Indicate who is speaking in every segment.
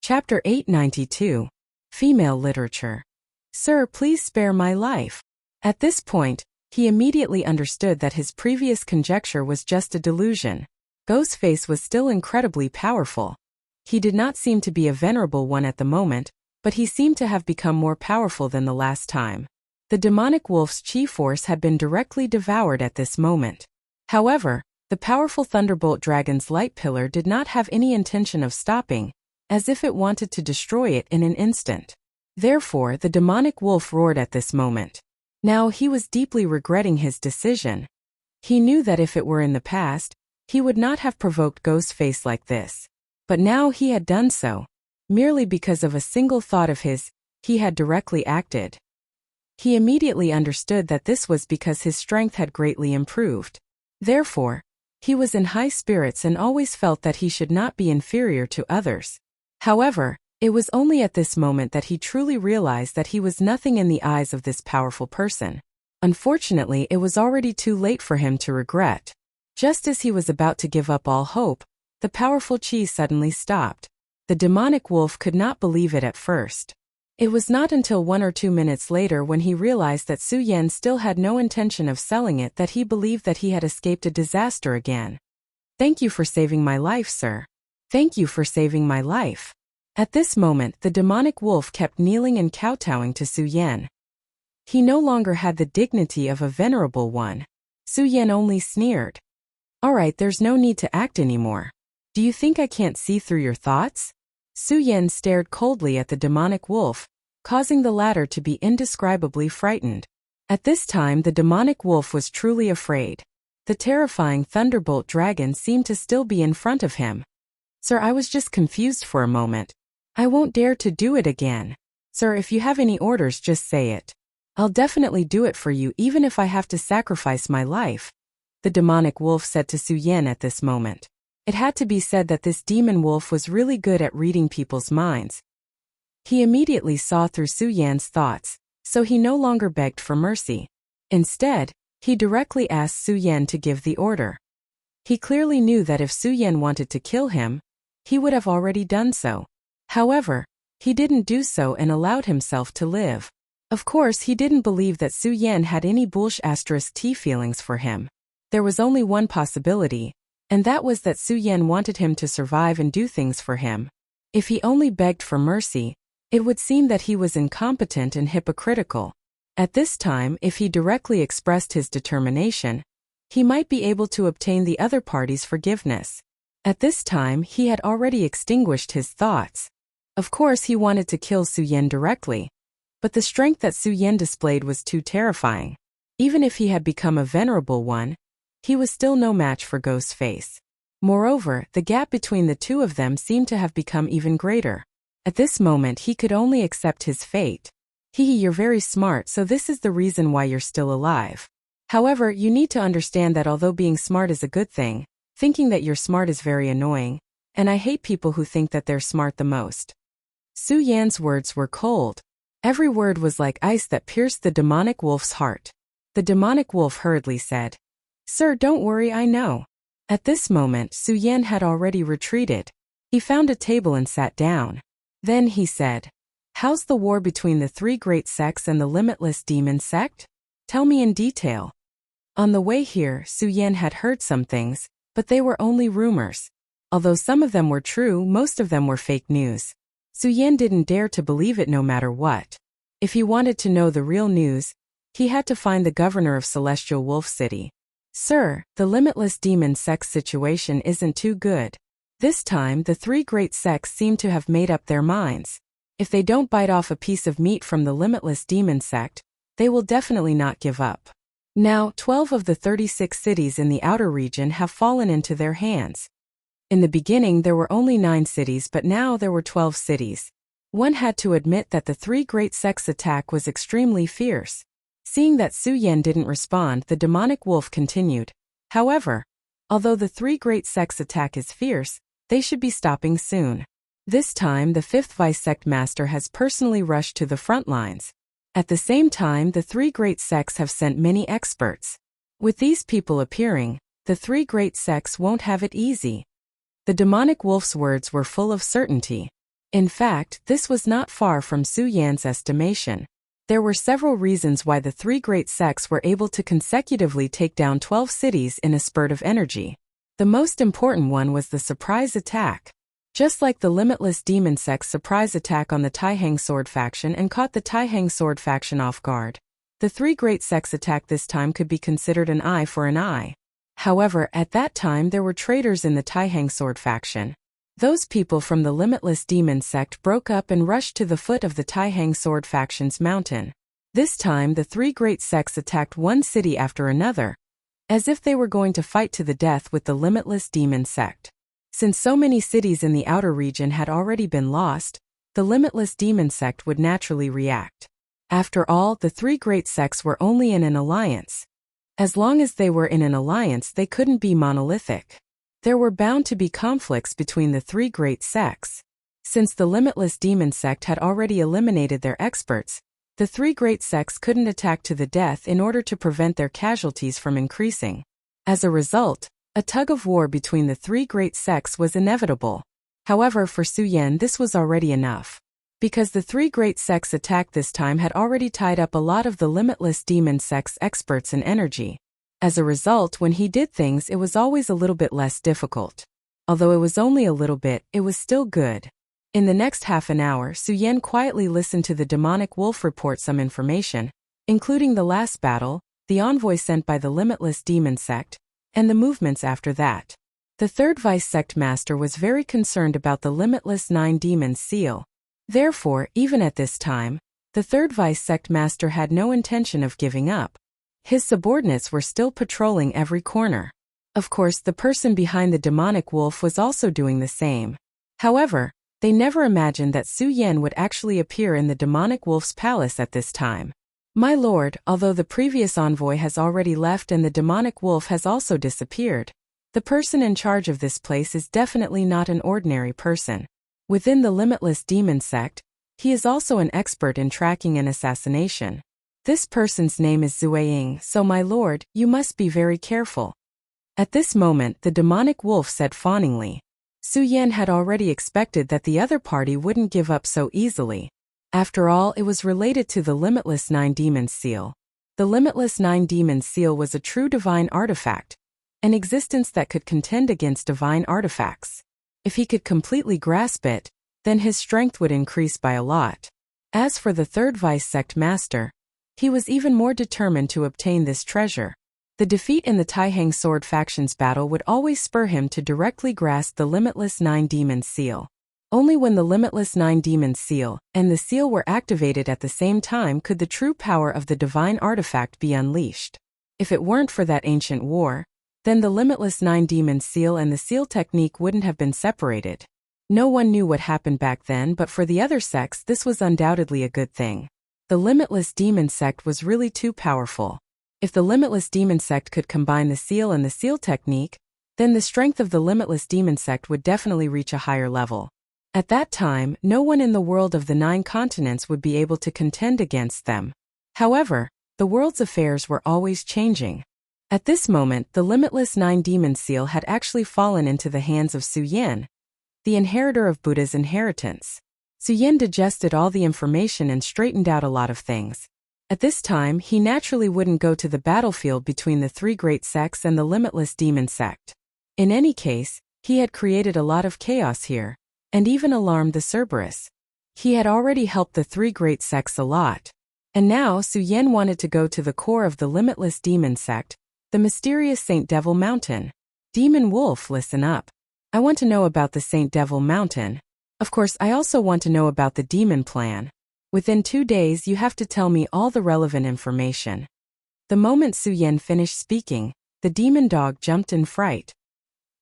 Speaker 1: Chapter 892. Female Literature. Sir, please spare my life. At this point, he immediately understood that his previous conjecture was just a delusion. Ghostface was still incredibly powerful. He did not seem to be a venerable one at the moment, but he seemed to have become more powerful than the last time. The demonic wolf's chi force had been directly devoured at this moment. However, the powerful Thunderbolt Dragon's light pillar did not have any intention of stopping, as if it wanted to destroy it in an instant. Therefore, the demonic wolf roared at this moment. Now he was deeply regretting his decision. He knew that if it were in the past, he would not have provoked Ghostface like this. But now he had done so. Merely because of a single thought of his, he had directly acted. He immediately understood that this was because his strength had greatly improved. Therefore, he was in high spirits and always felt that he should not be inferior to others. However, it was only at this moment that he truly realized that he was nothing in the eyes of this powerful person. Unfortunately, it was already too late for him to regret. Just as he was about to give up all hope, the powerful chi suddenly stopped. The demonic wolf could not believe it at first. It was not until 1 or 2 minutes later when he realized that Su Yan still had no intention of selling it that he believed that he had escaped a disaster again. Thank you for saving my life, sir. Thank you for saving my life. At this moment, the demonic wolf kept kneeling and kowtowing to Su Yan. He no longer had the dignity of a venerable one. Su Yan only sneered. Alright, there's no need to act anymore. Do you think I can't see through your thoughts? Su Yan stared coldly at the demonic wolf, causing the latter to be indescribably frightened. At this time, the demonic wolf was truly afraid. The terrifying Thunderbolt Dragon seemed to still be in front of him. Sir, I was just confused for a moment. I won't dare to do it again. Sir, if you have any orders, just say it. I'll definitely do it for you even if I have to sacrifice my life. The demonic wolf said to Su Yan at this moment. It had to be said that this demon wolf was really good at reading people's minds. He immediately saw through Su Yan's thoughts, so he no longer begged for mercy. Instead, he directly asked Su Yan to give the order. He clearly knew that if Su Yan wanted to kill him, he would have already done so. However, he didn't do so and allowed himself to live. Of course, he didn't believe that Su Yan had any *T feelings for him. There was only one possibility, and that was that Su Yan wanted him to survive and do things for him. If he only begged for mercy, it would seem that he was incompetent and hypocritical. At this time, if he directly expressed his determination, he might be able to obtain the other party's forgiveness. At this time, he had already extinguished his thoughts. Of course, he wanted to kill Su Yan directly, but the strength that Su Yan displayed was too terrifying. Even if he had become a venerable one, he was still no match for Ghostface. Moreover, the gap between the two of them seemed to have become even greater. At this moment, he could only accept his fate. You're very smart, so this is the reason why you're still alive. However, you need to understand that although being smart is a good thing, thinking that you're smart is very annoying, and I hate people who think that they're smart the most. Su Yan's words were cold. Every word was like ice that pierced the demonic wolf's heart. The demonic wolf hurriedly said, Sir, don't worry, I know. At this moment, Su Yan had already retreated. He found a table and sat down. Then he said, How's the war between the 3 great sects and the limitless demon sect? Tell me in detail. On the way here, Su Yan had heard some things, but they were only rumors. Although some of them were true, most of them were fake news. Su Yan didn't dare to believe it no matter what. If he wanted to know the real news, he had to find the governor of Celestial Wolf City. Sir, the limitless demon sect's situation isn't too good. This time, the 3 great sects seem to have made up their minds. If they don't bite off a piece of meat from the limitless demon sect, they will definitely not give up. Now, 12 of the 36 cities in the outer region have fallen into their hands. In the beginning, there were only 9 cities, but now there were 12 cities. One had to admit that the 3 great sects' attack was extremely fierce. Seeing that Su Yan didn't respond, the demonic wolf continued. However, although the 3 great sects' attack is fierce, they should be stopping soon. This time, the 5th Vice-Sect Master has personally rushed to the front lines. At the same time, the 3 great sects have sent many experts. With these people appearing, the 3 great sects won't have it easy. The demonic wolf's words were full of certainty. In fact, this was not far from Su Yan's estimation. There were several reasons why the three great sects were able to consecutively take down 12 cities in a spurt of energy. The most important one was the surprise attack. Just like the Limitless Demon sect's surprise attack on the Taihang Sword faction and caught the Taihang Sword faction off guard, the three great sects' attack this time could be considered an eye for an eye. However, at that time there were traitors in the Taihang Sword faction. Those people from the Limitless Demon sect broke up and rushed to the foot of the Taihang Sword faction's mountain. This time the three great sects attacked one city after another, as if they were going to fight to the death with the Limitless Demon sect. Since so many cities in the outer region had already been lost, the Limitless Demon sect would naturally react. After all, the three great sects were only in an alliance. As long as they were in an alliance, they couldn't be monolithic. There were bound to be conflicts between the three great sects. Since the Limitless Demon sect had already eliminated their experts, the three great sects couldn't attack to the death in order to prevent their casualties from increasing. As a result, a tug-of-war between the three great sects was inevitable. However, for Su Yan this was already enough. Because the three great sects' attack this time had already tied up a lot of the Limitless Demon sect's experts in energy. As a result, when he did things it was always a little bit less difficult. Although it was only a little bit, it was still good. In the next half an hour, Su Yan quietly listened to the demonic wolf report some information, including the last battle, the envoy sent by the Limitless Demon sect, and the movements after that. The third vice sect master was very concerned about the Limitless Nine Demons seal. Therefore, even at this time, the third vice sect master had no intention of giving up. His subordinates were still patrolling every corner. Of course, the person behind the demonic wolf was also doing the same. However, they never imagined that Su Yan would actually appear in the demonic wolf's palace at this time. My lord, although the previous envoy has already left and the demonic wolf has also disappeared, the person in charge of this place is definitely not an ordinary person. Within the Limitless Demon sect, he is also an expert in tracking and assassination. This person's name is Zueying, so my lord, you must be very careful. At this moment, the demonic wolf said fawningly. Su Yan had already expected that the other party wouldn't give up so easily. After all, it was related to the Limitless Nine Demons seal. The Limitless Nine Demons seal was a true divine artifact, an existence that could contend against divine artifacts. If he could completely grasp it, then his strength would increase by a lot. As for the third vice sect master, he was even more determined to obtain this treasure. The defeat in the Taihang Sword faction's battle would always spur him to directly grasp the Limitless Nine Demons seal. Only when the Limitless Nine Demons seal and the seal were activated at the same time could the true power of the divine artifact be unleashed. If it weren't for that ancient war, then the Limitless Nine Demons seal and the seal technique wouldn't have been separated. No one knew what happened back then, but for the other sects this was undoubtedly a good thing. The Limitless Demon sect was really too powerful. If the Limitless Demon sect could combine the seal and the seal technique, then the strength of the Limitless Demon sect would definitely reach a higher level. At that time, no one in the world of the 9 continents would be able to contend against them. However, the world's affairs were always changing. At this moment, the Limitless Nine Demons seal had actually fallen into the hands of Su Yan, the inheritor of Buddha's inheritance. Su Yan digested all the information and straightened out a lot of things. At this time, he naturally wouldn't go to the battlefield between the three great sects and the Limitless Demon sect. In any case, he had created a lot of chaos here, and even alarmed the Cerberus. He had already helped the three great sects a lot. And now Su Yan wanted to go to the core of the Limitless Demon sect, the mysterious Saint Devil Mountain. Demon Wolf, listen up. I want to know about the Saint Devil Mountain. Of course, I also want to know about the demon plan. Within 2 days you have to tell me all the relevant information. The moment Su Yan finished speaking, the demon dog jumped in fright.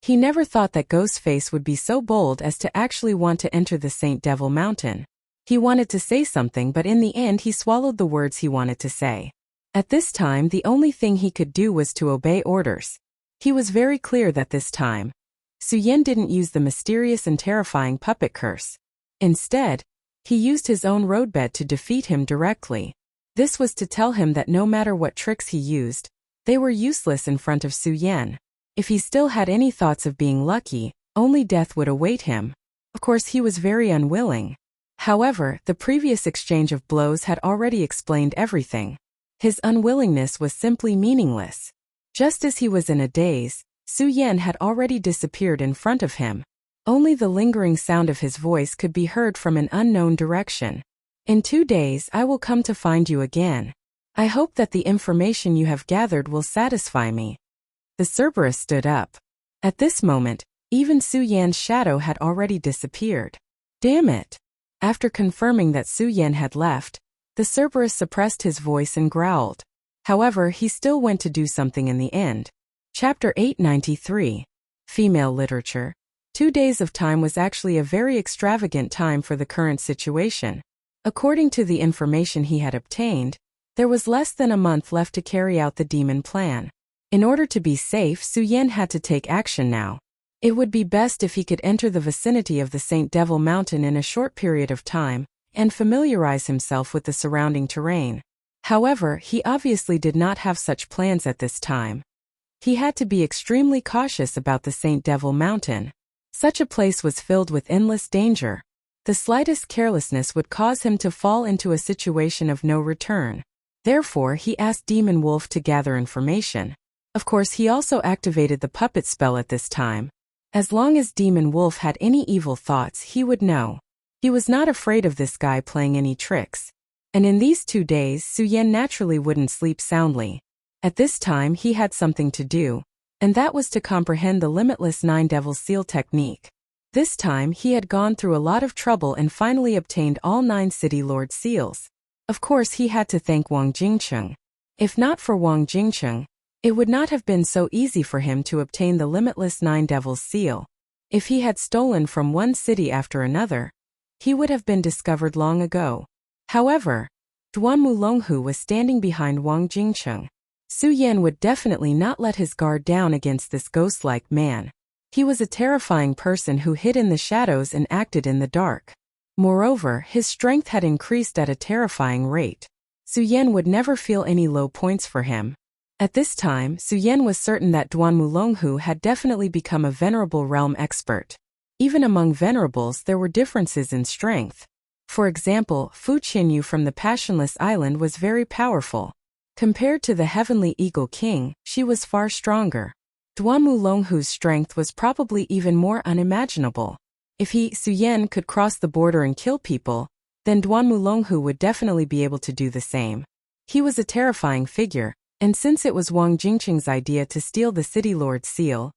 Speaker 1: He never thought that Ghostface would be so bold as to actually want to enter the Saint Devil Mountain. He wanted to say something, but in the end he swallowed the words he wanted to say. At this time, the only thing he could do was to obey orders. He was very clear that this time, Su Yan didn't use the mysterious and terrifying puppet curse. Instead, he used his own roadbed to defeat him directly. This was to tell him that no matter what tricks he used, they were useless in front of Su Yan. If he still had any thoughts of being lucky, only death would await him. Of course, he was very unwilling. However, the previous exchange of blows had already explained everything. His unwillingness was simply meaningless. Just as he was in a daze, Su Yan had already disappeared in front of him. Only the lingering sound of his voice could be heard from an unknown direction. In 2 days I will come to find you again. I hope that the information you have gathered will satisfy me. The Cerberus stood up. At this moment, even Su Yan's shadow had already disappeared. Damn it! After confirming that Su Yan had left, the Cerberus suppressed his voice and growled. However, he still went to do something in the end. Chapter 893. Female Literature. 2 days of time was actually a very extravagant time for the current situation. According to the information he had obtained, there was less than a month left to carry out the demon plan. In order to be safe, Su Yan had to take action now. It would be best if he could enter the vicinity of the Saint Devil Mountain in a short period of time and familiarize himself with the surrounding terrain. However, he obviously did not have such plans at this time. He had to be extremely cautious about the Saint Devil Mountain. Such a place was filled with endless danger. The slightest carelessness would cause him to fall into a situation of no return. Therefore, he asked Demon Wolf to gather information. Of course, he also activated the puppet spell at this time. As long as Demon Wolf had any evil thoughts, he would know. He was not afraid of this guy playing any tricks. And in these 2 days, Su Yan naturally wouldn't sleep soundly. At this time, he had something to do, and that was to comprehend the limitless 9 Devil Seal technique. This time, he had gone through a lot of trouble and finally obtained all 9 City Lord seals. Of course, he had to thank Wang Jingcheng. If not for Wang Jingcheng, it would not have been so easy for him to obtain the limitless 9 Devils seal. If he had stolen from one city after another, he would have been discovered long ago. However, Duan Mulonghu was standing behind Wang Jingcheng. Su Yan would definitely not let his guard down against this ghost-like man. He was a terrifying person who hid in the shadows and acted in the dark. Moreover, his strength had increased at a terrifying rate. Su Yan would never feel any low points for him. At this time, Su Yan was certain that Duan Mulonghu had definitely become a venerable realm expert. Even among venerables there were differences in strength. For example, Fu Qinyu from the Passionless Island was very powerful. Compared to the Heavenly Eagle King, she was far stronger. Duan Mulonghu's strength was probably even more unimaginable. If he, Su Yan, could cross the border and kill people, then Duan Mulonghu would definitely be able to do the same. He was a terrifying figure. And since it was Wang Jingcheng's idea to steal the City Lord's seal,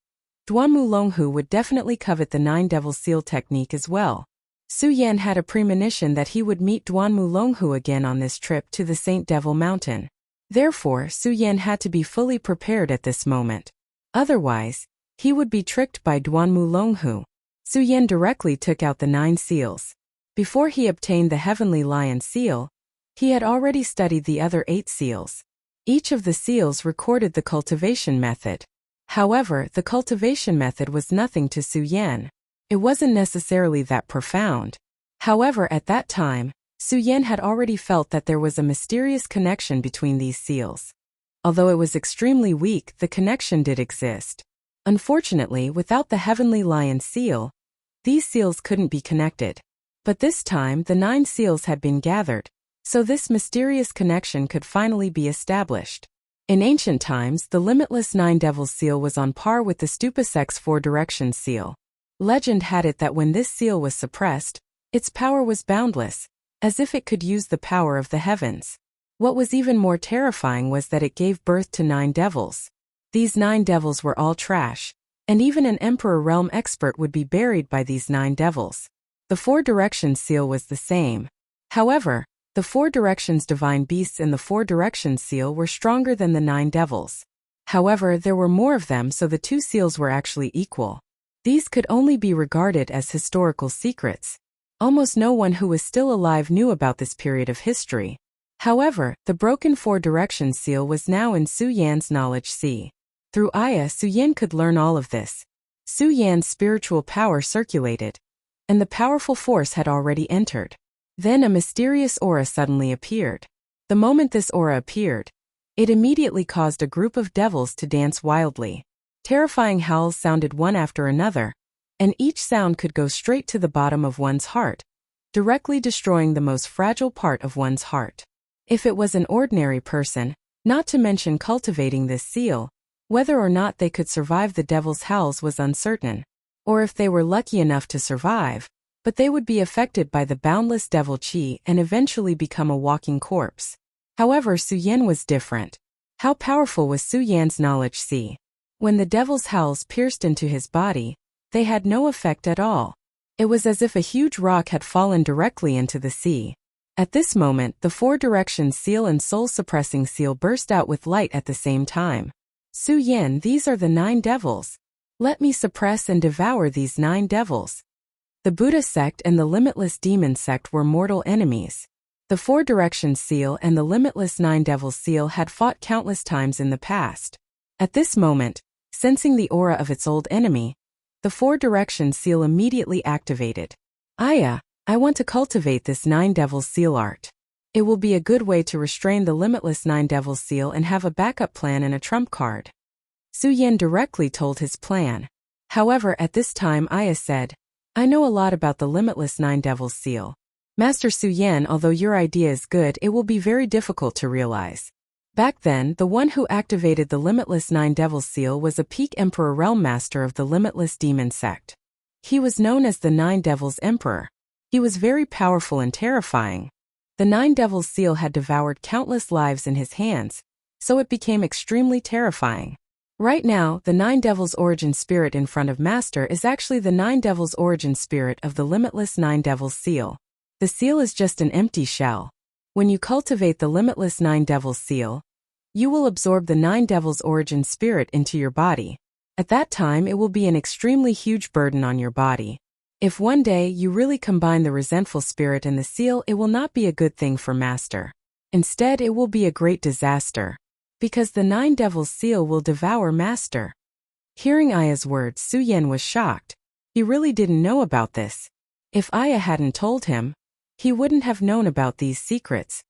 Speaker 1: Duan Mulonghu would definitely covet the 9 Devil Seal technique as well. Su Yan had a premonition that he would meet Duan Mulonghu again on this trip to the Saint Devil Mountain. Therefore, Su Yan had to be fully prepared at this moment. Otherwise, he would be tricked by Duan Mulonghu. Su Yan directly took out the 9 seals. Before he obtained the Heavenly Lion seal, he had already studied the other 8 seals. Each of the seals recorded the cultivation method. However, the cultivation method was nothing to Su Yan. It wasn't necessarily that profound. However, at that time, Su Yan had already felt that there was a mysterious connection between these seals. Although it was extremely weak, the connection did exist. Unfortunately, without the Heavenly Lion seal, these seals couldn't be connected. But this time, the 9 seals had been gathered, so this mysterious connection could finally be established. In ancient times, the limitless 9 Devils seal was on par with the Stupasek's 4 Directions seal. Legend had it that when this seal was suppressed, its power was boundless, as if it could use the power of the heavens. What was even more terrifying was that it gave birth to 9 devils. These 9 devils were all trash, and even an Emperor Realm expert would be buried by these 9 devils. The 4 Directions seal was the same. However, the 4 Directions Divine Beasts and the 4 Directions seal were stronger than the 9 devils. However, there were more of them, so the 2 seals were actually equal. These could only be regarded as historical secrets. Almost no one who was still alive knew about this period of history. However, the broken 4 Directions seal was now in Su Yan's knowledge sea. Through Aya, Su Yan could learn all of this. Su Yan's spiritual power circulated, and the powerful force had already entered. Then a mysterious aura suddenly appeared. The moment this aura appeared, it immediately caused a group of devils to dance wildly. Terrifying howls sounded one after another, and each sound could go straight to the bottom of one's heart, directly destroying the most fragile part of one's heart. If it was an ordinary person, not to mention cultivating this seal, whether or not they could survive the devil's howls was uncertain, or if they were lucky enough to survive, but they would be affected by the boundless devil chi and eventually become a walking corpse. However, Su Yan was different. How powerful was Su Yan's knowledge? See, when the devil's howls pierced into his body, they had no effect at all. It was as if a huge rock had fallen directly into the sea. At this moment, the Four Directions seal and soul-suppressing seal burst out with light at the same time. Su Yan, these are the 9 devils. Let me suppress and devour these 9 devils. The Buddha sect and the Limitless Demon sect were mortal enemies. The Four Directions seal and the Limitless 9 Devils seal had fought countless times in the past. At this moment, sensing the aura of its old enemy, the Four Directions seal immediately activated. Aya, I want to cultivate this 9 Devils seal art. It will be a good way to restrain the Limitless 9 Devils seal and have a backup plan and a trump card. Su Yan directly told his plan. However, at this time Aya said, I know a lot about the Limitless 9 Devils seal. Master Su Yan, although your idea is good, it will be very difficult to realize. Back then, the one who activated the Limitless 9 Devils seal was a peak Emperor Realm Master of the Limitless Demon sect. He was known as the 9 Devils Emperor. He was very powerful and terrifying. The 9 Devils seal had devoured countless lives in his hands, so it became extremely terrifying. Right now, the 9 Devils origin spirit in front of Master is actually the 9 Devils origin spirit of the Limitless 9 Devils seal. The seal is just an empty shell. When you cultivate the Limitless 9 Devils seal, you will absorb the 9 Devils origin spirit into your body. At that time, it will be an extremely huge burden on your body. If one day you really combine the resentful spirit and the seal, it will not be a good thing for Master. Instead, it will be a great disaster, because the 9 Devils seal will devour Master. Hearing Aya's words, Su Yan was shocked. He really didn't know about this. If Aya hadn't told him, he wouldn't have known about these secrets.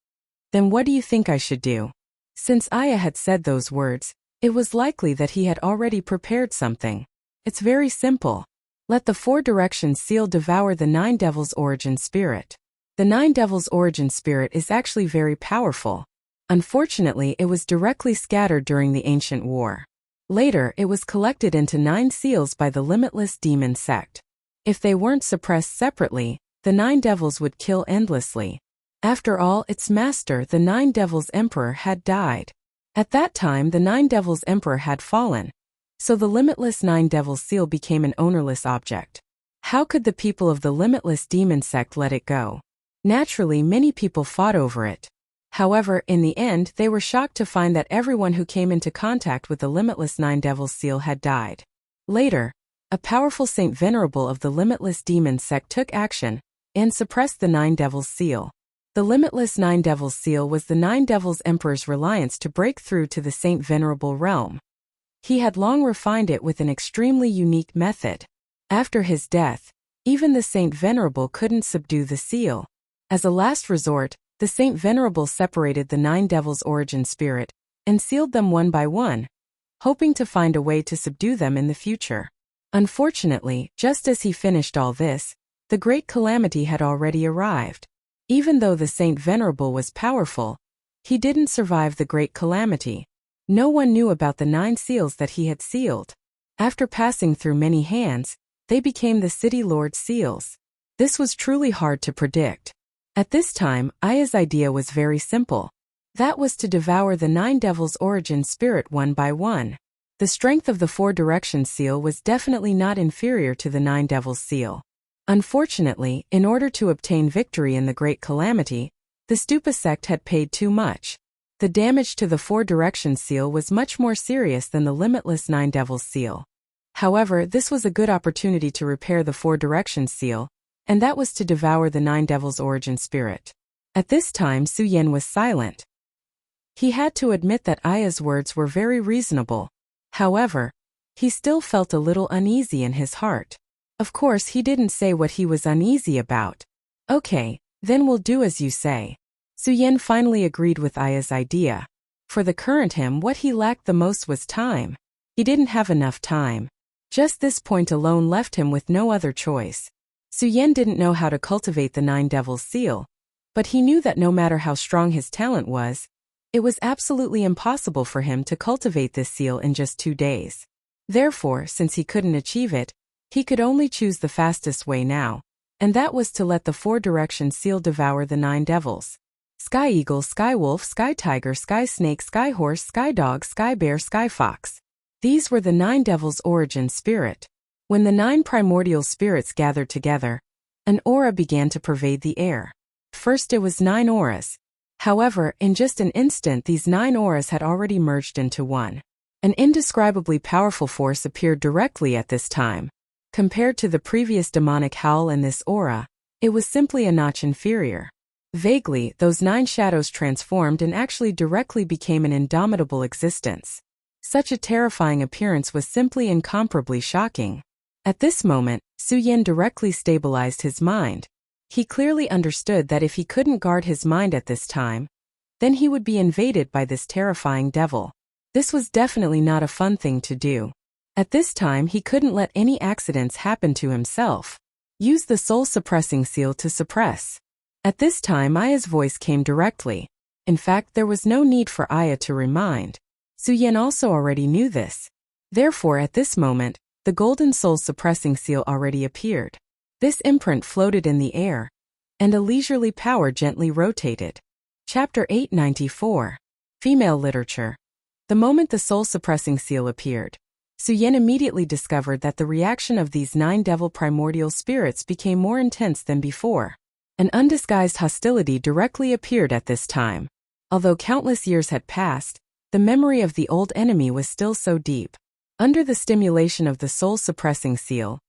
Speaker 1: Then what do you think I should do? Since Aya had said those words, it was likely that he had already prepared something. It's very simple. Let the Four Directions seal devour the 9 Devils origin spirit. The 9 Devils origin spirit is actually very powerful. Unfortunately, it was directly scattered during the ancient war. Later, it was collected into 9 seals by the Limitless Demon sect. If they weren't suppressed separately, the 9 Devils would kill endlessly. After all, its master, the 9 Devils Emperor, had died. At that time, the 9 Devils Emperor had fallen. So the Limitless 9 Devils seal became an ownerless object. How could the people of the Limitless Demon sect let it go? Naturally, many people fought over it. However, in the end, they were shocked to find that everyone who came into contact with the Limitless 9 Devils seal had died. Later, a powerful Saint Venerable of the Limitless Demon sect took action and suppressed the 9 Devils seal. The Limitless 9 Devils seal was the 9 Devils Emperor's reliance to break through to the Saint Venerable realm. He had long refined it with an extremely unique method. After his death, even the Saint Venerable couldn't subdue the seal. As a last resort, the Saint Venerable separated the 9 Devils origin spirit and sealed them one by one, hoping to find a way to subdue them in the future. Unfortunately, just as he finished all this, the great calamity had already arrived. Even though the Saint Venerable was powerful, he didn't survive the great calamity. No one knew about the 9 seals that he had sealed. After passing through many hands, they became the City Lord seals. This was truly hard to predict. At this time, Aya's idea was very simple. That was to devour the 9 Devils origin spirit one by one. The strength of the Four Directions seal was definitely not inferior to the 9 Devils seal. Unfortunately, in order to obtain victory in the great calamity, the Stupa sect had paid too much. The damage to the Four Directions seal was much more serious than the Limitless 9 Devils seal. However, this was a good opportunity to repair the Four Directions seal, and that was to devour the 9 Devils origin spirit. At this time, Su Yan was silent. He had to admit that Aya's words were very reasonable. However, he still felt a little uneasy in his heart. Of course, he didn't say what he was uneasy about. Okay, then we'll do as you say. Su Yan finally agreed with Aya's idea. For the current him, what he lacked the most was time. He didn't have enough time. Just this point alone left him with no other choice. Su Yan didn't know how to cultivate the Nine Devils seal, but he knew that no matter how strong his talent was, it was absolutely impossible for him to cultivate this seal in just 2 days. Therefore, since he couldn't achieve it, he could only choose the fastest way now, and that was to let the Four-Direction seal devour the 9 devils. Sky Eagle, Sky Wolf, Sky Tiger, Sky Snake, Sky Horse, Sky Dog, Sky Bear, Sky Fox. These were the 9 devils' origin spirit. When the 9 primordial spirits gathered together, an aura began to pervade the air. First it was 9 auras. However, in just an instant these 9 auras had already merged into one. An indescribably powerful force appeared directly at this time. Compared to the previous demonic howl in this aura, it was simply a notch inferior. Vaguely, those 9 shadows transformed and actually directly became an indomitable existence. Such a terrifying appearance was simply incomparably shocking. At this moment, Su Yan directly stabilized his mind. He clearly understood that if he couldn't guard his mind at this time, then he would be invaded by this terrifying devil. This was definitely not a fun thing to do. At this time he couldn't let any accidents happen to himself. Use the soul-suppressing seal to suppress. At this time Aya's voice came directly. In fact, there was no need for Aya to remind. Su Yan also already knew this. Therefore, at this moment, the golden soul-suppressing seal already appeared. This imprint floated in the air, and a leisurely power gently rotated. Chapter 894. Female Literature. The moment the soul-suppressing seal appeared, Su Yan immediately discovered that the reaction of these 9 devil primordial spirits became more intense than before. An undisguised hostility directly appeared at this time. Although countless years had passed, the memory of the old enemy was still so deep. Under the stimulation of the soul-suppressing seal,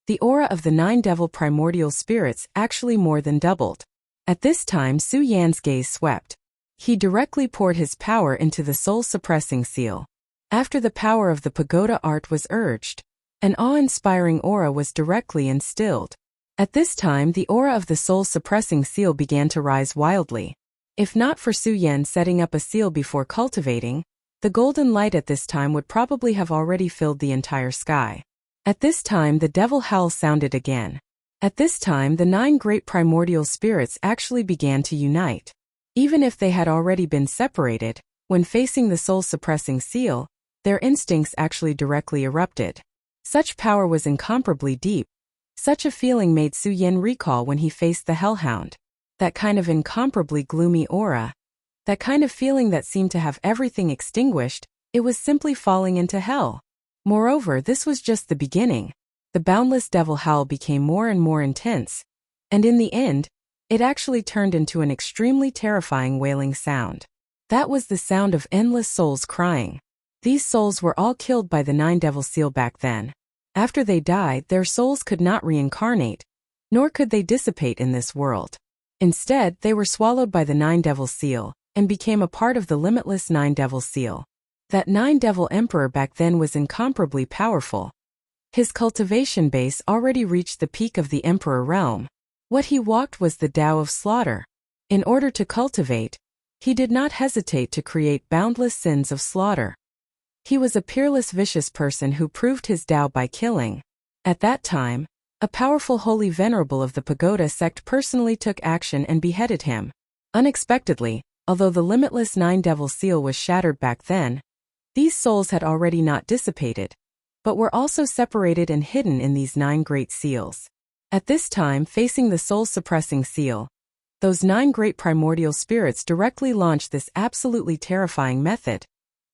Speaker 1: the aura of the 9 devil primordial spirits actually more than doubled. At this time Su Yan's gaze swept. He directly poured his power into the soul-suppressing seal. After the power of the pagoda art was urged, an awe-inspiring aura was directly instilled. At this time the aura of the soul-suppressing seal began to rise wildly. If not for Su Yan setting up a seal before cultivating, the golden light at this time would probably have already filled the entire sky. At this time the devil howl sounded again. At this time the 9 great primordial spirits actually began to unite. Even if they had already been separated, when facing the soul-suppressing seal, their instincts actually directly erupted. Such power was incomparably deep. Such a feeling made Su Yan recall when he faced the hellhound. That kind of incomparably gloomy aura. That kind of feeling that seemed to have everything extinguished, it was simply falling into hell. Moreover, this was just the beginning. The boundless devil howl became more and more intense, and in the end, it actually turned into an extremely terrifying wailing sound. That was the sound of endless souls crying. These souls were all killed by the 9 devil seal back then. After they died, their souls could not reincarnate, nor could they dissipate in this world. Instead, they were swallowed by the 9 devil seal, and became a part of the limitless 9 devil seal. That 9 devil emperor back then was incomparably powerful. His cultivation base already reached the peak of the emperor realm. What he walked was the Tao of slaughter. In order to cultivate, he did not hesitate to create boundless sins of slaughter. He was a peerless vicious person who proved his Tao by killing. At that time, a powerful holy venerable of the pagoda sect personally took action and beheaded him. Unexpectedly, although the limitless 9 devil seal was shattered back then, these souls had already not dissipated, but were also separated and hidden in these 9 great seals. At this time, facing the soul-suppressing seal, those 9 great primordial spirits directly launched this absolutely terrifying method.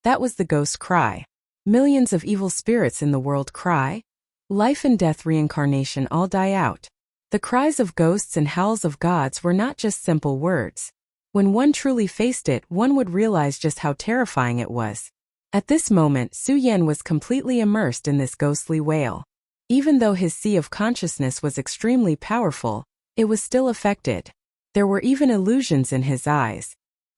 Speaker 1: That was the ghost cry. Millions of evil spirits in the world cry. Life and death reincarnation all die out. The cries of ghosts and howls of gods were not just simple words. When one truly faced it, one would realize just how terrifying it was. At this moment, Su Yan was completely immersed in this ghostly wail. Even though his sea of consciousness was extremely powerful, it was still affected. There were even illusions in his eyes.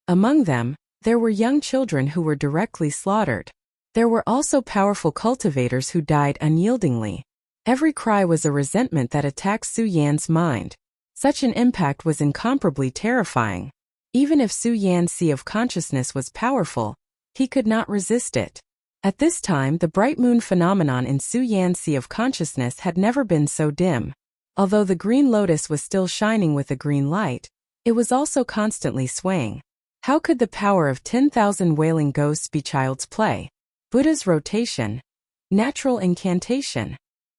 Speaker 1: Among them, there were young children who were directly slaughtered. There were also powerful cultivators who died unyieldingly. Every cry was a resentment that attacked Su Yan's mind. Such an impact was incomparably terrifying. Even if Su Yan's sea of consciousness was powerful, he could not resist it. At this time, the bright moon phenomenon in Su Yan's sea of consciousness had never been so dim. Although the green lotus was still shining with a green light, it was also constantly swaying. How could the power of 10,000 wailing ghosts be child's play? Buddha's rotation. Natural incantation.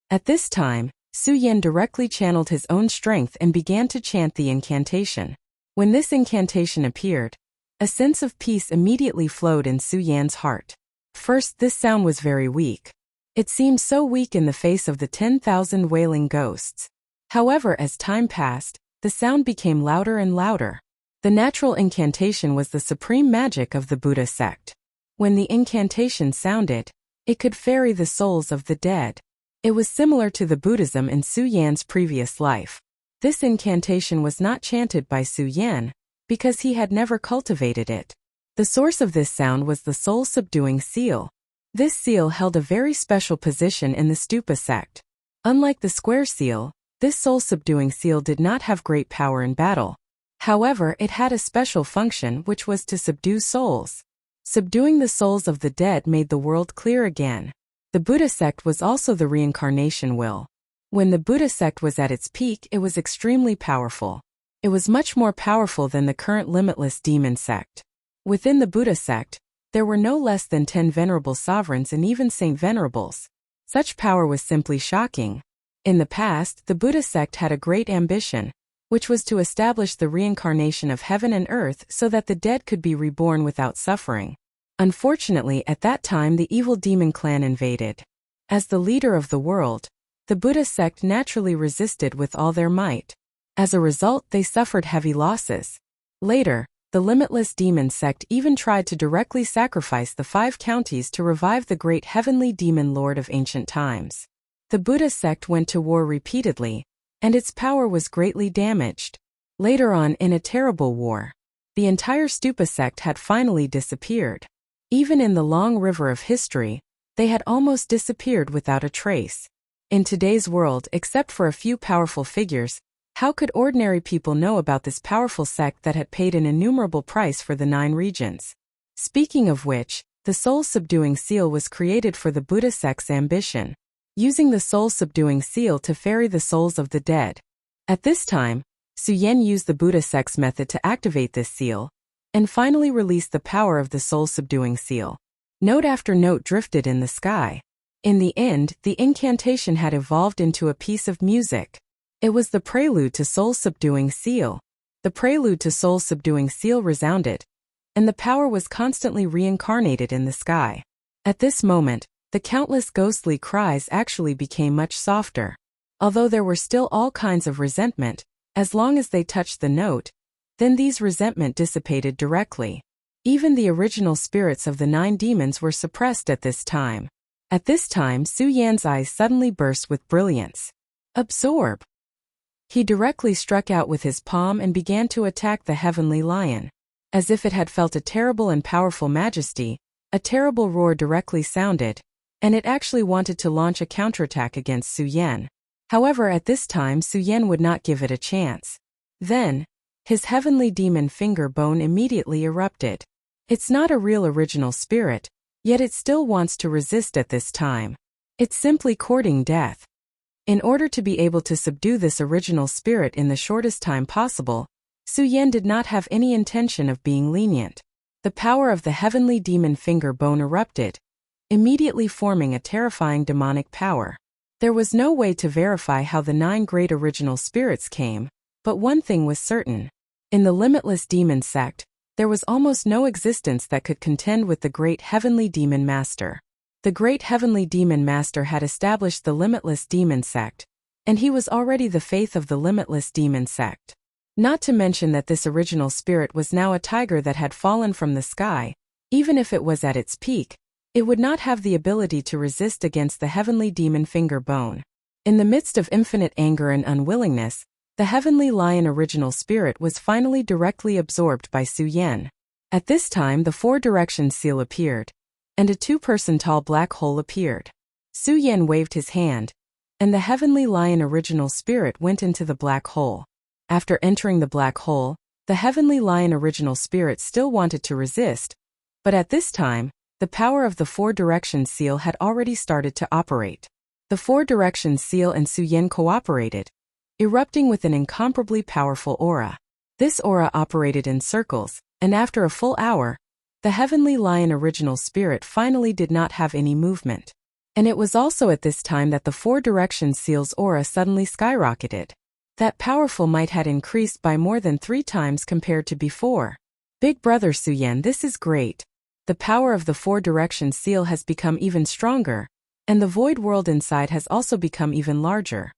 Speaker 1: At this time, Su Yan directly channeled his own strength and began to chant the incantation. When this incantation appeared, a sense of peace immediately flowed in Su Yan's heart. First, this sound was very weak. It seemed so weak in the face of the 10,000 wailing ghosts. However, as time passed, the sound became louder and louder. The natural incantation was the supreme magic of the Buddha sect. When the incantation sounded, it could ferry the souls of the dead. It was similar to the Buddhism in Su Yan's previous life. This incantation was not chanted by Su Yan, because he had never cultivated it. The source of this sound was the soul-subduing seal. This seal held a very special position in the Stupa sect. Unlike the square seal, this soul-subduing seal did not have great power in battle. However, it had a special function, which was to subdue souls. Subduing the souls of the dead made the world clear again. The Buddha sect was also the reincarnation will. When the Buddha sect was at its peak, it was extremely powerful. It was much more powerful than the current limitless demon sect. Within the Buddha sect, there were no less than 10 venerable sovereigns and even saint venerables. Such power was simply shocking. In the past, the Buddha sect had a great ambition, which was to establish the reincarnation of heaven and earth so that the dead could be reborn without suffering. Unfortunately, at that time the evil demon clan invaded. As the leader of the world, the Buddha sect naturally resisted with all their might. As a result, they suffered heavy losses. Later, the limitless demon sect even tried to directly sacrifice the 5 counties to revive the great heavenly demon lord of ancient times. The Buddha sect went to war repeatedly, and its power was greatly damaged. Later on, in a terrible war, the entire Stupa sect had finally disappeared. Even in the long river of history, they had almost disappeared without a trace. In today's world, except for a few powerful figures, how could ordinary people know about this powerful sect that had paid an innumerable price for the 9 regions? Speaking of which, the soul-subduing seal was created for the Buddha sect's ambition, using the soul-subduing seal to ferry the souls of the dead. At this time, Su Yan used the Buddha sect's method to activate this seal, and finally released the power of the soul-subduing seal. Note after note drifted in the sky. In the end, the incantation had evolved into a piece of music. It was the prelude to soul-subduing seal. The prelude to soul-subduing seal resounded, and the power was constantly reincarnated in the sky. At this moment, the countless ghostly cries actually became much softer. Although there were still all kinds of resentment, as long as they touched the note, then these resentment dissipated directly. Even the original spirits of the 9 demons were suppressed at this time. At this time, Su Yan's eyes suddenly burst with brilliance. Absorb! He directly struck out with his palm and began to attack the heavenly lion. As if it had felt a terrible and powerful majesty, a terrible roar directly sounded, and it actually wanted to launch a counterattack against Su Yan. However, at this time Su Yan would not give it a chance. Then, his heavenly demon finger bone immediately erupted. It's not a real original spirit, yet it still wants to resist at this time. It's simply courting death. In order to be able to subdue this original spirit in the shortest time possible, Su Yan did not have any intention of being lenient. The power of the heavenly demon finger bone erupted, immediately forming a terrifying demonic power. There was no way to verify how the 9 great original spirits came, but one thing was certain. In the limitless demon sect, there was almost no existence that could contend with the great heavenly demon master. The great heavenly demon master had established the limitless demon sect, and he was already the faith of the limitless demon sect. Not to mention that this original spirit was now a tiger that had fallen from the sky. Even if it was at its peak, it would not have the ability to resist against the heavenly demon finger bone. In the midst of infinite anger and unwillingness, the heavenly lion original spirit was finally directly absorbed by Su Yan. At this time the 4 direction seal appeared, and a 2-person tall black hole appeared. Su Yan waved his hand, and the heavenly lion original spirit went into the black hole. After entering the black hole, the heavenly lion original spirit still wanted to resist, but at this time, the power of the Four Directions seal had already started to operate. The Four Directions seal and Su Yan cooperated, erupting with an incomparably powerful aura. This aura operated in circles, and after a full hour, the Heavenly Lion original spirit finally did not have any movement. And it was also at this time that the Four Directions seal's aura suddenly skyrocketed. That powerful might had increased by more than 3 times compared to before. Big brother Su Yan, this is great. The power of the Four Directions seal has become even stronger, and the void world inside has also become even larger.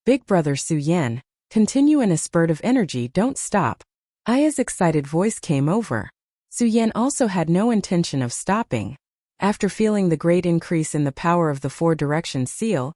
Speaker 1: Big brother Su Yan, continue in a spurt of energy, don't stop. Aya's excited voice came over. Su Yan also had no intention of stopping. After feeling the great increase in the power of the Four Directions seal,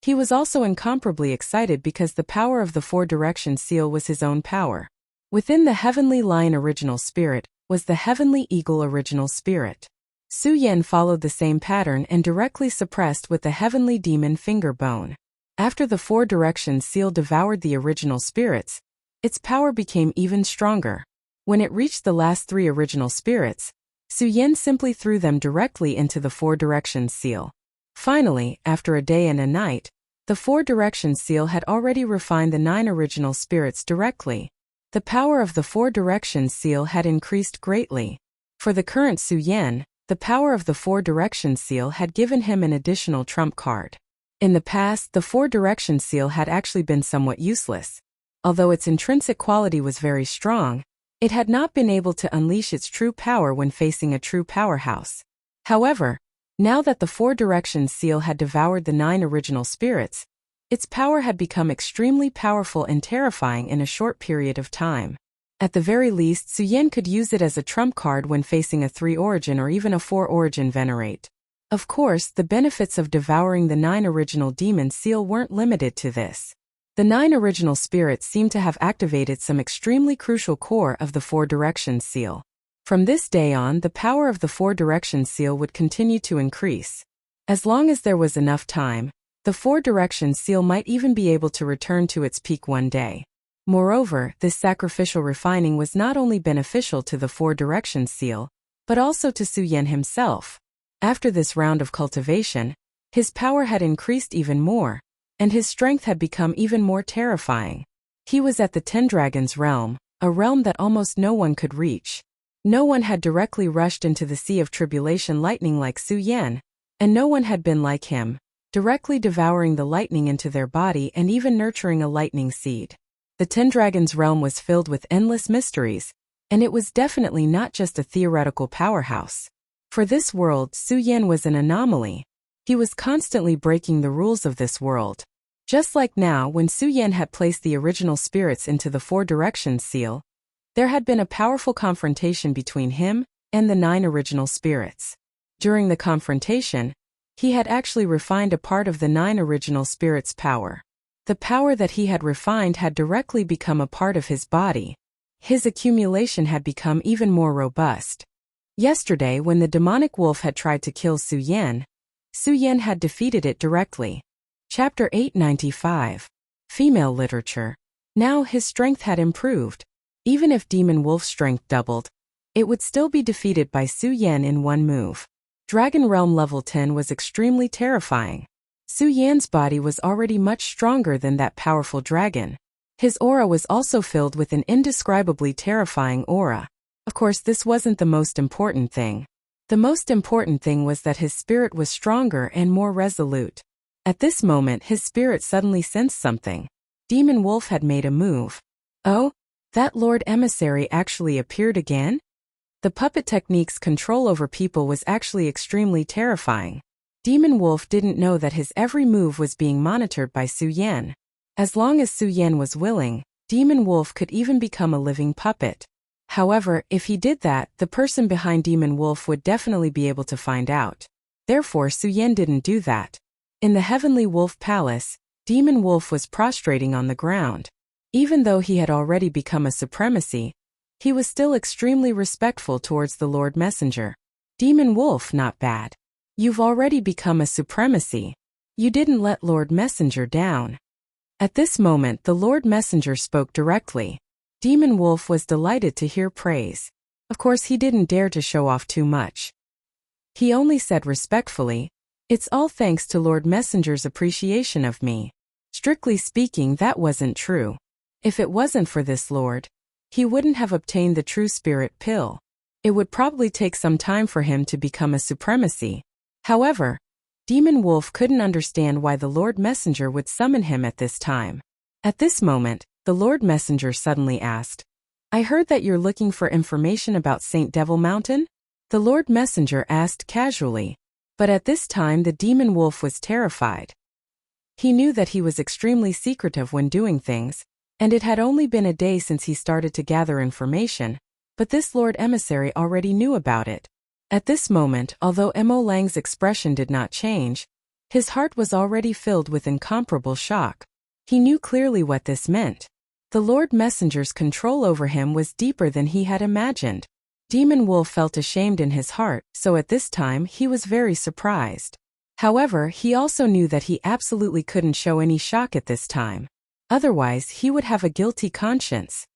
Speaker 1: he was also incomparably excited because the power of the Four Directions seal was his own power. Within the Heavenly Lion original spirit was the Heavenly Eagle original spirit. Su Yan followed the same pattern and directly suppressed with the Heavenly Demon finger bone. After the Four Directions seal devoured the original spirits, its power became even stronger. When it reached the last 3 original spirits, Su Yan simply threw them directly into the Four Directions seal. Finally, after a day and a night, the Four Directions seal had already refined the 9 original spirits directly. The power of the Four Directions seal had increased greatly. For the current Su Yan, the power of the Four Directions seal had given him an additional trump card. In the past, the Four Directions seal had actually been somewhat useless. Although its intrinsic quality was very strong, it had not been able to unleash its true power when facing a true powerhouse. However, now that the Four Directions seal had devoured the 9 original spirits, its power had become extremely powerful and terrifying in a short period of time. At the very least, Su Yan could use it as a trump card when facing a 3 origin or even a 4 origin venerate. Of course, the benefits of devouring the 9 original demon seal weren't limited to this. The 9 original spirits seemed to have activated some extremely crucial core of the Four Directions seal. From this day on, the power of the Four Directions seal would continue to increase. As long as there was enough time, the Four Directions seal might even be able to return to its peak one day. Moreover, this sacrificial refining was not only beneficial to the Four Directions seal, but also to Su Yan himself. After this round of cultivation, his power had increased even more, and his strength had become even more terrifying. He was at the 10 Dragons realm, a realm that almost no one could reach. No one had directly rushed into the sea of tribulation lightning like Su Yan, and no one had been like him, directly devouring the lightning into their body and even nurturing a lightning seed. The 10 Dragons realm was filled with endless mysteries, and it was definitely not just a theoretical powerhouse. For this world, Su Yan was an anomaly. He was constantly breaking the rules of this world. Just like now, when Su Yan had placed the original spirits into the Four Directions seal, there had been a powerful confrontation between him and the 9 original spirits. During the confrontation, he had actually refined a part of the 9 original spirits' power. The power that he had refined had directly become a part of his body. His accumulation had become even more robust. Yesterday, when the demonic wolf had tried to kill Su Yan had defeated it directly. Chapter 895. Female Literature. Now his strength had improved. Even if Demon Wolf's strength doubled, it would still be defeated by Su Yan in one move. Dragon Realm level 10 was extremely terrifying. Su Yan's body was already much stronger than that powerful dragon. His aura was also filled with an indescribably terrifying aura. Of course, this wasn't the most important thing. The most important thing was that his spirit was stronger and more resolute. At this moment, his spirit suddenly sensed something. Demon Wolf had made a move. Oh? That Lord Emissary actually appeared again? The puppet technique's control over people was actually extremely terrifying. Demon Wolf didn't know that his every move was being monitored by Su Yan. As long as Su Yan was willing, Demon Wolf could even become a living puppet. However, if he did that, the person behind Demon Wolf would definitely be able to find out. Therefore, Su Yan didn't do that. In the Heavenly Wolf Palace, Demon Wolf was prostrating on the ground. Even though he had already become a supremacy, he was still extremely respectful towards the Lord Messenger. Demon Wolf, not bad. You've already become a supremacy. You didn't let Lord Messenger down. At this moment, the Lord Messenger spoke directly. Demon Wolf was delighted to hear praise. Of course, he didn't dare to show off too much. He only said respectfully, "It's all thanks to Lord Messenger's appreciation of me." Strictly speaking, that wasn't true. If it wasn't for this lord, he wouldn't have obtained the true spirit pill. It would probably take some time for him to become a supremacy. However, Demon Wolf couldn't understand why the Lord Messenger would summon him at this time. At this moment, the Lord Messenger suddenly asked, "I heard that you're looking for information about Saint Devil Mountain?" The Lord Messenger asked casually. But at this time the Demon Wolf was terrified. He knew that he was extremely secretive when doing things, and it had only been a day since he started to gather information, but this Lord Emissary already knew about it. At this moment, although Mo Lang's expression did not change, his heart was already filled with incomparable shock. He knew clearly what this meant. The Lord Messenger's control over him was deeper than he had imagined. Demon Wolf felt ashamed in his heart, so at this time he was very surprised. However, he also knew that he absolutely couldn't show any shock at this time. Otherwise, he would have a guilty conscience.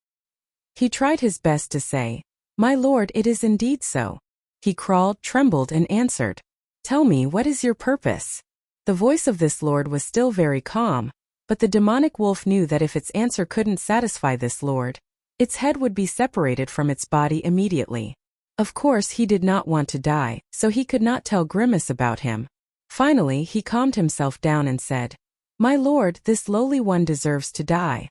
Speaker 1: He tried his best to say, "My lord, it is indeed so." He crawled, trembled, and answered, "Tell me, what is your purpose?" The voice of this lord was still very calm, but the demonic wolf knew that if its answer couldn't satisfy this lord, its head would be separated from its body immediately. Of course, he did not want to die, so he could not tell Grimace about him. Finally, he calmed himself down and said, "My lord, this lowly one deserves to die.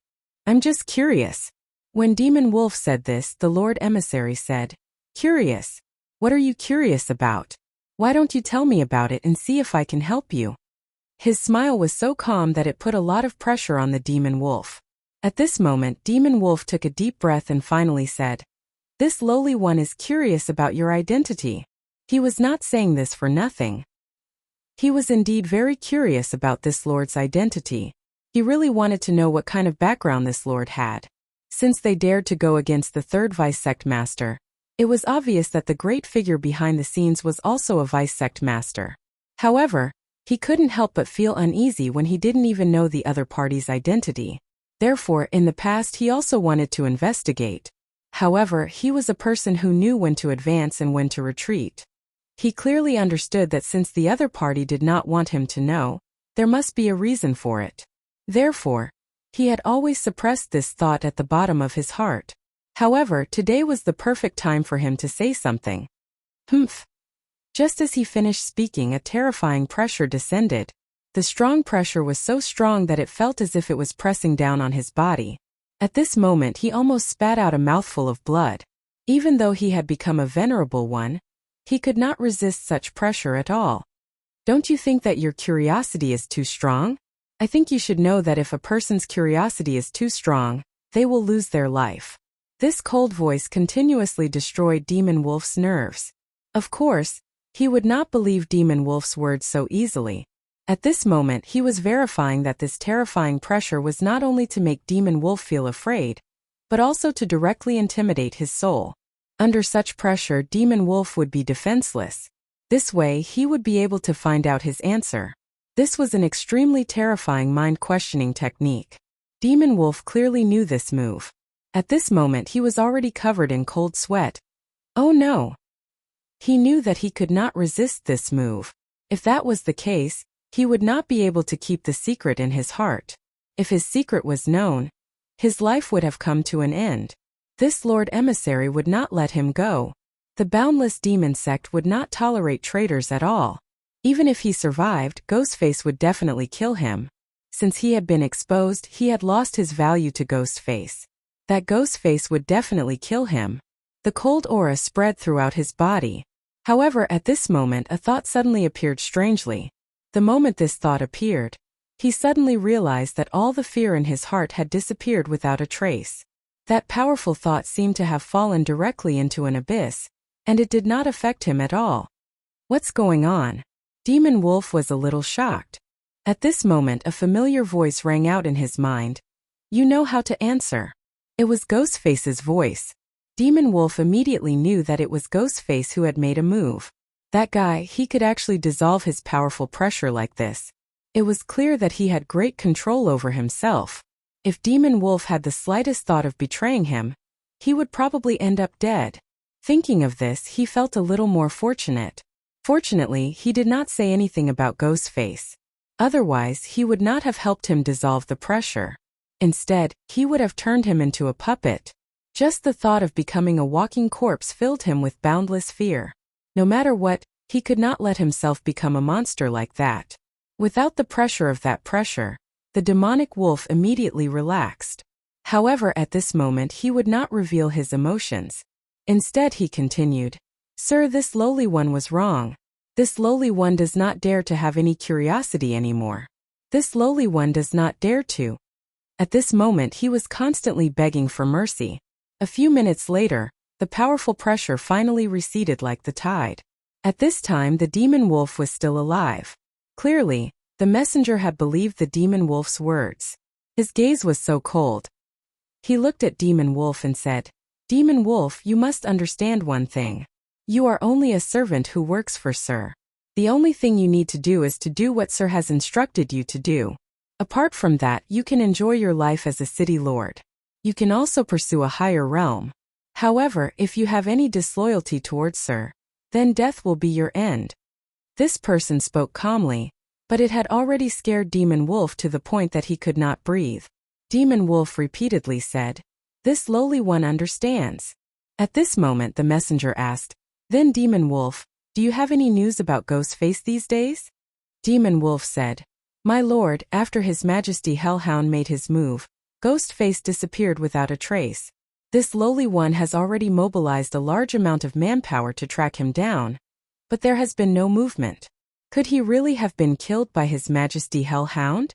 Speaker 1: I'm just curious." When Demon Wolf said this, the Lord Emissary said, "Curious? What are you curious about? Why don't you tell me about it and see if I can help you?" His smile was so calm that it put a lot of pressure on the Demon Wolf. At this moment, Demon Wolf took a deep breath and finally said, "This lowly one is curious about your identity." He was not saying this for nothing. He was indeed very curious about this lord's identity. He really wanted to know what kind of background this lord had. Since they dared to go against the third vice sect master, it was obvious that the great figure behind the scenes was also a vice sect master. However, he couldn't help but feel uneasy when he didn't even know the other party's identity. Therefore, in the past he also wanted to investigate. However, he was a person who knew when to advance and when to retreat. He clearly understood that since the other party did not want him to know, there must be a reason for it. Therefore, he had always suppressed this thought at the bottom of his heart. However, today was the perfect time for him to say something. Humph. Just as he finished speaking, a terrifying pressure descended. The strong pressure was so strong that it felt as if it was pressing down on his body. At this moment he almost spat out a mouthful of blood. Even though he had become a venerable one, he could not resist such pressure at all. Don't you think that your curiosity is too strong? I think you should know that if a person's curiosity is too strong, they will lose their life. This cold voice continuously destroyed Demon Wolf's nerves. Of course, he would not believe Demon Wolf's words so easily. At this moment he was verifying that this terrifying pressure was not only to make Demon Wolf feel afraid, but also to directly intimidate his soul. Under such pressure, Demon Wolf would be defenseless. This way he would be able to find out his answer. This was an extremely terrifying mind-questioning technique. Demon Wolf clearly knew this move. At this moment he was already covered in cold sweat. Oh no! He knew that he could not resist this move. If that was the case, he would not be able to keep the secret in his heart. If his secret was known, his life would have come to an end. This Lord Emissary would not let him go. The boundless demon sect would not tolerate traitors at all. Even if he survived, Ghostface would definitely kill him. Since he had been exposed, he had lost his value to Ghostface. That Ghostface would definitely kill him. The cold aura spread throughout his body. However, at this moment a thought suddenly appeared strangely. The moment this thought appeared, he suddenly realized that all the fear in his heart had disappeared without a trace. That powerful thought seemed to have fallen directly into an abyss, and it did not affect him at all. What's going on? Demon Wolf was a little shocked. At this moment a familiar voice rang out in his mind. You know how to answer. It was Ghostface's voice. Demon Wolf immediately knew that it was Ghostface who had made a move. That guy, he could actually dissolve his powerful pressure like this. It was clear that he had great control over himself. If Demon Wolf had the slightest thought of betraying him, he would probably end up dead. Thinking of this, he felt a little more fortunate. Fortunately, he did not say anything about Ghostface. Otherwise, he would not have helped him dissolve the pressure. Instead, he would have turned him into a puppet. Just the thought of becoming a walking corpse filled him with boundless fear. No matter what, he could not let himself become a monster like that. Without the pressure of that pressure, the demonic wolf immediately relaxed. However, at this moment he would not reveal his emotions. Instead he continued, "Sir, this lowly one was wrong. This lowly one does not dare to have any curiosity anymore. This lowly one does not dare to." At this moment he was constantly begging for mercy. A few minutes later, the powerful pressure finally receded like the tide. At this time the demon wolf was still alive. Clearly, the messenger had believed the demon wolf's words. His gaze was so cold. He looked at Demon Wolf and said, "Demon Wolf, you must understand one thing. You are only a servant who works for Sir. The only thing you need to do is to do what Sir has instructed you to do. Apart from that, you can enjoy your life as a city lord. You can also pursue a higher realm. However, if you have any disloyalty towards Sir, then death will be your end." This person spoke calmly, but it had already scared Demon Wolf to the point that he could not breathe. Demon Wolf repeatedly said, "This lowly one understands." At this moment the messenger asked, "Then Demon Wolf, do you have any news about Ghostface these days?" Demon Wolf said, "My lord, after His Majesty Hellhound made his move, Ghostface disappeared without a trace. This lowly one has already mobilized a large amount of manpower to track him down, but there has been no movement. Could he really have been killed by His Majesty Hellhound?"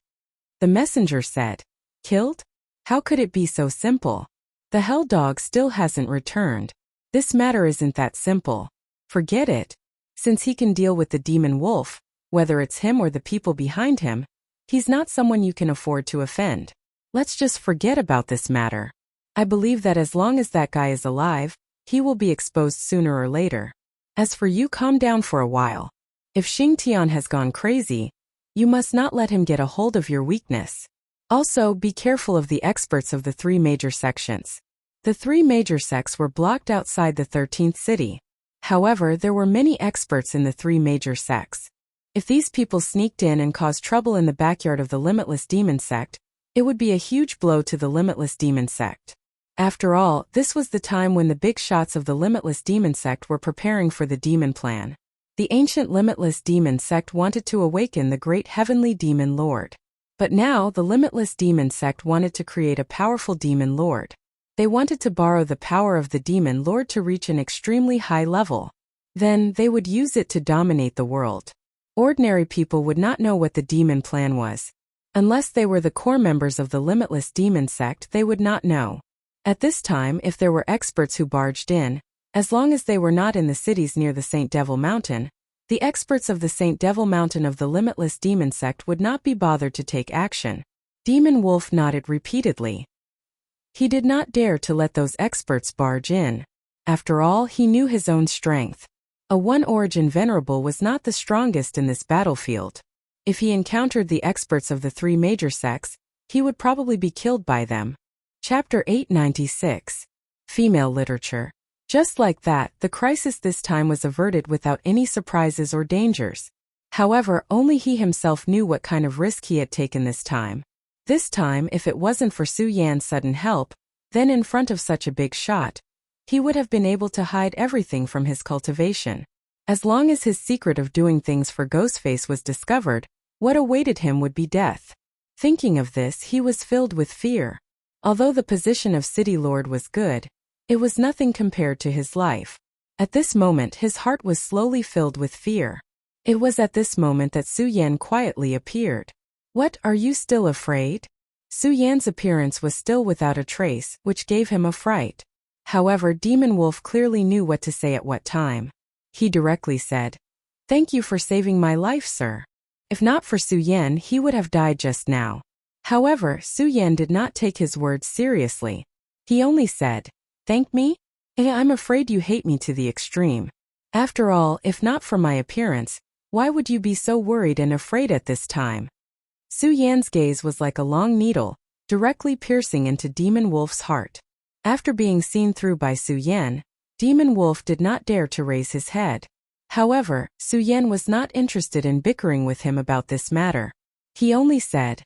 Speaker 1: The messenger said, "Killed? How could it be so simple? The hell dog still hasn't returned. This matter isn't that simple. Forget it. Since he can deal with the demon wolf, whether it's him or the people behind him, he's not someone you can afford to offend. Let's just forget about this matter. I believe that as long as that guy is alive, he will be exposed sooner or later. As for you, calm down for a while. If Xingtian has gone crazy, you must not let him get a hold of your weakness. Also, be careful of the experts of the 3 major sections. The 3 major sects were blocked outside the 13th city. However, there were many experts in the 3 major sects. If these people sneaked in and caused trouble in the backyard of the Limitless Demon Sect, it would be a huge blow to the Limitless Demon Sect. After all, this was the time when the big shots of the Limitless Demon Sect were preparing for the Demon Plan. The ancient Limitless Demon Sect wanted to awaken the great Heavenly Demon Lord. But now the Limitless Demon Sect wanted to create a powerful Demon Lord. They wanted to borrow the power of the Demon Lord to reach an extremely high level. Then, they would use it to dominate the world. Ordinary people would not know what the Demon Plan was. Unless they were the core members of the Limitless Demon Sect, they would not know. At this time, if there were experts who barged in, as long as they were not in the cities near the Saint Devil Mountain, the experts of the Saint Devil Mountain of the Limitless Demon Sect would not be bothered to take action. Demon Wolf nodded repeatedly. He did not dare to let those experts barge in. After all, he knew his own strength. A one-origin venerable was not the strongest in this battlefield. If he encountered the experts of the 3 major sects, he would probably be killed by them. Chapter 896. Female Literature. Just like that, the crisis this time was averted without any surprises or dangers. However, only he himself knew what kind of risk he had taken this time. This time, if it wasn't for Su Yan's sudden help, then in front of such a big shot, he would have been able to hide everything from his cultivation. As long as his secret of doing things for Ghostface was discovered, what awaited him would be death. Thinking of this, he was filled with fear. Although the position of City Lord was good, it was nothing compared to his life. At this moment his heart was slowly filled with fear. It was at this moment that Su Yan quietly appeared. "What, are you still afraid?" Su Yan's appearance was still without a trace, which gave him a fright. However, Demon Wolf clearly knew what to say at what time. He directly said, "Thank you for saving my life, sir. If not for Su Yan, he would have died just now." However, Su Yan did not take his words seriously. He only said, "Thank me? I'm afraid you hate me to the extreme. After all, if not for my appearance, why would you be so worried and afraid at this time?" Su Yan's gaze was like a long needle, directly piercing into Demon Wolf's heart. After being seen through by Su Yan, Demon Wolf did not dare to raise his head. However, Su Yan was not interested in bickering with him about this matter. He only said,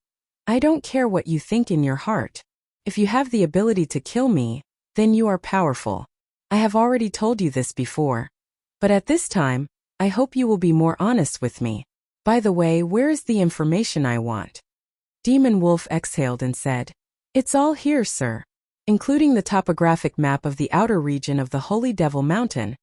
Speaker 1: "I don't care what you think in your heart. If you have the ability to kill me, then you are powerful. I have already told you this before. But at this time, I hope you will be more honest with me. By the way, where is the information I want?" Demon Wolf exhaled and said, "It's all here, sir, including the topographic map of the outer region of the Holy Devil Mountain,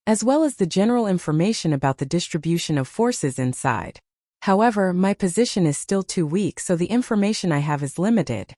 Speaker 1: as well as the general information about the distribution of forces inside. However, my position is still too weak, so the information I have is limited."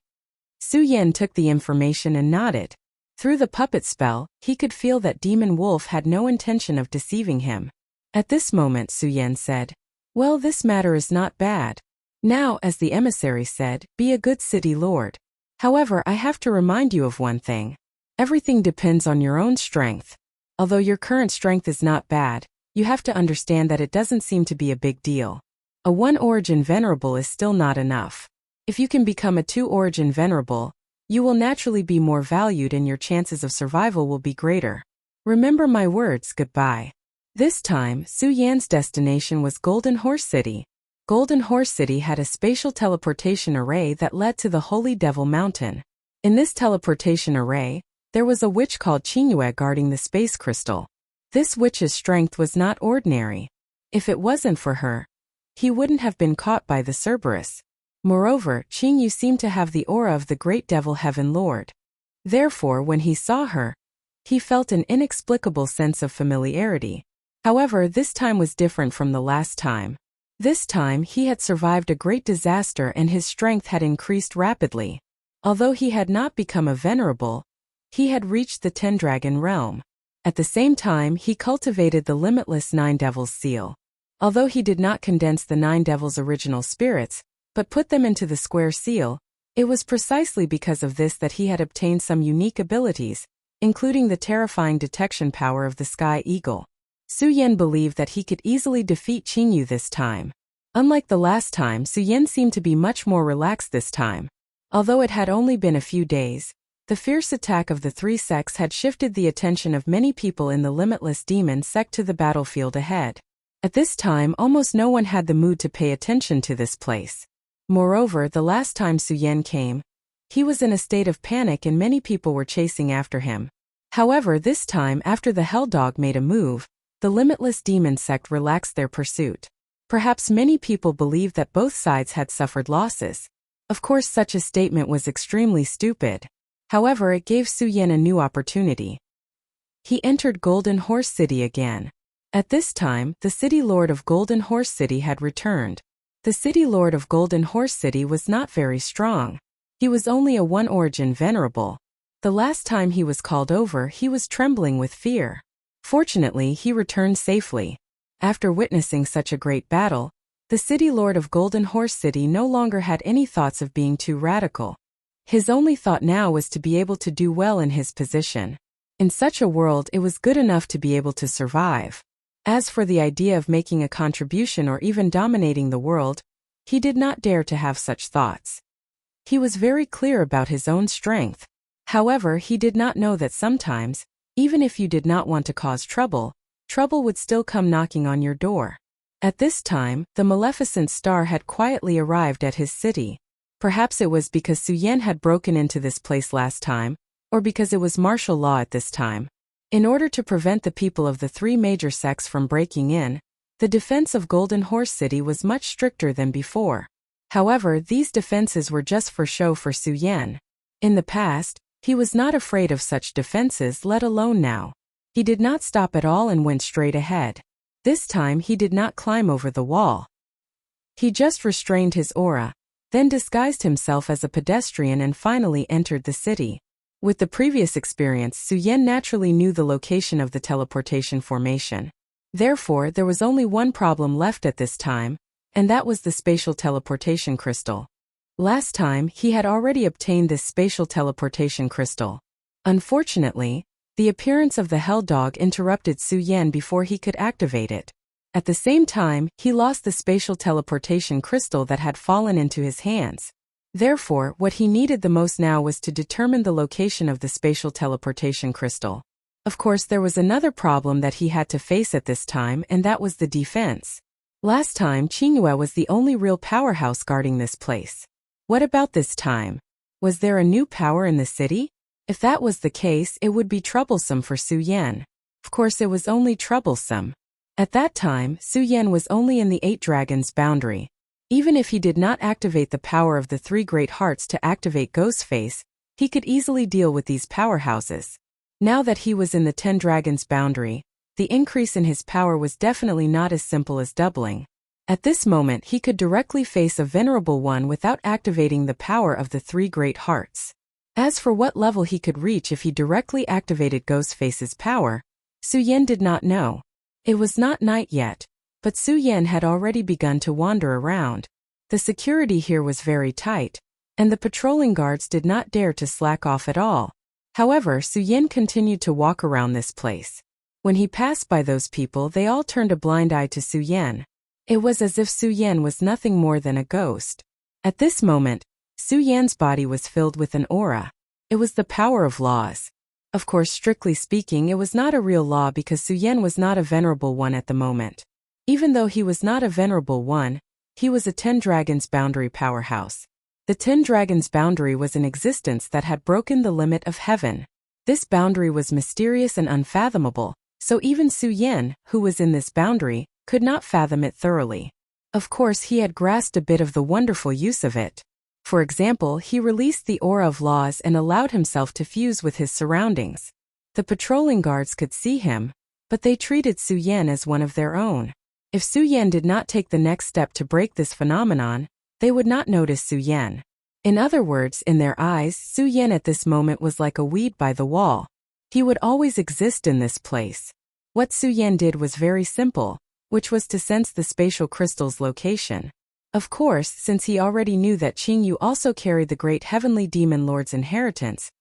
Speaker 1: Su Yan took the information and nodded. Through the puppet spell, he could feel that Demon Wolf had no intention of deceiving him. At this moment, Su Yan said, "Well, this matter is not bad. Now, as the emissary said, be a good city lord. However, I have to remind you of one thing. Everything depends on your own strength. Although your current strength is not bad, you have to understand that it doesn't seem to be a big deal. A 1-origin venerable is still not enough. If you can become a 2-origin venerable, you will naturally be more valued and your chances of survival will be greater. Remember my words, goodbye." This time, Su Yan's destination was Golden Horse City. Golden Horse City had a spatial teleportation array that led to the Holy Devil Mountain. In this teleportation array, there was a witch called Qingyue guarding the space crystal. This witch's strength was not ordinary. If it wasn't for her, he wouldn't have been caught by the Cerberus. Moreover, Qingyu seemed to have the aura of the great devil Heaven Lord. Therefore, when he saw her, he felt an inexplicable sense of familiarity. However, this time was different from the last time. This time he had survived a great disaster and his strength had increased rapidly. Although he had not become a venerable, he had reached the 10-dragon realm. At the same time, he cultivated the limitless 9 devils seal. Although he did not condense the 9 devils' original spirits, but put them into the square seal, it was precisely because of this that he had obtained some unique abilities, including the terrifying detection power of the Sky Eagle. Su Yan believed that he could easily defeat Qingyu this time. Unlike the last time, Su Yan seemed to be much more relaxed this time. Although it had only been a few days, the fierce attack of the 3 sects had shifted the attention of many people in the Limitless Demon sect to the battlefield ahead. At this time, almost no one had the mood to pay attention to this place. Moreover, the last time Su Yan came, he was in a state of panic and many people were chasing after him. However, this time, after the Hell Dog made a move, the Limitless Demon sect relaxed their pursuit. Perhaps many people believed that both sides had suffered losses. Of course, such a statement was extremely stupid. However, it gave Su Yan a new opportunity. He entered Golden Horse City again. At this time, the City Lord of Golden Horse City had returned. The City Lord of Golden Horse City was not very strong. He was only a 1-origin venerable. The last time he was called over, he was trembling with fear. Fortunately, he returned safely. After witnessing such a great battle, the City Lord of Golden Horse City no longer had any thoughts of being too radical. His only thought now was to be able to do well in his position. In such a world, it was good enough to be able to survive. As for the idea of making a contribution or even dominating the world, he did not dare to have such thoughts. He was very clear about his own strength. However, he did not know that sometimes, even if you did not want to cause trouble, trouble would still come knocking on your door. At this time, the Maleficent Star had quietly arrived at his city. Perhaps it was because Su Yan had broken into this place last time, or because it was martial law at this time. In order to prevent the people of the 3 major sects from breaking in, the defense of Golden Horse City was much stricter than before. However, these defenses were just for show for Su Yan. In the past, he was not afraid of such defenses, let alone now. He did not stop at all and went straight ahead. This time he did not climb over the wall. He just restrained his aura, then disguised himself as a pedestrian and finally entered the city. With the previous experience, Su Yan naturally knew the location of the teleportation formation. Therefore, there was only one problem left at this time, and that was the spatial teleportation crystal. Last time, he had already obtained this spatial teleportation crystal. Unfortunately, the appearance of the Hell Dog interrupted Su Yan before he could activate it. At the same time, he lost the spatial teleportation crystal that had fallen into his hands. Therefore, what he needed the most now was to determine the location of the spatial teleportation crystal. Of course, there was another problem that he had to face at this time, and that was the defense. Last time, Qingyue was the only real powerhouse guarding this place. What about this time? Was there a new power in the city? If that was the case, it would be troublesome for Su Yan. Of course, it was only troublesome. At that time, Su Yan was only in the 8 dragons boundary. Even if he did not activate the power of the 3 great hearts to activate Ghostface, he could easily deal with these powerhouses. Now that he was in the 10 dragons boundary, the increase in his power was definitely not as simple as doubling. At this moment, he could directly face a venerable one without activating the power of the 3 great hearts. As for what level he could reach if he directly activated Ghostface's power, Su Yan did not know. It was not night yet, but Su Yan had already begun to wander around. The security here was very tight, and the patrolling guards did not dare to slack off at all. However, Su Yan continued to walk around this place. When he passed by those people, they all turned a blind eye to Su Yan. It was as if Su Yan was nothing more than a ghost. At this moment, Su Yan's body was filled with an aura. It was the power of laws. Of course, strictly speaking, it was not a real law because Su Yan was not a venerable one at the moment. Even though he was not a venerable one, he was a 10 dragons boundary powerhouse. The 10 dragons boundary was an existence that had broken the limit of heaven. This boundary was mysterious and unfathomable, so even Su Yan, who was in this boundary, could not fathom it thoroughly. Of course, he had grasped a bit of the wonderful use of it. For example, he released the aura of laws and allowed himself to fuse with his surroundings. The patrolling guards could see him, but they treated Su Yan as one of their own. If Su Yan did not take the next step to break this phenomenon, they would not notice Su Yan. In other words, in their eyes, Su Yan at this moment was like a weed by the wall. He would always exist in this place. What Su Yan did was very simple, which was to sense the spatial crystal's location. Of course, since he already knew that Qingyu also carried the great heavenly demon lord's inheritance,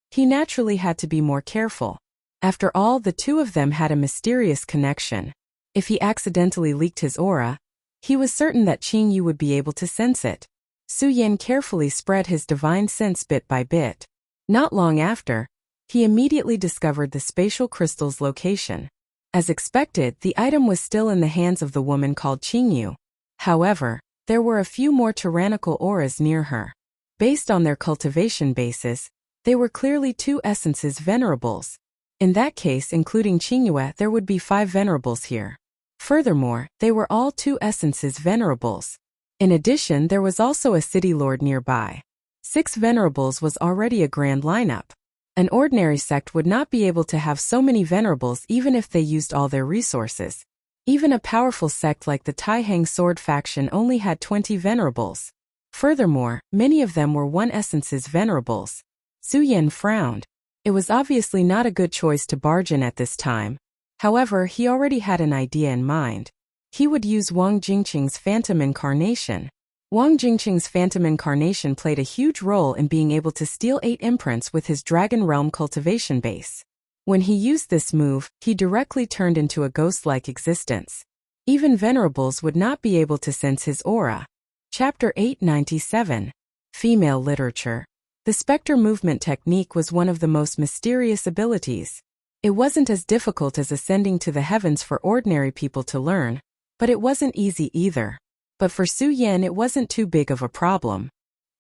Speaker 1: he naturally had to be more careful. After all, the two of them had a mysterious connection. If he accidentally leaked his aura, he was certain that Qingyu would be able to sense it. Su Yan carefully spread his divine sense bit by bit. Not long after, he immediately discovered the spatial crystal's location. As expected, the item was still in the hands of the woman called Qingyu. However, there were a few more tyrannical auras near her. Based on their cultivation basis, they were clearly 2 essences venerables. In that case, including Qingyue, there would be 5 venerables here. Furthermore, they were all 2 essences venerables. In addition, there was also a city lord nearby. 6 venerables was already a grand lineup. An ordinary sect would not be able to have so many venerables even if they used all their resources. Even a powerful sect like the Taihang Sword faction only had 20 venerables. Furthermore, many of them were 1 essence's venerables. Su Yan frowned. It was obviously not a good choice to barge in at this time. However, he already had an idea in mind. He would use Wang Jingqing's phantom incarnation. Wang Jingqing's phantom incarnation played a huge role in being able to steal 8 imprints with his Dragon Realm cultivation base. When he used this move, he directly turned into a ghost-like existence. Even venerables would not be able to sense his aura. Chapter 897. Female Literature. The specter movement technique was one of the most mysterious abilities. It wasn't as difficult as ascending to the heavens for ordinary people to learn, but it wasn't easy either. But for Su Yan, it wasn't too big of a problem.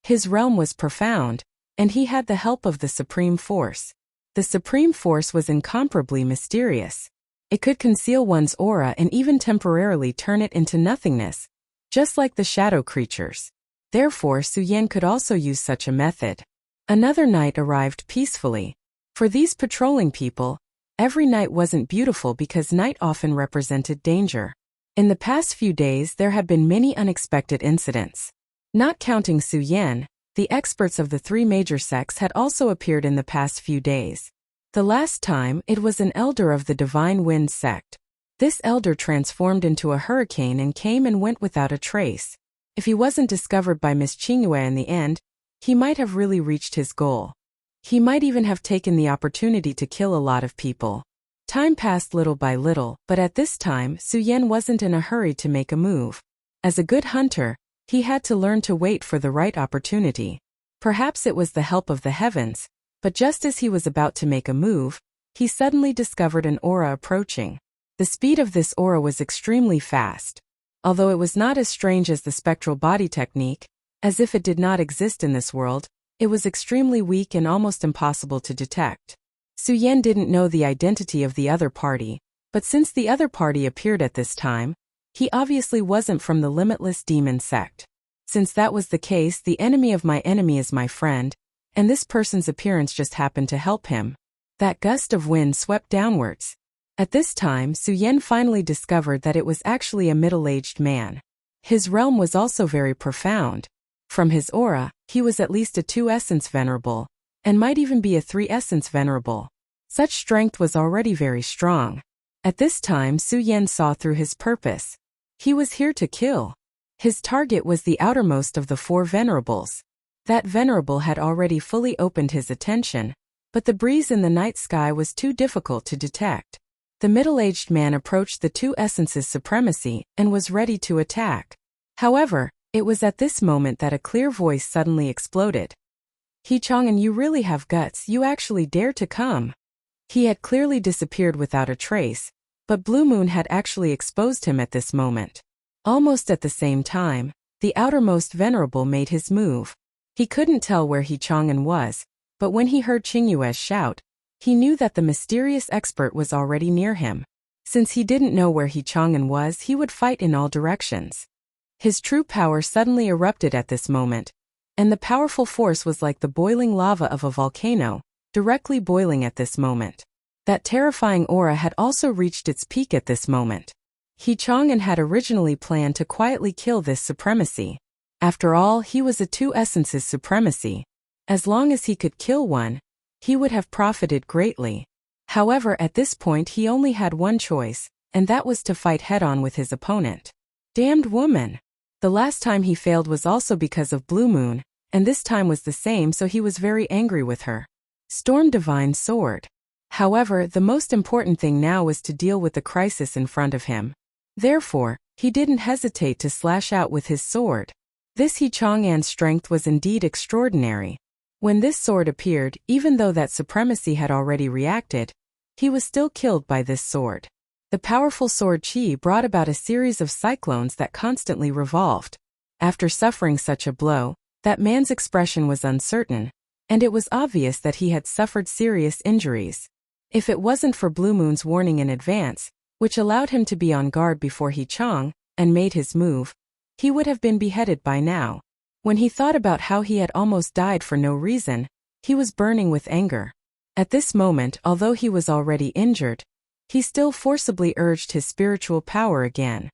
Speaker 1: His realm was profound, and he had the help of the Supreme Force. The Supreme Force was incomparably mysterious. It could conceal one's aura and even temporarily turn it into nothingness, just like the shadow creatures. Therefore, Su Yan could also use such a method. Another night arrived peacefully. For these patrolling people, every night wasn't beautiful because night often represented danger. In the past few days, there had been many unexpected incidents. Not counting Su Yan, the experts of the 3 major sects had also appeared in the past few days. The last time, it was an elder of the Divine Wind sect. This elder transformed into a hurricane and came and went without a trace. If he wasn't discovered by Miss Qingyue in the end, he might have really reached his goal. He might even have taken the opportunity to kill a lot of people. Time passed little by little, but at this time, Su Yan wasn't in a hurry to make a move. As a good hunter, he had to learn to wait for the right opportunity. Perhaps it was the help of the heavens, but just as he was about to make a move, he suddenly discovered an aura approaching. The speed of this aura was extremely fast. Although it was not as strange as the spectral body technique, as if it did not exist in this world, it was extremely weak and almost impossible to detect. Su Yan didn't know the identity of the other party, but since the other party appeared at this time, he obviously wasn't from the limitless demon sect. Since that was the case, the enemy of my enemy is my friend, and this person's appearance just happened to help him. That gust of wind swept downwards. At this time, Su Yan finally discovered that it was actually a middle-aged man. His realm was also very profound. From his aura, he was at least a 2-essence venerable, and might even be a 3-essence venerable. Such strength was already very strong. At this time, Su Yan saw through his purpose. He was here to kill. His target was the outermost of the 4 venerables. That venerable had already fully opened his attention, but the breeze in the night sky was too difficult to detect. The middle-aged man approached the 2 essences' supremacy and was ready to attack. However, it was at this moment that a clear voice suddenly exploded. "He Chang'an, you really have guts, you actually dare to come." He had clearly disappeared without a trace, but Blue Moon had actually exposed him at this moment. Almost at the same time, the outermost venerable made his move. He couldn't tell where He Chang'an was, but when he heard Qingyue's shout, he knew that the mysterious expert was already near him. Since he didn't know where He Chang'an was, he would fight in all directions. His true power suddenly erupted at this moment, and the powerful force was like the boiling lava of a volcano, directly boiling at this moment. That terrifying aura had also reached its peak at this moment. He Chang'an had originally planned to quietly kill this supremacy. After all, he was a 2 essences supremacy. As long as he could kill one, he would have profited greatly. However, at this point he only had one choice, and that was to fight head-on with his opponent. Damned woman! The last time he failed was also because of Blue Moon, and this time was the same, so he was very angry with her. Storm Divine Sword. However, the most important thing now was to deal with the crisis in front of him. Therefore, he didn't hesitate to slash out with his sword. This He Chang'an's strength was indeed extraordinary. When this sword appeared, even though that supremacy had already reacted, he was still killed by this sword. The powerful sword Qi brought about a series of cyclones that constantly revolved. After suffering such a blow, that man's expression was uncertain, and it was obvious that he had suffered serious injuries. If it wasn't for Blue Moon's warning in advance, which allowed him to be on guard before He Chang, and made his move, he would have been beheaded by now. When he thought about how he had almost died for no reason, he was burning with anger. At this moment, although he was already injured, he still forcibly urged his spiritual power again.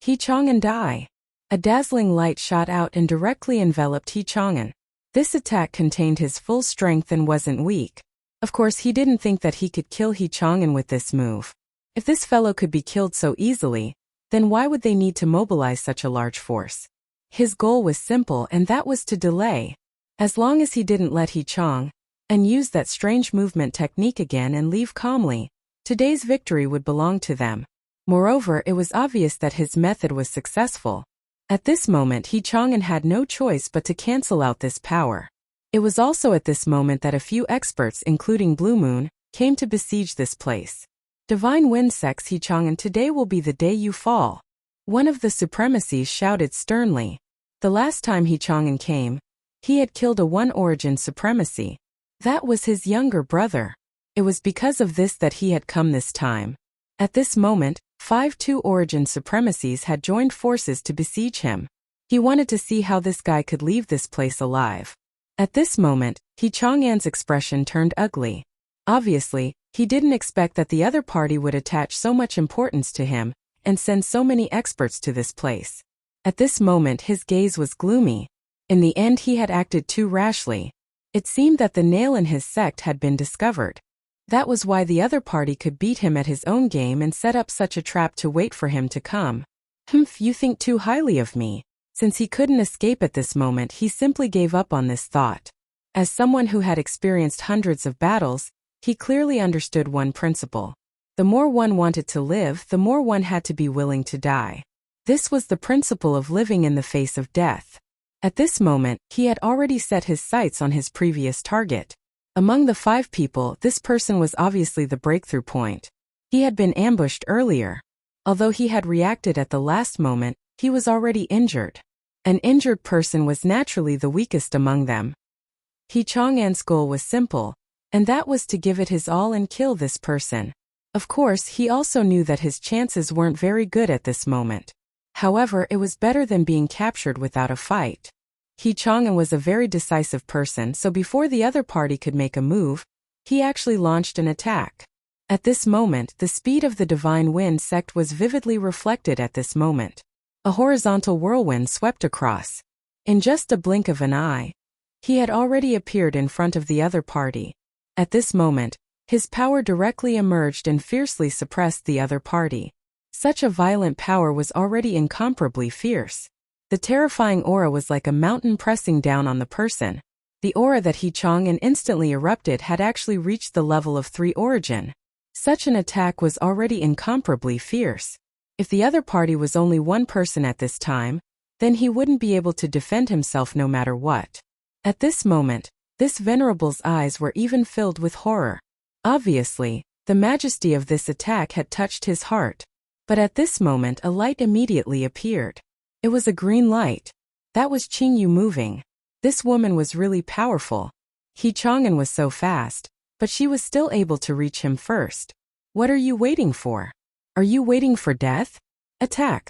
Speaker 1: He Chang'an die. A dazzling light shot out and directly enveloped He Chang'an. This attack contained his full strength and wasn't weak. Of course, he didn't think that he could kill He Chang'an with this move. If this fellow could be killed so easily, then why would they need to mobilize such a large force? His goal was simple, and that was to delay. As long as he didn't let He Chang and use that strange movement technique again and leave calmly, today's victory would belong to them. Moreover, it was obvious that his method was successful. At this moment, He Chang'an had no choice but to cancel out this power. It was also at this moment that a few experts, including Blue Moon, came to besiege this place. Divine Wind Sex He Chang'an, today will be the day you fall. One of the supremacies shouted sternly. The last time He Chang'an came, he had killed a 1-origin supremacy. That was his younger brother. It was because of this that he had come this time. At this moment, 5 2-origin supremacies had joined forces to besiege him. He wanted to see how this guy could leave this place alive. At this moment, He Chang'an's expression turned ugly. Obviously, he didn't expect that the other party would attach so much importance to him and send so many experts to this place. At this moment, his gaze was gloomy. In the end, he had acted too rashly. It seemed that the nail in his sect had been discovered. That was why the other party could beat him at his own game and set up such a trap to wait for him to come. Humph, you think too highly of me. Since he couldn't escape at this moment, he simply gave up on this thought. As someone who had experienced hundreds of battles, he clearly understood one principle. The more one wanted to live, the more one had to be willing to die. This was the principle of living in the face of death. At this moment, he had already set his sights on his previous target. Among the 5 people, this person was obviously the breakthrough point. He had been ambushed earlier. Although he had reacted at the last moment, he was already injured. An injured person was naturally the weakest among them. He Chang'an's goal was simple, and that was to give it his all and kill this person. Of course, he also knew that his chances weren't very good at this moment. However, it was better than being captured without a fight. He Chang'an was a very decisive person, so before the other party could make a move, he actually launched an attack. At this moment, the speed of the Divine Wind sect was vividly reflected at this moment. A horizontal whirlwind swept across. In just a blink of an eye, he had already appeared in front of the other party. At this moment, his power directly emerged and fiercely suppressed the other party. Such a violent power was already incomparably fierce. The terrifying aura was like a mountain pressing down on the person. The aura that He Chang'an instantly erupted had actually reached the level of 3 origin. Such an attack was already incomparably fierce. If the other party was only one person at this time, then he wouldn't be able to defend himself no matter what. At this moment, this venerable's eyes were even filled with horror. Obviously, the majesty of this attack had touched his heart. But at this moment a light immediately appeared. It was a green light. That was Qingyu moving. This woman was really powerful. He Chang'an was so fast, but she was still able to reach him first. What are you waiting for? Are you waiting for death? Attack!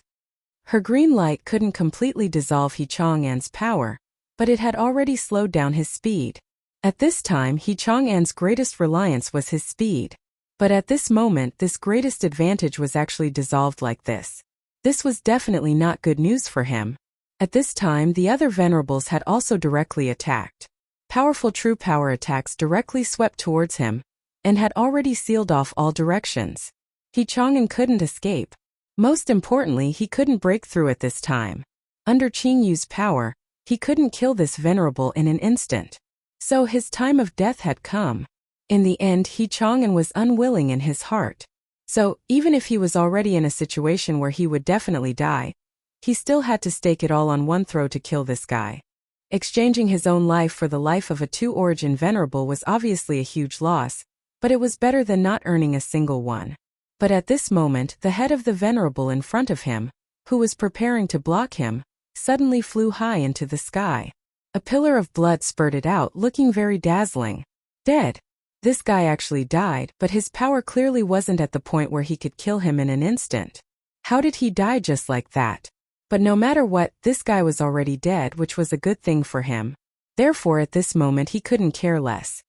Speaker 1: Her green light couldn't completely dissolve He Chang'an's power, but it had already slowed down his speed. At this time, He Chang'an's greatest reliance was his speed. But at this moment, this greatest advantage was actually dissolved like this. This was definitely not good news for him. At this time, the other venerables had also directly attacked. Powerful true power attacks directly swept towards him, and had already sealed off all directions. He Chang'an couldn't escape. Most importantly, he couldn't break through at this time. Under Qingyu's power, he couldn't kill this venerable in an instant. So his time of death had come. In the end, He Chang'an was unwilling in his heart. So, even if he was already in a situation where he would definitely die, he still had to stake it all on one throw to kill this guy. Exchanging his own life for the life of a 2-origin venerable was obviously a huge loss, but it was better than not earning a single one. But at this moment, the head of the venerable in front of him, who was preparing to block him, suddenly flew high into the sky. A pillar of blood spurted out, looking very dazzling. Dead. This guy actually died, but his power clearly wasn't at the point where he could kill him in an instant. How did he die just like that? But no matter what, this guy was already dead, which was a good thing for him. Therefore, at this moment he couldn't care less.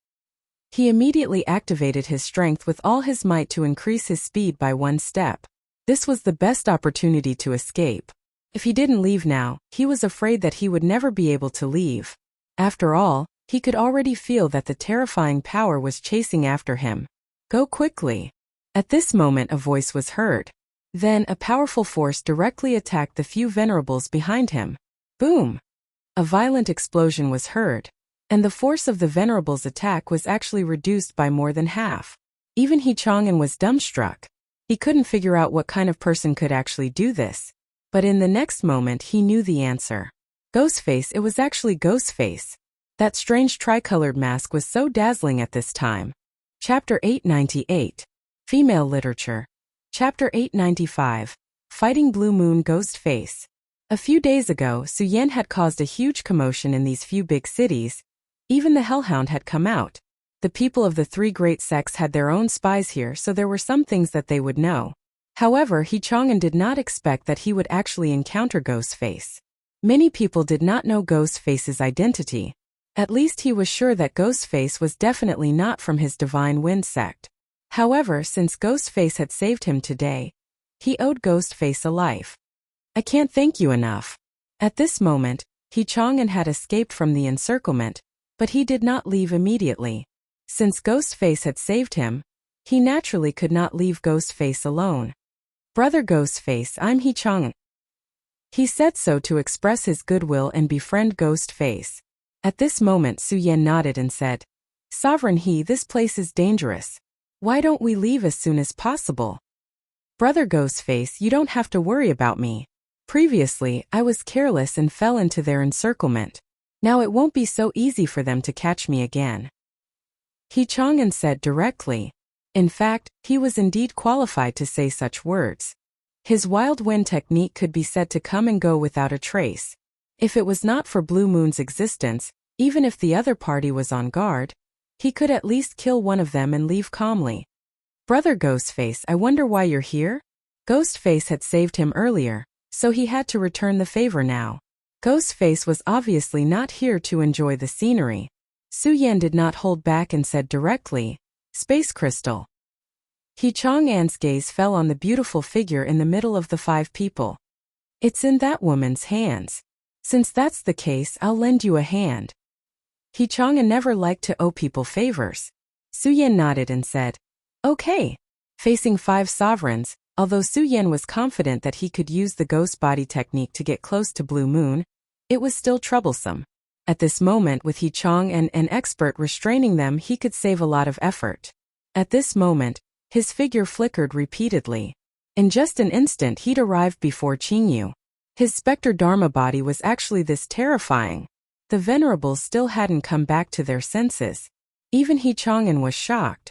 Speaker 1: He immediately activated his strength with all his might to increase his speed by 1 step. This was the best opportunity to escape. If he didn't leave now, he was afraid that he would never be able to leave. After all, he could already feel that the terrifying power was chasing after him. Go quickly. At this moment a voice was heard. Then a powerful force directly attacked the few venerables behind him. Boom! A violent explosion was heard, and the force of the venerable's attack was actually reduced by more than half. Even He Chang'an was dumbstruck. He couldn't figure out what kind of person could actually do this. But in the next moment he knew the answer. Ghostface, it was actually Ghostface. That strange tricolored mask was so dazzling at this time. Chapter 898. Female Literature. Chapter 895. Fighting Blue Moon Ghostface. A few days ago, Suyen had caused a huge commotion in these few big cities. Even the Hellhound had come out. The people of the 3 great sects had their own spies here, so there were some things that they would know. However, He Chang'an did not expect that he would actually encounter Ghostface. Many people did not know Ghostface's identity. At least he was sure that Ghostface was definitely not from his Divine Wind sect. However, since Ghostface had saved him today, he owed Ghostface a life. I can't thank you enough. At this moment, He Chang'an had escaped from the encirclement, but he did not leave immediately. Since Ghostface had saved him, he naturally could not leave Ghostface alone. Brother Ghostface, I'm He Chang'an. He said so to express his goodwill and befriend Ghostface. At this moment Suyen nodded and said, Sovereign He, this place is dangerous. Why don't we leave as soon as possible? Brother Ghostface, you don't have to worry about me. Previously, I was careless and fell into their encirclement. Now it won't be so easy for them to catch me again. He Chang'an said directly. In fact, he was indeed qualified to say such words. His wild wind technique could be said to come and go without a trace. If it was not for Blue Moon's existence, even if the other party was on guard, he could at least kill one of them and leave calmly. Brother Ghostface, I wonder why you're here? Ghostface had saved him earlier, so he had to return the favor now. Ghostface was obviously not here to enjoy the scenery. Su Yan did not hold back and said directly, Space Crystal. He Chang'an's gaze fell on the beautiful figure in the middle of the 5 people. It's in that woman's hands. Since that's the case, I'll lend you a hand. He Chang'an never liked to owe people favors. Su Yan nodded and said, okay. Facing 5 sovereigns, although Su Yan was confident that he could use the ghost body technique to get close to Blue Moon, it was still troublesome. At this moment, with He Chang'an an expert restraining them, he could save a lot of effort. At this moment, his figure flickered repeatedly. In just an instant he'd arrived before Qingyu. His specter Dharma body was actually this terrifying. The venerables still hadn't come back to their senses. Even He Chang'an was shocked.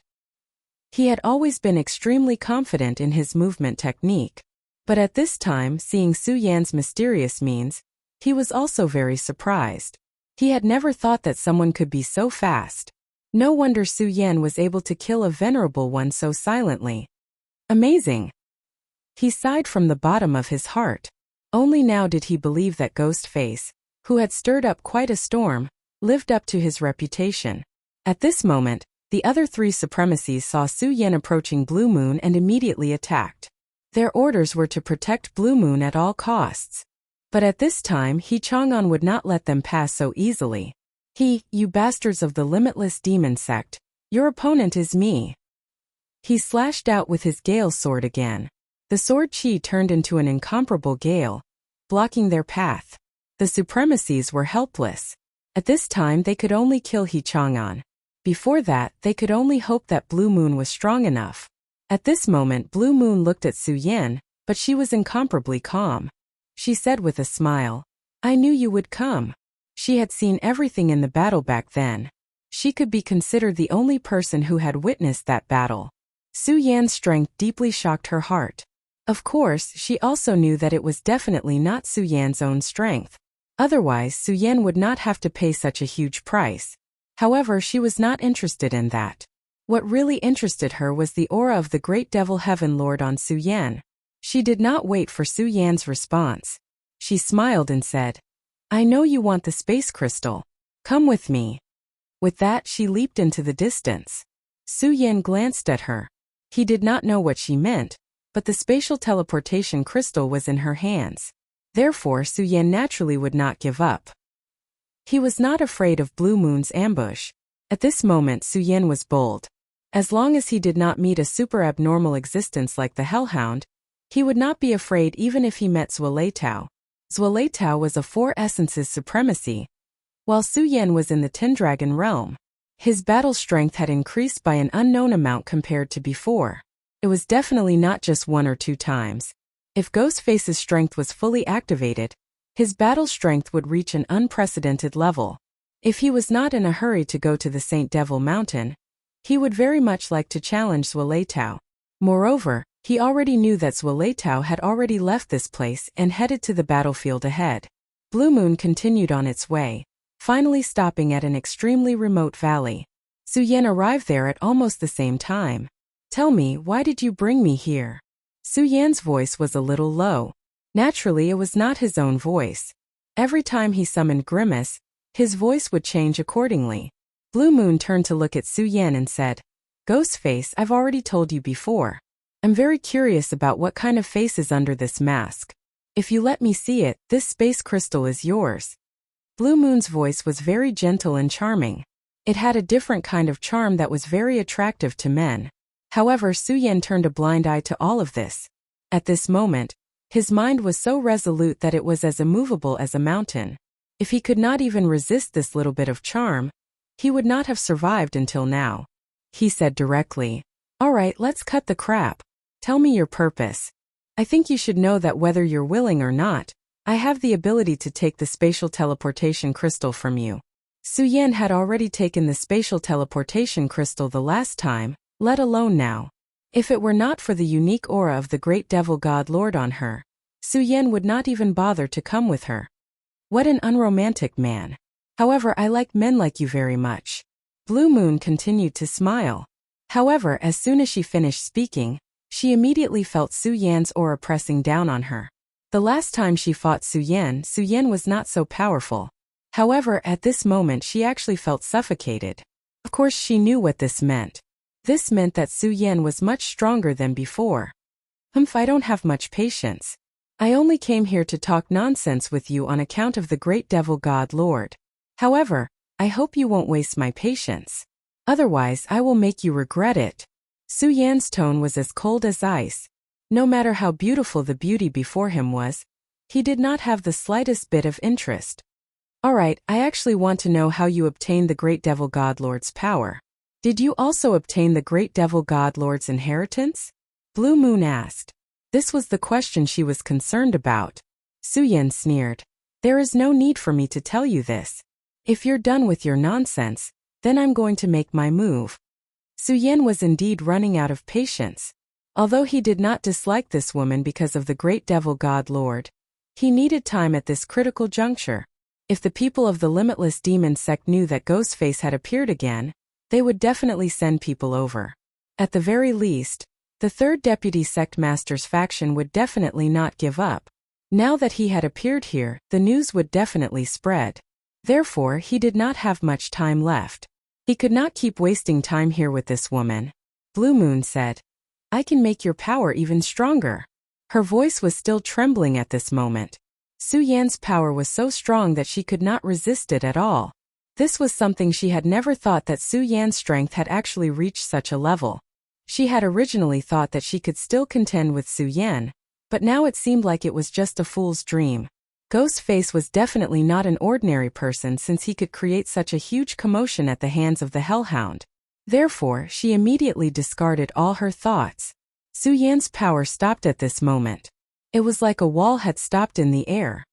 Speaker 1: He had always been extremely confident in his movement technique. But at this time, seeing Su Yan's mysterious means, he was also very surprised. He had never thought that someone could be so fast. No wonder Su Yan was able to kill a venerable one so silently. Amazing. He sighed from the bottom of his heart. Only now did he believe that Ghostface, who had stirred up quite a storm, lived up to his reputation. At this moment, the other 3 supremacies saw Su Yan approaching Blue Moon and immediately attacked. Their orders were to protect Blue Moon at all costs. But at this time, He Chang'an would not let them pass so easily. You bastards of the limitless demon sect, your opponent is me. He slashed out with his gale sword again. The sword chi turned into an incomparable gale, blocking their path. The supremacies were helpless. At this time they could only kill He Chang'an. Before that, they could only hope that Blue Moon was strong enough. At this moment Blue Moon looked at Su Yan, but she was incomparably calm. She said with a smile, I knew you would come. She had seen everything in the battle back then. She could be considered the only person who had witnessed that battle. Su Yan's strength deeply shocked her heart. Of course, she also knew that it was definitely not Su Yan's own strength. Otherwise, Su Yan would not have to pay such a huge price. However, she was not interested in that. What really interested her was the aura of the great devil Heaven Lord on Su Yan. She did not wait for Su Yan's response. She smiled and said, I know you want the space crystal. Come with me. With that, she leaped into the distance. Su Yan glanced at her. He did not know what she meant, but the spatial teleportation crystal was in her hands. Therefore, Su Yan naturally would not give up. He was not afraid of Blue Moon's ambush. At this moment, Su Yan was bold. As long as he did not meet a super abnormal existence like the Hellhound, he would not be afraid even if he met Zueleitao. Zueleitao was a 4 essences supremacy, while Su Yan was in the Tin Dragon realm. His battle strength had increased by an unknown amount compared to before. It was definitely not just 1 or 2 times. If Ghostface's strength was fully activated, his battle strength would reach an unprecedented level. If he was not in a hurry to go to the Saint Devil Mountain, he would very much like to challenge Zueleitao. Moreover, he already knew that Zueleitao had already left this place and headed to the battlefield ahead. Blue Moon continued on its way, finally stopping at an extremely remote valley. Su Yan arrived there at almost the same time. Tell me, why did you bring me here? Su Yan's voice was a little low. Naturally, it was not his own voice. Every time he summoned Grimace, his voice would change accordingly. Blue Moon turned to look at Su Yan and said, Ghostface, I've already told you before. I'm very curious about what kind of face is under this mask. If you let me see it, this space crystal is yours. Blue Moon's voice was very gentle and charming. It had a different kind of charm that was very attractive to men. However, Su Yan turned a blind eye to all of this. At this moment, his mind was so resolute that it was as immovable as a mountain. If he could not even resist this little bit of charm, he would not have survived until now. He said directly, All right, let's cut the crap. Tell me your purpose. I think you should know that whether you're willing or not, I have the ability to take the spatial teleportation crystal from you. Su Yan had already taken the spatial teleportation crystal the last time, let alone now. If it were not for the unique aura of the great devil god lord on her, Su Yan would not even bother to come with her. What an unromantic man. However, I like men like you very much. Blue Moon continued to smile. However, as soon as she finished speaking, she immediately felt Su Yan's aura pressing down on her. The last time she fought Su Yan was not so powerful. However, at this moment she actually felt suffocated. Of course she knew what this meant. This meant that Su Yan was much stronger than before. I don't have much patience. I only came here to talk nonsense with you on account of the great devil god lord. However, I hope you won't waste my patience. Otherwise I will make you regret it. Su Yan's tone was as cold as ice. No matter how beautiful the beauty before him was, he did not have the slightest bit of interest. Alright, I actually want to know how you obtained the great devil god lord's power. Did you also obtain the great devil god lord's inheritance? Blue Moon asked. This was the question she was concerned about. Su Yan sneered. There is no need for me to tell you this. If you're done with your nonsense, then I'm going to make my move. Su Yan was indeed running out of patience. Although he did not dislike this woman because of the great devil god lord, he needed time at this critical juncture. If the people of the Limitless Demon sect knew that Ghostface had appeared again, they would definitely send people over. At the very least, the third deputy sect master's faction would definitely not give up. Now that he had appeared here, the news would definitely spread. Therefore, he did not have much time left. He could not keep wasting time here with this woman. Blue Moon said, I can make your power even stronger. Her voice was still trembling at this moment. Su Yan's power was so strong that she could not resist it at all. This was something she had never thought, that Su Yan's strength had actually reached such a level. She had originally thought that she could still contend with Su Yan, but now it seemed like it was just a fool's dream. Ghostface was definitely not an ordinary person, since he could create such a huge commotion at the hands of the Hellhound. Therefore, she immediately discarded all her thoughts. Su Yan's power stopped at this moment. It was like a wall had stopped in the air.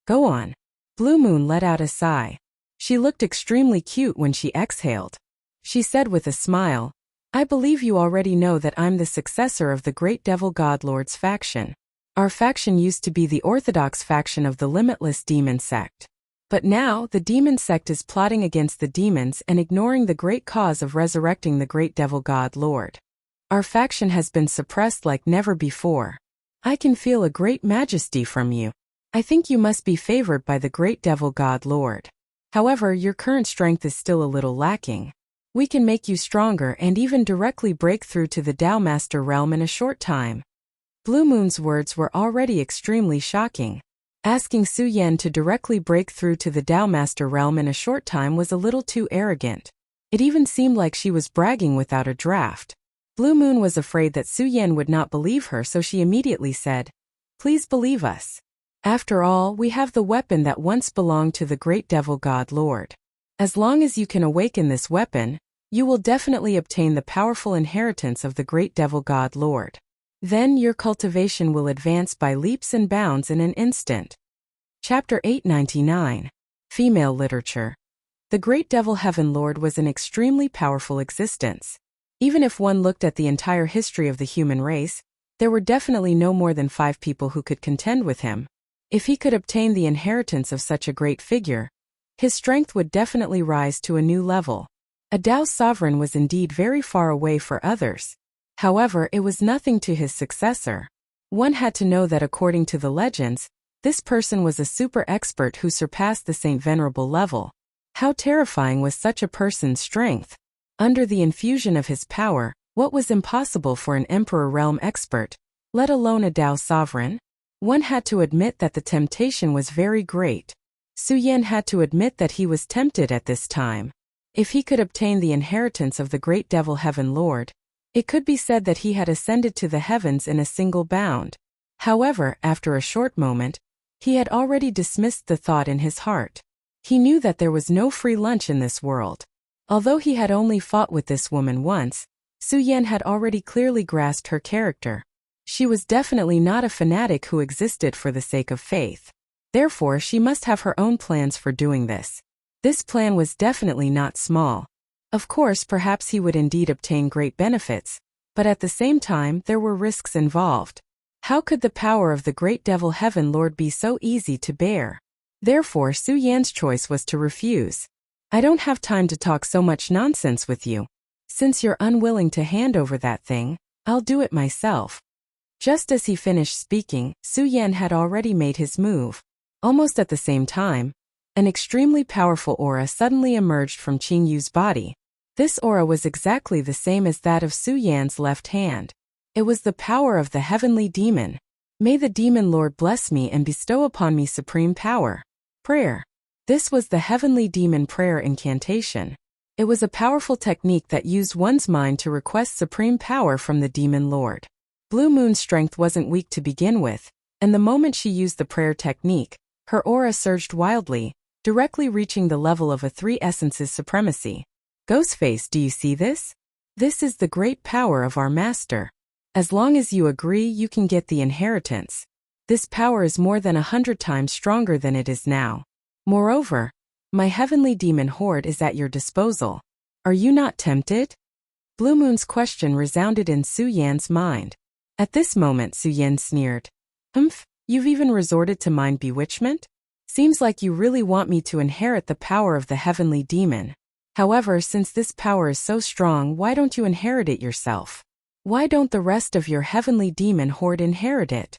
Speaker 1: Go on. Blue Moon let out a sigh. She looked extremely cute when she exhaled. She said with a smile, I believe you already know that I'm the successor of the great devil god lord's faction. Our faction used to be the orthodox faction of the Limitless Demon sect. But now, the demon sect is plotting against the demons and ignoring the great cause of resurrecting the great devil god lord. Our faction has been suppressed like never before. I can feel a great majesty from you. I think you must be favored by the great devil god lord. However, your current strength is still a little lacking. We can make you stronger and even directly break through to the Tao Master realm in a short time. Blue Moon's words were already extremely shocking. Asking Su Yan to directly break through to the Tao Master realm in a short time was a little too arrogant. It even seemed like she was bragging without a draft. Blue Moon was afraid that Su Yan would not believe her, so she immediately said, Please believe us. After all, we have the weapon that once belonged to the great devil god lord. As long as you can awaken this weapon, you will definitely obtain the powerful inheritance of the great devil god lord. Then your cultivation will advance by leaps and bounds in an instant. Chapter 899. Female Literature. The great devil heaven lord was an extremely powerful existence. Even if one looked at the entire history of the human race, there were definitely no more than 5 people who could contend with him. If he could obtain the inheritance of such a great figure, his strength would definitely rise to a new level. A Tao sovereign was indeed very far away for others. However, it was nothing to his successor. One had to know that according to the legends, this person was a super expert who surpassed the Saint Venerable level. How terrifying was such a person's strength? Under the infusion of his power, what was impossible for an Emperor realm expert, let alone a Tao sovereign? One had to admit that the temptation was very great. Su Yan had to admit that he was tempted at this time. If he could obtain the inheritance of the great devil heaven lord, it could be said that he had ascended to the heavens in a single bound. However, after a short moment, he had already dismissed the thought in his heart. He knew that there was no free lunch in this world. Although he had only fought with this woman once, Su Yan had already clearly grasped her character. She was definitely not a fanatic who existed for the sake of faith. Therefore, she must have her own plans for doing this. This plan was definitely not small. Of course, perhaps he would indeed obtain great benefits, but at the same time there were risks involved. How could the power of the great devil Heaven Lord be so easy to bear? Therefore Su Yan's choice was to refuse. I don't have time to talk so much nonsense with you. Since you're unwilling to hand over that thing, I'll do it myself. Just as he finished speaking, Su Yan had already made his move. Almost at the same time, an extremely powerful aura suddenly emerged from Qing Yu's body. This aura was exactly the same as that of Su Yan's left hand. It was the power of the heavenly demon. May the demon lord bless me and bestow upon me supreme power. Prayer. This was the heavenly demon prayer incantation. It was a powerful technique that used one's mind to request supreme power from the demon lord. Blue Moon's strength wasn't weak to begin with, and the moment she used the prayer technique, her aura surged wildly, directly reaching the level of a three essences supremacy. Ghostface, do you see this? This is the great power of our master. As long as you agree, you can get the inheritance. This power is more than 100 times stronger than it is now. Moreover, my heavenly demon horde is at your disposal. Are you not tempted? Blue Moon's question resounded in Su Yan's mind. At this moment Su Yan sneered. You've even resorted to mind bewitchment? Seems like you really want me to inherit the power of the heavenly demon. However, since this power is so strong, why don't you inherit it yourself? Why don't the rest of your heavenly demon horde inherit it?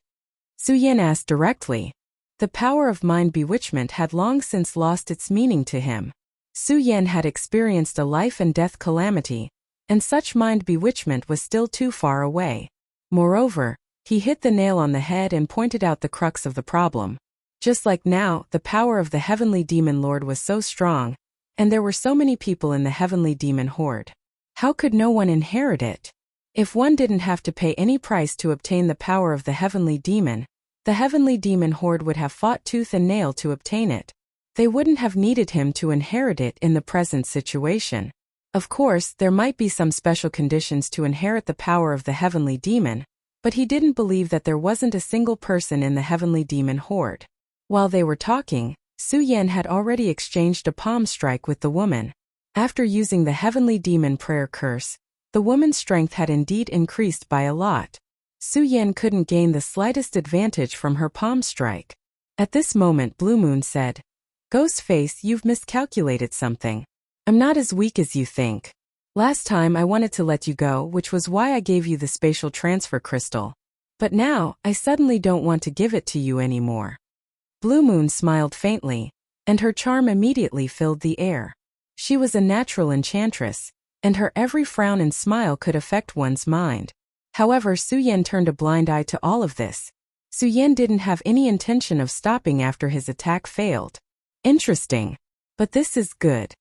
Speaker 1: Su Yan asked directly. The power of mind bewitchment had long since lost its meaning to him. Su Yan had experienced a life and death calamity, and such mind bewitchment was still too far away. Moreover, he hit the nail on the head and pointed out the crux of the problem. Just like now, the power of the heavenly demon lord was so strong, and there were so many people in the heavenly demon horde. How could no one inherit it? If one didn't have to pay any price to obtain the power of the heavenly demon, the heavenly demon horde would have fought tooth and nail to obtain it. They wouldn't have needed him to inherit it in the present situation. Of course, there might be some special conditions to inherit the power of the heavenly demon, but he didn't believe that there wasn't a single person in the heavenly demon horde. While they were talking, Su Yan had already exchanged a palm strike with the woman. After using the heavenly demon prayer curse, the woman's strength had indeed increased by a lot. Su Yan couldn't gain the slightest advantage from her palm strike. At this moment Blue Moon said, Ghostface, you've miscalculated something. I'm not as weak as you think. Last time I wanted to let you go, which was why I gave you the spatial transfer crystal. But now, I suddenly don't want to give it to you anymore. Blue Moon smiled faintly, and her charm immediately filled the air. She was a natural enchantress, and her every frown and smile could affect one's mind. However, Su Yan turned a blind eye to all of this. Su Yan didn't have any intention of stopping after his attack failed. Interesting. But this is good.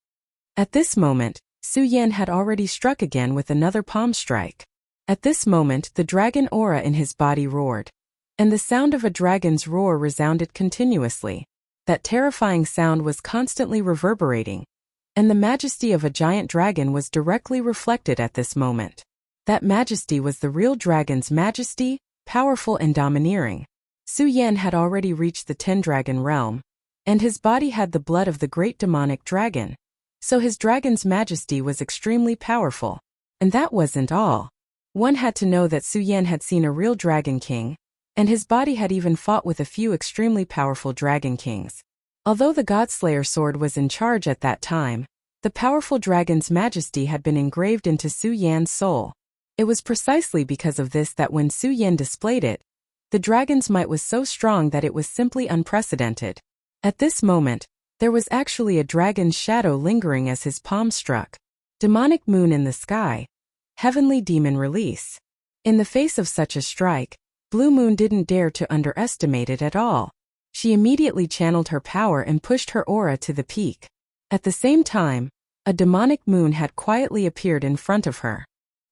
Speaker 1: At this moment, Su Yan had already struck again with another palm strike. At this moment, the dragon aura in his body roared. And the sound of a dragon's roar resounded continuously. That terrifying sound was constantly reverberating. And the majesty of a giant dragon was directly reflected at this moment. That majesty was the real dragon's majesty, powerful and domineering. Su Yan had already reached the 10-dragon realm, and his body had the blood of the great demonic dragon. So his dragon's majesty was extremely powerful. And that wasn't all. One had to know that Su Yan had seen a real dragon king, and his body had even fought with a few extremely powerful dragon kings. Although the Godslayer sword was in charge at that time, the powerful dragon's majesty had been engraved into Su Yan's soul. It was precisely because of this that when Su Yan displayed it, the dragon's might was so strong that it was simply unprecedented. At this moment, there was actually a dragon's shadow lingering as his palm struck. Demonic moon in the sky. Heavenly demon release. In the face of such a strike, Blue Moon didn't dare to underestimate it at all. She immediately channeled her power and pushed her aura to the peak. At the same time, a demonic moon had quietly appeared in front of her.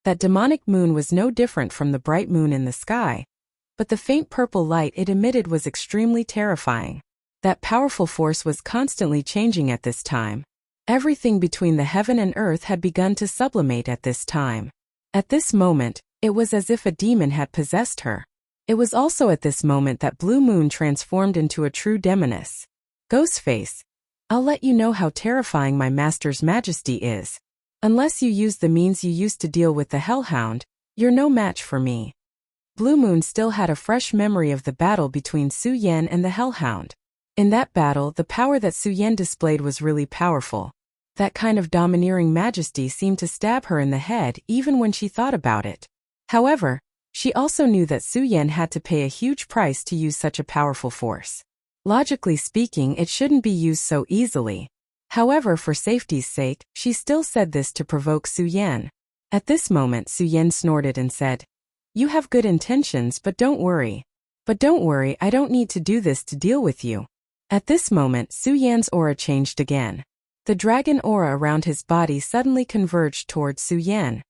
Speaker 1: That demonic moon was no different from the bright moon in the sky, but the faint purple light it emitted was extremely terrifying. That powerful force was constantly changing at this time. Everything between the heaven and earth had begun to sublimate at this time. At this moment, it was as if a demon had possessed her. It was also at this moment that Blue Moon transformed into a true demoness. Ghostface, I'll let you know how terrifying my master's majesty is. Unless you use the means you used to deal with the Hellhound, you're no match for me." Blue Moon still had a fresh memory of the battle between Su Yan and the Hellhound. In that battle, the power that Su Yan displayed was really powerful. That kind of domineering majesty seemed to stab her in the head even when she thought about it. However, she also knew that Su Yan had to pay a huge price to use such a powerful force. Logically speaking, it shouldn't be used so easily. However, for safety's sake, she still said this to provoke Su Yan. At this moment, Su Yan snorted and said, "You have good intentions, but don't worry. I don't need to do this to deal with you." At this moment, Su Yan's aura changed again. The dragon aura around his body suddenly converged towards Su Yan.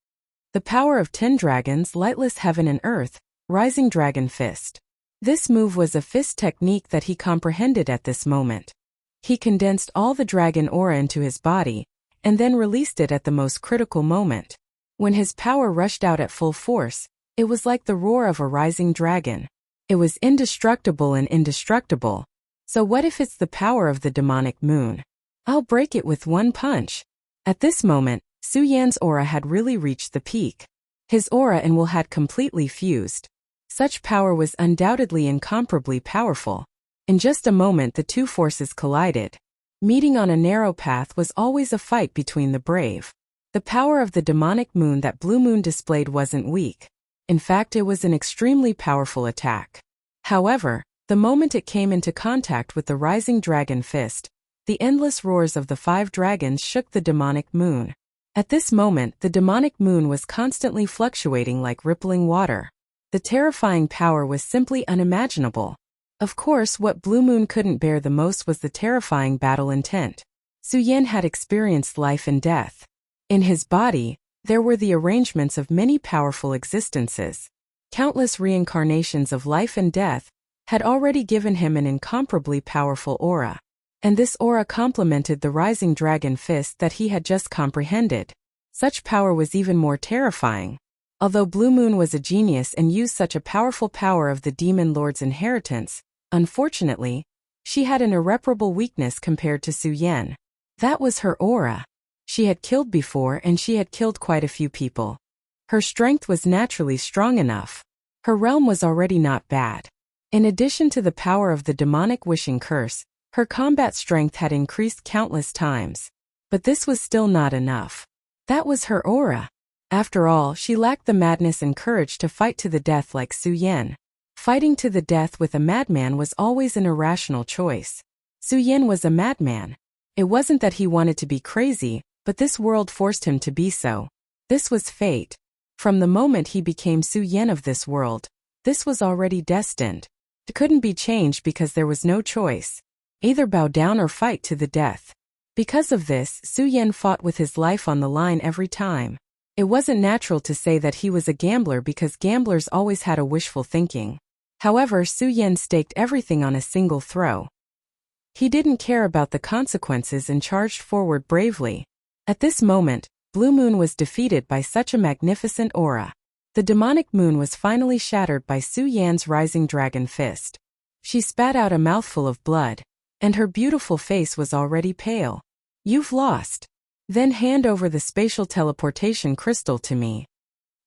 Speaker 1: The power of 10 dragons, lightless heaven and earth, rising dragon fist. This move was a fist technique that he comprehended at this moment. He condensed all the dragon aura into his body, and then released it at the most critical moment. When his power rushed out at full force, it was like the roar of a rising dragon. It was indestructible and indestructible. So what if it's the power of the demonic moon? I'll break it with one punch. At this moment, Su Yan's aura had really reached the peak. His aura and will had completely fused. Such power was undoubtedly incomparably powerful. In just a moment the two forces collided. Meeting on a narrow path was always a fight between the brave. The power of the demonic moon that Blue Moon displayed wasn't weak. In fact, it was an extremely powerful attack. However, the moment it came into contact with the rising dragon fist, the endless roars of the 5 dragons shook the demonic moon. At this moment, the demonic moon was constantly fluctuating like rippling water. The terrifying power was simply unimaginable. Of course, what Blue Moon couldn't bear the most was the terrifying battle intent. Su Yan had experienced life and death. In his body, there were the arrangements of many powerful existences. Countless reincarnations of life and death had already given him an incomparably powerful aura. And this aura complemented the rising dragon fist that he had just comprehended. Such power was even more terrifying. Although Blue Moon was a genius and used such a powerful power of the Demon Lord's inheritance, unfortunately, she had an irreparable weakness compared to Su Yan. That was her aura. She had killed before and she had killed quite a few people. Her strength was naturally strong enough. Her realm was already not bad. In addition to the power of the demonic wishing curse, her combat strength had increased countless times. But this was still not enough. That was her aura. After all, she lacked the madness and courage to fight to the death like Su Yan. Fighting to the death with a madman was always an irrational choice. Su Yan was a madman. It wasn't that he wanted to be crazy, but this world forced him to be so. This was fate. From the moment he became Su Yan of this world, this was already destined. It couldn't be changed because there was no choice. Either bow down or fight to the death. Because of this, Su Yan fought with his life on the line every time. It wasn't natural to say that he was a gambler because gamblers always had a wishful thinking. However, Su Yan staked everything on a single throw. He didn't care about the consequences and charged forward bravely. At this moment, Blue Moon was defeated by such a magnificent aura. The demonic moon was finally shattered by Su Yan's rising dragon fist. She spat out a mouthful of blood, and her beautiful face was already pale. "You've lost. Then hand over the spatial teleportation crystal to me."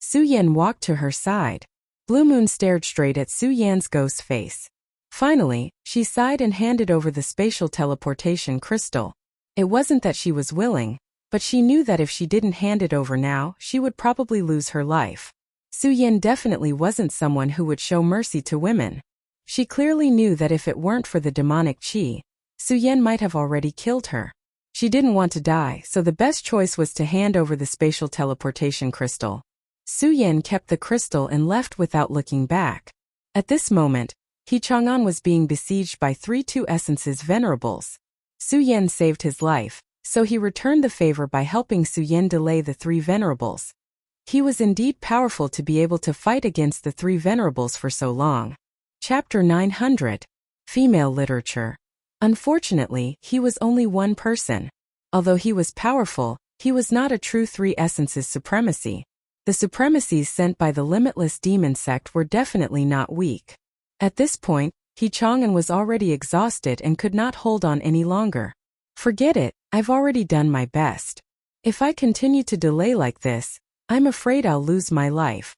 Speaker 1: Su Yan walked to her side. Blue Moon stared straight at Su Yan's ghost face. Finally, she sighed and handed over the spatial teleportation crystal. It wasn't that she was willing, but she knew that if she didn't hand it over now, she would probably lose her life. Su Yan definitely wasn't someone who would show mercy to women. She clearly knew that if it weren't for the demonic chi, Su Yan might have already killed her. She didn't want to die, so the best choice was to hand over the spatial teleportation crystal. Su Yan kept the crystal and left without looking back. At this moment, He Chang'an was being besieged by 3 Two Essences venerables. Su Yan saved his life, so he returned the favor by helping Su Yan delay the 3 venerables. He was indeed powerful to be able to fight against the 3 venerables for so long. Chapter 900. Female Literature. Unfortunately, he was only one person. Although he was powerful, he was not a true 3 Essences supremacy. The supremacies sent by the limitless demon sect were definitely not weak. At this point, He Chang'an was already exhausted and could not hold on any longer. Forget it, I've already done my best. If I continue to delay like this, I'm afraid I'll lose my life.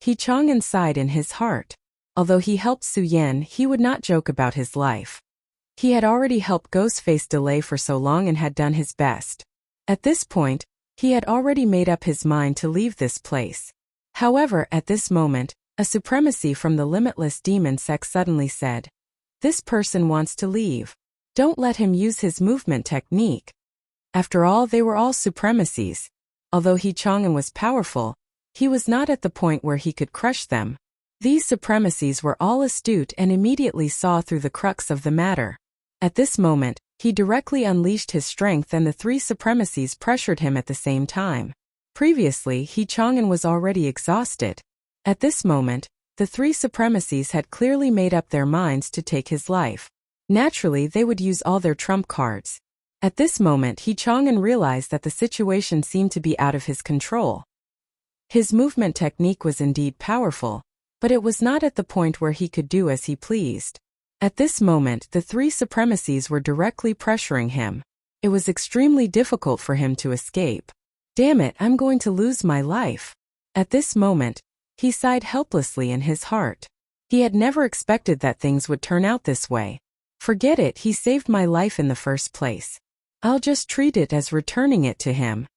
Speaker 1: He Chang'an sighed in his heart. Although he helped Su Yan, he would not joke about his life. He had already helped Ghostface delay for so long and had done his best. At this point, he had already made up his mind to leave this place. However, at this moment, a supremacy from the limitless demon sect suddenly said, "This person wants to leave. Don't let him use his movement technique." After all, they were all supremacies. Although He Chang'an was powerful, he was not at the point where he could crush them. These supremacies were all astute and immediately saw through the crux of the matter. At this moment, he directly unleashed his strength and the three supremacies pressured him at the same time. Previously, He Chang'an was already exhausted. At this moment, the three supremacies had clearly made up their minds to take his life. Naturally, they would use all their trump cards. At this moment, He Chang'an realized that the situation seemed to be out of his control. His movement technique was indeed powerful, but it was not at the point where he could do as he pleased. At this moment, the three supremacies were directly pressuring him. It was extremely difficult for him to escape. Damn it, I'm going to lose my life. At this moment, he sighed helplessly in his heart. He had never expected that things would turn out this way. Forget it, he saved my life in the first place. I'll just treat it as returning it to him.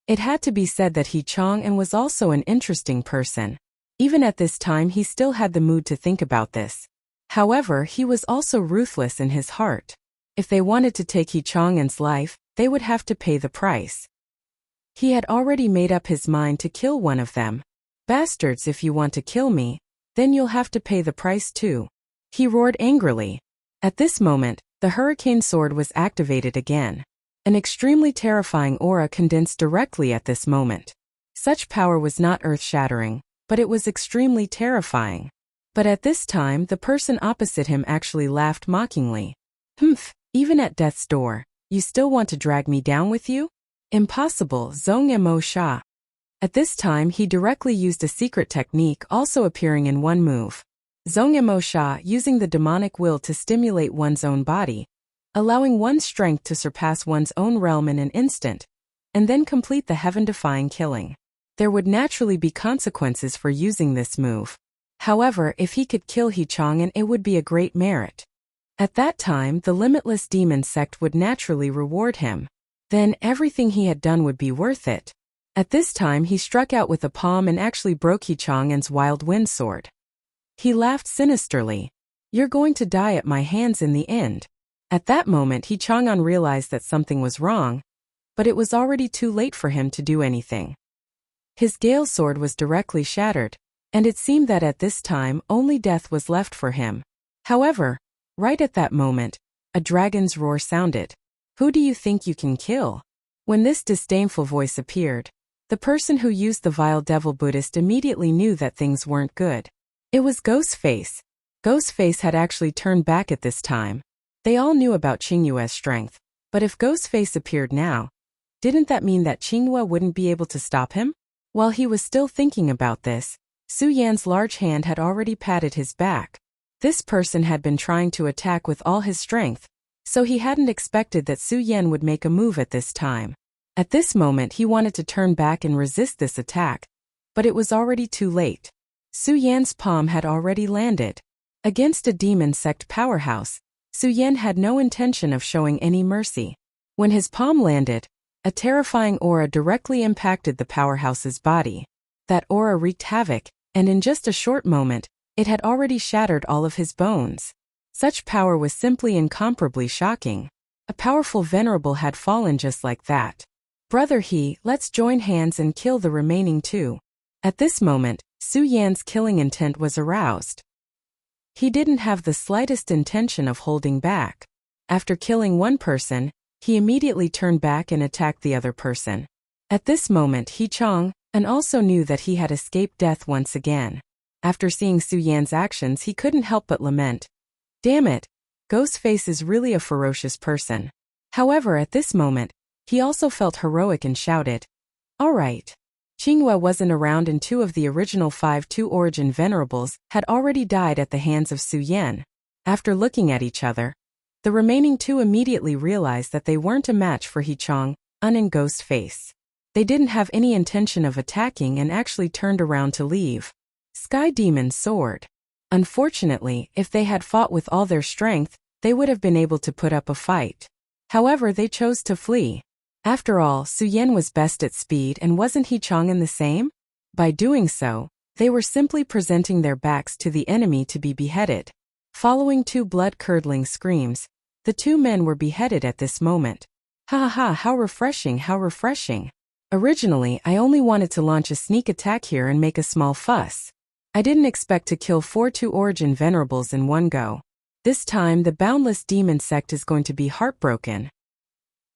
Speaker 1: It had to be said that He Chang'an was also an interesting person. Even at this time he still had the mood to think about this. However, he was also ruthless in his heart. If they wanted to take He Chang'an's life, they would have to pay the price. He had already made up his mind to kill one of them. Bastards, if you want to kill me, then you'll have to pay the price too. He roared angrily. At this moment, the hurricane sword was activated again. An extremely terrifying aura condensed directly at this moment. Such power was not earth-shattering, but it was extremely terrifying. But at this time, the person opposite him actually laughed mockingly. "Humph, even at death's door, you still want to drag me down with you? Impossible, Zhong Mo Sha." At this time, he directly used a secret technique also appearing in one move. Zhong Mo Sha, using the demonic will to stimulate one's own body, allowing one's strength to surpass one's own realm in an instant, and then complete the heaven-defying killing. There would naturally be consequences for using this move. However, if he could kill He Chang'an, it would be a great merit. At that time, the limitless demon sect would naturally reward him. Then everything he had done would be worth it. At this time, he struck out with a palm and actually broke He Chang'an's wild wind sword. He laughed sinisterly. "You're going to die at my hands in the end." At that moment, He Chang'an realized that something was wrong, but it was already too late for him to do anything. His Gale sword was directly shattered, and it seemed that at this time only death was left for him. However, right at that moment, a dragon's roar sounded. "Who do you think you can kill?" When this disdainful voice appeared, the person who used the vile devil Buddhist immediately knew that things weren't good. It was Ghostface. Ghostface had actually turned back at this time. They all knew about Qingyue's strength, but if Ghostface appeared now, didn't that mean that Qingyue wouldn't be able to stop him? While he was still thinking about this, Su Yan's large hand had already patted his back. This person had been trying to attack with all his strength, so he hadn't expected that Su Yan would make a move at this time. At this moment he wanted to turn back and resist this attack, but it was already too late. Su Yan's palm had already landed. Against a demon sect powerhouse, Su Yan had no intention of showing any mercy. When his palm landed, a terrifying aura directly impacted the powerhouse's body. That aura wreaked havoc, and in just a short moment, it had already shattered all of his bones. Such power was simply incomparably shocking. A powerful venerable had fallen just like that. "Brother He, let's join hands and kill the remaining two." At this moment, Su Yan's killing intent was aroused. He didn't have the slightest intention of holding back. After killing one person, he immediately turned back and attacked the other person. At this moment, He Chang'an also knew that he had escaped death once again. After seeing Su Yan's actions, he couldn't help but lament. Damn it, Ghostface is really a ferocious person. However, at this moment, he also felt heroic and shouted, "All right." Qingyue wasn't around and two of the original 5-2 origin venerables had already died at the hands of Su Yan. After looking at each other, The remaining two immediately realized that they weren't a match for Hee-chang, Un and Ghostface. They didn't have any intention of attacking and actually turned around to leave. Sky Demon soared. Unfortunately, if they had fought with all their strength, they would have been able to put up a fight. However, they chose to flee. After all, Su-yen was best at speed, and wasn't Hee-chang the same? By doing so, they were simply presenting their backs to the enemy to be beheaded. Following two blood-curdling screams, the two men were beheaded at this moment. Ha ha ha, how refreshing, how refreshing. Originally, I only wanted to launch a sneak attack here and make a small fuss. I didn't expect to kill 4 2 Origin Venerables in one go. This time, the Boundless Demon Sect is going to be heartbroken.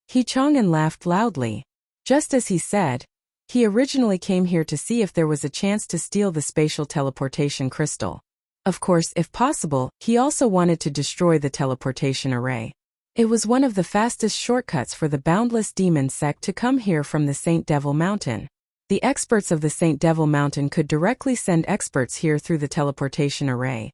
Speaker 1: Hee-chang laughed loudly. Just as he said, he originally came here to see if there was a chance to steal the spatial teleportation crystal. Of course, if possible, he also wanted to destroy the teleportation array. It was one of the fastest shortcuts for the Boundless Demon Sect to come here from the Saint Devil Mountain. The experts of the Saint Devil Mountain could directly send experts here through the teleportation array,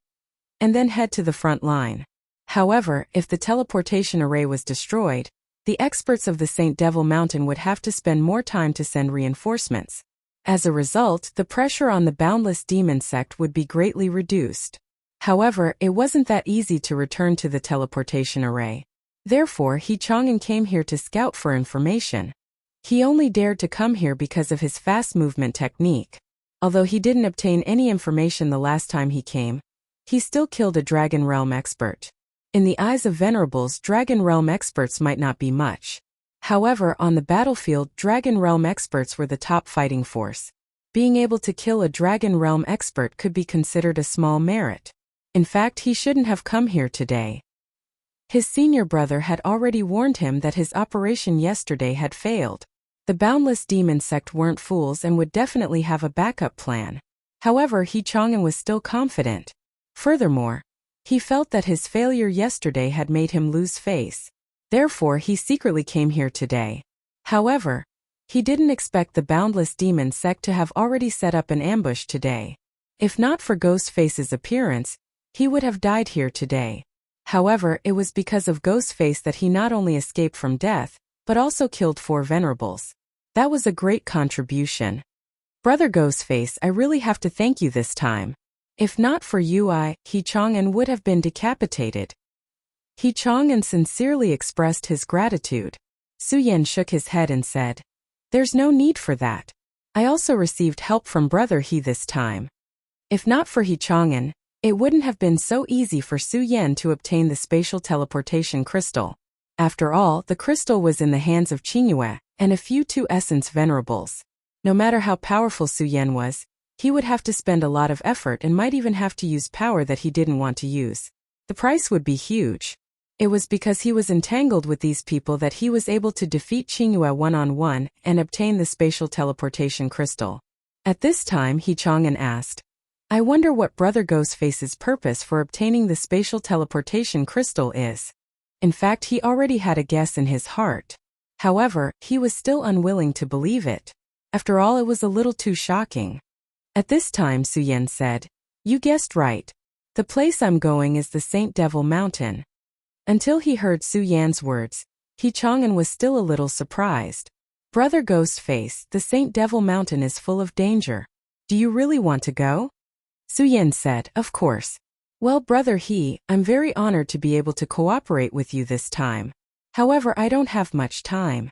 Speaker 1: and then head to the front line. However, if the teleportation array was destroyed, the experts of the Saint Devil Mountain would have to spend more time to send reinforcements. As a result, the pressure on the Boundless Demon Sect would be greatly reduced. However, it wasn't that easy to return to the teleportation array. Therefore, Hee-chang came here to scout for information. He only dared to come here because of his fast movement technique. Although he didn't obtain any information the last time he came, he still killed a Dragon Realm expert. In the eyes of Venerables, Dragon Realm experts might not be much. However, on the battlefield, Dragon Realm experts were the top fighting force. Being able to kill a Dragon Realm expert could be considered a small merit. In fact, he shouldn't have come here today. His senior brother had already warned him that his operation yesterday had failed. The Boundless Demon Sect weren't fools and would definitely have a backup plan. However, Hee-chang was still confident. Furthermore, he felt that his failure yesterday had made him lose face. Therefore, he secretly came here today. However, he didn't expect the Boundless Demon Sect to have already set up an ambush today. If not for Ghostface's appearance, he would have died here today. However, it was because of Ghostface that he not only escaped from death, but also killed 4 Venerables. That was a great contribution. Brother Ghostface, I really have to thank you this time. If not for you, Hee-chang would have been decapitated. Hee-chang sincerely expressed his gratitude. Su-yen shook his head and said, "There's no need for that. I also received help from Brother He this time." If not for Hee-chang, it wouldn't have been so easy for Su-yen to obtain the spatial teleportation crystal. After all, the crystal was in the hands of Qingyue and a few 2 Essence Venerables. No matter how powerful Su-yen was, he would have to spend a lot of effort and might even have to use power that he didn't want to use. The price would be huge. It was because he was entangled with these people that he was able to defeat Qingyue one-on-one and obtain the spatial teleportation crystal. At this time, Hee-chang asked, "I wonder what Brother Ghostface's purpose for obtaining the spatial teleportation crystal is." In fact, he already had a guess in his heart. However, he was still unwilling to believe it. After all, it was a little too shocking. At this time, Su-yen said, "You guessed right. The place I'm going is the Saint Devil Mountain." Until he heard Su-yen's words, Hee-chang was still a little surprised. "Brother Ghostface, the Saint Devil Mountain is full of danger. Do you really want to go?" Su-yen said, "Of course. Well, Brother He, I'm very honored to be able to cooperate with you this time. However, I don't have much time."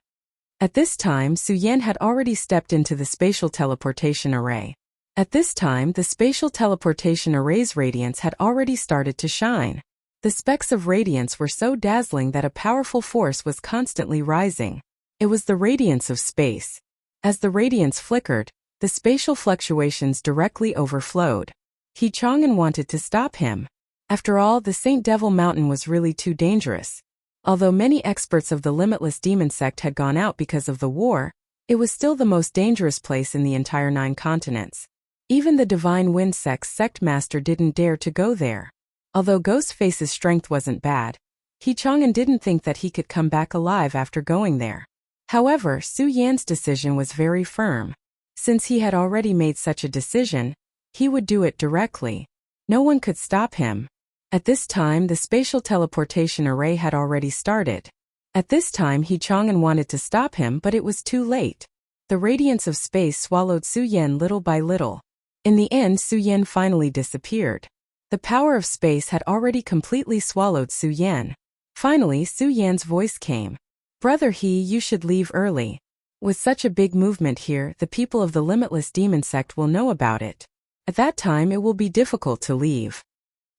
Speaker 1: At this time, Su-yen had already stepped into the spatial teleportation array. At this time, the spatial teleportation array's radiance had already started to shine. The specks of radiance were so dazzling that a powerful force was constantly rising. It was the radiance of space. As the radiance flickered, the spatial fluctuations directly overflowed. Hee-chang wanted to stop him. After all, the Saint Devil Mountain was really too dangerous. Although many experts of the Limitless Demon Sect had gone out because of the war, it was still the most dangerous place in the entire 9 continents. Even the Divine Wind Sect's sect master didn't dare to go there. Although Ghostface's strength wasn't bad, Hee-chang didn't think that he could come back alive after going there. However, Su-yen's decision was very firm. Since he had already made such a decision, he would do it directly. No one could stop him. At this time, the spatial teleportation array had already started. At this time, He Chang'an wanted to stop him, but it was too late. The radiance of space swallowed Su Yan little by little. In the end, Su Yan finally disappeared. The power of space had already completely swallowed Su Yan. Finally, Su Yan's voice came. "Brother He, you should leave early. With such a big movement here, the people of the limitless demon sect will know about it. At that time, it will be difficult to leave."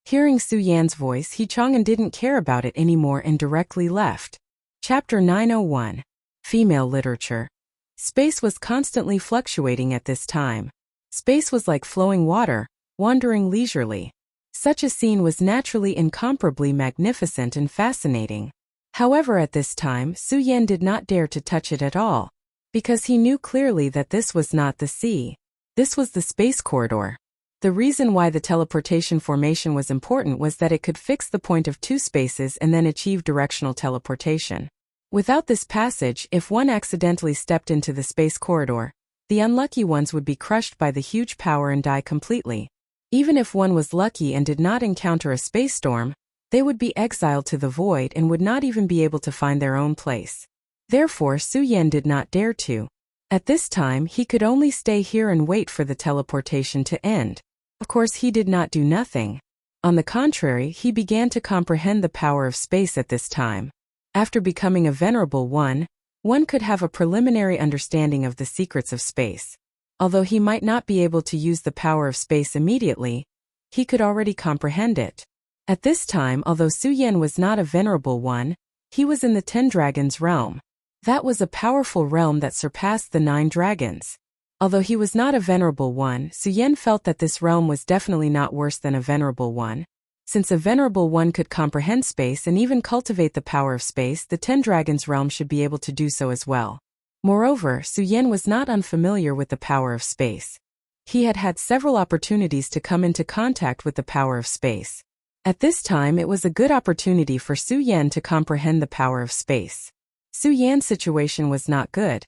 Speaker 1: Hearing Su Yan's voice, He Chang'an didn't care about it anymore and directly left. Chapter 901. Female Literature. Space was constantly fluctuating at this time. Space was like flowing water, wandering leisurely. Such a scene was naturally incomparably magnificent and fascinating. However, at this time, Su Yan did not dare to touch it at all, because he knew clearly that this was not the sea. This was the space corridor. The reason why the teleportation formation was important was that it could fix the point of two spaces and then achieve directional teleportation. Without this passage, if one accidentally stepped into the space corridor, the unlucky ones would be crushed by the huge power and die completely. Even if one was lucky and did not encounter a space storm, they would be exiled to the void and would not even be able to find their own place. Therefore, Su Yan did not dare to. At this time, he could only stay here and wait for the teleportation to end. Of course, he did not do nothing. On the contrary, he began to comprehend the power of space at this time. After becoming a venerable one could have a preliminary understanding of the secrets of space. Although he might not be able to use the power of space immediately, he could already comprehend it. At this time, although Su Yan was not a venerable one, he was in the 10 dragons realm. That was a powerful realm that surpassed the 9 dragons. Although he was not a venerable one, Su Yan felt that this realm was definitely not worse than a venerable one. Since a venerable one could comprehend space and even cultivate the power of space, the 10 dragons realm should be able to do so as well. Moreover, Su Yan was not unfamiliar with the power of space. He had had several opportunities to come into contact with the power of space. At this time, it was a good opportunity for Su Yan to comprehend the power of space. Su Yan's situation was not good,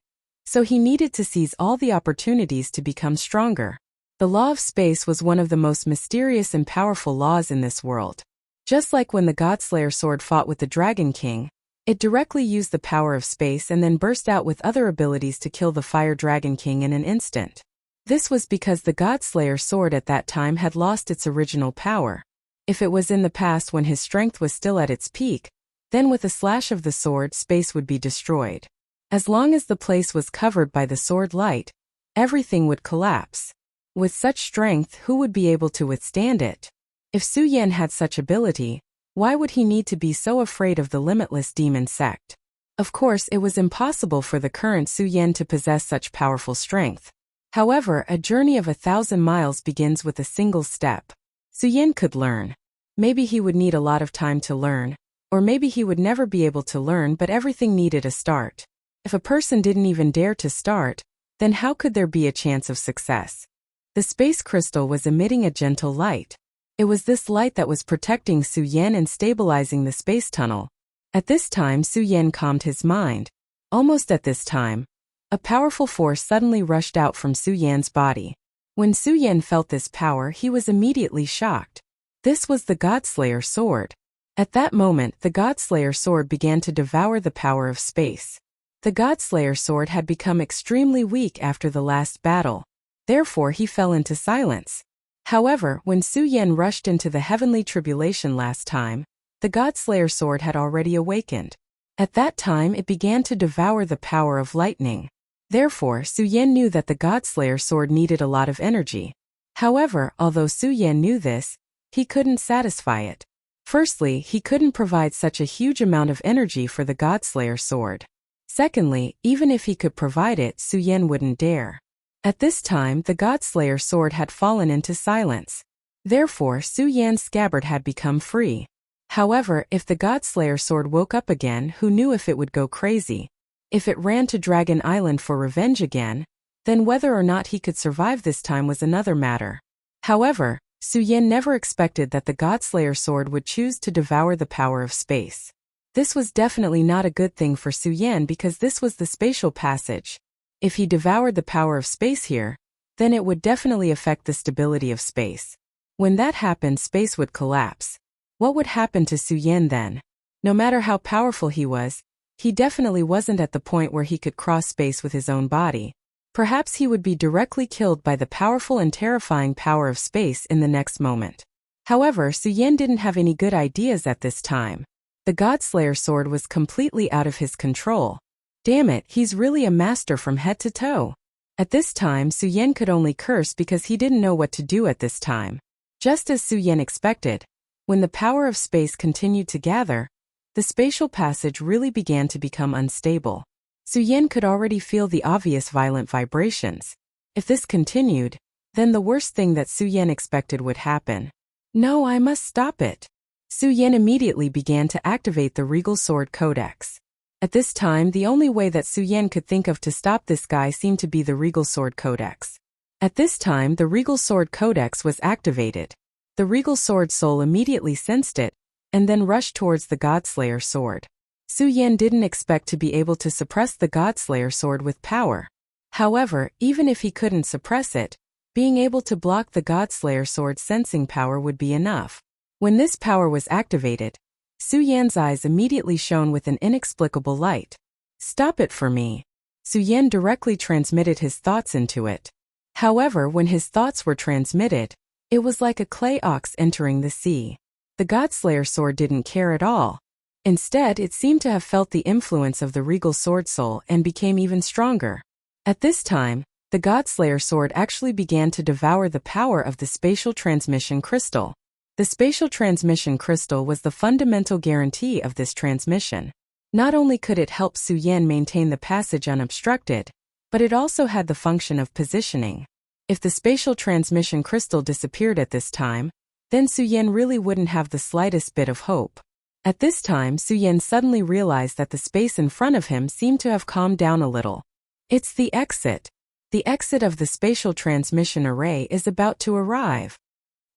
Speaker 1: so he needed to seize all the opportunities to become stronger. The law of space was one of the most mysterious and powerful laws in this world. Just like when the Godslayer sword fought with the Dragon King, it directly used the power of space and then burst out with other abilities to kill the Fire Dragon King in an instant. This was because the Godslayer sword at that time had lost its original power. If it was in the past when his strength was still at its peak, then with a slash of the sword, space would be destroyed. As long as the place was covered by the sword light, everything would collapse. With such strength, who would be able to withstand it? If Su Yan had such ability, why would he need to be so afraid of the limitless demon sect? Of course, it was impossible for the current Su Yan to possess such powerful strength. However, a journey of 1,000 miles begins with a single step. Su Yan could learn. Maybe he would need a lot of time to learn, or maybe he would never be able to learn, but everything needed a start. If a person didn't even dare to start, then how could there be a chance of success? The space crystal was emitting a gentle light. It was this light that was protecting Su Yan and stabilizing the space tunnel. At this time, Su Yan calmed his mind. Almost at this time, a powerful force suddenly rushed out from Su Yan's body. When Su Yan felt this power, he was immediately shocked. This was the Godslayer sword. At that moment, the Godslayer sword began to devour the power of space. The Godslayer sword had become extremely weak after the last battle. Therefore, he fell into silence. However, when Su Yan rushed into the heavenly tribulation last time, the Godslayer sword had already awakened. At that time, it began to devour the power of lightning. Therefore, Su Yan knew that the Godslayer sword needed a lot of energy. However, although Su Yan knew this, he couldn't satisfy it. Firstly, he couldn't provide such a huge amount of energy for the Godslayer sword. Secondly, even if he could provide it, Su Yan wouldn't dare. At this time, the Godslayer sword had fallen into silence. Therefore, Su Yan's scabbard had become free. However, if the Godslayer sword woke up again, who knew if it would go crazy? If it ran to Dragon Island for revenge again, then whether or not he could survive this time was another matter. However, Su Yan never expected that the Godslayer sword would choose to devour the power of space. This was definitely not a good thing for Su Yan because this was the spatial passage. If he devoured the power of space here, then it would definitely affect the stability of space. When that happened, space would collapse. What would happen to Su Yan then? No matter how powerful he was, he definitely wasn't at the point where he could cross space with his own body. Perhaps he would be directly killed by the powerful and terrifying power of space in the next moment. However, Su Yan didn't have any good ideas at this time. The Godslayer sword was completely out of his control. Damn it, he's really a master from head to toe. At this time, Su Yan could only curse because he didn't know what to do at this time. Just as Su Yan expected, when the power of space continued to gather, the spatial passage really began to become unstable. Su Yan could already feel the obvious violent vibrations. If this continued, then the worst thing that Su Yan expected would happen. No, I must stop it. Su Yan immediately began to activate the Regal Sword Codex. At this time, the only way that Su Yan could think of to stop this guy seemed to be the Regal Sword Codex. At this time, the Regal Sword Codex was activated. The Regal Sword Soul immediately sensed it, and then rushed towards the Godslayer sword. Su Yan didn't expect to be able to suppress the Godslayer sword with power. However, even if he couldn't suppress it, being able to block the Godslayer sword's sensing power would be enough. When this power was activated, Su Yan's eyes immediately shone with an inexplicable light. Stop it for me. Su Yan directly transmitted his thoughts into it. However, when his thoughts were transmitted, it was like a clay ox entering the sea. The Godslayer sword didn't care at all. Instead, it seemed to have felt the influence of the Regal Sword Soul and became even stronger. At this time, the Godslayer sword actually began to devour the power of the Spatial Transmission Crystal. The Spatial Transmission Crystal was the fundamental guarantee of this transmission. Not only could it help Su Yan maintain the passage unobstructed, but it also had the function of positioning. If the Spatial Transmission Crystal disappeared at this time, then Su Yan really wouldn't have the slightest bit of hope. At this time, Su Yan suddenly realized that the space in front of him seemed to have calmed down a little. It's the exit. The exit of the Spatial Transmission Array is about to arrive.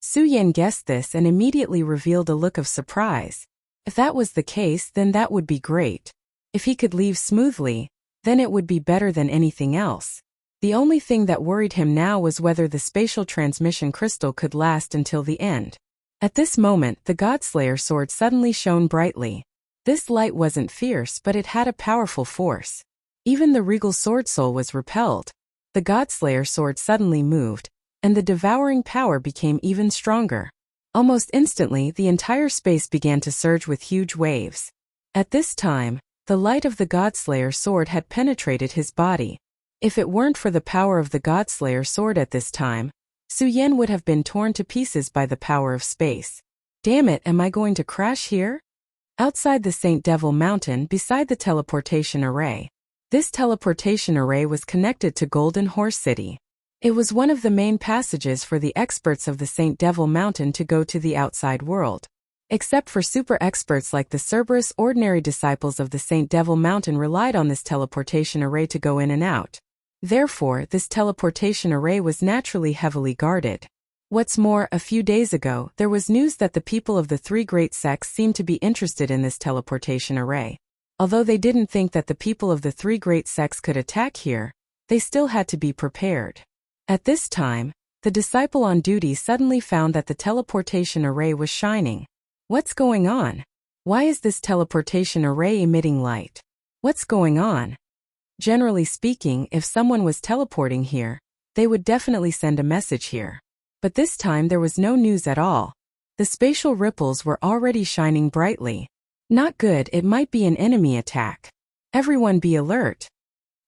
Speaker 1: Su Yan guessed this and immediately revealed a look of surprise. If that was the case, then that would be great. If he could leave smoothly, then it would be better than anything else. The only thing that worried him now was whether the Spatial Transmission Crystal could last until the end. At this moment, the Godslayer sword suddenly shone brightly. This light wasn't fierce, but it had a powerful force. Even the Regal Sword Soul was repelled. The Godslayer sword suddenly moved, and the devouring power became even stronger. Almost instantly, the entire space began to surge with huge waves. At this time, the light of the Godslayer sword had penetrated his body. If it weren't for the power of the Godslayer sword at this time, Su Yan would have been torn to pieces by the power of space. Damn it, am I going to crash here? Outside the Saint Devil Mountain, beside the teleportation array. This teleportation array was connected to Golden Horse City. It was one of the main passages for the experts of the Saint Devil Mountain to go to the outside world. Except for super experts like the Cerberus, ordinary disciples of the Saint Devil Mountain relied on this teleportation array to go in and out. Therefore, this teleportation array was naturally heavily guarded. What's more, a few days ago, there was news that the people of the three great sects seemed to be interested in this teleportation array. Although they didn't think that the people of the three great sects could attack here, they still had to be prepared. At this time, the disciple on duty suddenly found that the teleportation array was shining. What's going on? Why is this teleportation array emitting light? What's going on? Generally speaking, if someone was teleporting here, they would definitely send a message here. But this time there was no news at all. The spatial ripples were already shining brightly. Not good, it might be an enemy attack. Everyone be alert.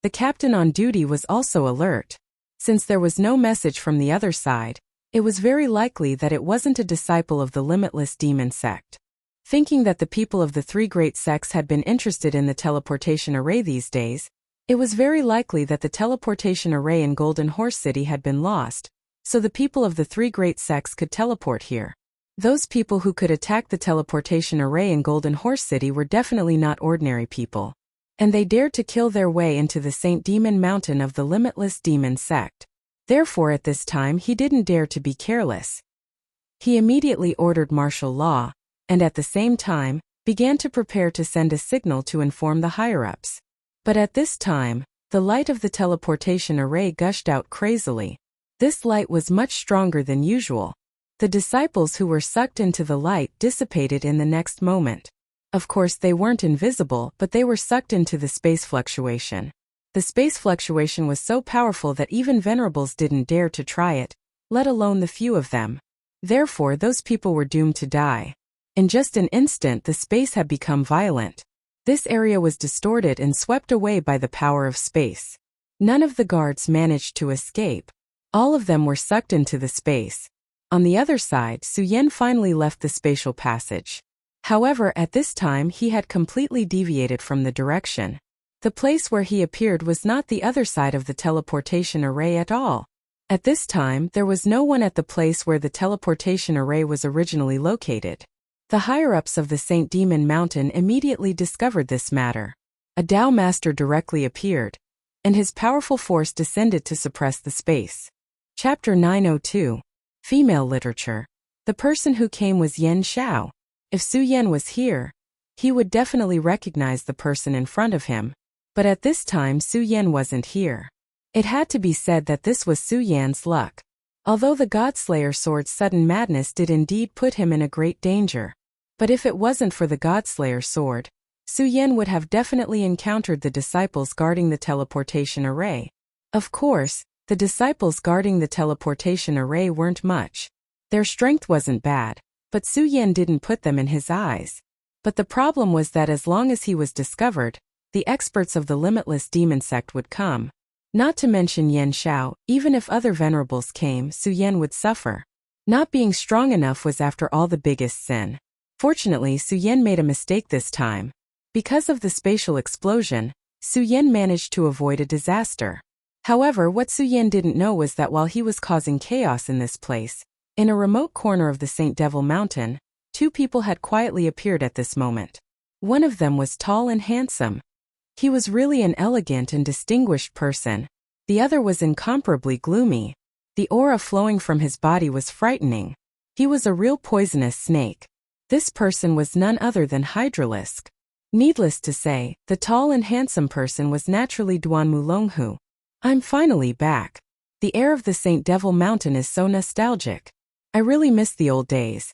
Speaker 1: The captain on duty was also alert. Since there was no message from the other side, it was very likely that it wasn't a disciple of the Limitless Demon Sect. Thinking that the people of the three great sects had been interested in the teleportation array these days, it was very likely that the teleportation array in Golden Horse City had been lost, so the people of the three great sects could teleport here. Those people who could attack the teleportation array in Golden Horse City were definitely not ordinary people. And they dared to kill their way into the Saint Demon Mountain of the Limitless Demon Sect. Therefore at this time he didn't dare to be careless. He immediately ordered martial law, and at the same time, began to prepare to send a signal to inform the higher-ups. But at this time, the light of the teleportation array gushed out crazily. This light was much stronger than usual. The disciples who were sucked into the light dissipated in the next moment. Of course, they weren't invisible, but they were sucked into the space fluctuation. The space fluctuation was so powerful that even venerables didn't dare to try it, let alone the few of them. Therefore, those people were doomed to die. In just an instant, the space had become violent. This area was distorted and swept away by the power of space. None of the guards managed to escape. All of them were sucked into the space. On the other side, Suyen finally left the spatial passage. However, at this time he had completely deviated from the direction. The place where he appeared was not the other side of the teleportation array at all. At this time, there was no one at the place where the teleportation array was originally located. The higher-ups of the Saint Demon Mountain immediately discovered this matter. A Tao Master directly appeared, and his powerful force descended to suppress the space. Chapter 902. Female Literature. The person who came was Yen Xiao. If Su Yen was here, he would definitely recognize the person in front of him. But at this time Su Yen wasn't here. It had to be said that this was Su Yan's luck. Although the Godslayer sword's sudden madness did indeed put him in a great danger. But if it wasn't for the Godslayer sword, Su Yen would have definitely encountered the disciples guarding the teleportation array. Of course, the disciples guarding the teleportation array weren't much. Their strength wasn't bad, but Su Yen didn't put them in his eyes. But the problem was that as long as he was discovered, the experts of the limitless demon sect would come. Not to mention Yen Xiao, even if other venerables came, Su Yen would suffer. Not being strong enough was after all the biggest sin. Fortunately, Su Yen made a mistake this time. Because of the spatial explosion, Su Yen managed to avoid a disaster. However, what Su Yen didn't know was that while he was causing chaos in this place, in a remote corner of the Saint Devil Mountain, two people had quietly appeared at this moment. One of them was tall and handsome. He was really an elegant and distinguished person. The other was incomparably gloomy. The aura flowing from his body was frightening. He was a real poisonous snake. This person was none other than Hydralisk. Needless to say, the tall and handsome person was naturally Duan Mulonghu. I'm finally back. The air of the Saint Devil Mountain is so nostalgic. I really miss the old days.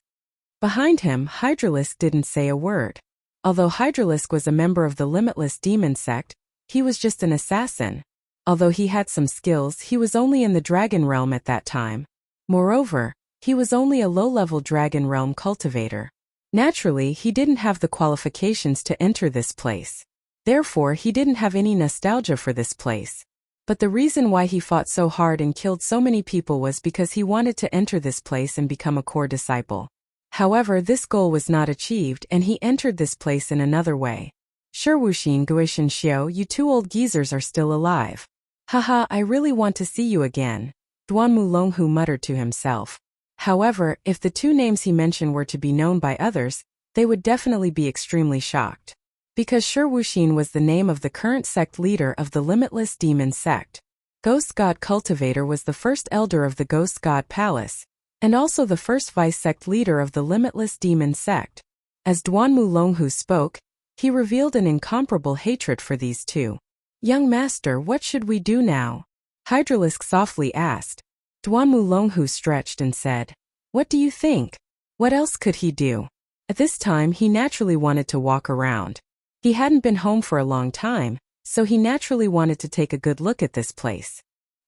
Speaker 1: Behind him, Hydralisk didn't say a word. Although Hydralisk was a member of the Limitless Demon Sect, he was just an assassin. Although he had some skills, he was only in the Dragon Realm at that time. Moreover, he was only a low-level Dragon Realm cultivator. Naturally, he didn't have the qualifications to enter this place. Therefore, he didn't have any nostalgia for this place. But the reason why he fought so hard and killed so many people was because he wanted to enter this place and become a core disciple. However, this goal was not achieved and he entered this place in another way. Shiwushin Guishan Xiao, you two old geezers are still alive. Haha, I really want to see you again, Duan Mulonghu muttered to himself. However, if the two names he mentioned were to be known by others, they would definitely be extremely shocked. Because Shiwushin was the name of the current sect leader of the Limitless Demon Sect. Ghost God Cultivator was the first elder of the Ghost God Palace, and also the first vice-sect leader of the Limitless Demon Sect. As Duan Mulonghu spoke, he revealed an incomparable hatred for these two. Young master, what should we do now? Hydralisk softly asked. Duan Mulonghu stretched and said, what do you think? What else could he do? At this time he naturally wanted to walk around. He hadn't been home for a long time, so he naturally wanted to take a good look at this place.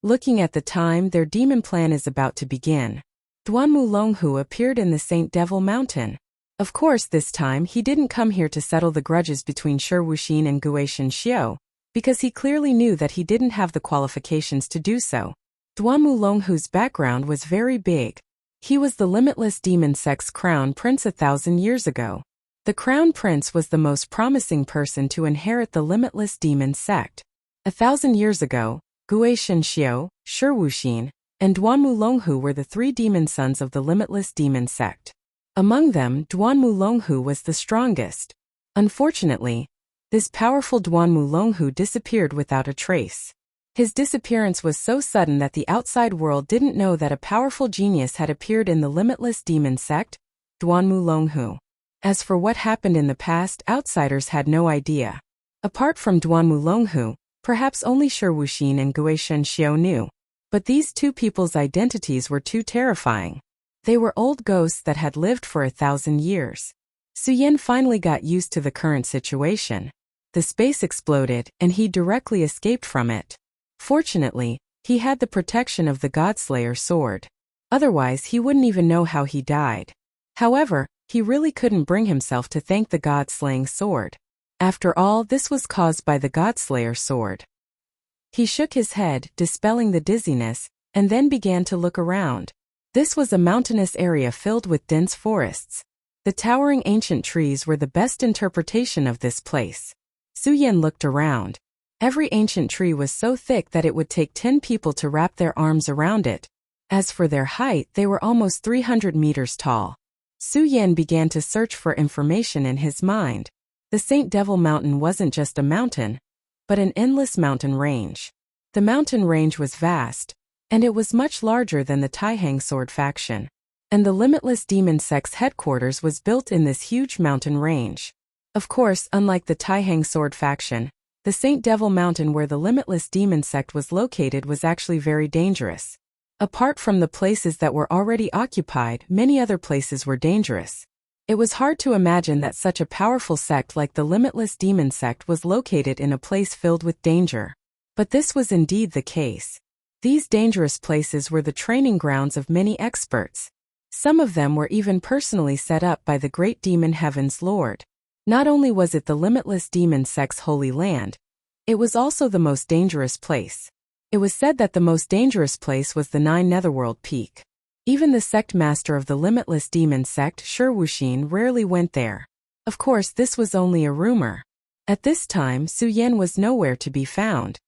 Speaker 1: Looking at the time, their demon plan is about to begin. Duan Mulonghu appeared in the Saint Devil Mountain. Of course, this time he didn't come here to settle the grudges between Shiwushin and Guishan Xiao, because he clearly knew that he didn't have the qualifications to do so. Duan Mulonghu's background was very big. He was the Limitless Demon Sect's crown prince 1,000 years ago. The crown prince was the most promising person to inherit the Limitless Demon Sect. 1,000 years ago, Guishan Xiao, Shiwushin, and Duan Mulonghu were the three demon sons of the Limitless Demon Sect. Among them, Duan Mulonghu was the strongest. Unfortunately, this powerful Duan Mulonghu disappeared without a trace. His disappearance was so sudden that the outside world didn't know that a powerful genius had appeared in the Limitless Demon Sect, Duan Mulonghu. As for what happened in the past, outsiders had no idea. Apart from Duan Mulonghu, perhaps only Shiwushin and Guishan Xiao knew. But these two people's identities were too terrifying. They were old ghosts that had lived for 1,000 years. Suyin finally got used to the current situation. The space exploded, and he directly escaped from it. Fortunately, he had the protection of the Godslayer sword. Otherwise, he wouldn't even know how he died. However, he really couldn't bring himself to thank the God-slaying sword. After all, this was caused by the Godslayer sword. He shook his head, dispelling the dizziness, and then began to look around. This was a mountainous area filled with dense forests. The towering ancient trees were the best interpretation of this place. Suyin looked around. Every ancient tree was so thick that it would take 10 people to wrap their arms around it. As for their height, they were almost 300 meters tall. Suyin began to search for information in his mind. The Saint Devil Mountain wasn't just a mountain, but an endless mountain range. The mountain range was vast, and it was much larger than the Taihang Sword faction. And the Limitless Demon Sect's headquarters was built in this huge mountain range. Of course, unlike the Taihang Sword faction, the Saint Devil Mountain where the Limitless Demon Sect was located was actually very dangerous. Apart from the places that were already occupied, many other places were dangerous. It was hard to imagine that such a powerful sect like the Limitless Demon Sect was located in a place filled with danger. But this was indeed the case. These dangerous places were the training grounds of many experts. Some of them were even personally set up by the Great Demon Heaven's Lord. Not only was it the Limitless Demon Sect's holy land, it was also the most dangerous place. It was said that the most dangerous place was the 9 Netherworld Peak. Even the sect master of the Limitless Demon Sect, Shi Wuxin, rarely went there. Of course, this was only a rumor. At this time, Suyin was nowhere to be found.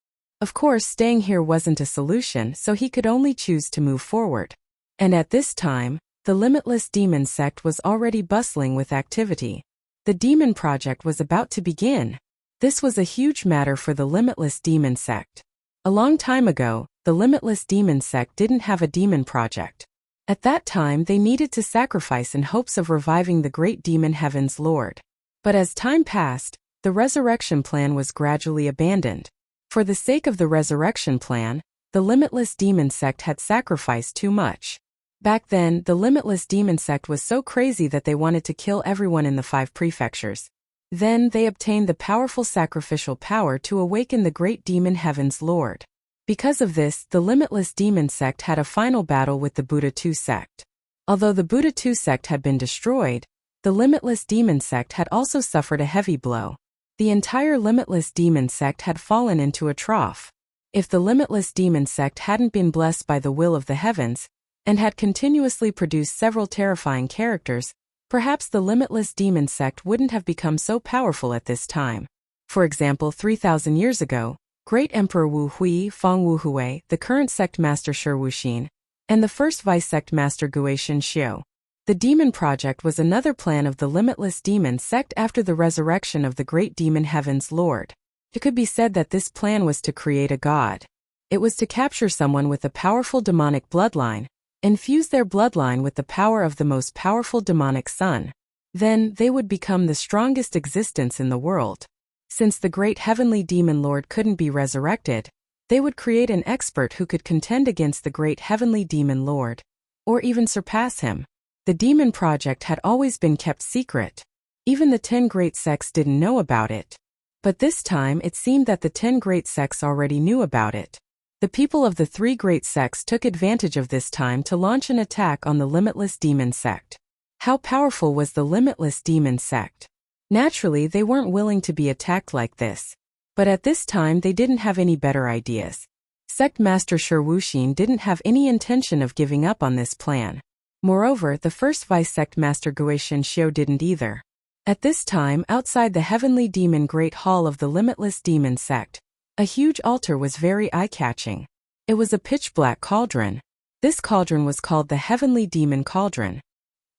Speaker 1: Of course, staying here wasn't a solution, so he could only choose to move forward. And at this time, the Limitless Demon Sect was already bustling with activity. The Demon Project was about to begin. This was a huge matter for the Limitless Demon Sect. A long time ago, the Limitless Demon Sect didn't have a demon project. At that time, they needed to sacrifice in hopes of reviving the Great Demon Heaven's Lord. But as time passed, the resurrection plan was gradually abandoned. For the sake of the resurrection plan, the Limitless Demon Sect had sacrificed too much. Back then, the Limitless Demon Sect was so crazy that they wanted to kill everyone in the 5 prefectures. Then they obtained the powerful sacrificial power to awaken the Great Demon Heaven's Lord. Because of this, the Limitless Demon Sect had a final battle with the Buddha II sect. Although the Buddha II sect had been destroyed, the Limitless Demon Sect had also suffered a heavy blow. The entire Limitless Demon Sect had fallen into a trough. If the Limitless Demon Sect hadn't been blessed by the will of the heavens, and had continuously produced several terrifying characters, perhaps the Limitless Demon Sect wouldn't have become so powerful at this time. For example, 3,000 years ago, Great Emperor Wu Hui, Feng Wuhui, the current sect master Shi Wuxin, and the first vice sect master Guishan Xiu. The Demon Project was another plan of the Limitless Demon Sect after the resurrection of the Great Demon Heaven's Lord. It could be said that this plan was to create a god. It was to capture someone with a powerful demonic bloodline, infuse their bloodline with the power of the most powerful demonic sun. Then, they would become the strongest existence in the world. Since the great heavenly demon lord couldn't be resurrected, they would create an expert who could contend against the great heavenly demon lord, or even surpass him. The Demon Project had always been kept secret. Even the 10 great sects didn't know about it. But this time it seemed that the 10 great sects already knew about it. The people of the 3 great sects took advantage of this time to launch an attack on the Limitless Demon Sect. How powerful was the Limitless Demon Sect? Naturally, they weren't willing to be attacked like this. But at this time they didn't have any better ideas. Sect Master Shi Wuxin didn't have any intention of giving up on this plan. Moreover, the first Vice Sect Master Guishan Xiu didn't either. At this time, outside the Heavenly Demon Great Hall of the Limitless Demon Sect, a huge altar was very eye-catching. It was a pitch-black cauldron. This cauldron was called the Heavenly Demon Cauldron.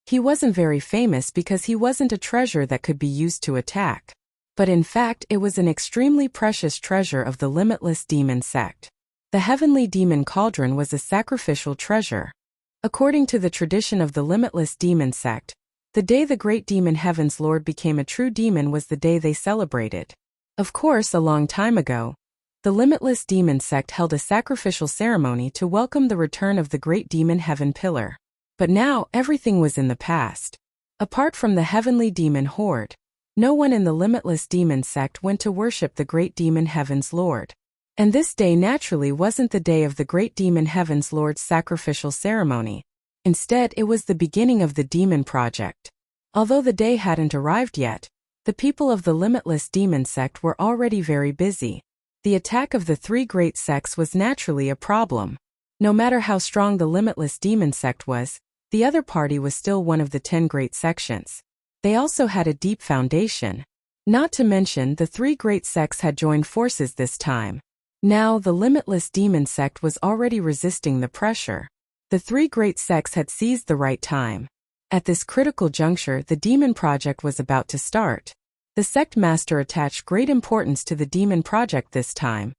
Speaker 1: He wasn't very famous because he wasn't a treasure that could be used to attack. But in fact, it was an extremely precious treasure of the Limitless Demon Sect. The Heavenly Demon Cauldron was a sacrificial treasure. According to the tradition of the Limitless Demon Sect, the day the Great Demon Heaven's Lord became a true demon was the day they celebrated. Of course, a long time ago, the Limitless Demon Sect held a sacrificial ceremony to welcome the return of the Great Demon Heaven Pillar. But now, everything was in the past. Apart from the heavenly demon horde, no one in the limitless demon sect went to worship the great demon Heaven's Lord. And this day naturally wasn't the day of the great demon Heaven's Lord's sacrificial ceremony. Instead, it was the beginning of the demon project. Although the day hadn't arrived yet, the people of the limitless demon sect were already very busy. The attack of the three great sects was naturally a problem. No matter how strong the limitless demon sect was, the other party was still one of the 10 great sections. They also had a deep foundation. Not to mention, the three great sects had joined forces this time. Now, the limitless demon sect was already resisting the pressure. The three great sects had seized the right time. At this critical juncture, the demon project was about to start. The sect master attached great importance to the demon project this time,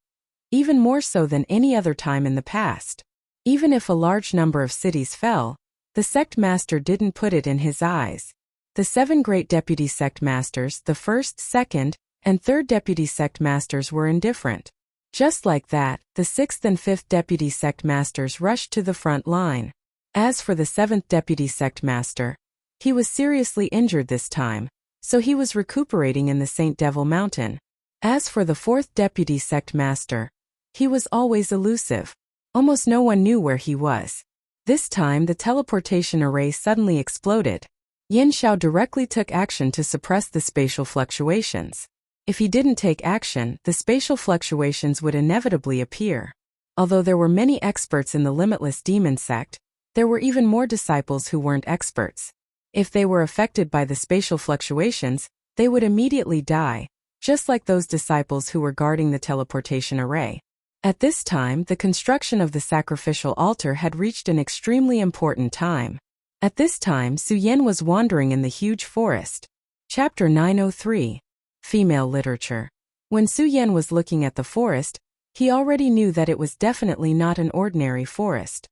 Speaker 1: even more so than any other time in the past. Even if a large number of cities fell, the sect master didn't put it in his eyes. The 7 great deputy sect masters, the first, second, and third deputy sect masters were indifferent. Just like that, the 6th and 5th deputy sect masters rushed to the front line. As for the 7th deputy sect master, he was seriously injured this time, so he was recuperating in the Saint Devil Mountain. As for the 4th deputy sect master, he was always elusive. Almost no one knew where he was. This time the teleportation array suddenly exploded. Yin Xiao directly took action to suppress the spatial fluctuations. If he didn't take action, the spatial fluctuations would inevitably appear. Although there were many experts in the limitless demon sect, there were even more disciples who weren't experts. If they were affected by the spatial fluctuations, they would immediately die, just like those disciples who were guarding the teleportation array. At this time, the construction of the sacrificial altar had reached an extremely important time. At this time, Su Yan was wandering in the huge forest. Chapter 903. Female Literature. When Su Yan was looking at the forest, he already knew that it was definitely not an ordinary forest.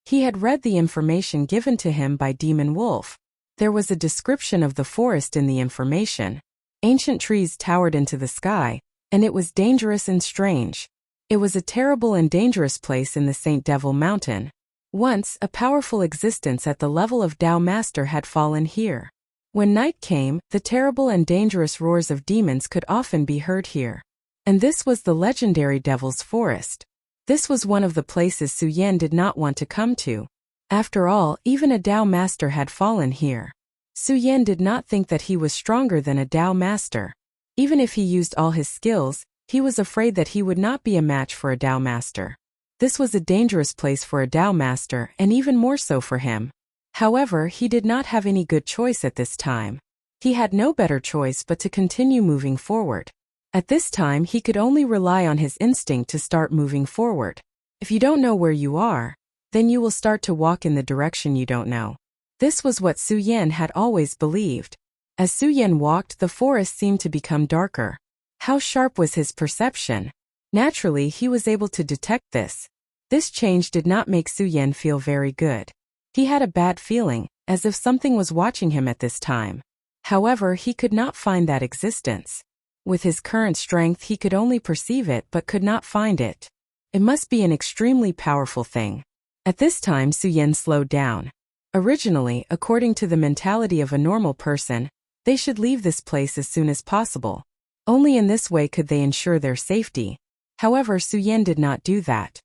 Speaker 1: He had read the information given to him by Demon Wolf. There was a description of the forest in the information. Ancient trees towered into the sky, and it was dangerous and strange. It was a terrible and dangerous place in the Saint Devil Mountain. Once, a powerful existence at the level of Tao Master had fallen here. When night came, the terrible and dangerous roars of demons could often be heard here. And this was the legendary Devil's Forest. This was one of the places Su Yan did not want to come to. After all, even a Tao Master had fallen here. Su Yan did not think that he was stronger than a Tao Master. Even if he used all his skills, he was afraid that he would not be a match for a Tao Master. This was a dangerous place for a Tao Master, and even more so for him. However, he did not have any good choice at this time. He had no better choice but to continue moving forward. At this time, he could only rely on his instinct to start moving forward. If you don't know where you are, then you will start to walk in the direction you don't know. This was what Su Yan had always believed. As Su Yan walked, the forest seemed to become darker. How sharp was his perception? Naturally, he was able to detect this. This change did not make Su Yan feel very good. He had a bad feeling, as if something was watching him at this time. However, he could not find that existence. With his current strength, he could only perceive it but could not find it. It must be an extremely powerful thing. At this time, Su Yan slowed down. Originally, according to the mentality of a normal person, they should leave this place as soon as possible. Only in this way could they ensure their safety. However, Su Yan did not do that.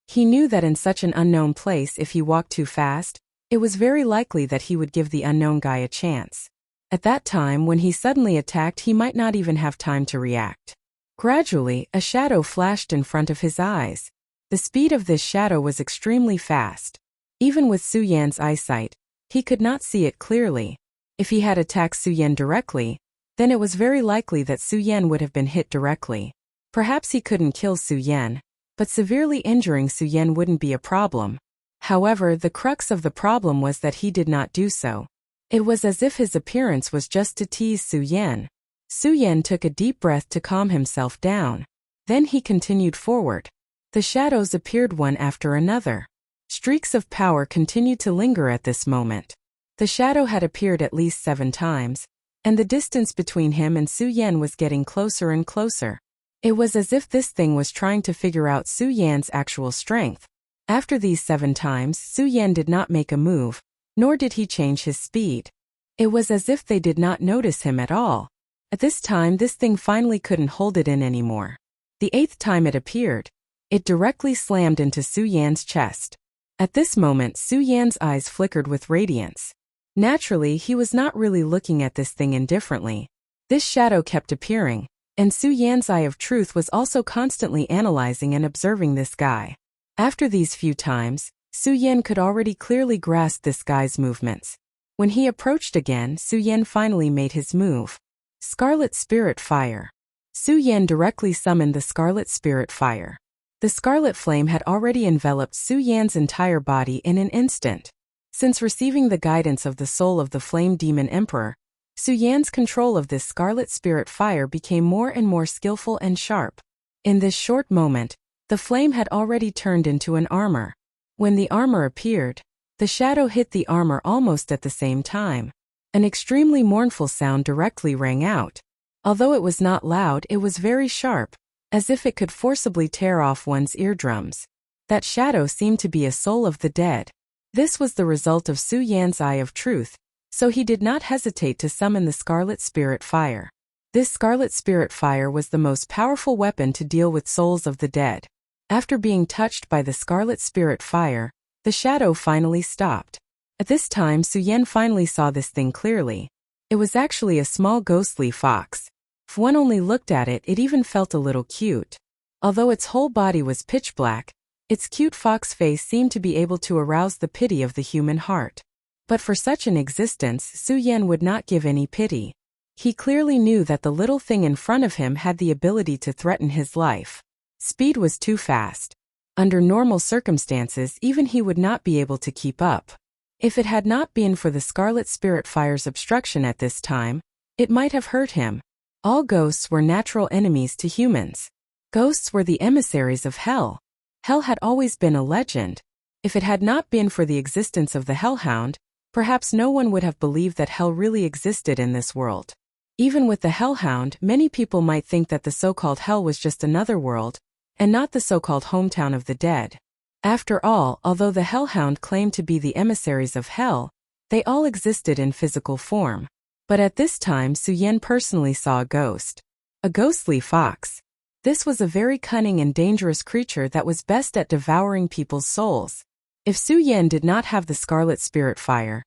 Speaker 1: He knew that in such an unknown place, if he walked too fast, it was very likely that he would give the unknown guy a chance. At that time, when he suddenly attacked, he might not even have time to react. Gradually, a shadow flashed in front of his eyes. The speed of this shadow was extremely fast. Even with Su Yan's eyesight, he could not see it clearly. If he had attacked Su Yan directly, then it was very likely that Su Yan would have been hit directly. Perhaps he couldn't kill Su Yan, but severely injuring Su Yan wouldn't be a problem. However, the crux of the problem was that he did not do so. It was as if his appearance was just to tease Su Yan. Su Yan took a deep breath to calm himself down. Then he continued forward. The shadows appeared one after another. Streaks of power continued to linger at this moment. The shadow had appeared at least 7 times, and the distance between him and Su Yan was getting closer and closer. It was as if this thing was trying to figure out Su Yan's actual strength. After these 7 times, Su Yan did not make a move, nor did he change his speed. It was as if they did not notice him at all. At this time, this thing finally couldn't hold it in anymore. The 8th time it appeared, it directly slammed into Su Yan's chest. At this moment, Su Yan's eyes flickered with radiance. Naturally, he was not really looking at this thing indifferently. This shadow kept appearing, and Su Yan's eye of truth was also constantly analyzing and observing this guy. After these few times, Su Yan could already clearly grasp this guy's movements. When he approached again, Su Yan finally made his move. Scarlet Spirit Fire. Su Yan directly summoned the Scarlet Spirit Fire. The scarlet flame had already enveloped Su Yan's entire body in an instant. Since receiving the guidance of the soul of the Flame Demon Emperor, Su Yan's control of this Scarlet Spirit Fire became more and more skillful and sharp. In this short moment, the flame had already turned into an armor. When the armor appeared, the shadow hit the armor almost at the same time. An extremely mournful sound directly rang out. Although it was not loud, it was very sharp, as if it could forcibly tear off one's eardrums. That shadow seemed to be a soul of the dead. This was the result of Su Yan's eye of truth, so he did not hesitate to summon the Scarlet Spirit Fire. This Scarlet Spirit Fire was the most powerful weapon to deal with souls of the dead. After being touched by the Scarlet Spirit Fire, the shadow finally stopped. At this time, Su Yan finally saw this thing clearly. It was actually a small ghostly fox. If one only looked at it, it even felt a little cute. Although its whole body was pitch black, its cute fox face seemed to be able to arouse the pity of the human heart. But for such an existence, Su Yan would not give any pity. He clearly knew that the little thing in front of him had the ability to threaten his life. Speed was too fast. Under normal circumstances, even he would not be able to keep up. If it had not been for the Scarlet Spirit Fire's obstruction at this time, it might have hurt him. All ghosts were natural enemies to humans. Ghosts were the emissaries of hell. Hell had always been a legend. If it had not been for the existence of the Hellhound, perhaps no one would have believed that hell really existed in this world. Even with the Hellhound, many people might think that the so-called hell was just another world, and not the so-called hometown of the dead. After all, although the Hellhound claimed to be the emissaries of hell, they all existed in physical form. But at this time, Su Yan personally saw a ghost. A ghostly fox. This was a very cunning and dangerous creature that was best at devouring people's souls. If Su Yan did not have the Scarlet Spirit Fire,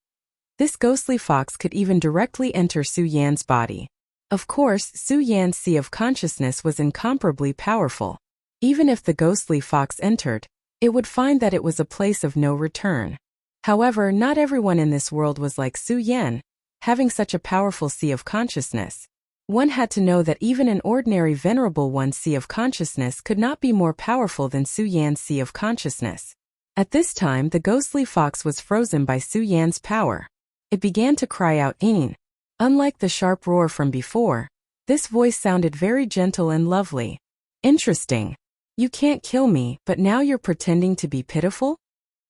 Speaker 1: this ghostly fox could even directly enter Su Yan's body. Of course, Su Yan's sea of consciousness was incomparably powerful. Even if the ghostly fox entered, it would find that it was a place of no return. However, not everyone in this world was like Su Yan, having such a powerful sea of consciousness. One had to know that even an ordinary venerable one's sea of consciousness could not be more powerful than Su Yan's sea of consciousness. At this time, the ghostly fox was frozen by Su Yan's power. It began to cry out, "Ain." Unlike the sharp roar from before, this voice sounded very gentle and lovely. Interesting. You can't kill me, but now you're pretending to be pitiful?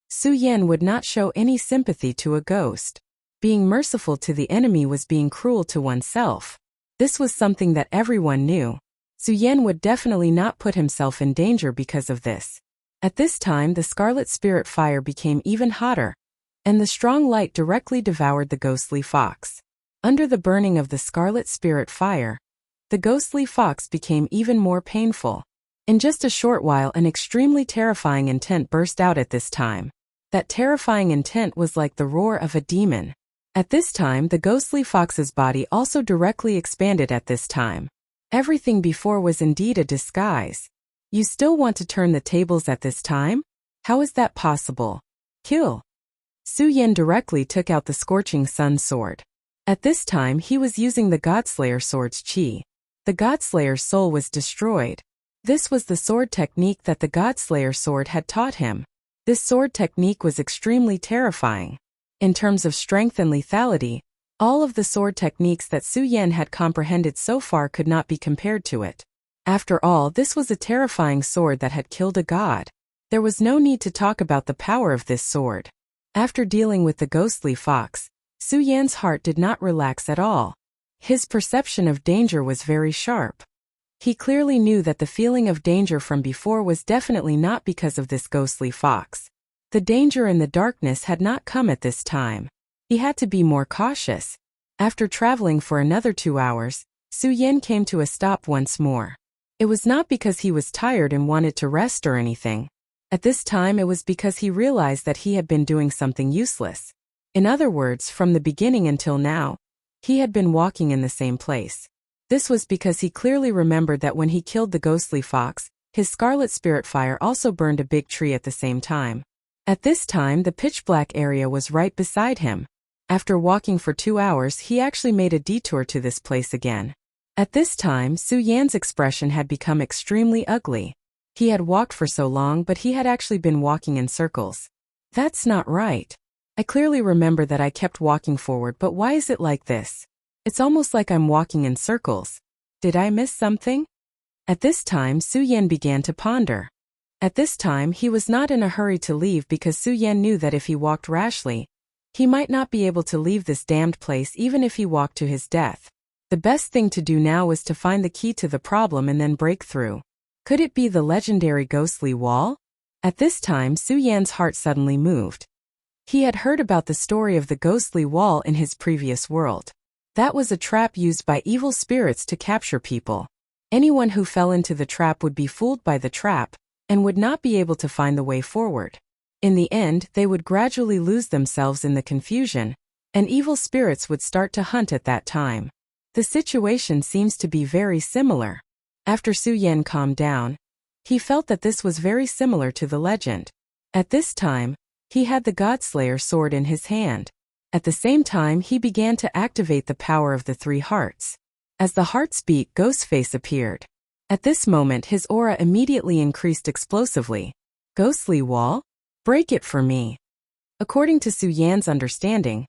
Speaker 1: Su Yan would not show any sympathy to a ghost. Being merciful to the enemy was being cruel to oneself. This was something that everyone knew. Su Yan would definitely not put himself in danger because of this. At this time, the Scarlet Spirit Fire became even hotter, and the strong light directly devoured the ghostly fox. Under the burning of the Scarlet Spirit Fire, the ghostly fox became even more painful. In just a short while, an extremely terrifying intent burst out at this time. That terrifying intent was like the roar of a demon. At this time, the ghostly fox's body also directly expanded at this time. Everything before was indeed a disguise. You still want to turn the tables at this time? How is that possible? Kill. Su Yan directly took out the Scorching Sun sword. At this time, he was using the Godslayer sword's chi. The Godslayer's soul was destroyed. This was the sword technique that the Godslayer sword had taught him. This sword technique was extremely terrifying. In terms of strength and lethality, all of the sword techniques that Su Yan had comprehended so far could not be compared to it. After all, this was a terrifying sword that had killed a god. There was no need to talk about the power of this sword. After dealing with the ghostly fox, Su Yan's heart did not relax at all. His perception of danger was very sharp. He clearly knew that the feeling of danger from before was definitely not because of this ghostly fox. The danger and the darkness had not come at this time. He had to be more cautious. After traveling for another 2 hours, Su Yan came to a stop once more. It was not because he was tired and wanted to rest or anything. At this time it was because he realized that he had been doing something useless. In other words, from the beginning until now, he had been walking in the same place. This was because he clearly remembered that when he killed the ghostly fox, his scarlet spirit fire also burned a big tree at the same time. At this time the pitch-black area was right beside him. After walking for 2 hours he actually made a detour to this place again. At this time Su Yan's expression had become extremely ugly. He had walked for so long but he had actually been walking in circles. That's not right. I clearly remember that I kept walking forward, but why is it like this? It's almost like I'm walking in circles. Did I miss something? At this time Su Yan began to ponder. At this time he was not in a hurry to leave because Su Yan knew that if he walked rashly, he might not be able to leave this damned place even if he walked to his death. The best thing to do now was to find the key to the problem and then break through. Could it be the legendary ghostly wall? At this time Su Yan's heart suddenly moved. He had heard about the story of the ghostly wall in his previous world. That was a trap used by evil spirits to capture people. Anyone who fell into the trap would be fooled by the trap and would not be able to find the way forward. In the end, they would gradually lose themselves in the confusion, and evil spirits would start to hunt at that time. The situation seems to be very similar. After Su Yan calmed down, he felt that this was very similar to the legend. At this time, he had the Godslayer sword in his hand. At the same time he began to activate the power of the 3 hearts. As the hearts beat, Ghostface appeared. At this moment his aura immediately increased explosively. Ghostly wall? Break it for me. According to Su Yan's understanding,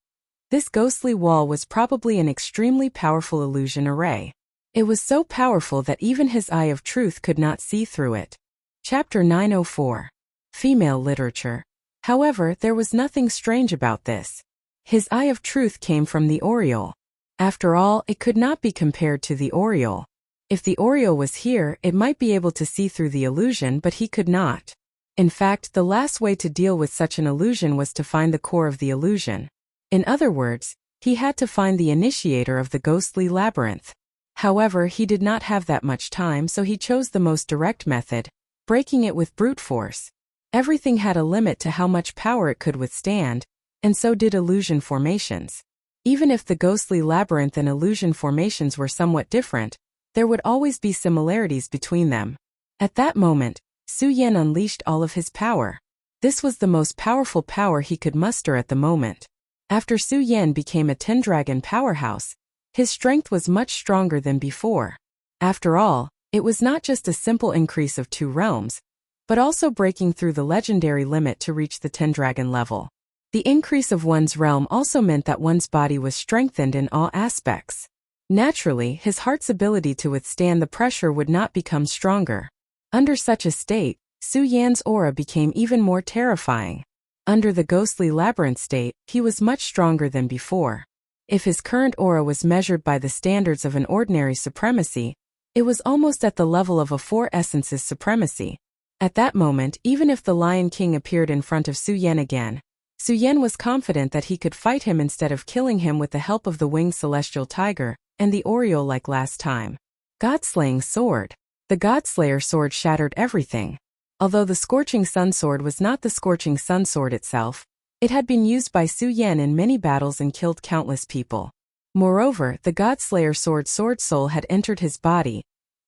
Speaker 1: this ghostly wall was probably an extremely powerful illusion array. It was so powerful that even his eye of truth could not see through it. Chapter 904. Female Literature. However, there was nothing strange about this. His eye of truth came from the Oriole. After all, it could not be compared to the Oriole. If the Oriole was here, it might be able to see through the illusion, but he could not. In fact, the last way to deal with such an illusion was to find the core of the illusion. In other words, he had to find the initiator of the ghostly labyrinth. However, he did not have that much time, so he chose the most direct method, breaking it with brute force. Everything had a limit to how much power it could withstand, and so did illusion formations. Even if the ghostly labyrinth and illusion formations were somewhat different, there would always be similarities between them. At that moment, Su Yan unleashed all of his power. This was the most powerful power he could muster at the moment. After Su Yan became a 10-dragon powerhouse, his strength was much stronger than before. After all, it was not just a simple increase of 2 realms, but also breaking through the legendary limit to reach the 10-dragon level. The increase of one's realm also meant that one's body was strengthened in all aspects. Naturally, his heart's ability to withstand the pressure would not become stronger. Under such a state, Su Yan's aura became even more terrifying. Under the ghostly labyrinth state, he was much stronger than before. If his current aura was measured by the standards of an ordinary supremacy, it was almost at the level of a 4 essences supremacy. At that moment, even if the Lion King appeared in front of Su Yan again, Su Yan was confident that he could fight him instead of killing him with the help of the winged celestial tiger and the Oriole like last time. God-slaying sword. The Godslayer sword shattered everything. Although the Scorching Sun sword was not the Scorching Sun sword itself, it had been used by Su Yan in many battles and killed countless people. Moreover, the Godslayer sword soul had entered his body,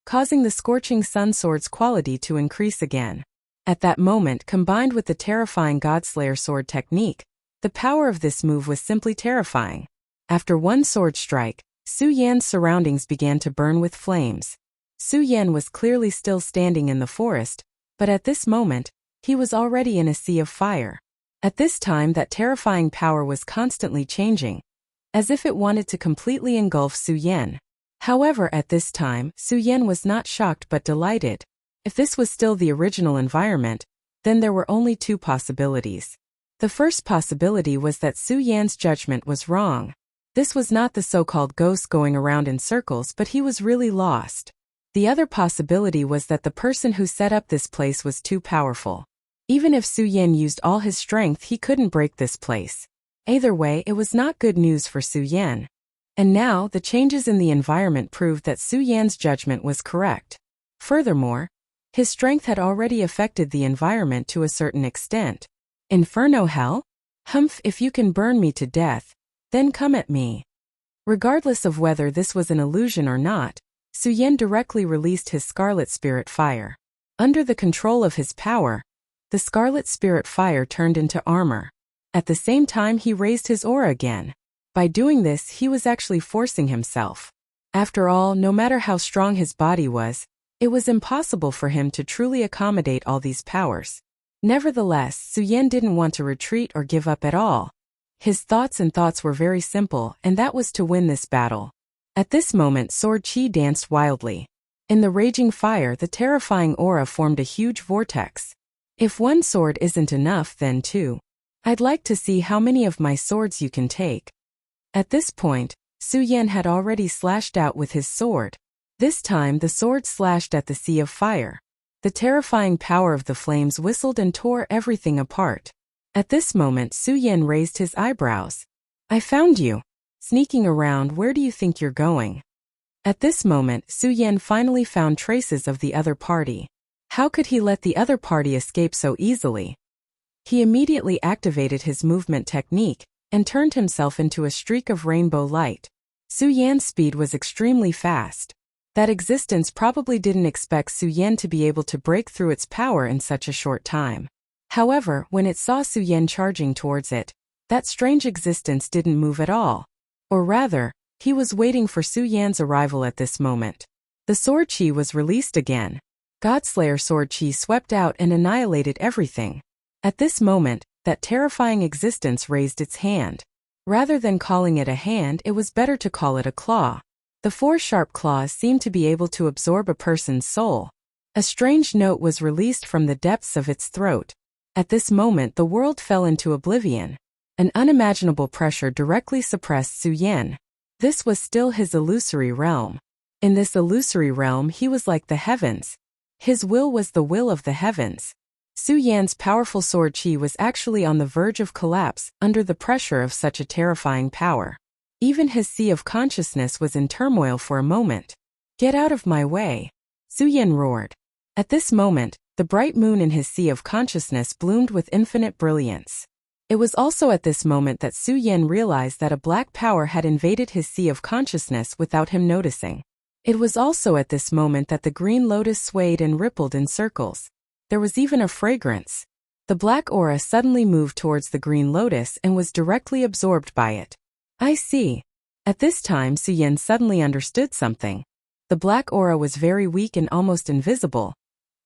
Speaker 1: causing the Scorching Sun sword's quality to increase again. At that moment, combined with the terrifying Godslayer sword technique, the power of this move was simply terrifying. After one sword strike, Su Yan's surroundings began to burn with flames. Su Yan was clearly still standing in the forest, but at this moment, he was already in a sea of fire. At this time that terrifying power was constantly changing, as if it wanted to completely engulf Su Yan. However, at this time, Su Yan was not shocked but delighted. If this was still the original environment, then there were only 2 possibilities. The first possibility was that Su Yan's judgment was wrong. This was not the so-called ghost going around in circles, but he was really lost. The other possibility was that the person who set up this place was too powerful. Even if Su Yan used all his strength, he couldn't break this place. Either way, it was not good news for Su Yan. And now, the changes in the environment proved that Su Yan's judgment was correct. Furthermore, his strength had already affected the environment to a certain extent. Inferno hell? Humph, if you can burn me to death, then come at me. Regardless of whether this was an illusion or not, Su Yan directly released his Scarlet Spirit Fire. Under the control of his power, the Scarlet Spirit Fire turned into armor. At the same time, he raised his aura again. By doing this, he was actually forcing himself. After all, no matter how strong his body was, it was impossible for him to truly accommodate all these powers. Nevertheless, Su Yan didn't want to retreat or give up at all. His thoughts were very simple, and that was to win this battle. At this moment, Sword Chi danced wildly. In the raging fire, the terrifying aura formed a huge vortex. If one sword isn't enough, then two. I'd like to see how many of my swords you can take. At this point, Su Yan had already slashed out with his sword. This time the sword slashed at the sea of fire. The terrifying power of the flames whistled and tore everything apart. At this moment, Su Yan raised his eyebrows. I found you. Sneaking around, where do you think you're going? At this moment, Su Yan finally found traces of the other party. How could he let the other party escape so easily? He immediately activated his movement technique and turned himself into a streak of rainbow light. Su Yan's speed was extremely fast. That existence probably didn't expect Su Yan to be able to break through its power in such a short time. However, when it saw Su Yan charging towards it, that strange existence didn't move at all. Or rather, he was waiting for Su Yan's arrival at this moment. The Sword Chi was released again. Godslayer Sword Chi swept out and annihilated everything. At this moment, that terrifying existence raised its hand. Rather than calling it a hand, it was better to call it a claw. The four sharp claws seemed to be able to absorb a person's soul. A strange note was released from the depths of its throat. At this moment, the world fell into oblivion. An unimaginable pressure directly suppressed Su Yan. This was still his illusory realm. In this illusory realm, he was like the heavens. His will was the will of the heavens. Su Yan's powerful Sword Chi was actually on the verge of collapse under the pressure of such a terrifying power. Even his sea of consciousness was in turmoil for a moment. Get out of my way! Su Yan roared. At this moment, the bright moon in his sea of consciousness bloomed with infinite brilliance. It was also at this moment that Su Yan realized that a black power had invaded his sea of consciousness without him noticing. It was also at this moment that the green lotus swayed and rippled in circles. There was even a fragrance. The black aura suddenly moved towards the green lotus and was directly absorbed by it. I see. At this time, Su Yan suddenly understood something. The black aura was very weak and almost invisible,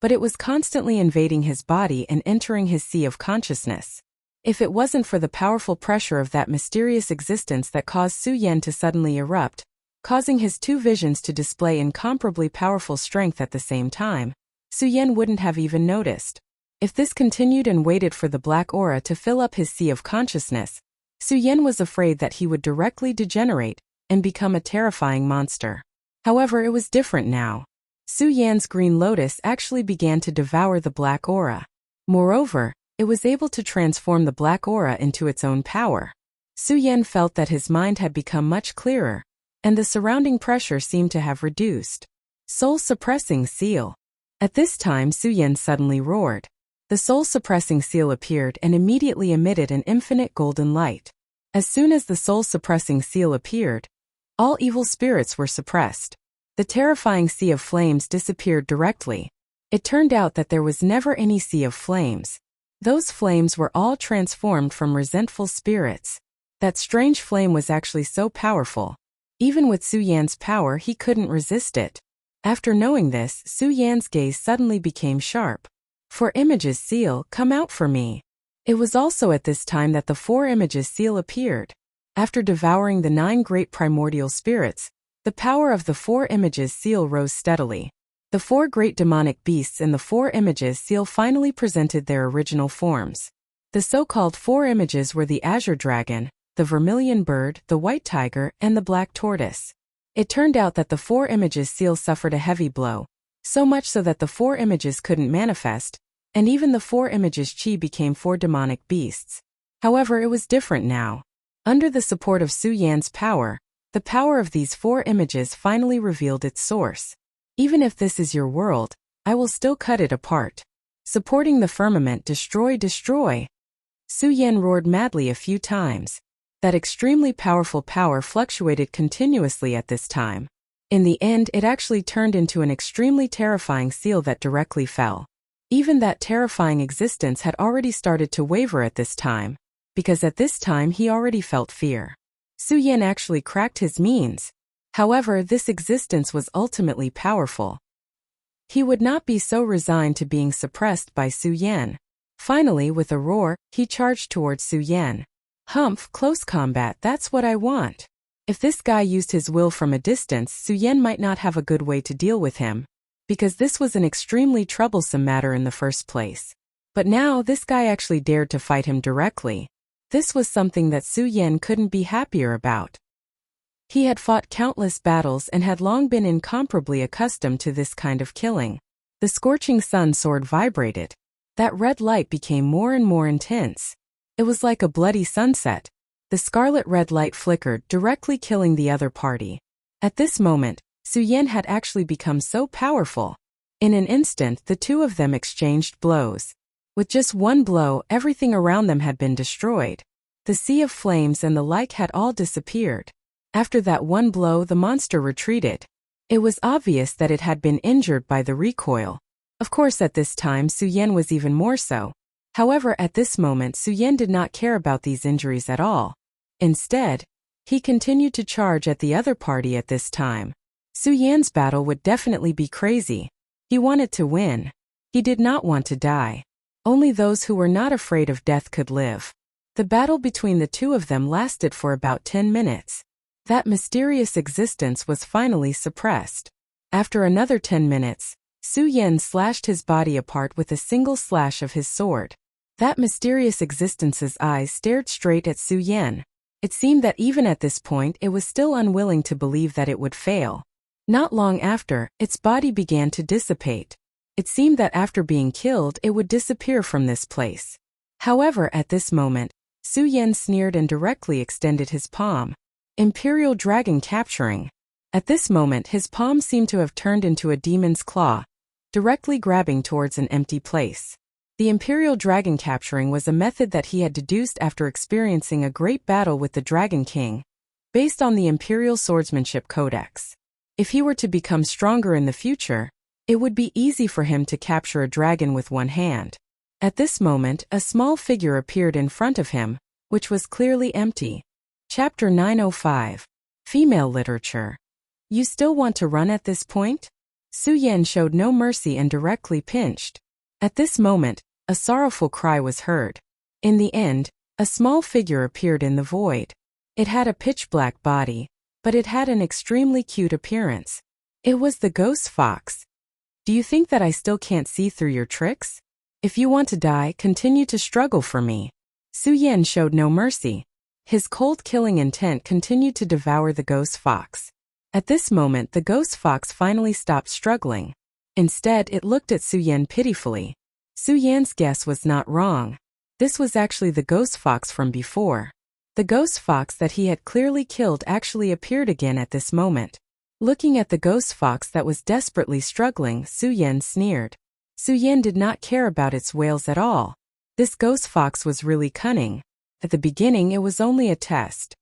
Speaker 1: but it was constantly invading his body and entering his sea of consciousness. If it wasn't for the powerful pressure of that mysterious existence that caused Su Yan to suddenly erupt, causing his two visions to display incomparably powerful strength at the same time, Su Yan wouldn't have even noticed. If this continued and waited for the black aura to fill up his sea of consciousness, Su Yan was afraid that he would directly degenerate and become a terrifying monster. However, it was different now. Su Yan's green lotus actually began to devour the black aura. Moreover, it was able to transform the black aura into its own power. Su Yan felt that his mind had become much clearer, and the surrounding pressure seemed to have reduced. Soul-suppressing seal. At this time, Su Yan suddenly roared. The soul-suppressing seal appeared and immediately emitted an infinite golden light. As soon as the soul-suppressing seal appeared, all evil spirits were suppressed. The terrifying sea of flames disappeared directly. It turned out that there was never any sea of flames. Those flames were all transformed from resentful spirits. That strange flame was actually so powerful. Even with Su Yan's power, he couldn't resist it. After knowing this, Su Yan's gaze suddenly became sharp. Four images seal, come out for me. It was also at this time that the four images seal appeared. After devouring the 9 great primordial spirits, the power of the four images seal rose steadily. The 4 great demonic beasts in the 4 images seal finally presented their original forms. The so-called 4 images were the azure dragon, the vermilion bird, the white tiger, and the black tortoise. It turned out that the 4 images seal suffered a heavy blow, so much so that the 4 images couldn't manifest, and even the 4 images chi became 4 demonic beasts. However, it was different now. Under the support of Su Yan's power, the power of these 4 images finally revealed its source. Even if this is your world, I will still cut it apart. Supporting the firmament, destroy, destroy. Su Yan roared madly a few times. That extremely powerful power fluctuated continuously at this time. In the end, it actually turned into an extremely terrifying seal that directly fell. Even that terrifying existence had already started to waver at this time, because at this time he already felt fear. Su Yan actually cracked his means. However, this existence was ultimately powerful. He would not be so resigned to being suppressed by Su Yan. Finally, with a roar, he charged towards Su Yan. Humph, close combat, that's what I want. If this guy used his will from a distance, Su Yan might not have a good way to deal with him, because this was an extremely troublesome matter in the first place. But now this guy actually dared to fight him directly. This was something that Su Yan couldn't be happier about. He had fought countless battles and had long been incomparably accustomed to this kind of killing. The scorching sun sword vibrated. That red light became more and more intense. It was like a bloody sunset. The scarlet red light flickered, directly killing the other party. At this moment, Su Yan had actually become so powerful. In an instant, the two of them exchanged blows. With just one blow, everything around them had been destroyed. The sea of flames and the like had all disappeared. After that one blow, the monster retreated. It was obvious that it had been injured by the recoil. Of course, at this time, Su Yan was even more so. However, at this moment, Su Yan did not care about these injuries at all. Instead, he continued to charge at the other party at this time. Su Yan's battle would definitely be crazy. He wanted to win. He did not want to die. Only those who were not afraid of death could live. The battle between the two of them lasted for about 10 minutes. That mysterious existence was finally suppressed. After another 10 minutes, Su Yan slashed his body apart with a single slash of his sword. That mysterious existence's eyes stared straight at Su Yan. It seemed that even at this point it was still unwilling to believe that it would fail. Not long after, its body began to dissipate. It seemed that after being killed it would disappear from this place. However, at this moment, Su Yan sneered and directly extended his palm. Imperial Dragon capturing. At this moment his palm seemed to have turned into a demon's claw, directly grabbing towards an empty place. The Imperial Dragon capturing was a method that he had deduced after experiencing a great battle with the Dragon King, based on the Imperial Swordsmanship Codex. If he were to become stronger in the future, it would be easy for him to capture a dragon with one hand. At this moment, a small figure appeared in front of him, which was clearly empty. Chapter 905. Female Literature. You still want to run at this point? Su Yan showed no mercy and directly pinched. At this moment, a sorrowful cry was heard. In the end, a small figure appeared in the void. It had a pitch-black body, but it had an extremely cute appearance. It was the ghost fox. Do you think that I still can't see through your tricks? If you want to die, continue to struggle for me. Su Yan showed no mercy. His cold killing intent continued to devour the ghost fox. At this moment, the ghost fox finally stopped struggling. Instead, it looked at Su Yan pitifully. Su Yan's guess was not wrong. This was actually the ghost fox from before. The ghost fox that he had clearly killed actually appeared again at this moment. Looking at the ghost fox that was desperately struggling, Su Yan sneered. Su Yan did not care about its wails at all. This ghost fox was really cunning. At the beginning, it was only a test.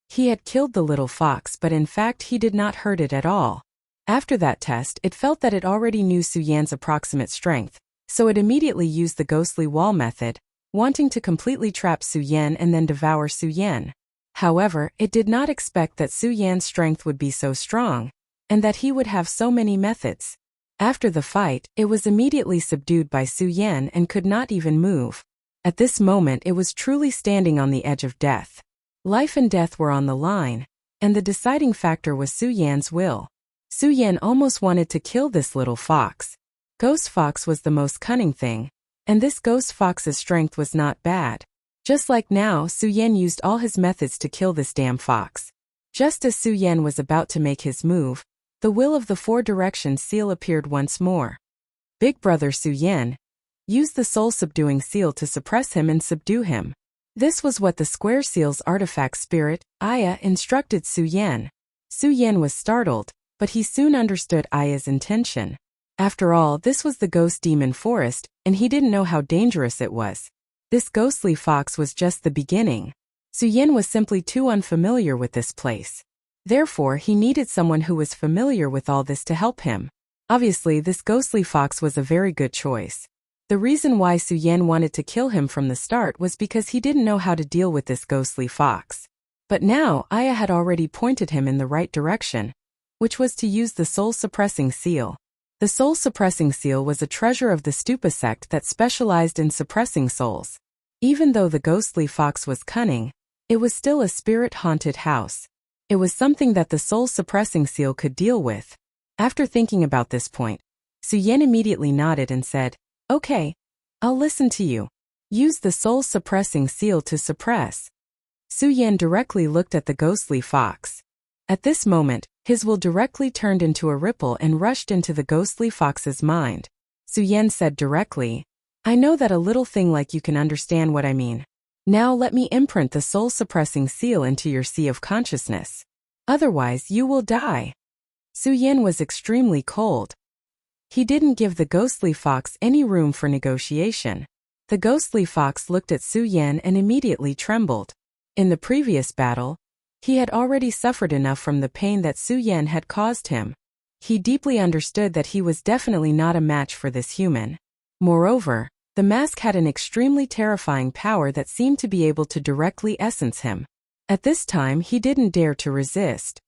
Speaker 1: He had killed the little fox, but in fact he did not hurt it at all. After that test, it felt that it already knew Su Yan's approximate strength, so it immediately used the ghostly wall method, wanting to completely trap Su Yan and then devour Su Yan. However, it did not expect that Su Yan's strength would be so strong, and that he would have so many methods. After the fight, it was immediately subdued by Su Yan and could not even move. At this moment it was truly standing on the edge of death. Life and death were on the line, and the deciding factor was Su Yan's will. Su Yan almost wanted to kill this little fox. Ghost fox was the most cunning thing, and this ghost fox's strength was not bad. Just like now, Su Yan used all his methods to kill this damn fox. Just as Su Yan was about to make his move, the Will of the Four Directions seal appeared once more. Big Brother Su Yan, use the soul-subduing seal to suppress him and subdue him. This was what the Square Seal's artifact spirit, Aya, instructed Su Yan. Su Yan was startled, but he soon understood Aya's intention. After all, this was the ghost demon forest, and he didn't know how dangerous it was. This ghostly fox was just the beginning. Su Yan was simply too unfamiliar with this place. Therefore, he needed someone who was familiar with all this to help him. Obviously, this ghostly fox was a very good choice. The reason why Su Yan wanted to kill him from the start was because he didn't know how to deal with this ghostly fox. But now, Aya had already pointed him in the right direction, which was to use the soul-suppressing seal. The soul-suppressing seal was a treasure of the Stupa sect that specialized in suppressing souls. Even though the ghostly fox was cunning, it was still a spirit-haunted house. It was something that the soul-suppressing seal could deal with. After thinking about this point, Su Yan immediately nodded and said, "Okay, I'll listen to you. Use the soul-suppressing seal to suppress." Su Yan directly looked at the ghostly fox. At this moment, his will directly turned into a ripple and rushed into the ghostly fox's mind. Su Yan said directly, "I know that a little thing like you can understand what I mean. Now let me imprint the soul-suppressing seal into your sea of consciousness. Otherwise you will die." Su Yan was extremely cold. He didn't give the ghostly fox any room for negotiation. The ghostly fox looked at Su Yan and immediately trembled. In the previous battle, he had already suffered enough from the pain that Su Yan had caused him. He deeply understood that he was definitely not a match for this human. Moreover, the mask had an extremely terrifying power that seemed to be able to directly essence him. At this time, he didn't dare to resist.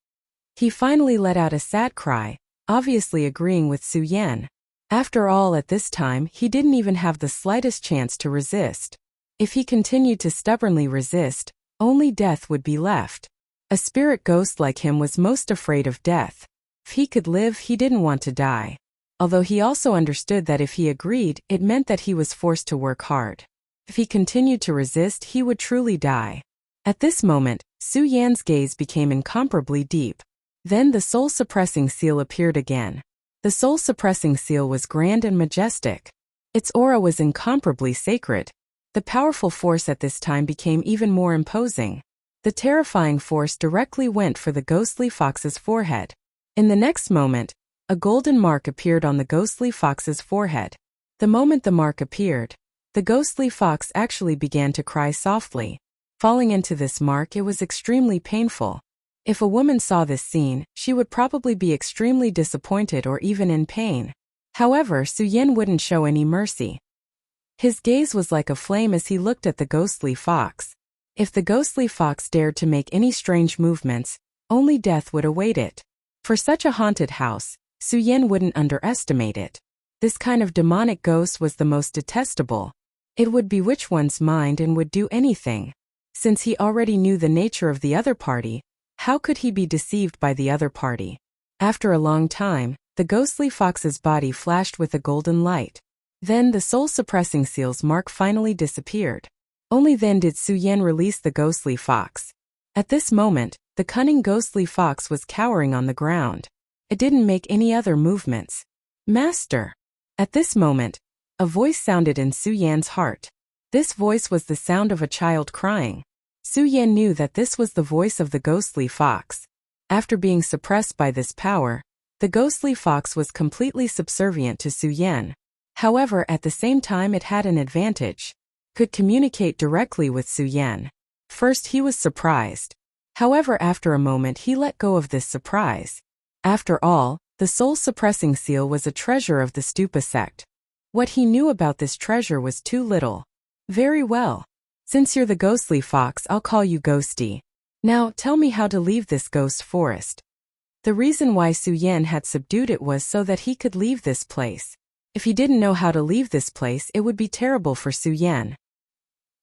Speaker 1: He finally let out a sad cry, obviously agreeing with Su Yan. After all, at this time, he didn't even have the slightest chance to resist. If he continued to stubbornly resist, only death would be left. A spirit ghost like him was most afraid of death. If he could live, he didn't want to die. Although he also understood that if he agreed, it meant that he was forced to work hard. If he continued to resist, he would truly die. At this moment, Su Yan's gaze became incomparably deep. Then the soul-suppressing seal appeared again. The soul-suppressing seal was grand and majestic. Its aura was incomparably sacred. The powerful force at this time became even more imposing. The terrifying force directly went for the ghostly fox's forehead. In the next moment, a golden mark appeared on the ghostly fox's forehead. The moment the mark appeared, the ghostly fox actually began to cry softly. Falling into this mark, it was extremely painful. If a woman saw this scene, she would probably be extremely disappointed or even in pain. However, Su Yan wouldn't show any mercy. His gaze was like a flame as he looked at the ghostly fox. If the ghostly fox dared to make any strange movements, only death would await it. For such a haunted house, Su Yan wouldn't underestimate it. This kind of demonic ghost was the most detestable. It would bewitch one's mind and would do anything. Since he already knew the nature of the other party, how could he be deceived by the other party? After a long time, the ghostly fox's body flashed with a golden light. Then the soul-suppressing seal's mark finally disappeared. Only then did Su Yan release the ghostly fox. At this moment, the cunning ghostly fox was cowering on the ground. It didn't make any other movements. "Master!" At this moment, a voice sounded in Su Yan's heart. This voice was the sound of a child crying. Su Yan knew that this was the voice of the ghostly fox. After being suppressed by this power, the ghostly fox was completely subservient to Su Yan. However, at the same time it had an advantage. Could communicate directly with Su Yan. First he was surprised. However, after a moment he let go of this surprise. After all, the soul-suppressing seal was a treasure of the Stupa sect. What he knew about this treasure was too little. "Very well. Since you're the ghostly fox, I'll call you Ghosty. Now, tell me how to leave this ghost forest." The reason why Su Yan had subdued it was so that he could leave this place. If he didn't know how to leave this place, it would be terrible for Su Yan.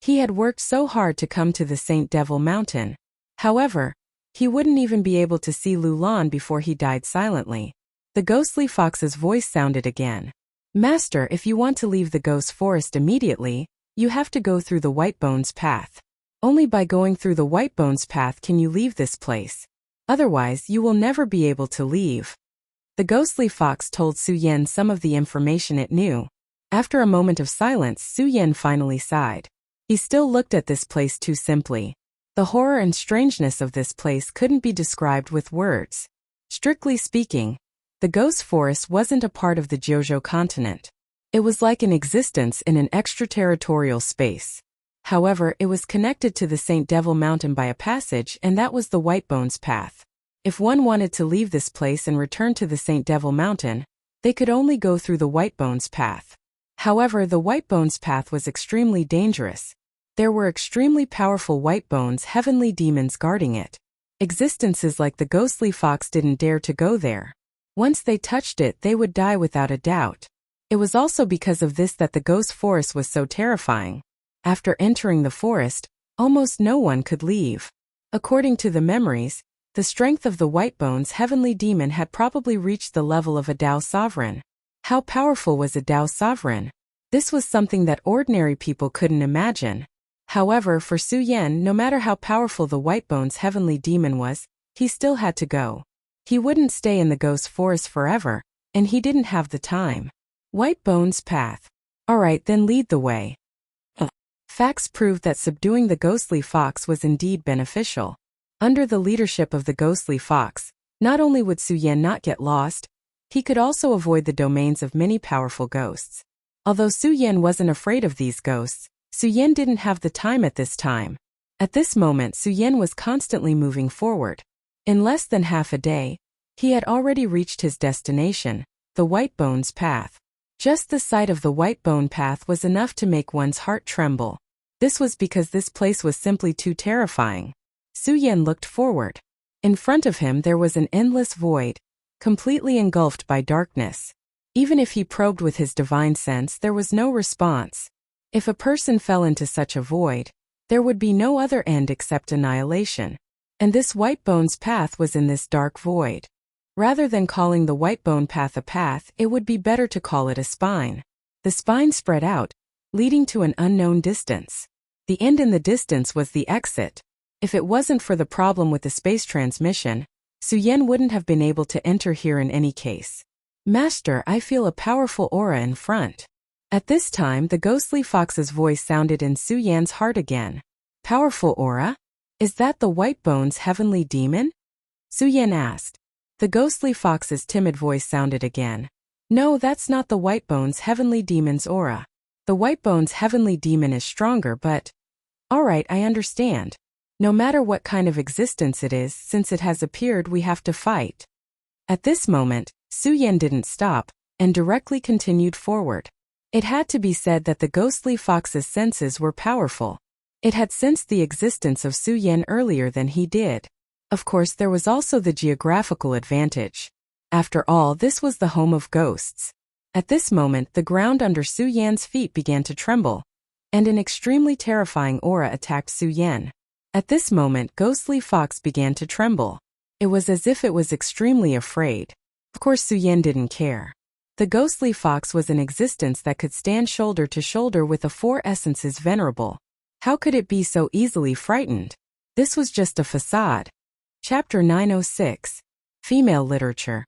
Speaker 1: He had worked so hard to come to the Saint Devil Mountain. However, he wouldn't even be able to see Lulan before he died silently. The ghostly fox's voice sounded again. "Master, if you want to leave the ghost forest immediately, you have to go through the White Bones path. Only by going through the White Bones path can you leave this place. Otherwise, you will never be able to leave. The ghostly fox told Su Yan some of the information it knew. After a moment of silence, Su Yan finally sighed. He still looked at this place too simply. The horror and strangeness of this place couldn't be described with words. Strictly speaking, the ghost forest wasn't a part of the Jojo continent. It was like an existence in an extraterritorial space. However, it was connected to the St. Devil Mountain by a passage, and that was the White Bones Path. If one wanted to leave this place and return to the St. Devil Mountain, they could only go through the White Bones Path. However, the White Bones Path was extremely dangerous. There were extremely powerful White Bones heavenly demons guarding it. Existences like the ghostly fox didn't dare to go there. Once they touched it, they would die without a doubt. It was also because of this that the ghost forest was so terrifying. After entering the forest, almost no one could leave. According to the memories, the strength of the White Bones heavenly demon had probably reached the level of a Dao sovereign. How powerful was a Dao sovereign? This was something that ordinary people couldn't imagine. However, for Su Yan, no matter how powerful the White Bones heavenly demon was, he still had to go. He wouldn't stay in the ghost forest forever, and he didn't have the time. White Bones Path. Alright, then lead the way. Facts proved that subduing the ghostly fox was indeed beneficial. Under the leadership of the ghostly fox, not only would Su Yan not get lost, he could also avoid the domains of many powerful ghosts. Although Su Yan wasn't afraid of these ghosts, Su Yan didn't have the time at this time. At this moment, Su Yan was constantly moving forward. In less than half a day, he had already reached his destination, the White Bones Path. Just the sight of the White Bone Path was enough to make one's heart tremble. This was because this place was simply too terrifying. Su Yan looked forward. In front of him there was an endless void, completely engulfed by darkness. Even if he probed with his divine sense, there was no response. If a person fell into such a void, there would be no other end except annihilation. And this White Bones Path was in this dark void. Rather than calling the White Bone Path a path, it would be better to call it a spine. The spine spread out, leading to an unknown distance. The end in the distance was the exit. If it wasn't for the problem with the space transmission, Su Yan wouldn't have been able to enter here in any case. Master, I feel a powerful aura in front. At this time, the ghostly fox's voice sounded in Su Yan's heart again. Powerful aura? Is that the White Bones heavenly demon? Su Yan asked. The ghostly fox's timid voice sounded again. No, that's not the White Bones heavenly demon's aura. The White Bones heavenly demon is stronger, but... Alright, I understand. No matter what kind of existence it is, since it has appeared, we have to fight. At this moment, Su Yan didn't stop, and directly continued forward. It had to be said that the ghostly fox's senses were powerful. It had sensed the existence of Su Yan earlier than he did. Of course, there was also the geographical advantage. After all, this was the home of ghosts. At this moment, the ground under Su Yan's feet began to tremble, and an extremely terrifying aura attacked Su Yan. At this moment, Ghostly Fox began to tremble. It was as if it was extremely afraid. Of course, Su Yan didn't care. The Ghostly Fox was an existence that could stand shoulder to shoulder with the four essences venerable. How could it be so easily frightened? This was just a facade. Chapter 906. Female Literature.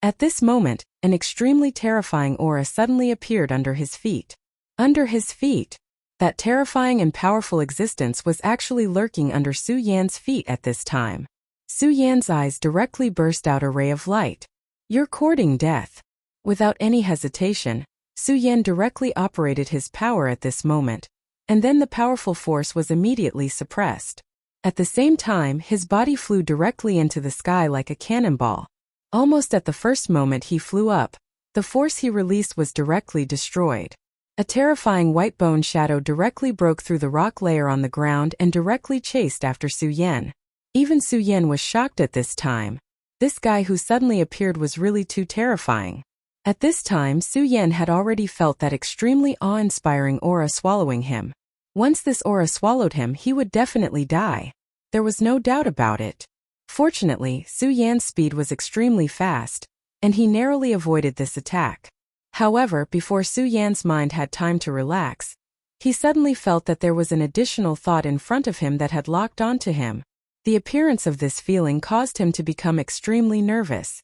Speaker 1: At this moment, an extremely terrifying aura suddenly appeared under his feet. Under his feet. That terrifying and powerful existence was actually lurking under Su Yan's feet at this time. Su Yan's eyes directly burst out a ray of light. You're courting death. Without any hesitation, Su Yan directly operated his power at this moment, and then the powerful force was immediately suppressed. At the same time, his body flew directly into the sky like a cannonball. Almost at the first moment he flew up, the force he released was directly destroyed. A terrifying white bone shadow directly broke through the rock layer on the ground and directly chased after Su Yan. Even Su Yan was shocked at this time. This guy who suddenly appeared was really too terrifying. At this time, Su Yan had already felt that extremely awe-inspiring aura swallowing him. Once this aura swallowed him, he would definitely die. There was no doubt about it. Fortunately, Su Yan's speed was extremely fast, and he narrowly avoided this attack. However, before Su Yan's mind had time to relax, he suddenly felt that there was an additional thought in front of him that had locked onto him. The appearance of this feeling caused him to become extremely nervous.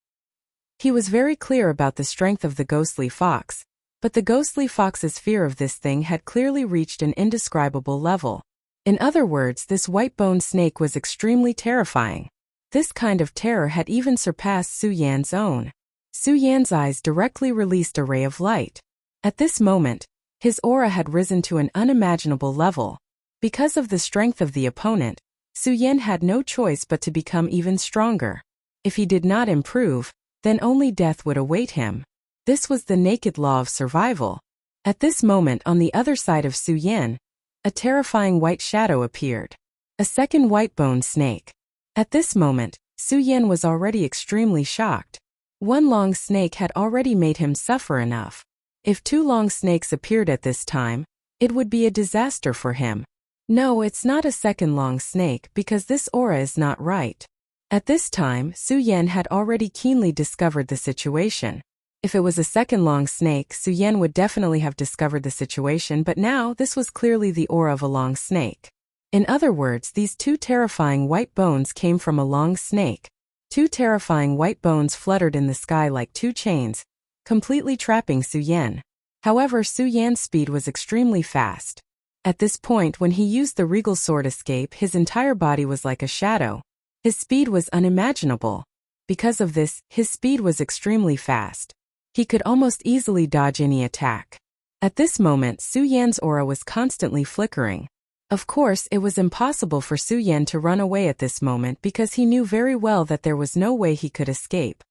Speaker 1: He was very clear about the strength of the ghostly fox, but the ghostly fox's fear of this thing had clearly reached an indescribable level. In other words, this white-boned snake was extremely terrifying. This kind of terror had even surpassed Su Yan's own. Su Yan's eyes directly released a ray of light. At this moment, his aura had risen to an unimaginable level. Because of the strength of the opponent, Su Yan had no choice but to become even stronger. If he did not improve, then only death would await him. This was the naked law of survival. At this moment, on the other side of Su Yan, a terrifying white shadow appeared. A second white-boned snake. At this moment, Su Yan was already extremely shocked. One long snake had already made him suffer enough. If two long snakes appeared at this time, it would be a disaster for him. No, it's not a second long snake because this aura is not right. At this time, Su Yan had already keenly discovered the situation. If it was a second long snake, Su Yan would definitely have discovered the situation, but now this was clearly the aura of a long snake. In other words, these two terrifying white bones came from a long snake. Two terrifying white bones fluttered in the sky like two chains, completely trapping Su Yan. However, Su Yan's speed was extremely fast. At this point, when he used the regal sword escape, his entire body was like a shadow. His speed was unimaginable. Because of this, his speed was extremely fast. He could almost easily dodge any attack. At this moment, Su Yan's aura was constantly flickering. Of course, it was impossible for Su Yan to run away at this moment because he knew very well that there was no way he could escape.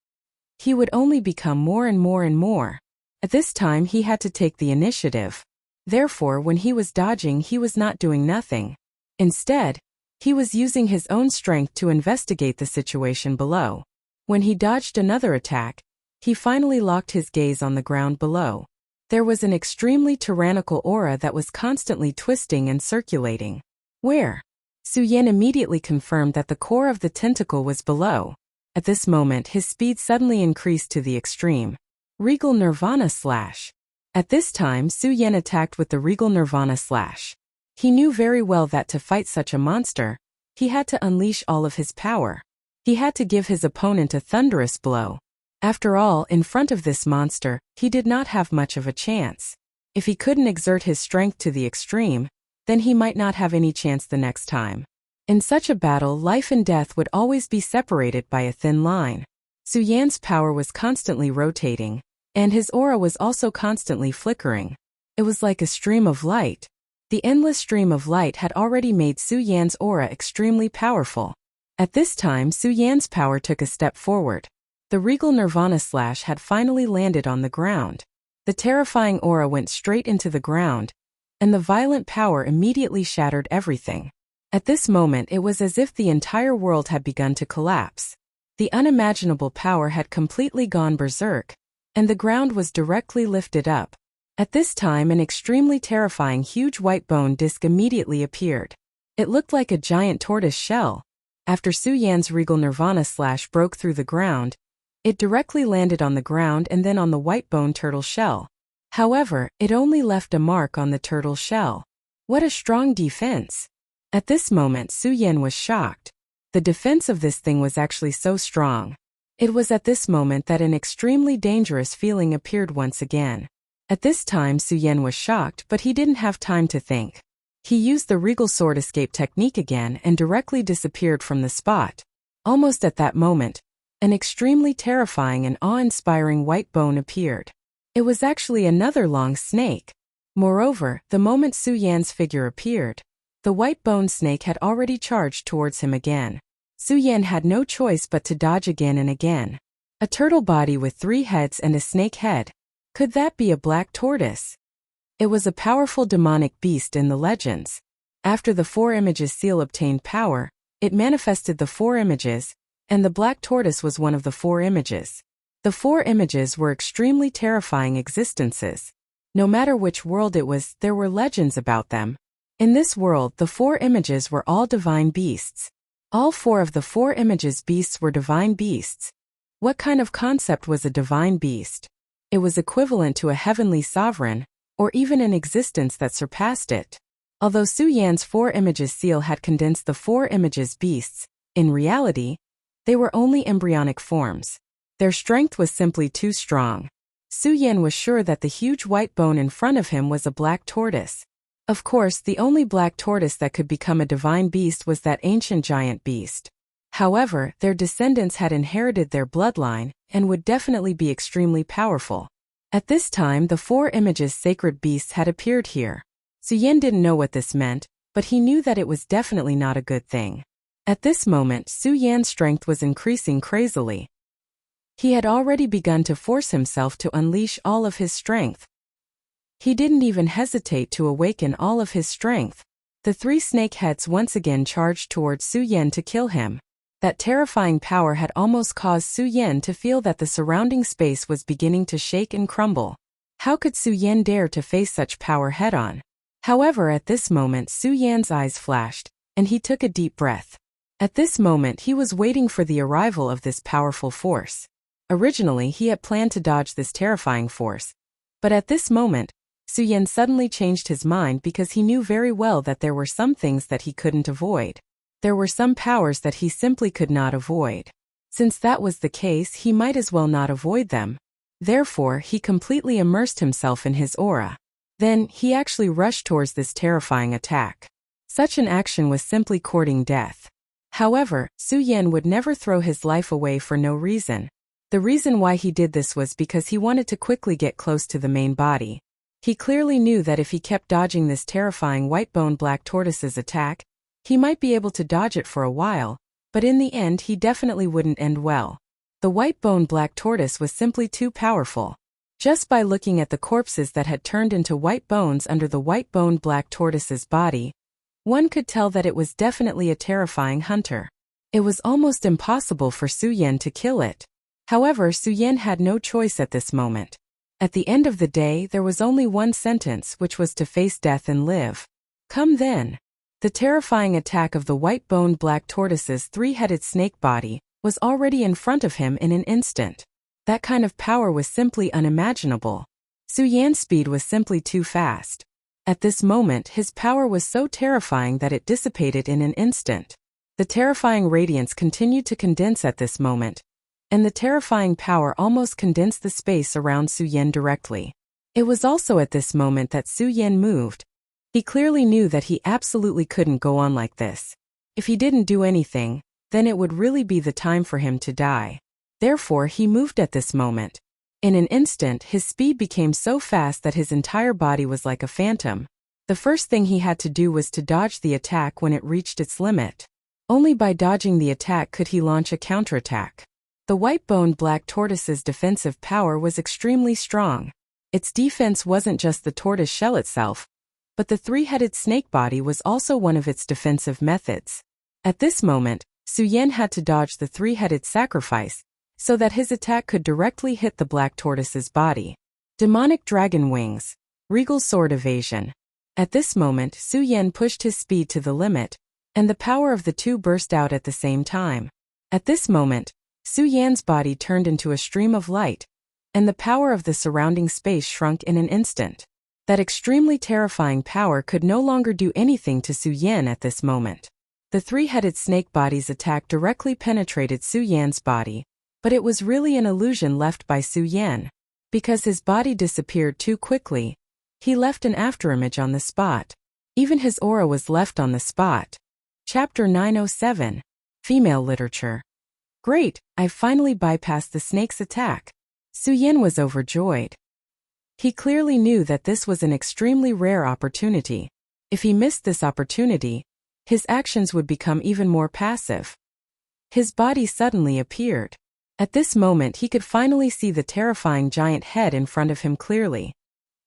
Speaker 1: He would only become more and more and more. At this time, he had to take the initiative. Therefore, when he was dodging, he was not doing nothing. Instead, he was using his own strength to investigate the situation below. When he dodged another attack, he finally locked his gaze on the ground below. There was an extremely tyrannical aura that was constantly twisting and circulating. Where? Su Yan immediately confirmed that the core of the tentacle was below. At this moment, his speed suddenly increased to the extreme. Regal Nirvana Slash. At this time, Su Yan attacked with the Regal Nirvana Slash. He knew very well that to fight such a monster, he had to unleash all of his power. He had to give his opponent a thunderous blow. After all, in front of this monster, he did not have much of a chance. If he couldn't exert his strength to the extreme, then he might not have any chance the next time. In such a battle, life and death would always be separated by a thin line. Su Yan's power was constantly rotating, and his aura was also constantly flickering. It was like a stream of light. The endless stream of light had already made Su Yan's aura extremely powerful. At this time, Su Yan's power took a step forward. The Regal Nirvana Slash had finally landed on the ground. The terrifying aura went straight into the ground, and the violent power immediately shattered everything. At this moment, it was as if the entire world had begun to collapse. The unimaginable power had completely gone berserk, and the ground was directly lifted up. At this time, an extremely terrifying huge white bone disc immediately appeared. It looked like a giant tortoise shell. After Su Yan's Regal Nirvana Slash broke through the ground, it directly landed on the ground and then on the white bone turtle shell. However, it only left a mark on the turtle shell. What a strong defense! At this moment, Su Yan was shocked. The defense of this thing was actually so strong. It was at this moment that an extremely dangerous feeling appeared once again. At this time, Su Yan was shocked, but he didn't have time to think. He used the Regal Sword Escape technique again and directly disappeared from the spot. Almost at that moment, an extremely terrifying and awe-inspiring white bone appeared. It was actually another long snake. Moreover, the moment Su Yan's figure appeared, the white-boned snake had already charged towards him again. Su Yan had no choice but to dodge again and again. A turtle body with 3 heads and a snake head. Could that be a black tortoise? It was a powerful demonic beast in the legends. After the 4 images seal obtained power, it manifested the 4 images, and the black tortoise was one of the 4 images. The 4 images were extremely terrifying existences. No matter which world it was, there were legends about them. In this world, the 4 images were all divine beasts. All 4 of the 4 images beasts were divine beasts. What kind of concept was a divine beast? It was equivalent to a heavenly sovereign, or even an existence that surpassed it. Although Su Yan's 4 images seal had condensed the 4 images beasts, In reality, they were only embryonic forms. Their strength was simply too strong. Su Yan was sure that the huge white bone in front of him was a black tortoise. Of course, the only black tortoise that could become a divine beast was that ancient giant beast. However, their descendants had inherited their bloodline and would definitely be extremely powerful. At this time, the 4 images sacred beasts had appeared here. Su Yan didn't know what this meant, but he knew that it was definitely not a good thing. At this moment, Su Yan's strength was increasing crazily. He had already begun to force himself to unleash all of his strength. He didn't even hesitate to awaken all of his strength. The 3 snake heads once again charged towards Su Yan to kill him. That terrifying power had almost caused Su Yan to feel that the surrounding space was beginning to shake and crumble. How could Su Yan dare to face such power head-on? However, at this moment Su Yan's eyes flashed, and he took a deep breath. At this moment he was waiting for the arrival of this powerful force. Originally he had planned to dodge this terrifying force. But at this moment, Su Yan suddenly changed his mind because he knew very well that there were some things that he couldn't avoid. There were some powers that he simply could not avoid. Since that was the case, he might as well not avoid them. Therefore, he completely immersed himself in his aura. Then, he actually rushed towards this terrifying attack. Such an action was simply courting death. However, Su Yan would never throw his life away for no reason. The reason why he did this was because he wanted to quickly get close to the main body. He clearly knew that if he kept dodging this terrifying white-boned black tortoise's attack, he might be able to dodge it for a while, but in the end he definitely wouldn't end well. The white-boned black tortoise was simply too powerful. Just by looking at the corpses that had turned into white bones under the white-boned black tortoise's body, one could tell that it was definitely a terrifying hunter. It was almost impossible for Su Yan to kill it. However, Su Yan had no choice at this moment. At the end of the day, there was only one sentence, which was to face death and live. Come then. The terrifying attack of the white-boned black tortoise's 3-headed snake body was already in front of him in an instant. That kind of power was simply unimaginable. Su Yan's speed was simply too fast. At this moment, his power was so terrifying that it dissipated in an instant. The terrifying radiance continued to condense at this moment, and the terrifying power almost condensed the space around Su Yan directly. It was also at this moment that Su Yan moved. He clearly knew that he absolutely couldn't go on like this. If he didn't do anything, then it would really be the time for him to die. Therefore, he moved at this moment. In an instant, his speed became so fast that his entire body was like a phantom. The first thing he had to do was to dodge the attack when it reached its limit. Only by dodging the attack could he launch a counterattack. The white-boned black tortoise's defensive power was extremely strong. Its defense wasn't just the tortoise shell itself, but the 3-headed snake body was also one of its defensive methods. At this moment, Su Yan had to dodge the 3-headed sacrifice, so that his attack could directly hit the black tortoise's body. Demonic dragon wings. Regal sword evasion. At this moment, Su Yan pushed his speed to the limit, and the power of the two burst out at the same time. At this moment, Su Yan's body turned into a stream of light, and the power of the surrounding space shrunk in an instant. That extremely terrifying power could no longer do anything to Su Yan at this moment. The 3-headed snake body's attack directly penetrated Su Yan's body, but it was really an illusion left by Su Yan. Because his body disappeared too quickly, he left an afterimage on the spot. Even his aura was left on the spot. Chapter 907. Female Literature. Great, I've finally bypassed the snake's attack. Su Yan was overjoyed. He clearly knew that this was an extremely rare opportunity. If he missed this opportunity, his actions would become even more passive. His body suddenly appeared. At this moment he could finally see the terrifying giant head in front of him clearly.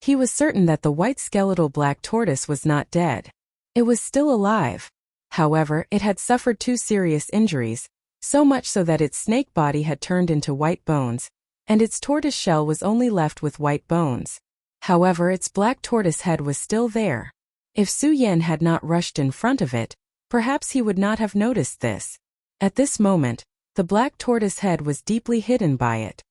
Speaker 1: He was certain that the white skeletal black tortoise was not dead. It was still alive. However, it had suffered 2 serious injuries, so much so that its snake body had turned into white bones, and its tortoise shell was only left with white bones. However, its black tortoise head was still there. If Su Yan had not rushed in front of it, perhaps he would not have noticed this. At this moment, the black tortoise head was deeply hidden by it.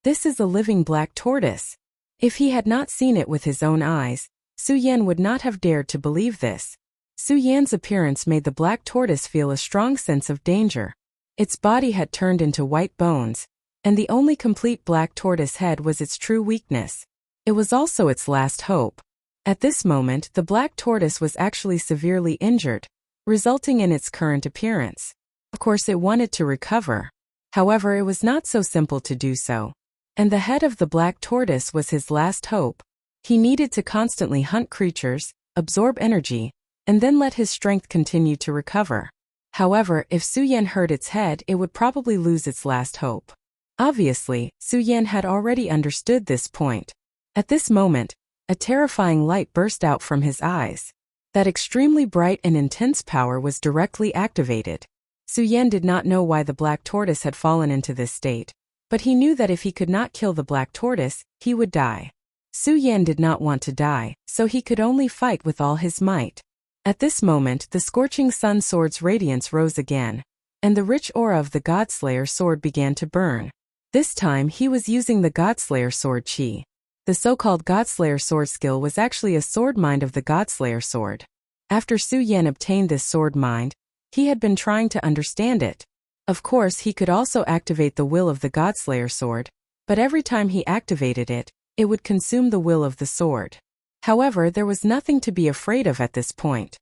Speaker 1: This is a living black tortoise. If he had not seen it with his own eyes, Su Yan would not have dared to believe this. Su Yan's appearance made the black tortoise feel a strong sense of danger. Its body had turned into white bones, and the only complete black tortoise head was its true weakness. It was also its last hope. At this moment, the black tortoise was actually severely injured, resulting in its current appearance. Of course, it wanted to recover. However, it was not so simple to do so. And the head of the black tortoise was his last hope. He needed to constantly hunt creatures, absorb energy, and then let his strength continue to recover. However, if Su Yan hurt its head, it would probably lose its last hope. Obviously, Su Yan had already understood this point. At this moment, a terrifying light burst out from his eyes. That extremely bright and intense power was directly activated. Su Yan did not know why the black tortoise had fallen into this state, but he knew that if he could not kill the black tortoise, he would die. Su Yan did not want to die, so he could only fight with all his might. At this moment, the scorching sun sword's radiance rose again, and the rich aura of the Godslayer sword began to burn. This time he was using the Godslayer sword chi. The so-called Godslayer sword skill was actually a sword mind of the Godslayer sword. After Su Yan obtained this sword mind, he had been trying to understand it. Of course, he could also activate the will of the Godslayer sword, but every time he activated it, it would consume the will of the sword. However, there was nothing to be afraid of at this point.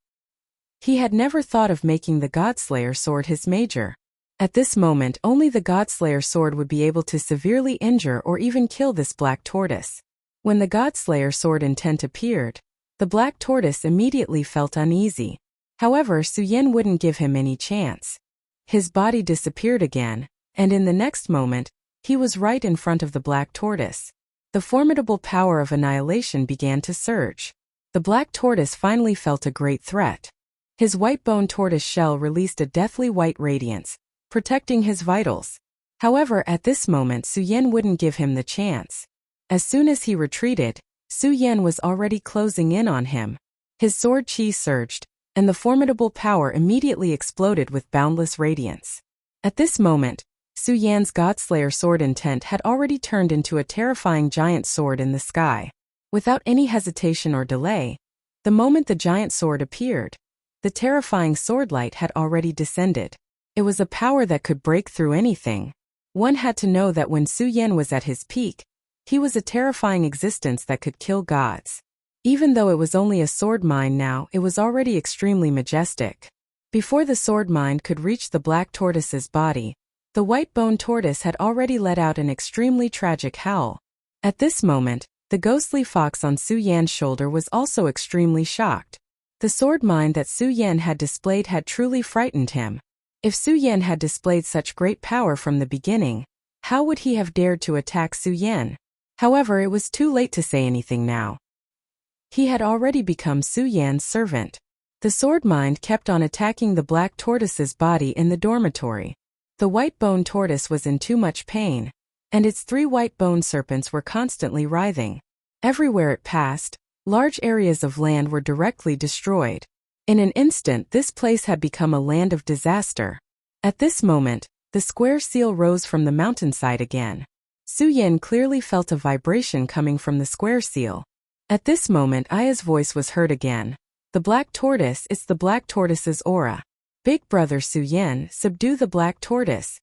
Speaker 1: He had never thought of making the Godslayer sword his major. At this moment, only the Godslayer sword would be able to severely injure or even kill this black tortoise. When the Godslayer sword intent appeared, the black tortoise immediately felt uneasy. However, Su Yan wouldn't give him any chance. His body disappeared again, and in the next moment, he was right in front of the black tortoise. The formidable power of annihilation began to surge. The black tortoise finally felt a great threat. His white bone tortoise shell released a deathly white radiance, protecting his vitals. However, at this moment Su Yan wouldn't give him the chance. As soon as he retreated, Su Yan was already closing in on him. His sword chi surged, and the formidable power immediately exploded with boundless radiance. At this moment, Su Yan's Godslayer sword intent had already turned into a terrifying giant sword in the sky. Without any hesitation or delay, the moment the giant sword appeared, the terrifying sword light had already descended. It was a power that could break through anything. One had to know that when Su Yan was at his peak, he was a terrifying existence that could kill gods. Even though it was only a sword mind now, it was already extremely majestic. Before the sword mind could reach the black tortoise's body, the white bone tortoise had already let out an extremely tragic howl. At this moment, the ghostly fox on Su Yan's shoulder was also extremely shocked. The sword mind that Su Yan had displayed had truly frightened him. If Su Yan had displayed such great power from the beginning, how would he have dared to attack Su Yan? However, it was too late to say anything now. He had already become Su Yan's servant. The sword mind kept on attacking the black tortoise's body in the dormitory. The white bone tortoise was in too much pain, and its 3 white bone serpents were constantly writhing. Everywhere it passed, large areas of land were directly destroyed. In an instant, this place had become a land of disaster. At this moment, the square seal rose from the mountainside again. Su Yan clearly felt a vibration coming from the square seal. At this moment, Aya's voice was heard again. The black tortoise, it's the black tortoise's aura. Big brother Su Yan, subdue the black tortoise.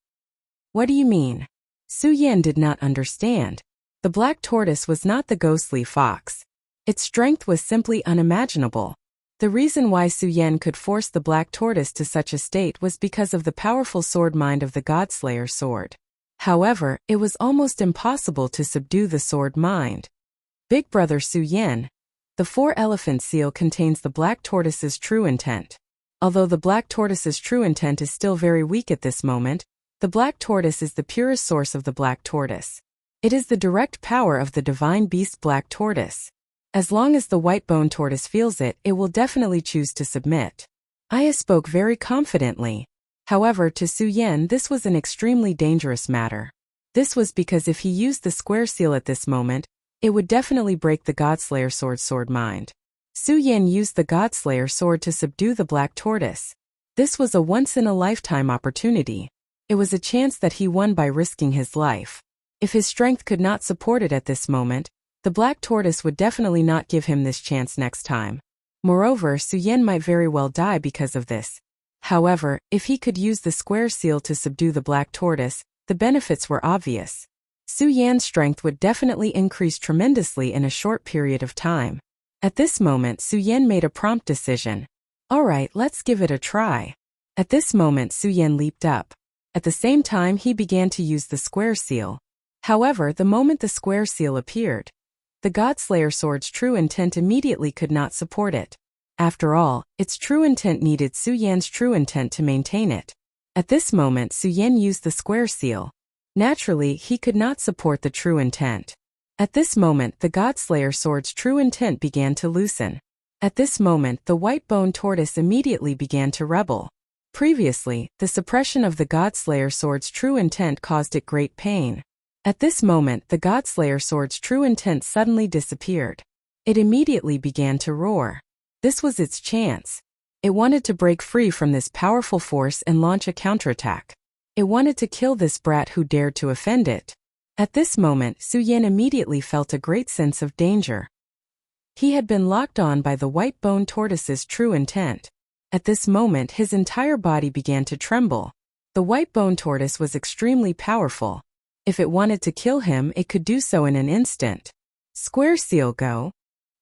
Speaker 1: What do you mean? Su Yan did not understand. The black tortoise was not the ghostly fox. Its strength was simply unimaginable. The reason why Su Yan could force the black tortoise to such a state was because of the powerful sword mind of the Godslayer sword. However, it was almost impossible to subdue the sword mind. Big brother Su Yan, the 4-elephant seal contains the black tortoise's true intent. Although the black tortoise's true intent is still very weak at this moment, the black tortoise is the purest source of the black tortoise. It is the direct power of the divine beast black tortoise. As long as the white bone tortoise feels it, it will definitely choose to submit. Aya spoke very confidently. However, to Su Yan this was an extremely dangerous matter. This was because if he used the square seal at this moment, it would definitely break the Godslayer sword mind. Su Yan used the Godslayer sword to subdue the black tortoise. This was a once-in-a-lifetime opportunity. It was a chance that he won by risking his life. If his strength could not support it at this moment, the black tortoise would definitely not give him this chance next time. Moreover, Suyen might very well die because of this. However, if he could use the square seal to subdue the black tortoise, the benefits were obvious. Suyen's strength would definitely increase tremendously in a short period of time. At this moment, Suyen made a prompt decision. Alright, let's give it a try. At this moment, Suyen leaped up. At the same time, he began to use the square seal. However, the moment the square seal appeared, the Godslayer sword's true intent immediately could not support it. After all, its true intent needed Suyen's true intent to maintain it. At this moment, Suyen used the square seal. Naturally, he could not support the true intent. At this moment, the Godslayer sword's true intent began to loosen. At this moment, the white-boned tortoise immediately began to rebel. Previously, the suppression of the Godslayer sword's true intent caused it great pain. At this moment, the Godslayer sword's true intent suddenly disappeared. It immediately began to roar. This was its chance. It wanted to break free from this powerful force and launch a counterattack. It wanted to kill this brat who dared to offend it. At this moment, Suyen immediately felt a great sense of danger. He had been locked on by the white-boned tortoise's true intent. At this moment, his entire body began to tremble. The white-boned tortoise was extremely powerful. If it wanted to kill him, it could do so in an instant. Square seal, go.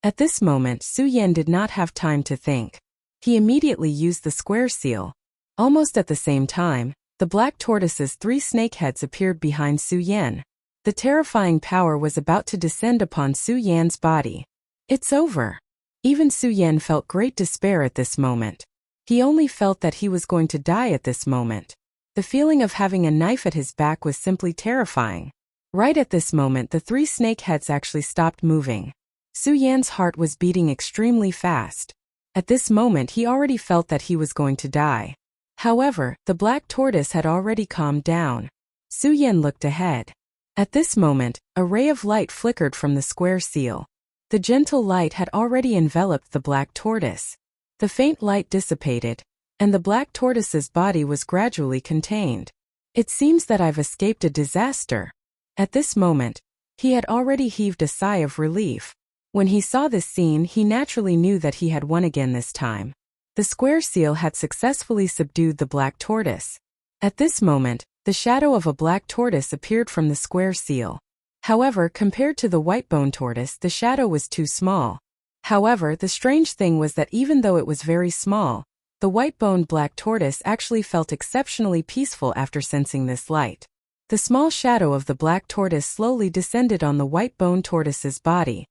Speaker 1: At this moment, Suyen did not have time to think. He immediately used the square seal. Almost at the same time, the black tortoise's 3 snake heads appeared behind Suyen. The terrifying power was about to descend upon Suyen's body. It's over. Even Suyen felt great despair at this moment. He only felt that he was going to die at this moment. The feeling of having a knife at his back was simply terrifying. Right at this moment, the 3 snake heads actually stopped moving. Suyen's heart was beating extremely fast. At this moment, he already felt that he was going to die. However, the black tortoise had already calmed down. Suyen looked ahead. At this moment, a ray of light flickered from the square seal. The gentle light had already enveloped the black tortoise. The faint light dissipated, and the black tortoise's body was gradually contained. It seems that I've escaped a disaster. At this moment, he had already heaved a sigh of relief. When he saw this scene, he naturally knew that he had won again this time. The square seal had successfully subdued the black tortoise. At this moment, the shadow of a black tortoise appeared from the square seal. However, compared to the white-boned tortoise, the shadow was too small. However, the strange thing was that even though it was very small, the white-boned black tortoise actually felt exceptionally peaceful after sensing this light. The small shadow of the black tortoise slowly descended on the white-boned tortoise's body.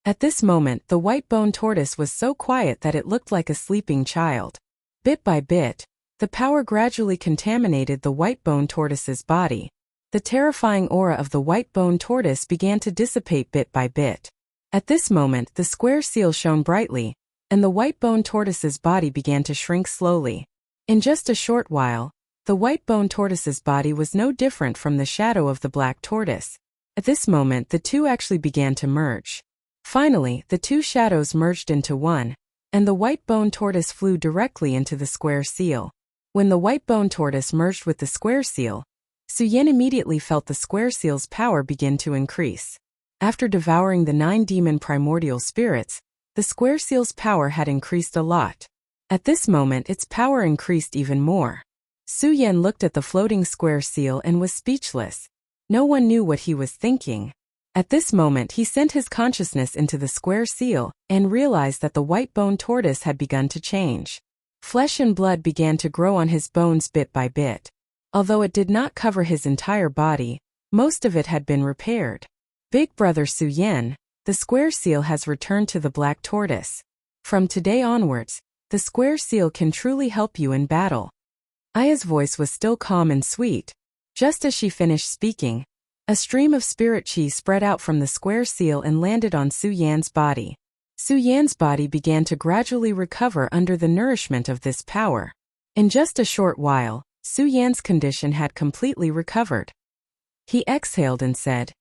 Speaker 1: At this moment, the white-boned tortoise was so quiet that it looked like a sleeping child. Bit by bit, the power gradually contaminated the white-boned tortoise's body. The terrifying aura of the white-boned tortoise began to dissipate bit by bit. At this moment, the square seal shone brightly, and the white-boned tortoise's body began to shrink slowly. In just a short while, the white-boned tortoise's body was no different from the shadow of the black tortoise. At this moment, the two actually began to merge. Finally, the 2 shadows merged into one, and the white-boned tortoise flew directly into the square seal. When the white-boned tortoise merged with the square seal, Suyen immediately felt the square seal's power begin to increase. After devouring the 9 demon primordial spirits, the square seal's power had increased a lot. At this moment, its power increased even more. Suyen looked at the floating square seal and was speechless. No one knew what he was thinking. At this moment, he sent his consciousness into the square seal and realized that the white-boned tortoise had begun to change. Flesh and blood began to grow on his bones bit by bit. Although it did not cover his entire body, most of it had been repaired. Big brother Suyen, the square seal has returned to the black tortoise. From today onwards, the square seal can truly help you in battle. Aya's voice was still calm and sweet. Just as she finished speaking, a stream of spirit chi spread out from the square seal and landed on Suyen's body. Suyen's body began to gradually recover under the nourishment of this power. In just a short while, Suyen's condition had completely recovered. He exhaled and said,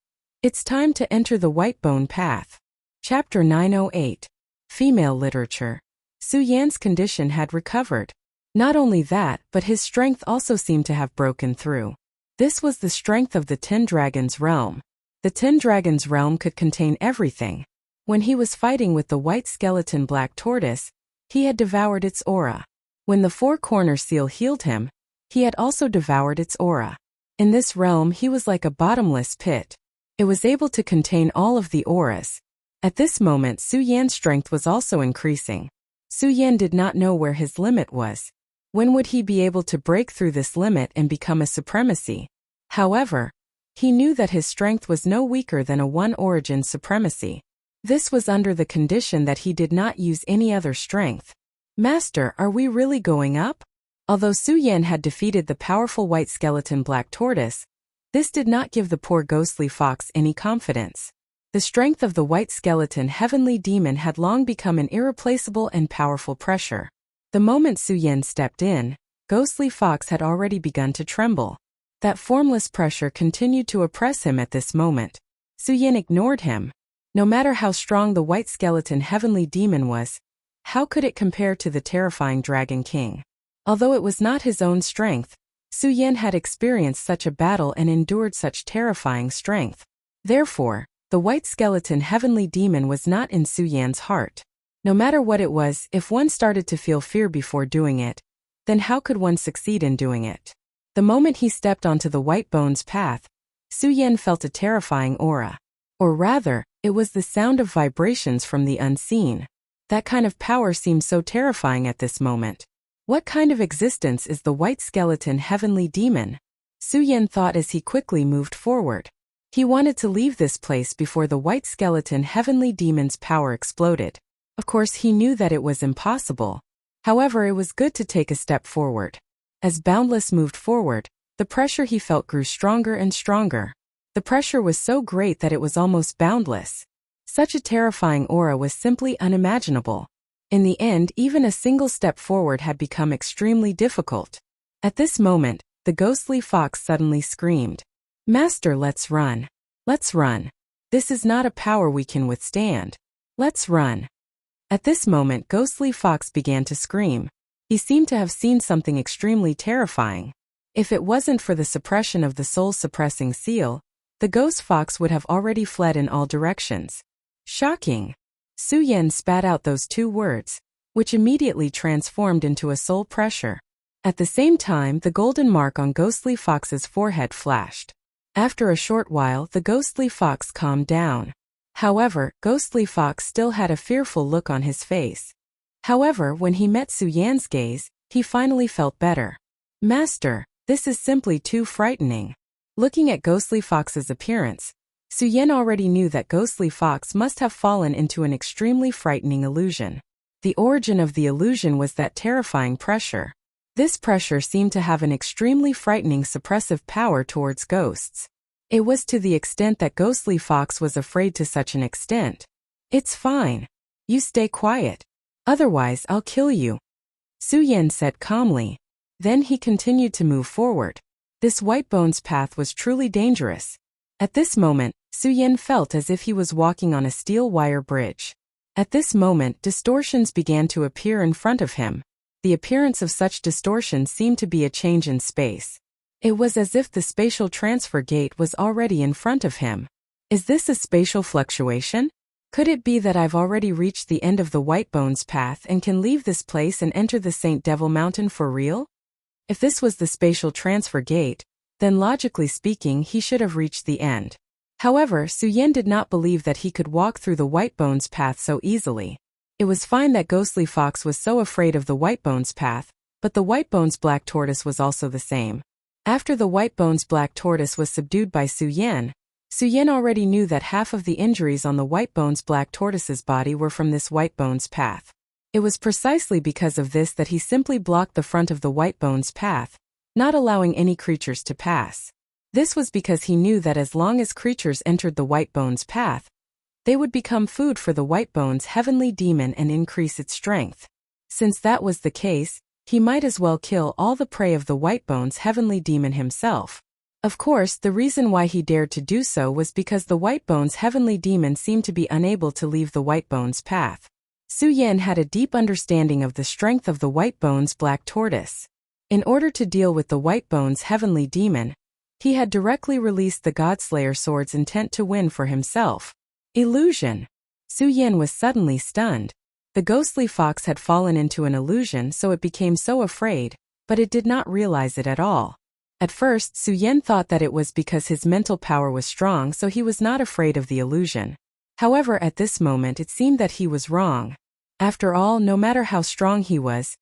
Speaker 1: "It's time to enter the white-bone path." Chapter 908. Female Literature. Suyen's condition had recovered. Not only that, but his strength also seemed to have broken through. This was the strength of the 10 Dragons realm. The 10 Dragons realm could contain everything. When he was fighting with the white skeleton black tortoise, He had devoured its aura. When the four-corner seal healed him, he had also devoured its aura. In this realm he was like a bottomless pit. It was able to contain all of the auras. At this moment Su Yan's strength was also increasing. Su Yan did not know where his limit was. When would he be able to break through this limit and become a supremacy? However, he knew that his strength was no weaker than a one-origin supremacy. This was under the condition that he did not use any other strength. Master, are we really going up? Although Su Yan had defeated the powerful white skeleton black tortoise, this did not give the poor ghostly fox any confidence. The strength of the white skeleton heavenly demon had long become an irreplaceable and powerful pressure. The moment Su Yan stepped in, ghostly fox had already begun to tremble. That formless pressure continued to oppress him at this moment. Su Yan ignored him. No matter how strong the white skeleton heavenly demon was, how could it compare to the terrifying Dragon King? Although it was not his own strength, Su Yan had experienced such a battle and endured such terrifying strength. Therefore, the white skeleton heavenly demon was not in Su Yan's heart. No matter what it was, if one started to feel fear before doing it, then how could one succeed in doing it? The moment he stepped onto the white bones path, Su Yan felt a terrifying aura. Or rather, it was the sound of vibrations from the unseen. That kind of power seemed so terrifying at this moment. What kind of existence is the white skeleton heavenly demon? Su Yan thought as he quickly moved forward. He wanted to leave this place before the white skeleton heavenly demon's power exploded. Of course, he knew that it was impossible. However, it was good to take a step forward. As Boundless moved forward, the pressure he felt grew stronger and stronger. The pressure was so great that it was almost boundless. Such a terrifying aura was simply unimaginable. In the end, even a single step forward had become extremely difficult. At this moment, the ghostly fox suddenly screamed, "Master, let's run. Let's run. This is not a power we can withstand. Let's run." At this moment, ghostly fox began to scream. He seemed to have seen something extremely terrifying. If it wasn't for the suppression of the soul-suppressing seal, the ghost fox would have already fled in all directions. Shocking! Su Yan spat out those two words, which immediately transformed into a soul pressure. At the same time, the golden mark on ghostly fox's forehead flashed. After a short while, the ghostly fox calmed down. However, ghostly fox still had a fearful look on his face. However, when he met Su Yan's gaze, he finally felt better. "Master, this is simply too frightening." Looking at ghostly fox's appearance, Su Yan already knew that ghostly fox must have fallen into an extremely frightening illusion. The origin of the illusion was that terrifying pressure. This pressure seemed to have an extremely frightening suppressive power towards ghosts. It was to the extent that ghostly fox was afraid to such an extent. "It's fine. You stay quiet. Otherwise I'll kill you," Su Yan said calmly. Then he continued to move forward. This white bones path was truly dangerous. At this moment, Su Yan felt as if he was walking on a steel wire bridge. At this moment, distortions began to appear in front of him. The appearance of such distortions seemed to be a change in space. It was as if the spatial transfer gate was already in front of him. Is this a spatial fluctuation? Could it be that I've already reached the end of the white bones path and can leave this place and enter the Saint Devil Mountain for real? If this was the spatial transfer gate, then logically speaking he should have reached the end. However, Su Yan did not believe that he could walk through the white bones path so easily. It was fine that ghostly fox was so afraid of the white bones path, but the white bones black tortoise was also the same. After the white bones black tortoise was subdued by Su Yan already knew that half of the injuries on the white bones black tortoise's body were from this white bones path. It was precisely because of this that he simply blocked the front of the white bones path, not allowing any creatures to pass. This was because he knew that as long as creatures entered the white bones path, they would become food for the white bones heavenly demon and increase its strength. Since that was the case, he might as well kill all the prey of the white bones heavenly demon himself. Of course, the reason why he dared to do so was because the white bones heavenly demon seemed to be unable to leave the white bones path. Su Yan had a deep understanding of the strength of the white bones black tortoise. In order to deal with the white bones heavenly demon, he had directly released the Godslayer sword's intent to win for himself. Illusion. Su Yan was suddenly stunned. The ghostly fox had fallen into an illusion, so it became so afraid, but it did not realize it at all. At first, Su Yan thought that it was because his mental power was strong, so he was not afraid of the illusion. However, at this moment it seemed that he was wrong. After all, no matter how strong he was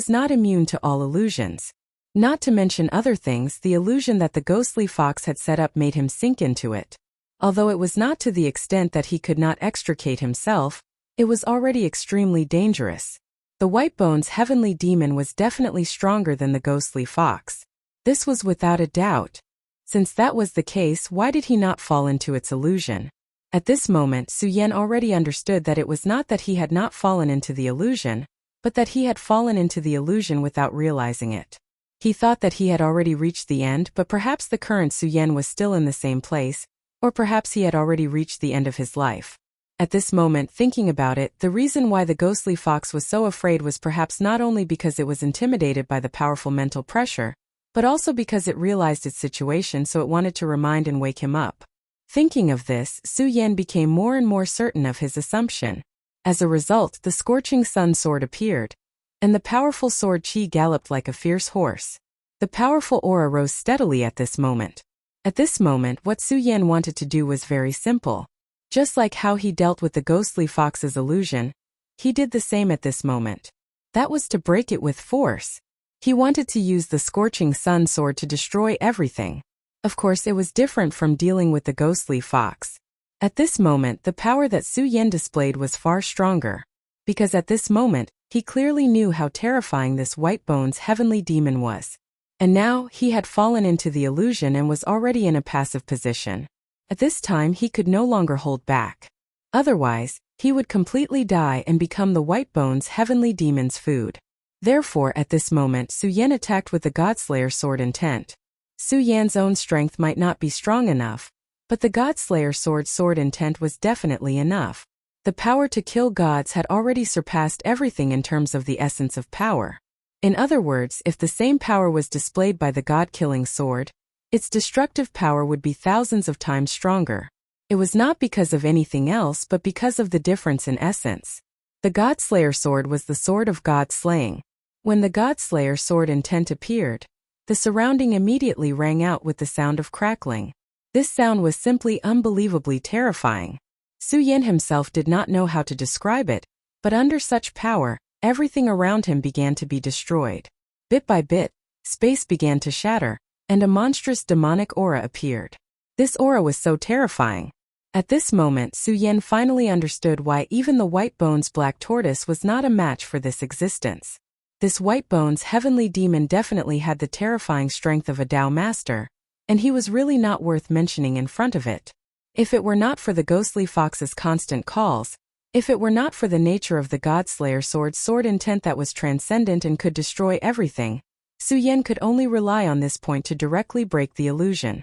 Speaker 1: not immune to all illusions. Not to mention other things, the illusion that the ghostly fox had set up made him sink into it. Although it was not to the extent that he could not extricate himself, it was already extremely dangerous. The White Bones heavenly demon was definitely stronger than the ghostly fox. This was without a doubt. Since that was the case, why did he not fall into its illusion? At this moment, Su Yan already understood that it was not that he had not fallen into the illusion, but that he had fallen into the illusion without realizing it. He thought that he had already reached the end, but perhaps the current Su Yan was still in the same place, or perhaps he had already reached the end of his life. At this moment, thinking about it, the reason why the ghostly fox was so afraid was perhaps not only because it was intimidated by the powerful mental pressure, but also because it realized its situation, so it wanted to remind and wake him up. Thinking of this, Su Yan became more and more certain of his assumption. As a result, the scorching sun sword appeared, and the powerful sword Qi galloped like a fierce horse. The powerful aura rose steadily at this moment. At this moment, what Su Yan wanted to do was very simple. Just like how he dealt with the ghostly fox's illusion, he did the same at this moment. That was to break it with force. He wanted to use the scorching sun sword to destroy everything. Of course, it was different from dealing with the ghostly fox. At this moment, the power that Su Yan displayed was far stronger. Because at this moment, he clearly knew how terrifying this White Bones heavenly demon was. And now, he had fallen into the illusion and was already in a passive position. At this time, he could no longer hold back. Otherwise, he would completely die and become the White Bones heavenly demon's food. Therefore, at this moment, Su Yan attacked with the Godslayer sword intent. Su Yan's own strength might not be strong enough, but the Godslayer sword intent was definitely enough. The power to kill gods had already surpassed everything in terms of the essence of power. In other words, if the same power was displayed by the god-killing sword, its destructive power would be thousands of times stronger. It was not because of anything else but because of the difference in essence. The Godslayer sword was the sword of god slaying. When the Godslayer sword intent appeared, the surrounding immediately rang out with the sound of crackling. This sound was simply unbelievably terrifying. Su Yan himself did not know how to describe it, but under such power, everything around him began to be destroyed. Bit by bit, space began to shatter, and a monstrous demonic aura appeared. This aura was so terrifying. At this moment, Su Yan finally understood why even the White Bones Black Tortoise was not a match for this existence. This White Bones heavenly demon definitely had the terrifying strength of a Tao master, and he was really not worth mentioning in front of it. If it were not for the ghostly fox's constant calls, if it were not for the nature of the Godslayer sword intent that was transcendent and could destroy everything, Su Yan could only rely on this point to directly break the illusion.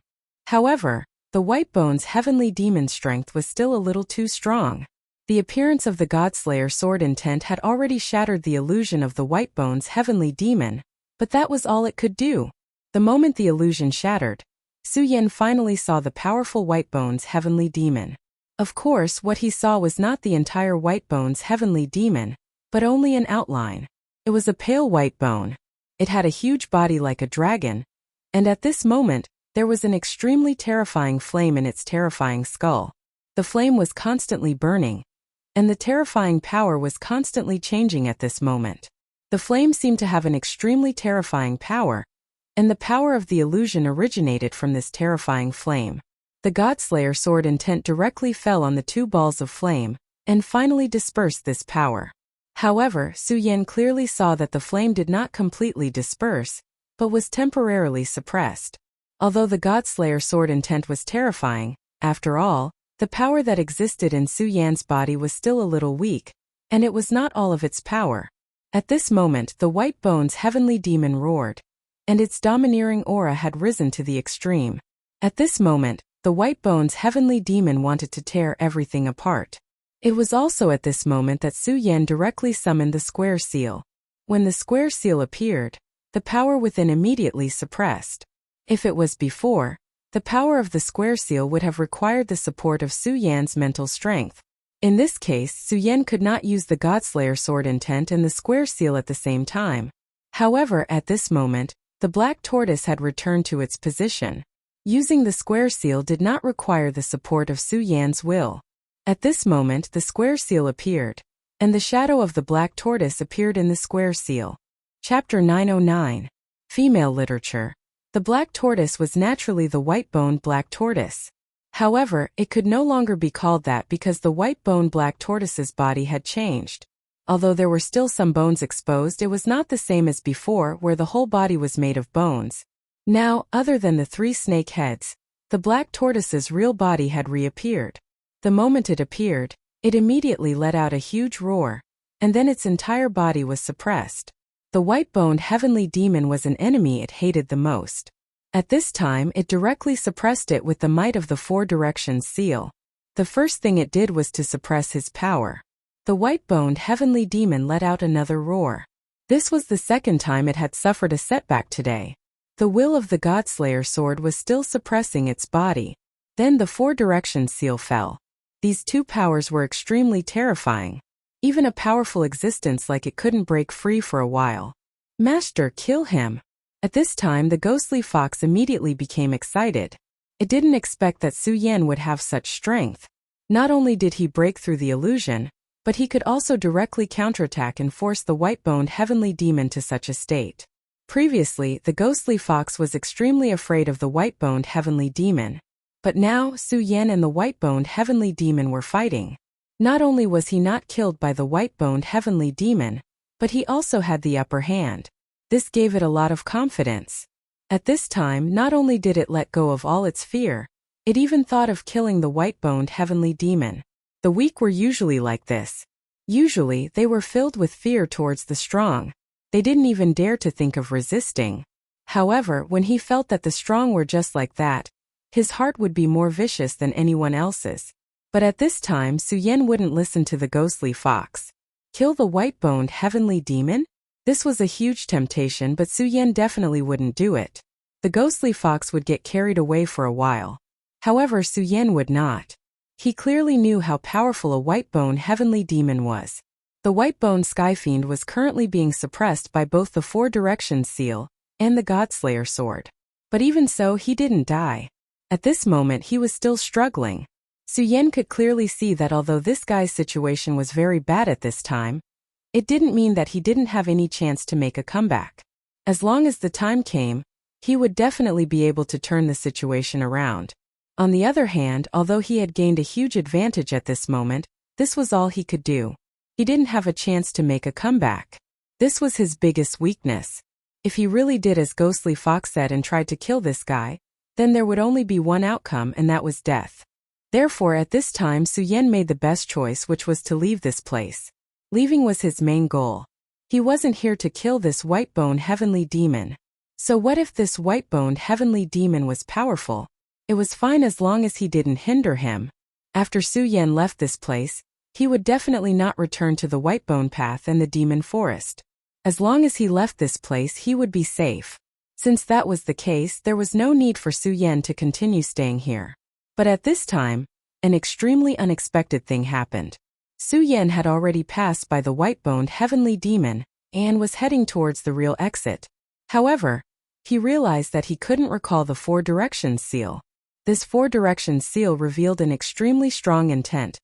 Speaker 1: However, the White Bones heavenly demon's strength was still a little too strong. The appearance of the Godslayer sword intent had already shattered the illusion of the White Bones heavenly demon, but that was all it could do. The moment the illusion shattered, Su Yan finally saw the powerful White Bones heavenly demon. Of course, what he saw was not the entire White Bones heavenly demon, but only an outline. It was a pale white bone. It had a huge body like a dragon, and at this moment, there was an extremely terrifying flame in its terrifying skull. The flame was constantly burning, and the terrifying power was constantly changing at this moment. The flame seemed to have an extremely terrifying power, and the power of the illusion originated from this terrifying flame. The Godslayer sword intent directly fell on the two balls of flame, and finally dispersed this power. However, Su Yan clearly saw that the flame did not completely disperse, but was temporarily suppressed. Although the Godslayer sword intent was terrifying, after all, the power that existed in Su Yan's body was still a little weak, and it was not all of its power. At this moment, the White Bones heavenly demon roared, and its domineering aura had risen to the extreme. At this moment, the White Bones heavenly demon wanted to tear everything apart. It was also at this moment that Su Yan directly summoned the square seal. When the square seal appeared, the power within immediately suppressed. If it was before, the power of the square seal would have required the support of Su Yan's mental strength. In this case, Suyen could not use the Godslayer sword intent and the square seal at the same time. However, at this moment, the black tortoise had returned to its position. Using the square seal did not require the support of Su Yan's will. At this moment, the square seal appeared, and the shadow of the black tortoise appeared in the square seal. Chapter 909. Female Literature. The black tortoise was naturally the white-boned black tortoise. However, it could no longer be called that because the white-boned black tortoise's body had changed. Although there were still some bones exposed, it was not the same as before, where the whole body was made of bones. Now, other than the 3 snake heads, the black tortoise's real body had reappeared. The moment it appeared, it immediately let out a huge roar, and then its entire body was suppressed. The white-boned heavenly demon was an enemy it hated the most. At this time, it directly suppressed it with the might of the 4 directions seal. The first thing it did was to suppress his power. The white-boned heavenly demon let out another roar. This was the second time it had suffered a setback today. The will of the Godslayer sword was still suppressing its body. Then the 4 directions seal fell. These 2 powers were extremely terrifying. Even a powerful existence like it couldn't break free for a while. Master, kill him! At this time the ghostly fox immediately became excited. It didn't expect that Su Yan would have such strength. Not only did he break through the illusion, but he could also directly counterattack and force the white-boned heavenly demon to such a state. Previously, the ghostly fox was extremely afraid of the white-boned heavenly demon. But now, Su Yan and the white-boned heavenly demon were fighting. Not only was he not killed by the white-boned heavenly demon, but he also had the upper hand. This gave it a lot of confidence. At this time, not only did it let go of all its fear, it even thought of killing the white-boned heavenly demon. The weak were usually like this. Usually, they were filled with fear towards the strong. They didn't even dare to think of resisting. However, when he felt that the strong were just like that, his heart would be more vicious than anyone else's. But at this time, Su Yan wouldn't listen to the ghostly fox. Kill the white-boned heavenly demon? This was a huge temptation, but Su Yan definitely wouldn't do it. The ghostly fox would get carried away for a while. However, Su Yan would not. He clearly knew how powerful a white-boned heavenly demon was. The white-boned skyfiend was currently being suppressed by both the 4 directions seal and the Godslayer sword. But even so, he didn't die. At this moment, he was still struggling. Su Yan could clearly see that although this guy's situation was very bad at this time, it didn't mean that he didn't have any chance to make a comeback. As long as the time came, he would definitely be able to turn the situation around. On the other hand, although he had gained a huge advantage at this moment, this was all he could do. He didn't have a chance to make a comeback. This was his biggest weakness. If he really did as Ghostly Fox said and tried to kill this guy, then there would only be one outcome, and that was death. Therefore, at this time, Su Yan made the best choice, which was to leave this place. Leaving was his main goal. He wasn't here to kill this white-boned heavenly demon. So what if this white-boned heavenly demon was powerful? It was fine as long as he didn't hinder him. After Su Yan left this place, he would definitely not return to the white-bone path and the demon forest. As long as he left this place, he would be safe. Since that was the case, there was no need for Su Yan to continue staying here. But at this time, an extremely unexpected thing happened. Su Yan had already passed by the white-boned heavenly demon and was heading towards the real exit. However, he realized that he couldn't recall the 4 directions seal. This 4 directions seal revealed an extremely strong intent,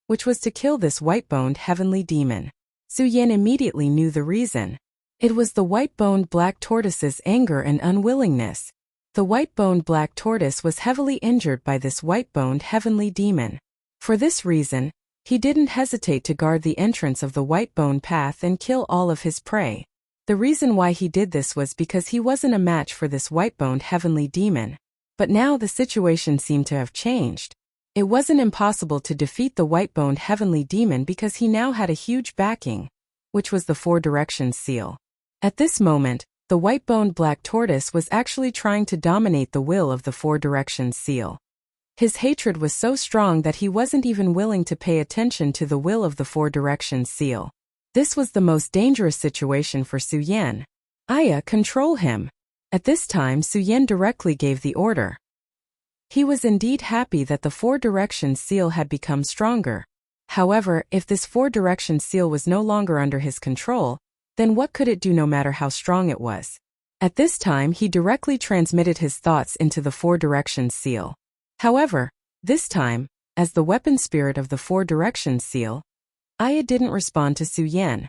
Speaker 1: which was to kill this white-boned heavenly demon. Su Yan immediately knew the reason. It was the white-boned black tortoise's anger and unwillingness. The white-boned black tortoise was heavily injured by this white-boned heavenly demon. For this reason, he didn't hesitate to guard the entrance of the white-bone path and kill all of his prey. The reason why he did this was because he wasn't a match for this white-boned heavenly demon. But now the situation seemed to have changed. It wasn't impossible to defeat the white-boned heavenly demon because he now had a huge backing, which was the 4 directions seal. At this moment, the white-boned black tortoise was actually trying to dominate the will of the 4 directions seal. His hatred was so strong that he wasn't even willing to pay attention to the will of the 4 directions seal. This was the most dangerous situation for Su Yan. Aya, control him. At this time, Su Yan directly gave the order. He was indeed happy that the 4 directions seal had become stronger. However, if this four-direction seal was no longer under his control, then what could it do no matter how strong it was? At this time he directly transmitted his thoughts into the four-direction seal. However, this time, as the weapon spirit of the four-direction seal, Aya didn't respond to Su Yan.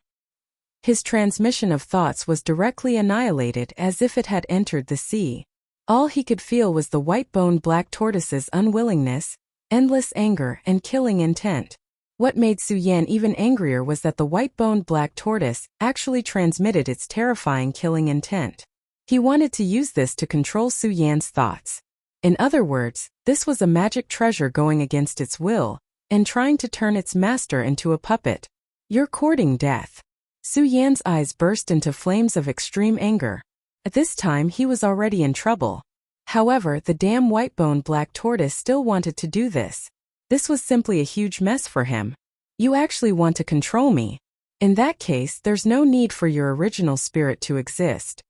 Speaker 1: His transmission of thoughts was directly annihilated as if it had entered the sea. All he could feel was the white-boned black tortoise's unwillingness, endless anger, and killing intent. What made Su Yan even angrier was that the white-boned black tortoise actually transmitted its terrifying killing intent. He wanted to use this to control Su Yan's thoughts. In other words, this was a magic treasure going against its will, and trying to turn its master into a puppet. You're courting death. Su Yan's eyes burst into flames of extreme anger. At this time he was already in trouble. However, the damn white-boned black tortoise still wanted to do this. This was simply a huge mess for him. You actually want to control me. In that case, there's no need for your original spirit to exist.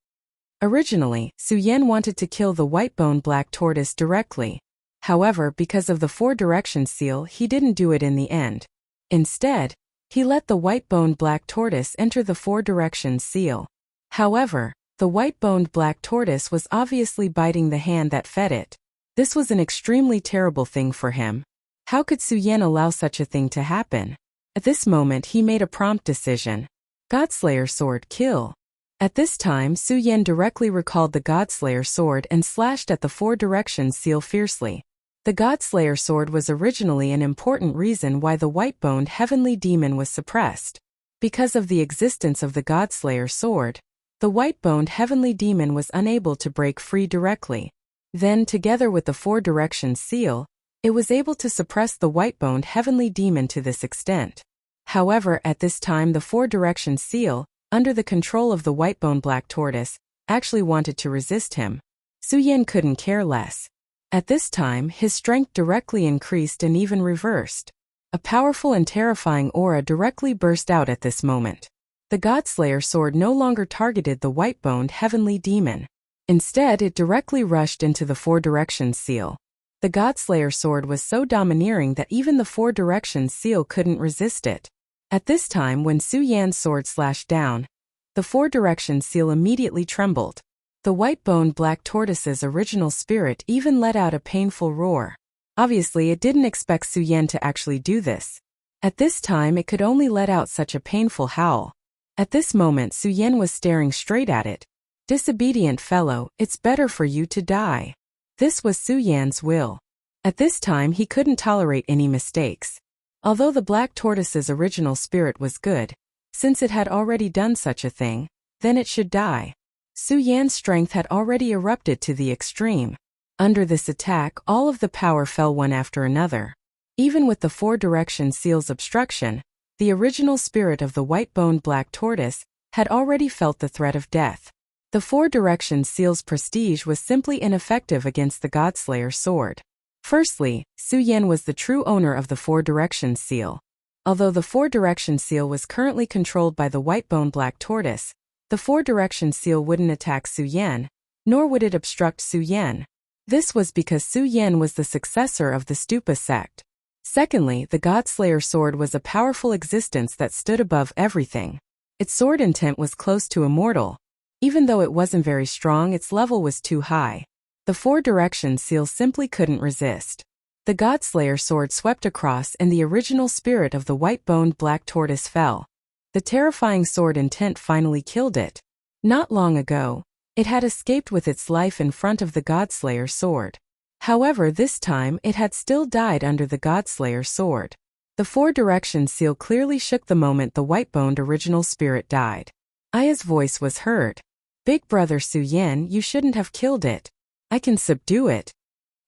Speaker 1: Originally, Su Yan wanted to kill the white-boned black tortoise directly. However, because of the four-direction seal, he didn't do it in the end. Instead, he let the white-boned black tortoise enter the four-direction seal. However, the white-boned black tortoise was obviously biting the hand that fed it. This was an extremely terrible thing for him. How could Su Yan allow such a thing to happen? At this moment he made a prompt decision. Godslayer sword, kill. At this time Su Yan directly recalled the Godslayer sword and slashed at the four-direction seal fiercely. The Godslayer sword was originally an important reason why the white-boned heavenly demon was suppressed. Because of the existence of the Godslayer sword, the white-boned heavenly demon was unable to break free directly. Then, together with the four-direction seal, it was able to suppress the white-boned heavenly demon to this extent. However, at this time the four-direction seal, under the control of the white-boned black tortoise, actually wanted to resist him. Su Yan couldn't care less. At this time, his strength directly increased and even reversed. A powerful and terrifying aura directly burst out at this moment. The Godslayer sword no longer targeted the white-boned heavenly demon. Instead, it directly rushed into the four-direction seal. The Godslayer sword was so domineering that even the four-direction seal couldn't resist it. At this time, when Su Yan's sword slashed down, the four-direction seal immediately trembled. The white-boned black tortoise's original spirit even let out a painful roar. Obviously, it didn't expect Su Yan to actually do this. At this time, it could only let out such a painful howl. At this moment, Su Yan was staring straight at it. Disobedient fellow, it's better for you to die. This was Su Yan's will. At this time, he couldn't tolerate any mistakes. Although the black tortoise's original spirit was good, since it had already done such a thing, then it should die. Su Yan's strength had already erupted to the extreme. Under this attack, all of the power fell one after another. Even with the four-direction seal's obstruction, the original spirit of the white-boned black tortoise had already felt the threat of death. The four-direction seal's prestige was simply ineffective against the Godslayer sword. Firstly, Su Yan was the true owner of the four-direction seal. Although the four-direction seal was currently controlled by the white-boned black tortoise, the four-direction seal wouldn't attack Su Yan, nor would it obstruct Su Yan. This was because Su Yan was the successor of the Stupa sect. Secondly, the Godslayer sword was a powerful existence that stood above everything. Its sword intent was close to immortal. Even though it wasn't very strong, its level was too high. The four-direction seal simply couldn't resist. The Godslayer sword swept across and the original spirit of the white-boned black tortoise fell. The terrifying sword intent finally killed it. Not long ago, it had escaped with its life in front of the Godslayer sword. However, this time it had still died under the Godslayer sword. The four-direction seal clearly shook the moment the white-boned original spirit died. Aya's voice was heard. Big brother Su Yan, you shouldn't have killed it. I can subdue it.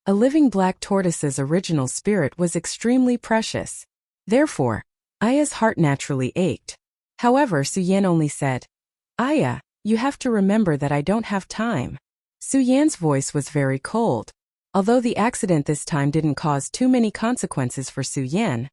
Speaker 1: A living black tortoise's original spirit was extremely precious. Therefore, Aya's heart naturally ached. However, Su Yan only said, Aya, you have to remember that I don't have time. Su Yan's voice was very cold. Although the accident this time didn't cause too many consequences for Su Yan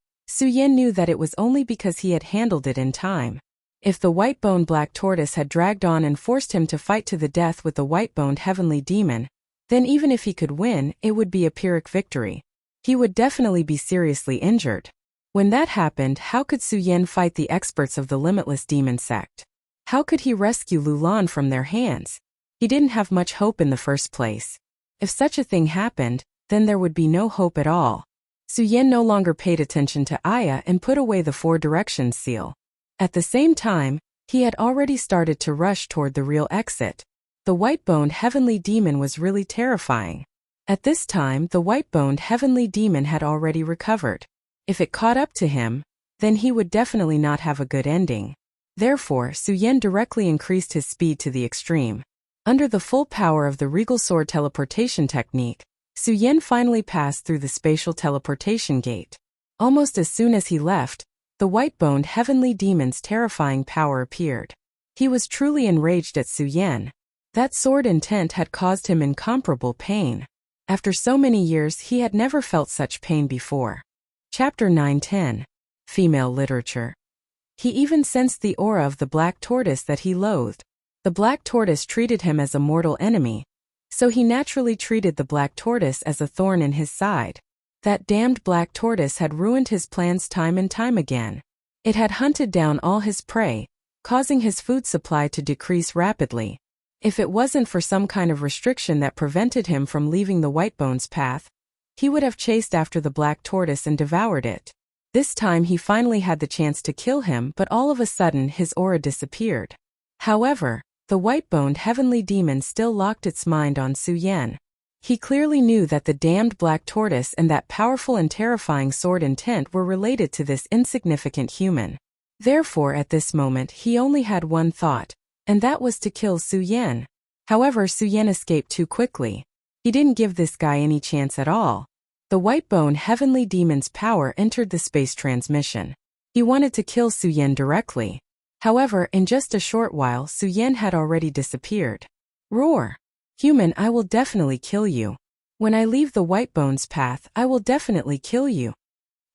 Speaker 1: knew that it was only because he had handled it in time. If the white-boned black tortoise had dragged on and forced him to fight to the death with the white-boned heavenly demon, then even if he could win, it would be a Pyrrhic victory. He would definitely be seriously injured. When that happened, how could Su Yan fight the experts of the Limitless Demon Sect? How could he rescue Lulan from their hands? He didn't have much hope in the first place. If such a thing happened, then there would be no hope at all. Su Yan no longer paid attention to Aya and put away the 4 directions seal. At the same time, he had already started to rush toward the real exit. The white-boned heavenly demon was really terrifying. At this time, the white-boned heavenly demon had already recovered. If it caught up to him, then he would definitely not have a good ending. Therefore, Su Yan directly increased his speed to the extreme. Under the full power of the Regal Sword teleportation technique, Su Yan finally passed through the spatial teleportation gate. Almost as soon as he left, the white-boned heavenly demon's terrifying power appeared. He was truly enraged at Su Yan. That sword intent had caused him incomparable pain. After so many years, he had never felt such pain before. Chapter 910. Female Literature. He even sensed the aura of the black tortoise that he loathed. The black tortoise treated him as a mortal enemy, so he naturally treated the black tortoise as a thorn in his side. That damned black tortoise had ruined his plans time and time again. It had hunted down all his prey, causing his food supply to decrease rapidly. If it wasn't for some kind of restriction that prevented him from leaving the Whitebone's path, he would have chased after the black tortoise and devoured it. This time he finally had the chance to kill him, but all of a sudden his aura disappeared. However, the white-boned heavenly demon still locked its mind on Su Yan. He clearly knew that the damned black tortoise and that powerful and terrifying sword intent were related to this insignificant human. Therefore, at this moment he only had one thought, and that was to kill Su Yan. However, Su Yan escaped too quickly. He didn't give this guy any chance at all. The white-boned heavenly demon's power entered the space transmission. He wanted to kill Su Yan directly. However, in just a short while, Su Yan had already disappeared. Roar! Human, I will definitely kill you. When I leave the white-bone's path, I will definitely kill you.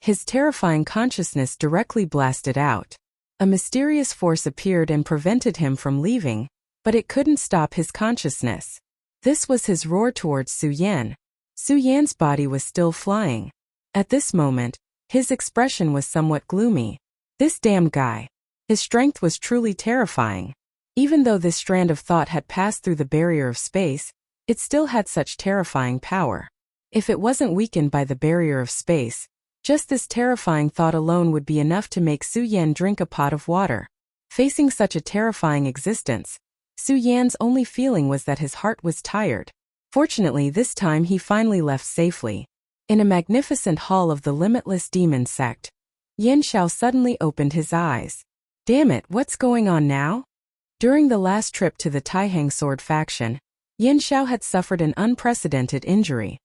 Speaker 1: His terrifying consciousness directly blasted out. A mysterious force appeared and prevented him from leaving, but it couldn't stop his consciousness. This was his roar towards Su Yan. Su Yan's body was still flying. At this moment, his expression was somewhat gloomy. This damn guy. His strength was truly terrifying. Even though this strand of thought had passed through the barrier of space, it still had such terrifying power. If it wasn't weakened by the barrier of space, just this terrifying thought alone would be enough to make Su Yan drink a pot of water. Facing such a terrifying existence, Su Yan's only feeling was that his heart was tired. Fortunately, this time he finally left safely. In a magnificent hall of the Limitless Demon Sect, Yin Xiao suddenly opened his eyes. Damn it, what's going on now? During the last trip to the Taihang Sword faction, Yin Xiao had suffered an unprecedented injury.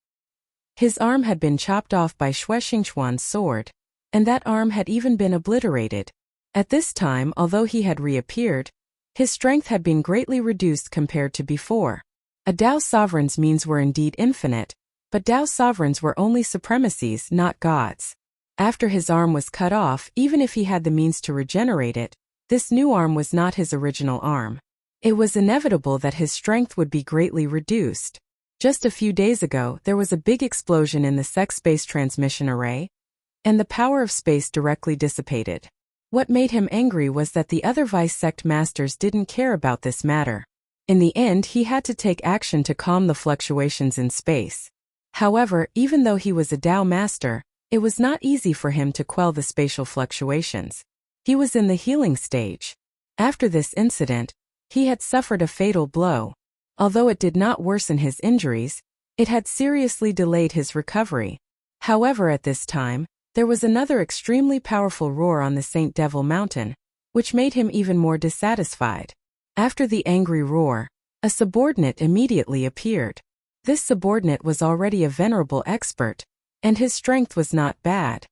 Speaker 1: His arm had been chopped off by Xue Xingchuan's sword, and that arm had even been obliterated. At this time, although he had reappeared, his strength had been greatly reduced compared to before. A Dao sovereign's means were indeed infinite, but Dao sovereigns were only supremacies, not gods. After his arm was cut off, even if he had the means to regenerate it, this new arm was not his original arm. It was inevitable that his strength would be greatly reduced. Just a few days ago, there was a big explosion in the Sect space transmission array, and the power of space directly dissipated. What made him angry was that the other Vice Sect masters didn't care about this matter. In the end, he had to take action to calm the fluctuations in space. However, even though he was a Dao master, it was not easy for him to quell the spatial fluctuations. He was in the healing stage. After this incident, he had suffered a fatal blow. Although it did not worsen his injuries, it had seriously delayed his recovery. However, at this time, there was another extremely powerful roar on the Saint Devil Mountain, which made him even more dissatisfied. After the angry roar, a subordinate immediately appeared. This subordinate was already a venerable expert, and his strength was not bad.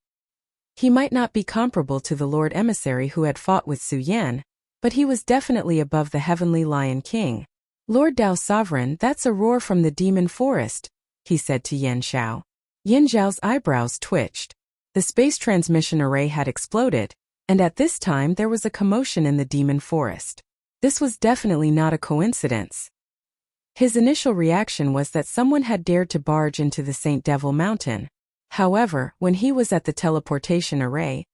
Speaker 1: He might not be comparable to the Lord Emissary who had fought with Su Yan, but he was definitely above the Heavenly Lion King. Lord Dao Sovereign, that's a roar from the Demon Forest, he said to Yin Xiao. Yin Xiao's eyebrows twitched. The space transmission array had exploded, and at this time there was a commotion in the Demon Forest. This was definitely not a coincidence. His initial reaction was that someone had dared to barge into the Saint Devil Mountain. However, when he was at the teleportation array,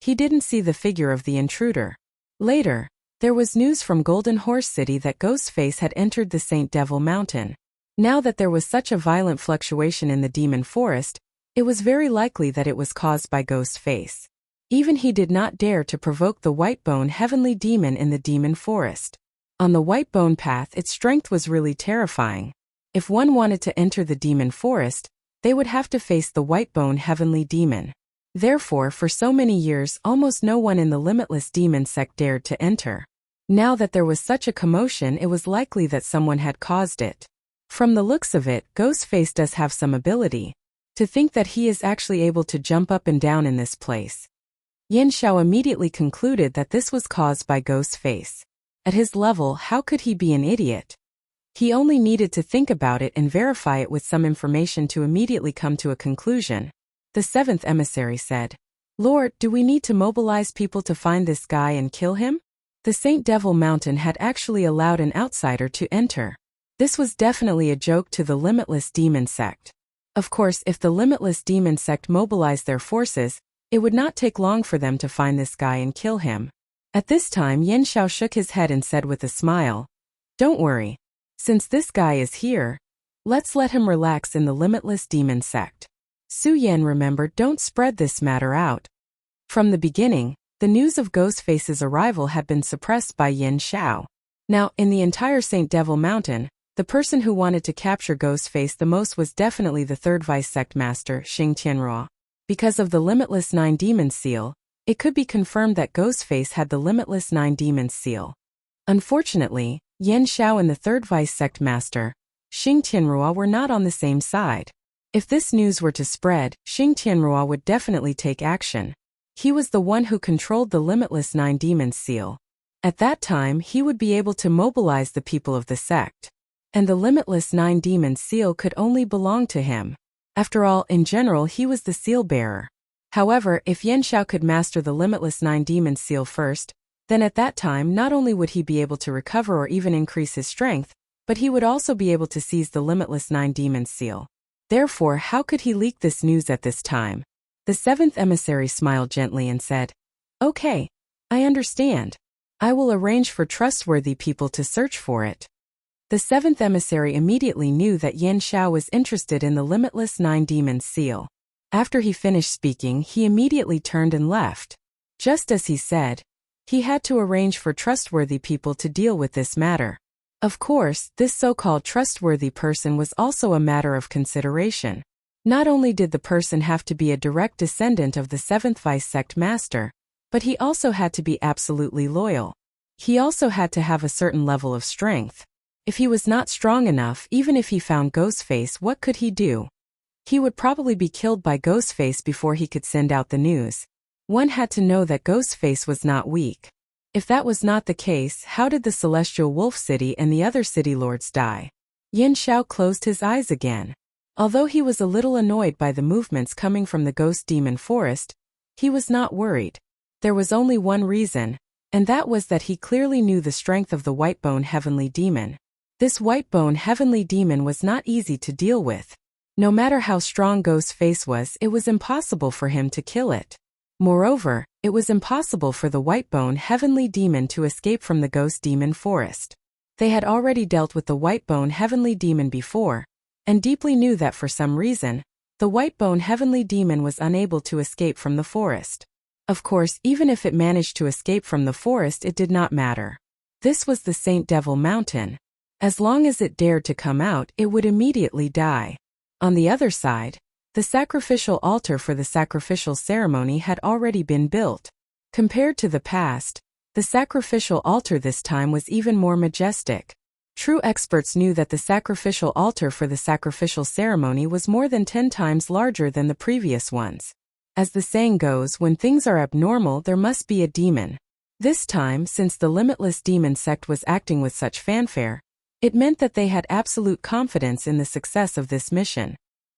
Speaker 1: he didn't see the figure of the intruder. Later, there was news from Golden Horse City that Ghostface had entered the Saint Devil Mountain. Now that there was such a violent fluctuation in the demon forest, it was very likely that it was caused by Ghostface. Even he did not dare to provoke the Whitebone Heavenly Demon in the demon forest. On the Whitebone path, its strength was really terrifying. If one wanted to enter the demon forest, they would have to face the Whitebone Heavenly Demon. Therefore, for so many years, almost no one in the Limitless Demon sect dared to enter. Now that there was such a commotion, it was likely that someone had caused it. From the looks of it, Ghostface does have some ability. To think that he is actually able to jump up and down in this place. Yin Xiao immediately concluded that this was caused by Ghostface. At his level, how could he be an idiot? He only needed to think about it and verify it with some information to immediately come to a conclusion. The seventh emissary said, "Lord, do we need to mobilize people to find this guy and kill him?" The Saint Devil Mountain had actually allowed an outsider to enter. This was definitely a joke to the Limitless Demon sect. Of course, if the Limitless Demon sect mobilized their forces, it would not take long for them to find this guy and kill him. At this time, Yin Xiao shook his head and said with a smile, "Don't worry. Since this guy is here, let's let him relax in the Limitless Demon sect." Su Yan remembered, "Don't spread this matter out." From the beginning, the news of Ghostface's arrival had been suppressed by Yin Xiao. Now, in the entire Saint Devil Mountain, the person who wanted to capture Ghostface the most was definitely the third vice sect master, Xing Tianruo. Because of the Limitless 9 Demons seal, it could be confirmed that Ghostface had the Limitless 9 Demons seal. Unfortunately, Yin Xiao and the third vice sect master, Xing Tianruo, were not on the same side. If this news were to spread, Xing Tianruo would definitely take action. He was the one who controlled the Limitless 9 Demons seal. At that time, he would be able to mobilize the people of the sect. And the Limitless 9 Demons seal could only belong to him. After all, in general, he was the seal bearer. However, if Yin Xiao could master the Limitless 9 Demons seal first, then at that time not only would he be able to recover or even increase his strength, but he would also be able to seize the Limitless 9 Demons seal. Therefore, how could he leak this news at this time? The seventh emissary smiled gently and said, "Okay, I understand. I will arrange for trustworthy people to search for it." The seventh emissary immediately knew that Yin Xiao was interested in the Limitless 9 Demons seal. After he finished speaking, he immediately turned and left. Just as he said, he had to arrange for trustworthy people to deal with this matter. Of course, this so-called trustworthy person was also a matter of consideration. Not only did the person have to be a direct descendant of the seventh vice sect master, but he also had to be absolutely loyal. He also had to have a certain level of strength. If he was not strong enough, even if he found Ghostface, what could he do? He would probably be killed by Ghostface before he could send out the news. One had to know that Ghostface was not weak. If that was not the case, how did the Celestial Wolf City and the other city lords die? Yin Xiao closed his eyes again. Although he was a little annoyed by the movements coming from the Ghost Demon Forest, he was not worried. There was only one reason, and that was that he clearly knew the strength of the Whitebone Heavenly Demon. This Whitebone Heavenly Demon was not easy to deal with. No matter how strong Ghostface was, it was impossible for him to kill it. Moreover, it was impossible for the Whitebone Heavenly Demon to escape from the Ghost Demon Forest. They had already dealt with the Whitebone Heavenly Demon before, and deeply knew that for some reason, the Whitebone Heavenly Demon was unable to escape from the forest. Of course, even if it managed to escape from the forest, it did not matter. This was the Saint Devil Mountain. As long as it dared to come out, it would immediately die. On the other side, the sacrificial altar for the sacrificial ceremony had already been built. Compared to the past, the sacrificial altar this time was even more majestic. True experts knew that the sacrificial altar for the sacrificial ceremony was more than 10 times larger than the previous ones. As the saying goes, when things are abnormal, there must be a demon. This time, since the Limitless Demon sect was acting with such fanfare, it meant that they had absolute confidence in the success of this mission.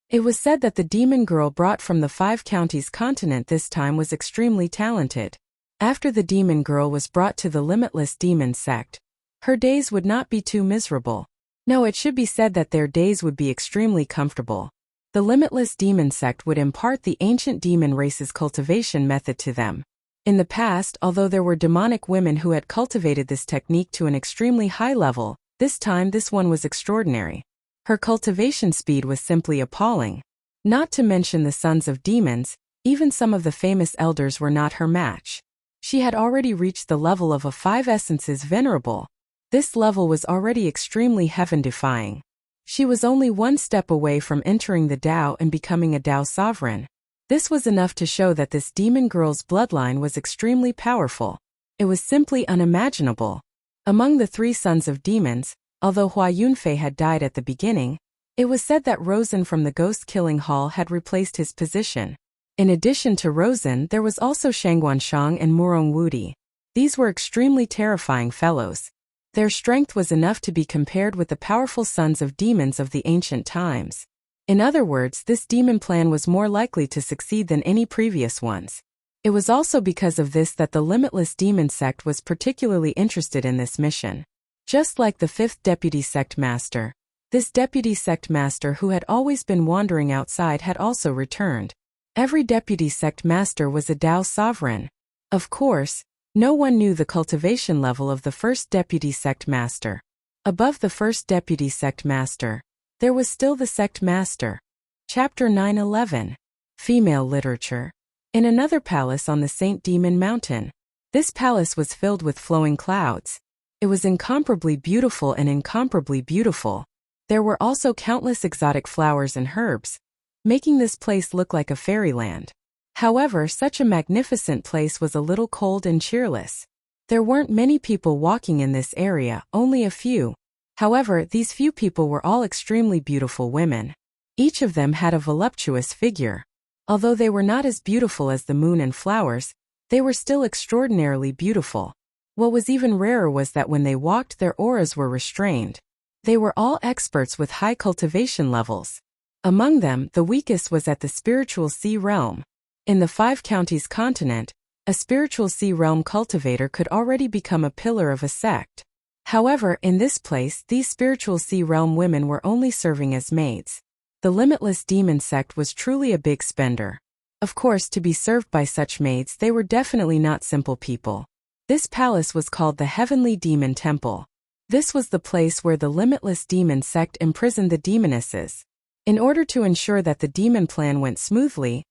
Speaker 1: It was said that the demon girl brought from the 5 counties continent this time was extremely talented. After the demon girl was brought to the Limitless Demon sect, her days would not be too miserable. No, it should be said that their days would be extremely comfortable. The limitless demon sect would impart the ancient demon race's cultivation method to them. In the past, although there were demonic women who had cultivated this technique to an extremely high level, this time this one was extraordinary. Her cultivation speed was simply appalling. Not to mention the sons of demons, even some of the famous elders were not her match. She had already reached the level of a 5 essences venerable. This level was already extremely heaven-defying. She was only one step away from entering the Tao and becoming a Tao sovereign. This was enough to show that this demon girl's bloodline was extremely powerful. It was simply unimaginable. Among the 3 sons of demons, although Hua Yunfei had died at the beginning, it was said that Rosen from the ghost-killing hall had replaced his position. In addition to Rosen, there was also Shangguanshang and Murong Wudi. These were extremely terrifying fellows. Their strength was enough to be compared with the powerful sons of demons of the ancient times. In other words, this demon plan was more likely to succeed than any previous ones. It was also because of this that the limitless demon sect was particularly interested in this mission. Just like the 5th deputy sect master, this deputy sect master who had always been wandering outside had also returned. Every deputy sect master was a Tao sovereign. Of course, no one knew the cultivation level of the 1st deputy sect master. Above the 1st deputy sect master, there was still the sect master. Chapter 911. Female Literature. In another palace on the Saint Demon Mountain. This palace was filled with flowing clouds. It was incomparably beautiful and incomparably beautiful. There were also countless exotic flowers and herbs, making this place look like a fairyland. However, such a magnificent place was a little cold and cheerless. There weren't many people walking in this area, only a few. However, these few people were all extremely beautiful women. Each of them had a voluptuous figure. Although they were not as beautiful as the moon and flowers, they were still extraordinarily beautiful. What was even rarer was that when they walked, their auras were restrained. They were all experts with high cultivation levels. Among them, the weakest was at the spiritual sea realm. In the 5 counties continent, a spiritual sea realm cultivator could already become a pillar of a sect. However, in this place, these spiritual sea realm women were only serving as maids. The limitless demon sect was truly a big spender. Of course, to be served by such maids, they were definitely not simple people. This palace was called the Heavenly Demon Temple. This was the place where the limitless demon sect imprisoned the demonesses. In order to ensure that the demon plan went smoothly,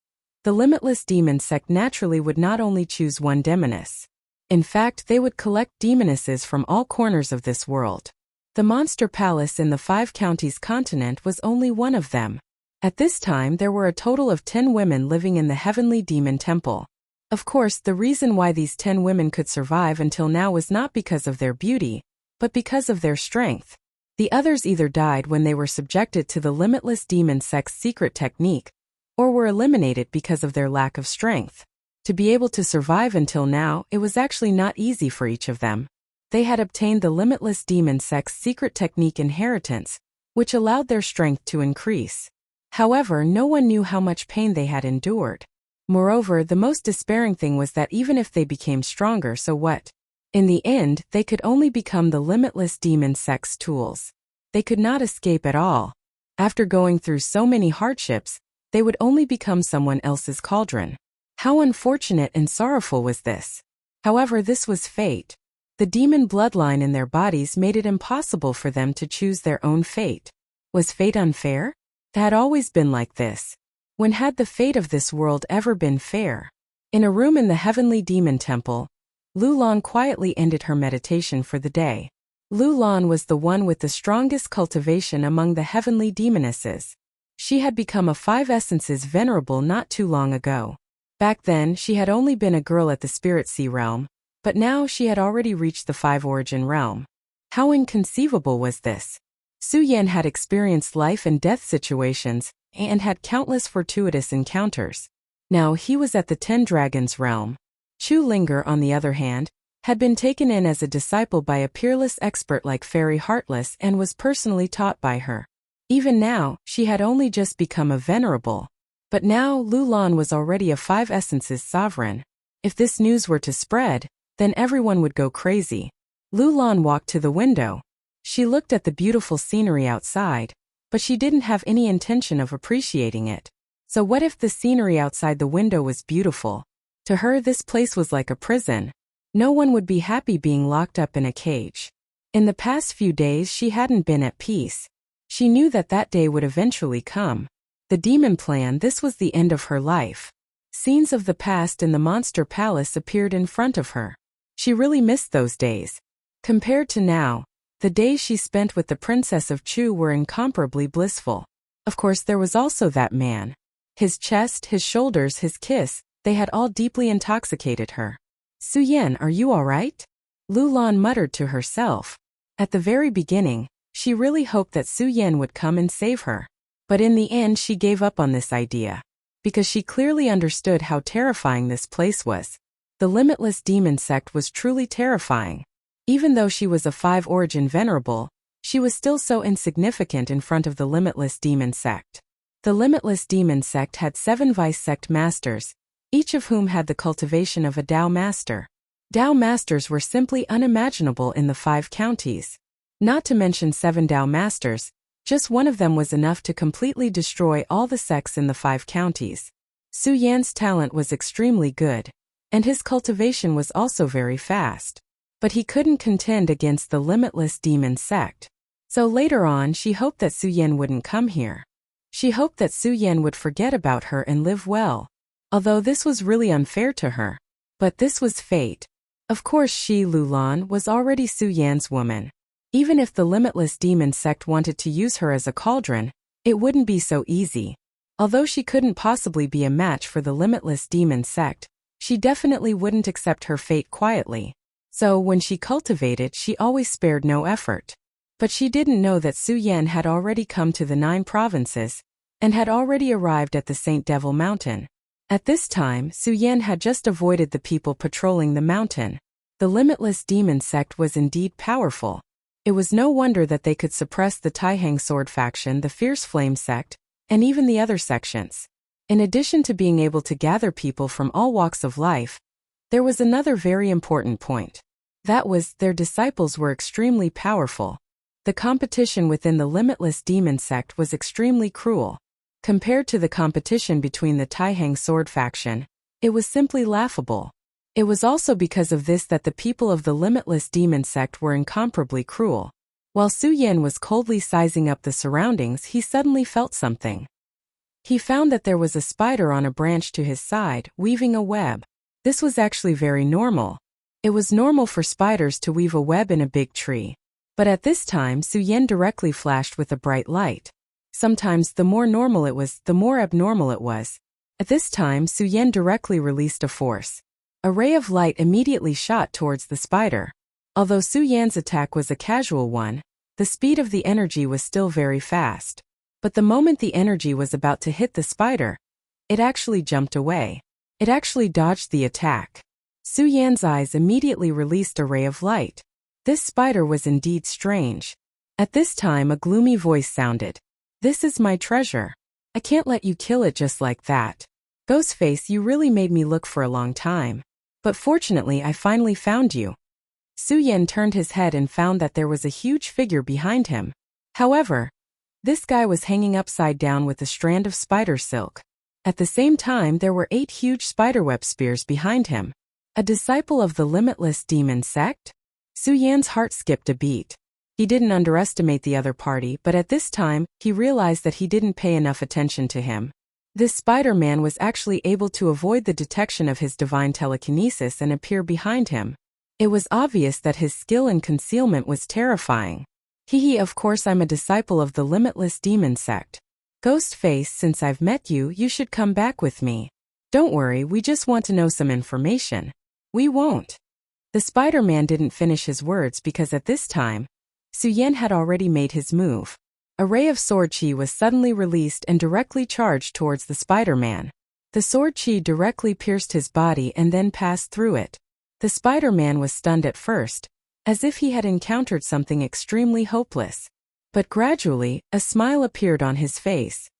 Speaker 1: the limitless demon sect naturally would not only choose one demoness. In fact, they would collect demonesses from all corners of this world. The monster palace in the 5 counties continent was only one of them. At this time, there were a total of 10 women living in the Heavenly Demon Temple. Of course, the reason why these 10 women could survive until now was not because of their beauty, but because of their strength. The others either died when they were subjected to the limitless demon sect's secret technique, or were eliminated because of their lack of strength. To be able to survive until now, it was actually not easy for each of them. They had obtained the limitless demon sect's secret technique inheritance, which allowed their strength to increase. However, no one knew how much pain they had endured. Moreover, the most despairing thing was that even if they became stronger, so what? In the end, they could only become the limitless demon sect's tools. They could not escape at all. After going through so many hardships, they would only become someone else's cauldron. How unfortunate and sorrowful was this? However, this was fate. The demon bloodline in their bodies made it impossible for them to choose their own fate. Was fate unfair? It had always been like this. When had the fate of this world ever been fair? In a room in the Heavenly Demon Temple, Lu Lan quietly ended her meditation for the day. Lu Lan was the one with the strongest cultivation among the heavenly demonesses. She had become a 5 essences venerable not too long ago. Back then, she had only been a girl at the Spirit Sea realm, but now she had already reached the 5 origin realm. How inconceivable was this? Su Yan had experienced life and death situations, and had countless fortuitous encounters. Now he was at the 10 dragons realm. Chu Linger, on the other hand, had been taken in as a disciple by a peerless expert like Fairy Heartless and was personally taught by her. Even now, she had only just become a venerable. But now Lu Lan was already a 5 essences sovereign. If this news were to spread, then everyone would go crazy. Lu Lan walked to the window. She looked at the beautiful scenery outside, but she didn't have any intention of appreciating it. So what if the scenery outside the window was beautiful? To her, this place was like a prison. No one would be happy being locked up in a cage. In the past few days, she hadn't been at peace. She knew that that day would eventually come. The demon plan, this was the end of her life. Scenes of the past in the monster palace appeared in front of her. She really missed those days. Compared to now, the days she spent with the Princess of Chu were incomparably blissful. Of course, there was also that man. His chest, his shoulders, his kiss, they had all deeply intoxicated her. "Su-Yen, are you all right?" Lulan muttered to herself. At the very beginning, she really hoped that Su-Yen would come and save her. But in the end, she gave up on this idea, because she clearly understood how terrifying this place was. The limitless demon sect was truly terrifying. Even though she was a 5-origin venerable, she was still so insignificant in front of the limitless demon sect. The limitless demon sect had 7 vice sect masters, each of whom had the cultivation of a Dao master. Dao masters were simply unimaginable in the 5 counties. Not to mention 7 Dao masters, just one of them was enough to completely destroy all the sects in the 5 counties. Su-Yan's talent was extremely good, and his cultivation was also very fast. But he couldn't contend against the limitless demon sect. So later on, she hoped that Su-Yen wouldn't come here. She hoped that Su-Yen would forget about her and live well. Although this was really unfair to her. But this was fate. Of course, she, Lulan, was already Su-Yan's woman. Even if the limitless demon sect wanted to use her as a cauldron, it wouldn't be so easy. Although she couldn't possibly be a match for the limitless demon sect, she definitely wouldn't accept her fate quietly. So when she cultivated, she always spared no effort. But she didn't know that Su-Yen had already come to the 9 provinces, and had already arrived at the Saint Devil Mountain. At this time, Su-Yen had just avoided the people patrolling the mountain. The limitless demon sect was indeed powerful. It was no wonder that they could suppress the Taihang sword faction, the Fierce Flame sect, and even the other sections. In addition to being able to gather people from all walks of life, there was another very important point. That was, their disciples were extremely powerful. The competition within the limitless demon sect was extremely cruel. Compared to the competition between the Taihang sword faction, it was simply laughable. It was also because of this that the people of the limitless demon sect were incomparably cruel. While Su-Yen was coldly sizing up the surroundings, he suddenly felt something. He found that there was a spider on a branch to his side, weaving a web. This was actually very normal. It was normal for spiders to weave a web in a big tree. But at this time, Su-Yen directly flashed with a bright light. Sometimes the more normal it was, the more abnormal it was. At this time, Su-Yen directly released a force. A ray of light immediately shot towards the spider. Although Su-Yan's attack was a casual one, the speed of the energy was still very fast. But the moment the energy was about to hit the spider, it actually jumped away. It actually dodged the attack. Su-Yan's eyes immediately released a ray of light. This spider was indeed strange. At this time, a gloomy voice sounded. "This is my treasure. I can't let you kill it just like that. Ghostface, you really made me look for a long time. But fortunately, I finally found you." Su-Yen turned his head and found that there was a huge figure behind him. However, this guy was hanging upside down with a strand of spider silk. At the same time, there were 8 huge spiderweb spears behind him. A disciple of the limitless demon sect? Su-Yan's heart skipped a beat. He didn't underestimate the other party, but at this time, he realized that he didn't pay enough attention to him. This Spider-Man was actually able to avoid the detection of his divine telekinesis and appear behind him. It was obvious that his skill in concealment was terrifying. Of course I'm a disciple of the limitless demon sect. Ghostface, since I've met you, you should come back with me. Don't worry, we just want to know some information. We won't. The Spider-Man didn't finish his words because at this time, Su-Yen had already made his move. A ray of sword chi was suddenly released and directly charged towards the Spider-Man. The sword chi directly pierced his body and then passed through it. The Spider-Man was stunned at first, as if he had encountered something extremely hopeless. But gradually, a smile appeared on his face.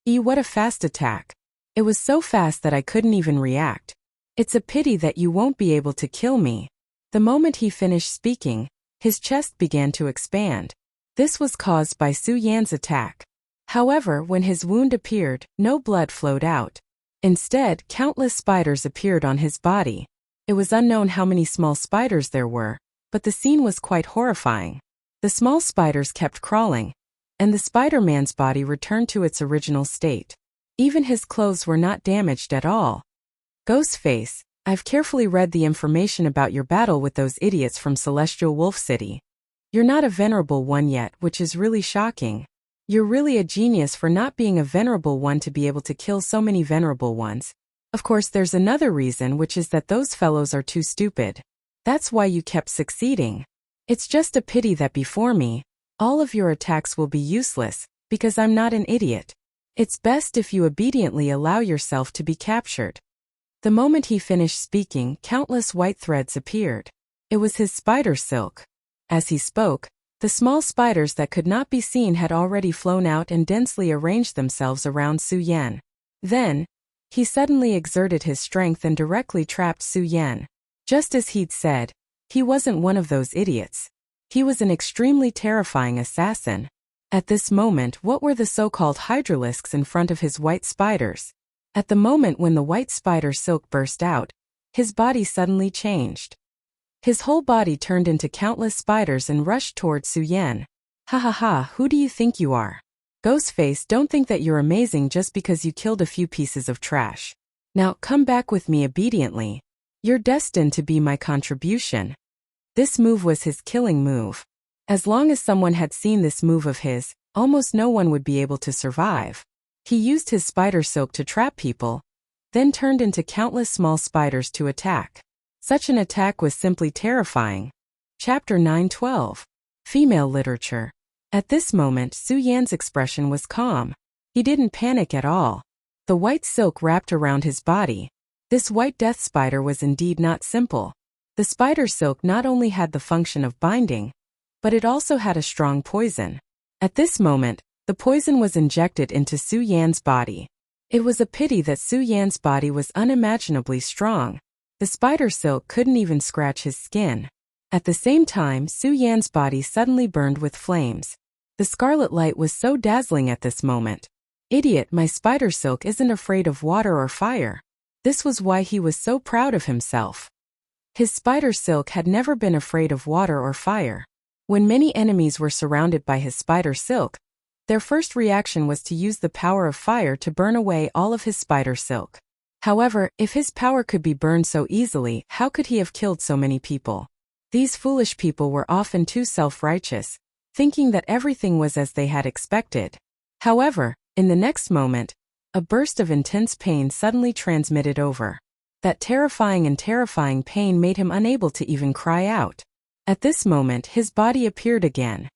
Speaker 1: What a fast attack. It was so fast that I couldn't even react. It's a pity that you won't be able to kill me. The moment he finished speaking, his chest began to expand. This was caused by Su-Yan's attack. However, when his wound appeared, no blood flowed out. Instead, countless spiders appeared on his body. It was unknown how many small spiders there were, but the scene was quite horrifying. The small spiders kept crawling, and the Spider-Man's body returned to its original state. Even his clothes were not damaged at all. Ghostface, I've carefully read the information about your battle with those idiots from Celestial Wolf City. You're not a venerable one yet, which is really shocking. You're really a genius for not being a venerable one to be able to kill so many venerable ones. Of course, there's another reason, which is that those fellows are too stupid. That's why you kept succeeding. It's just a pity that before me, all of your attacks will be useless, because I'm not an idiot. It's best if you obediently allow yourself to be captured. The moment he finished speaking, countless white threads appeared. It was his spider silk. As he spoke, the small spiders that could not be seen had already flown out and densely arranged themselves around Su Yan. Then, he suddenly exerted his strength and directly trapped Su Yan. Just as he'd said, he wasn't one of those idiots. He was an extremely terrifying assassin. At this moment, what were the so-called hydralisks in front of his white spiders? At the moment when the white spider silk burst out, his body suddenly changed. His whole body turned into countless spiders and rushed toward Su Yan. Ha ha ha, who do you think you are? Ghostface, don't think that you're amazing just because you killed a few pieces of trash. Now, come back with me obediently. You're destined to be my contribution. This move was his killing move. As long as someone had seen this move of his, almost no one would be able to survive. He used his spider silk to trap people, then turned into countless small spiders to attack. Such an attack was simply terrifying. Chapter 9:12. Female Literature. At this moment, Su Yan's expression was calm. He didn't panic at all. The white silk wrapped around his body. This white death spider was indeed not simple. The spider silk not only had the function of binding, but it also had a strong poison. At this moment, the poison was injected into Su Yan's body. It was a pity that Su Yan's body was unimaginably strong. The spider silk couldn't even scratch his skin. At the same time, Su Yan's body suddenly burned with flames. The scarlet light was so dazzling at this moment. Idiot, my spider silk isn't afraid of water or fire. This was why he was so proud of himself. His spider silk had never been afraid of water or fire. When many enemies were surrounded by his spider silk, their first reaction was to use the power of fire to burn away all of his spider silk. However, if his power could be burned so easily, how could he have killed so many people? These foolish people were often too self-righteous, thinking that everything was as they had expected. However, in the next moment, a burst of intense pain suddenly transmitted over. That terrifying pain made him unable to even cry out. At this moment, his body appeared again.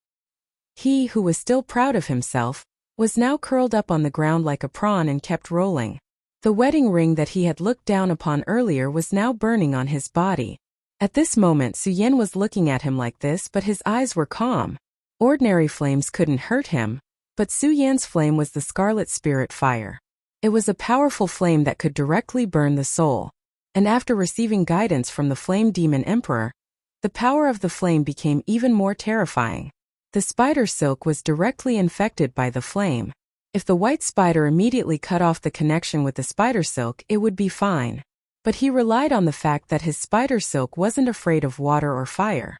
Speaker 1: He, who was still proud of himself, was now curled up on the ground like a prawn and kept rolling. The wedding ring that he had looked down upon earlier was now burning on his body. At this moment, Su Yan was looking at him like this, but his eyes were calm. Ordinary flames couldn't hurt him, but Su Yan's flame was the scarlet spirit fire. It was a powerful flame that could directly burn the soul. And after receiving guidance from the Flame Demon Emperor, the power of the flame became even more terrifying. The spider silk was directly infected by the flame. If the white spider immediately cut off the connection with the spider silk, it would be fine. But he relied on the fact that his spider silk wasn't afraid of water or fire.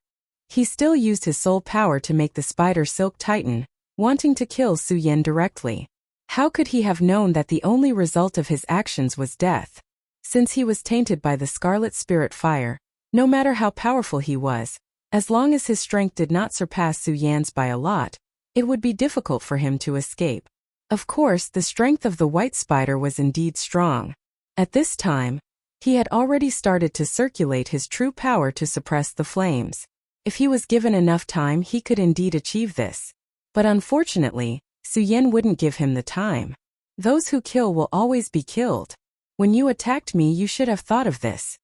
Speaker 1: He still used his soul power to make the spider silk tighten, wanting to kill Su Yan directly. How could he have known that the only result of his actions was death? Since he was tainted by the scarlet spirit fire, no matter how powerful he was, as long as his strength did not surpass Su Yan's by a lot, it would be difficult for him to escape. Of course, the strength of the white spider was indeed strong. At this time, he had already started to circulate his true power to suppress the flames. If he was given enough time, he could indeed achieve this. But unfortunately, Su Yan wouldn't give him the time. Those who kill will always be killed. When you attacked me, you should have thought of this.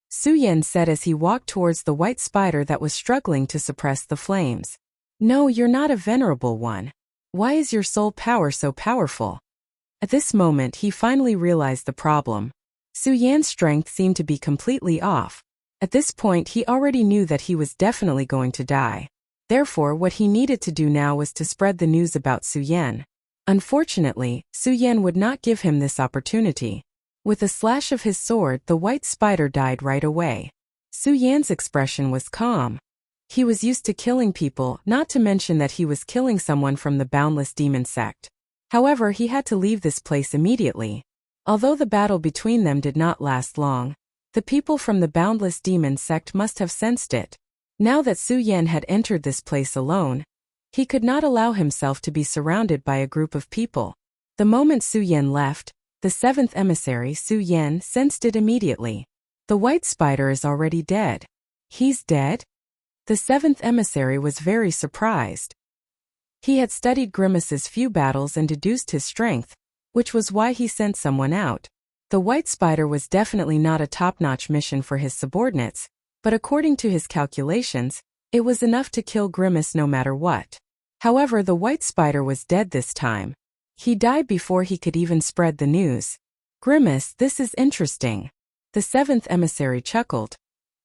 Speaker 1: Su Yan said as he walked towards the white spider that was struggling to suppress the flames. No, you're not a venerable one. Why is your soul power so powerful? At this moment, he finally realized the problem. Su Yan's strength seemed to be completely off. At this point, he already knew that he was definitely going to die. Therefore, what he needed to do now was to spread the news about Su Yan. Unfortunately, Su Yan would not give him this opportunity. With a slash of his sword, the white spider died right away. Su Yan's expression was calm. He was used to killing people, not to mention that he was killing someone from the Boundless Demon sect. However, he had to leave this place immediately. Although the battle between them did not last long, the people from the Boundless Demon sect must have sensed it. Now that Su Yan had entered this place alone, he could not allow himself to be surrounded by a group of people. The moment Su Yan left, the seventh emissary Su Yan sensed it immediately. The white spider is already dead. He's dead? The seventh emissary was very surprised. He had studied Grimace's few battles and deduced his strength, which was why he sent someone out. The white spider was definitely not a top-notch mission for his subordinates, but according to his calculations, it was enough to kill Grimace no matter what. However, the white spider was dead this time. He died before he could even spread the news. Grimace, this is interesting. The seventh emissary chuckled.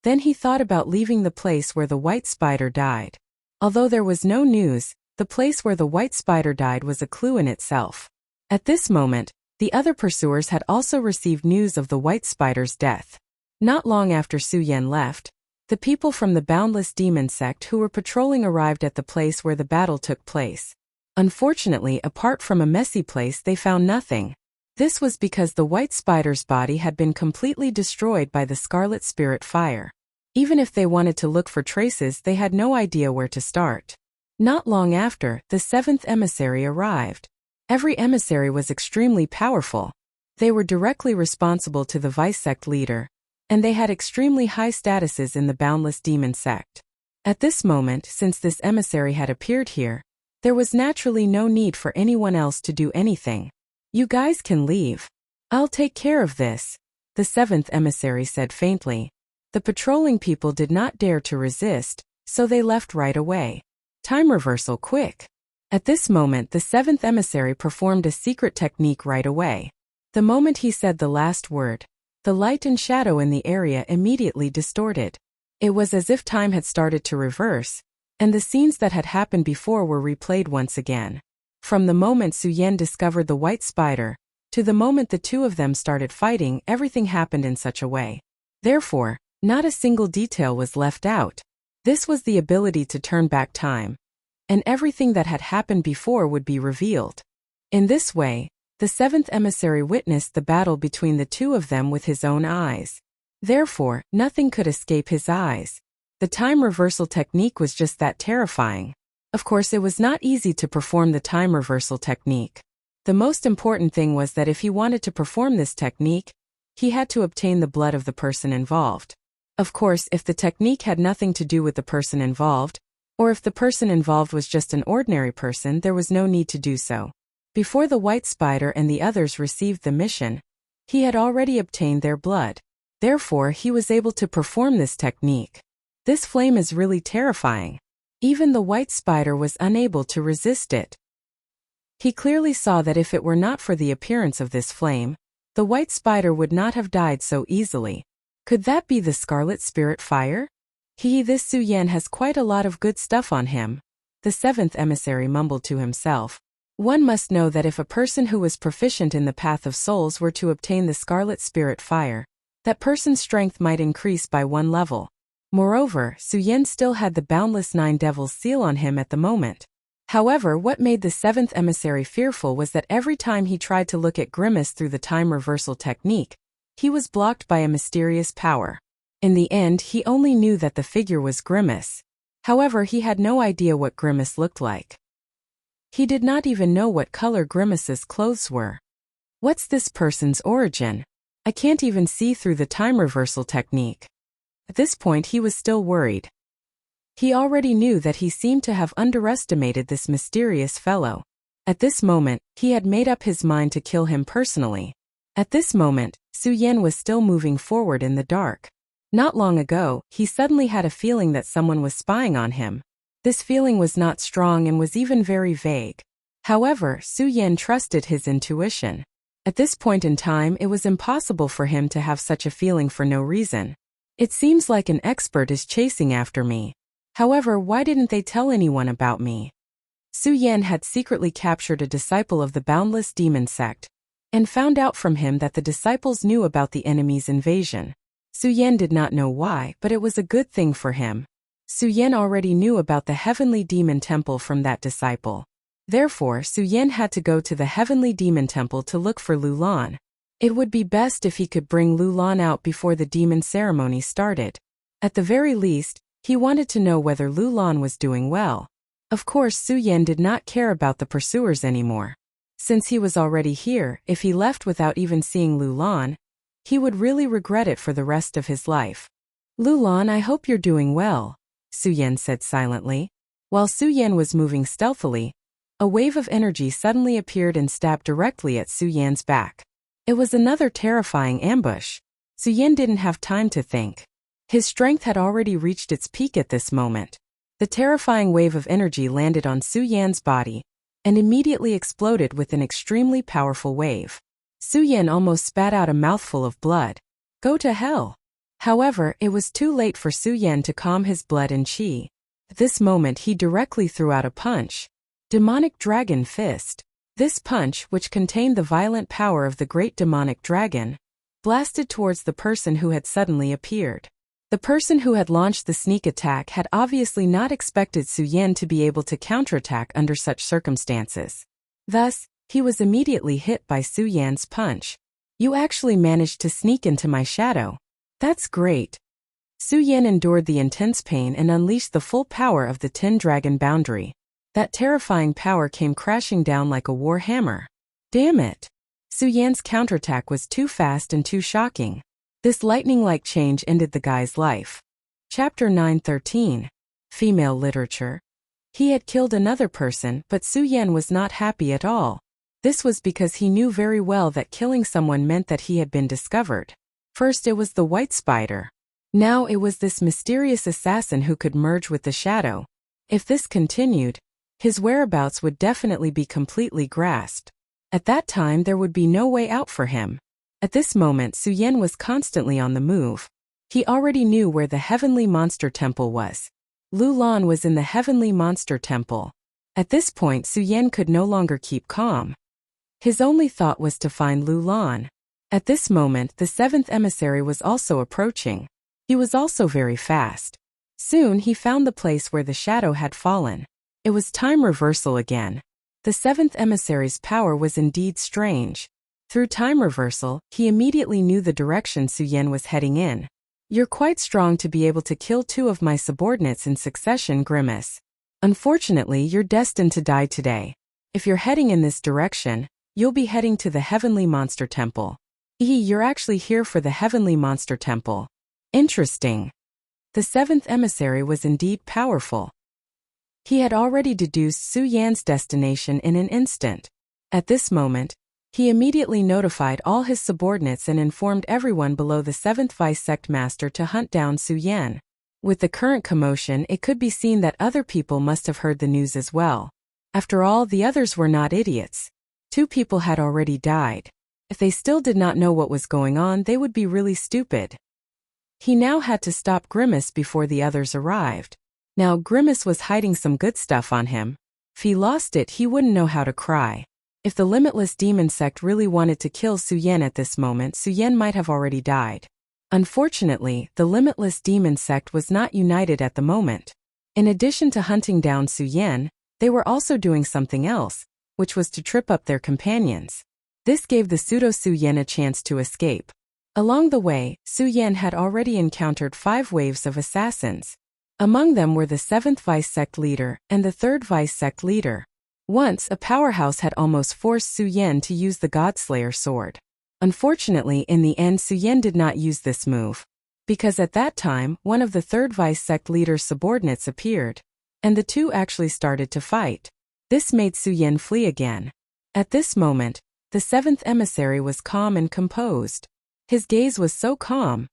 Speaker 1: Then he thought about leaving the place where the white spider died. Although there was no news, the place where the white spider died was a clue in itself. At this moment, the other pursuers had also received news of the white spider's death. Not long after Su Yan left, the people from the Boundless Demon sect who were patrolling arrived at the place where the battle took place. Unfortunately, apart from a messy place, they found nothing. This was because the white spider's body had been completely destroyed by the Scarlet Spirit fire. Even if they wanted to look for traces, they had no idea where to start. Not long after, the seventh emissary arrived. Every emissary was extremely powerful. They were directly responsible to the vice sect leader, and they had extremely high statuses in the Boundless Demon sect. At this moment, since this emissary had appeared here, there was naturally no need for anyone else to do anything. You guys can leave. I'll take care of this, the seventh emissary said faintly. The patrolling people did not dare to resist, so they left right away. Time reversal quick. At this moment, the seventh emissary performed a secret technique right away. The moment he said the last word, the light and shadow in the area immediately distorted. It was as if time had started to reverse, and the scenes that had happened before were replayed once again. From the moment Su Yan discovered the white spider, to the moment the two of them started fighting, everything happened in such a way. Therefore, not a single detail was left out. This was the ability to turn back time, and everything that had happened before would be revealed. In this way, the seventh emissary witnessed the battle between the two of them with his own eyes. Therefore, nothing could escape his eyes. The time reversal technique was just that terrifying. Of course, it was not easy to perform the time reversal technique. The most important thing was that if he wanted to perform this technique, he had to obtain the blood of the person involved. Of course, if the technique had nothing to do with the person involved, or if the person involved was just an ordinary person, there was no need to do so. Before the white spider and the others received the mission, he had already obtained their blood. Therefore, he was able to perform this technique. This flame is really terrifying. Even the white spider was unable to resist it. He clearly saw that if it were not for the appearance of this flame, the white spider would not have died so easily. Could that be the Scarlet Spirit fire? This Su Yan has quite a lot of good stuff on him, the seventh emissary mumbled to himself. One must know that if a person who was proficient in the path of souls were to obtain the Scarlet Spirit fire, that person's strength might increase by 1 level. Moreover, Su Yan still had the Boundless Nine Devils seal on him at the moment. However, what made the seventh emissary fearful was that every time he tried to look at Grimace through the time reversal technique, he was blocked by a mysterious power. In the end, he only knew that the figure was Grimace. However, he had no idea what Grimace looked like. He did not even know what color Grimace's clothes were. What's this person's origin? I can't even see through the time reversal technique. At this point, he was still worried. He already knew that he seemed to have underestimated this mysterious fellow. At this moment, he had made up his mind to kill him personally. At this moment, Su Yan was still moving forward in the dark. Not long ago, he suddenly had a feeling that someone was spying on him. This feeling was not strong and was even very vague. However, Su Yan trusted his intuition. At this point in time, it was impossible for him to have such a feeling for no reason. It seems like an expert is chasing after me. However, why didn't they tell anyone about me? Su Yan had secretly captured a disciple of the Boundless Demon sect, and found out from him that the disciples knew about the enemy's invasion. Su Yan did not know why, but it was a good thing for him. Su Yan already knew about the Heavenly Demon Temple from that disciple. Therefore, Su Yan had to go to the Heavenly Demon Temple to look for Lu Lan. It would be best if he could bring Lu Lan out before the demon ceremony started. At the very least, he wanted to know whether Lu Lan was doing well. Of course, Su Yan did not care about the pursuers anymore. Since he was already here, if he left without even seeing Lu Lan, he would really regret it for the rest of his life. Lu Lan, I hope you're doing well, Su Yan said silently. While Su Yan was moving stealthily, a wave of energy suddenly appeared and stabbed directly at Su Yan's back. It was another terrifying ambush. Su Yan didn't have time to think. His strength had already reached its peak at this moment. The terrifying wave of energy landed on Su Yan's body and immediately exploded with an extremely powerful wave. Su Yan almost spat out a mouthful of blood. Go to hell. However, it was too late for Su Yan to calm his blood and qi. At this moment he directly threw out a punch. Demonic Dragon Fist. This punch, which contained the violent power of the great demonic dragon, blasted towards the person who had suddenly appeared. The person who had launched the sneak attack had obviously not expected Su Yan to be able to counterattack under such circumstances. Thus, he was immediately hit by Su Yan's punch. You actually managed to sneak into my shadow. That's great. Su Yan endured the intense pain and unleashed the full power of the Tin Dragon boundary. That terrifying power came crashing down like a war hammer. Damn it! Su Yan's counterattack was too fast and too shocking. This lightning-like change ended the guy's life. Chapter 913. Female Literature. He had killed another person, but Su Yan was not happy at all. This was because he knew very well that killing someone meant that he had been discovered. First it was the White Spider. Now it was this mysterious assassin who could merge with the shadow. If this continued, his whereabouts would definitely be completely grasped. At that time there would be no way out for him. At this moment Su Yan was constantly on the move. He already knew where the Heavenly Monster Temple was. Lu Lan was in the Heavenly Monster Temple. At this point Su Yan could no longer keep calm. His only thought was to find Lu Lan. At this moment the seventh emissary was also approaching. He was also very fast. Soon he found the place where the shadow had fallen. It was time reversal again. The seventh emissary's power was indeed strange. Through time reversal, he immediately knew the direction Su Yan was heading in. You're quite strong to be able to kill two of my subordinates in succession, Grimace. Unfortunately, you're destined to die today. If you're heading in this direction, you'll be heading to the Heavenly Monster Temple. You're actually here for the Heavenly Monster Temple. Interesting. The seventh emissary was indeed powerful. He had already deduced Su Yan's destination in an instant. At this moment, he immediately notified all his subordinates and informed everyone below the 7th Vice Sect Master to hunt down Su Yan. With the current commotion, it could be seen that other people must have heard the news as well. After all, the others were not idiots. 2 people had already died. If they still did not know what was going on, they would be really stupid. He now had to stop Grimace before the others arrived. Now Grimace was hiding some good stuff on him. If he lost it, he wouldn't know how to cry. If the Limitless Demon Sect really wanted to kill Su Yan at this moment, Su Yan might have already died. Unfortunately, the Limitless Demon Sect was not united at the moment. In addition to hunting down Su Yan, they were also doing something else, which was to trip up their companions. This gave the pseudo Su Yan a chance to escape. Along the way, Su Yan had already encountered 5 waves of assassins. Among them were the 7th Vice Sect leader and the 3rd Vice Sect leader. Once, a powerhouse had almost forced Su Yan to use the Godslayer sword. Unfortunately, in the end, Su Yan did not use this move. Because at that time, one of the 3rd Vice Sect leader's subordinates appeared, and the two actually started to fight. This made Su Yan flee again. At this moment, the 7th emissary was calm and composed. His gaze was so calm,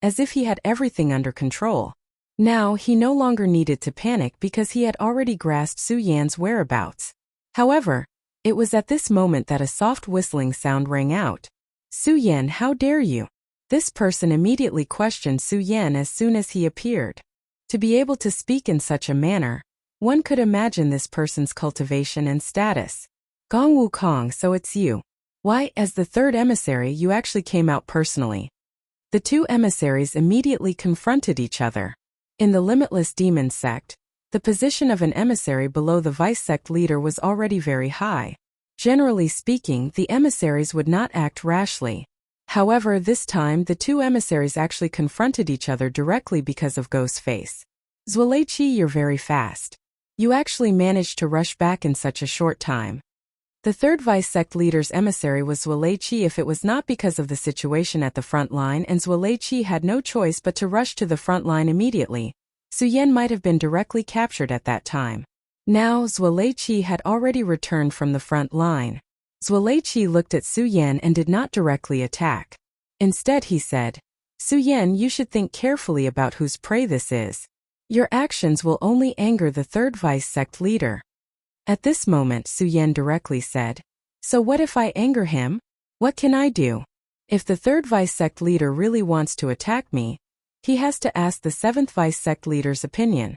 Speaker 1: as if he had everything under control. Now, he no longer needed to panic because he had already grasped Su Yan's whereabouts. However, it was at this moment that a soft whistling sound rang out. Su Yan, how dare you? This person immediately questioned Su Yan as soon as he appeared. To be able to speak in such a manner, One could imagine this person's cultivation and status. Gong Wu Kong, so it's you. Why, as the third emissary, you actually came out personally. The two emissaries immediately confronted each other. In the Limitless Demon sect, the position of an emissary below the vice sect leader was already very high. Generally speaking, the emissaries would not act rashly. However, this time the two emissaries actually confronted each other directly because of Ghostface. Zuelechi, you're very fast. You actually managed to rush back in such a short time. The third vice sect leader's emissary was Zuelechi if it was not because of the situation at the front line, and Zuelechi had no choice but to rush to the front line immediately. Su Yan might have been directly captured at that time. Now, Zuelechi had already returned from the front line. Zuelechi looked at Su Yan and did not directly attack. Instead he said, Su Yan, you should think carefully about whose prey this is. Your actions will only anger the third vice sect leader. At this moment Su Yan directly said, so what if I anger him? What can I do? If the third vice sect leader really wants to attack me, he has to ask the seventh vice sect leader's opinion.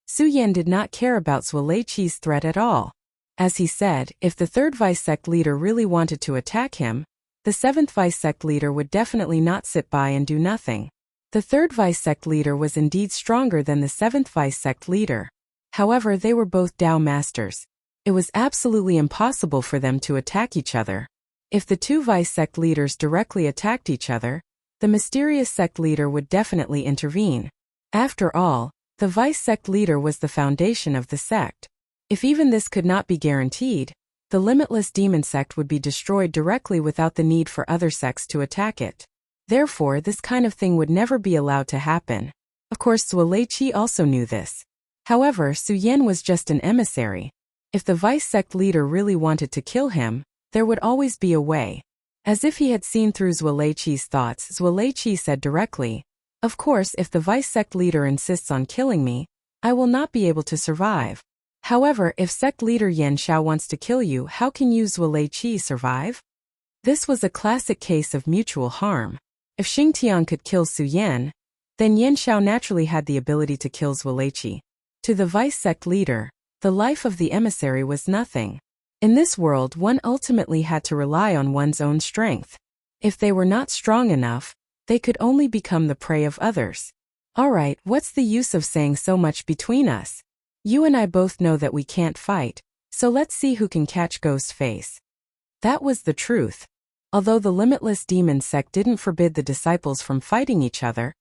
Speaker 1: Su Yan did not care about Zuelechi's threat at all. As he said, if the third vice sect leader really wanted to attack him, the seventh vice sect leader would definitely not sit by and do nothing. The third vice sect leader was indeed stronger than the seventh vice sect leader. However, they were both Dao masters. It was absolutely impossible for them to attack each other. If the two vice sect leaders directly attacked each other, the mysterious sect leader would definitely intervene. After all, the vice sect leader was the foundation of the sect. If even this could not be guaranteed, the Limitless Demon sect would be destroyed directly without the need for other sects to attack it. Therefore, this kind of thing would never be allowed to happen. Of course, Zuelechi also knew this. However, Su Yan was just an emissary. If the vice sect leader really wanted to kill him, there would always be a way. As if he had seen through Zuelechi's thoughts, Zuelechi said directly, of course, if the vice sect leader insists on killing me, I will not be able to survive. However, if sect leader Yan Xiao wants to kill you, how can you Zuelechi survive? This was a classic case of mutual harm. If Xingtian could kill Su Yan, then Yan Xiao naturally had the ability to kill Zuelechi. To the vice sect leader, the life of the emissary was nothing. In this world, one ultimately had to rely on one's own strength. If they were not strong enough, they could only become the prey of others. Alright, what's the use of saying so much between us? You and I both know that we can't fight, so let's see who can catch Ghostface. That was the truth. Although the Limitless Demon sect didn't forbid the disciples from fighting each other,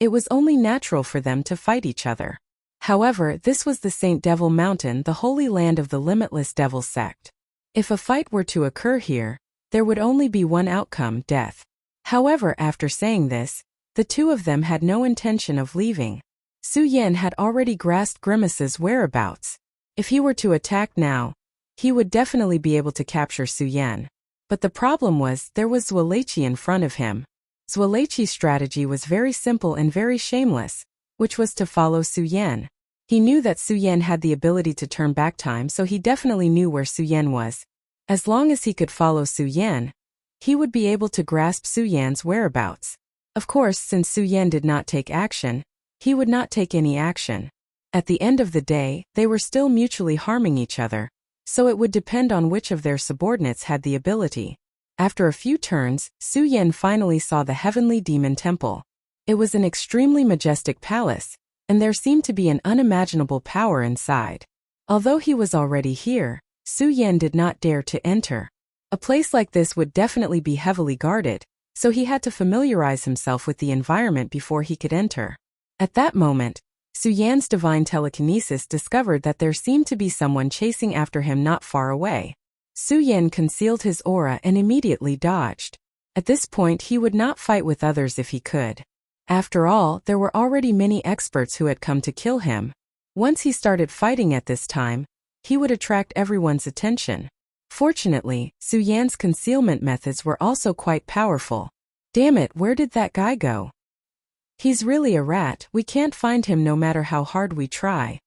Speaker 1: it was only natural for them to fight each other. However, this was the Saint Devil Mountain, the holy land of the Limitless Devil sect. If a fight were to occur here, there would only be one outcome, death. However, after saying this, the two of them had no intention of leaving. Su Yan had already grasped Grimace's whereabouts. If he were to attack now, he would definitely be able to capture Su Yan. But the problem was, there was Zuelechi in front of him. Zuelechi's strategy was very simple and very shameless, which was to follow Su Yan. He knew that Su Yan had the ability to turn back time, so he definitely knew where Su Yan was. As long as he could follow Su Yan, he would be able to grasp Su Yan's whereabouts. Of course, since Su Yan did not take action, he would not take any action. At the end of the day, they were still mutually harming each other, so it would depend on which of their subordinates had the ability. After a few turns, Su Yan finally saw the Heavenly Demon Temple. It was an extremely majestic palace, and there seemed to be an unimaginable power inside. Although he was already here, Su Yan did not dare to enter. A place like this would definitely be heavily guarded, so he had to familiarize himself with the environment before he could enter. At that moment, Su Yan's divine telekinesis discovered that there seemed to be someone chasing after him not far away. Su Yan concealed his aura and immediately dodged. At this point, he would not fight with others if he could. After all, there were already many experts who had come to kill him. Once he started fighting at this time, he would attract everyone's attention. Fortunately, Su Yan's concealment methods were also quite powerful. Damn it, where did that guy go? He's really a rat, we can't find him no matter how hard we try.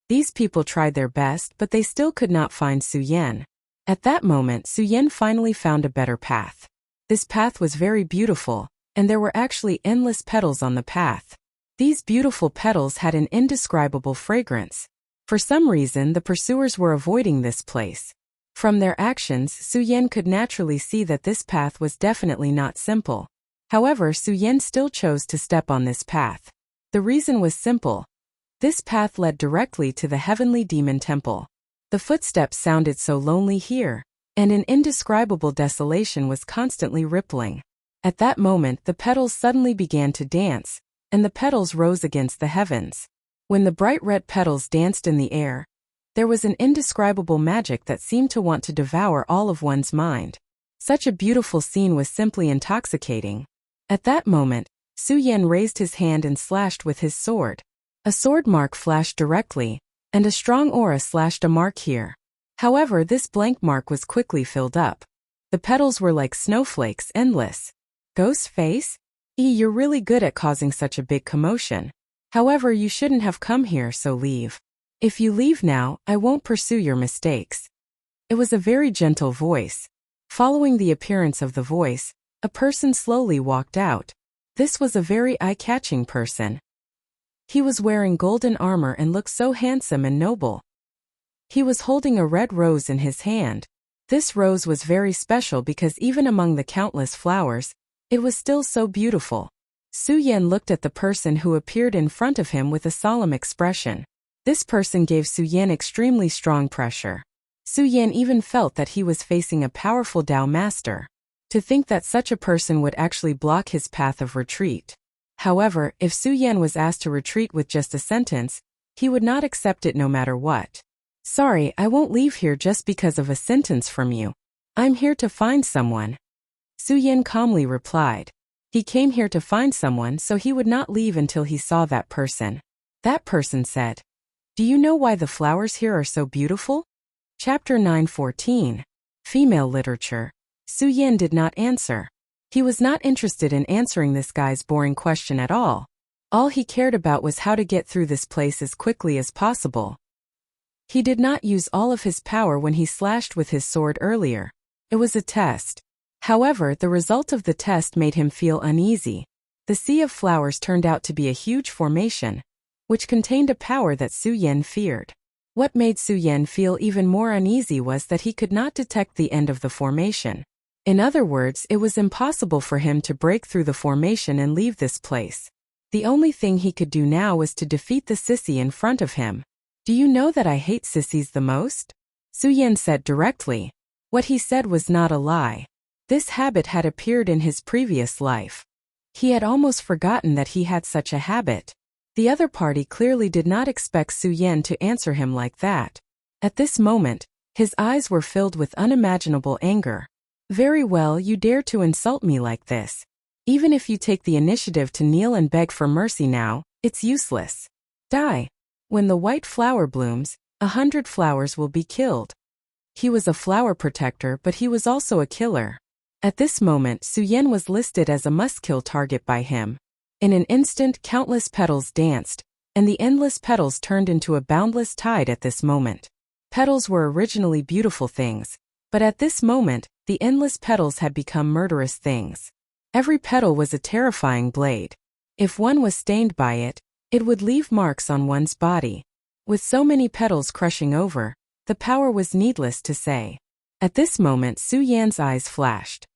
Speaker 1: These people tried their best, but they still could not find Su Yan. At that moment, Su Yan finally found a better path. This path was very beautiful, and there were actually endless petals on the path. These beautiful petals had an indescribable fragrance. For some reason, the pursuers were avoiding this place. From their actions, Su Yan could naturally see that this path was definitely not simple. However, Su Yan still chose to step on this path. The reason was simple. This path led directly to the heavenly demon temple. The footsteps sounded so lonely here, and an indescribable desolation was constantly rippling. At that moment, the petals suddenly began to dance, and the petals rose against the heavens. When the bright red petals danced in the air, there was an indescribable magic that seemed to want to devour all of one's mind. Such a beautiful scene was simply intoxicating. At that moment, Su Yan raised his hand and slashed with his sword. A sword mark flashed directly, and a strong aura slashed a mark here. However, this blank mark was quickly filled up. The petals were like snowflakes, endless. Ghost face? You're really good at causing such a big commotion. However, you shouldn't have come here, so leave. If you leave now, I won't pursue your mistakes. It was a very gentle voice. Following the appearance of the voice, a person slowly walked out. This was a very eye-catching person. He was wearing golden armor and looked so handsome and noble. He was holding a red rose in his hand. This rose was very special because even among the countless flowers, it was still so beautiful. Su Yan looked at the person who appeared in front of him with a solemn expression. This person gave Su Yan extremely strong pressure. Su Yan even felt that he was facing a powerful Tao master. To think that such a person would actually block his path of retreat. However, if Su Yan was asked to retreat with just a sentence, he would not accept it no matter what. Sorry, I won't leave here just because of a sentence from you. I'm here to find someone. Su Yan calmly replied. He came here to find someone, so he would not leave until he saw that person. That person said, "Do you know why the flowers here are so beautiful?" Chapter 9:14. Female Literature. Su Yan did not answer. He was not interested in answering this guy's boring question at all. All he cared about was how to get through this place as quickly as possible. He did not use all of his power when he slashed with his sword earlier. It was a test. However, the result of the test made him feel uneasy. The sea of flowers turned out to be a huge formation, which contained a power that Su Yan feared. What made Su Yan feel even more uneasy was that he could not detect the end of the formation. In other words, it was impossible for him to break through the formation and leave this place. The only thing he could do now was to defeat the sissy in front of him. "Do you know that I hate sissies the most?" Su Yan said directly. What he said was not a lie. This habit had appeared in his previous life. He had almost forgotten that he had such a habit. The other party clearly did not expect Su Yan to answer him like that. At this moment, his eyes were filled with unimaginable anger. "Very well, you dare to insult me like this. Even if you take the initiative to kneel and beg for mercy now, it's useless. Die. When the white flower blooms, 100 flowers will be killed." He was a flower protector, but he was also a killer. At this moment, Su Yan was listed as a must-kill target by him. In an instant, countless petals danced, and the endless petals turned into a boundless tide at this moment. Petals were originally beautiful things, but at this moment, the endless petals had become murderous things. Every petal was a terrifying blade. If one was stained by it, it would leave marks on one's body. With so many petals crushing over, the power was needless to say. At this moment, Su Yan's eyes flashed.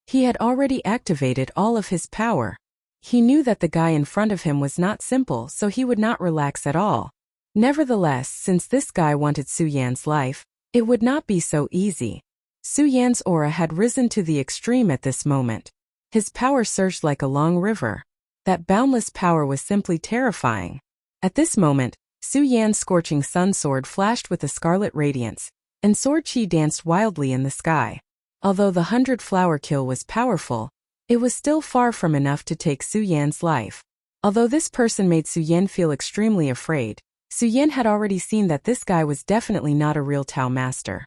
Speaker 1: He had already activated all of his power. He knew that the guy in front of him was not simple, so he would not relax at all. Nevertheless, since this guy wanted Su Yan's life, it would not be so easy. Su Yan's aura had risen to the extreme at this moment. His power surged like a long river. That boundless power was simply terrifying. At this moment, Su Yan's scorching sun sword flashed with a scarlet radiance, and sword chi danced wildly in the sky. Although the 100-flower kill was powerful, it was still far from enough to take Su Yan's life. Although this person made Su Yan feel extremely afraid, Su Yan had already seen that this guy was definitely not a real Tao master.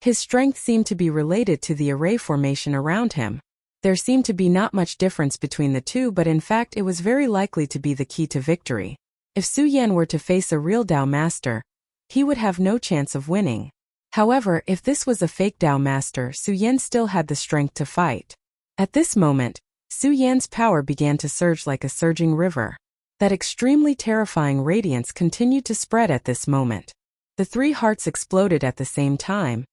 Speaker 1: His strength seemed to be related to the array formation around him. There seemed to be not much difference between the two, but in fact it was very likely to be the key to victory. If Su Yan were to face a real Tao master, he would have no chance of winning. However, if this was a fake Tao master, Su Yan still had the strength to fight. At this moment, Su Yan's power began to surge like a surging river. That extremely terrifying radiance continued to spread at this moment. The three hearts exploded at the same time,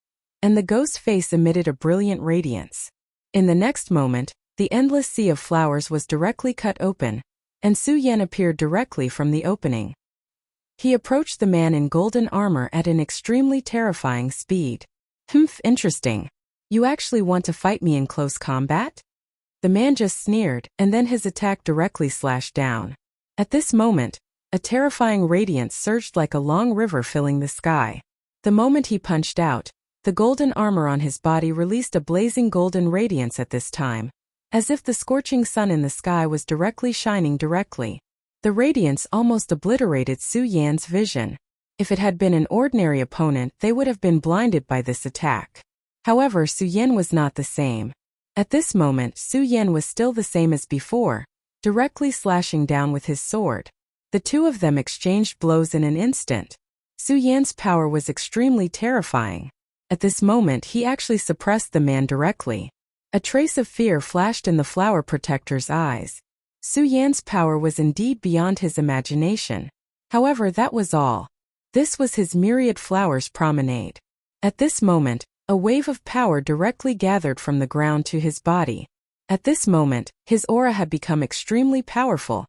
Speaker 1: and the ghost's face emitted a brilliant radiance. In the next moment, the endless sea of flowers was directly cut open, and Su Yan appeared directly from the opening. He approached the man in golden armor at an extremely terrifying speed. Interesting. You actually want to fight me in close combat? The man just sneered, and then his attack directly slashed down. At this moment, a terrifying radiance surged like a long river filling the sky. The moment he punched out, the golden armor on his body released a blazing golden radiance at this time, as if the scorching sun in the sky was directly shining directly. The radiance almost obliterated Su Yan's vision. If it had been an ordinary opponent, they would have been blinded by this attack. However, Su Yan was not the same. At this moment, Su Yan was still the same as before, directly slashing down with his sword. The two of them exchanged blows in an instant. Su Yan's power was extremely terrifying. At this moment, he actually suppressed the man directly. A trace of fear flashed in the flower protector's eyes. Su Yan's power was indeed beyond his imagination. However, that was all. This was his myriad flowers promenade. At this moment, a wave of power directly gathered from the ground to his body. At this moment, his aura had become extremely powerful,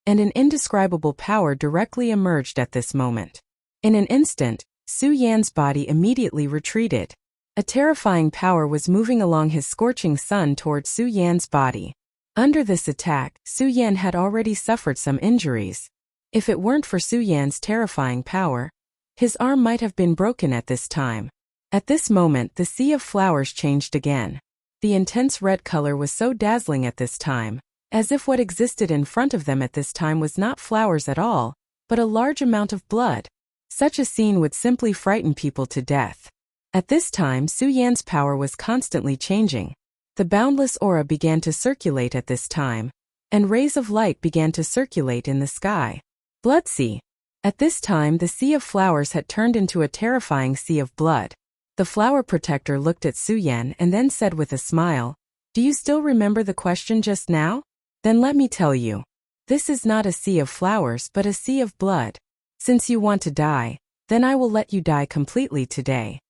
Speaker 1: and an indescribable power directly emerged at this moment. In an instant, Su Yan's body immediately retreated. A terrifying power was moving along his scorching sun toward Su Yan's body. Under this attack, Su Yan had already suffered some injuries. If it weren't for Su Yan's terrifying power, his arm might have been broken at this time. At this moment, the sea of flowers changed again. The intense red color was so dazzling at this time, as if what existed in front of them at this time was not flowers at all, but a large amount of blood. Such a scene would simply frighten people to death. At this time, Su Yan's power was constantly changing. The boundless aura began to circulate at this time, and rays of light began to circulate in the sky. Blood sea. At this time, the sea of flowers had turned into a terrifying sea of blood. The flower protector looked at Su Yan and then said with a smile, "Do you still remember the question just now? Then let me tell you. This is not a sea of flowers but a sea of blood. Since you want to die, then I will let you die completely today.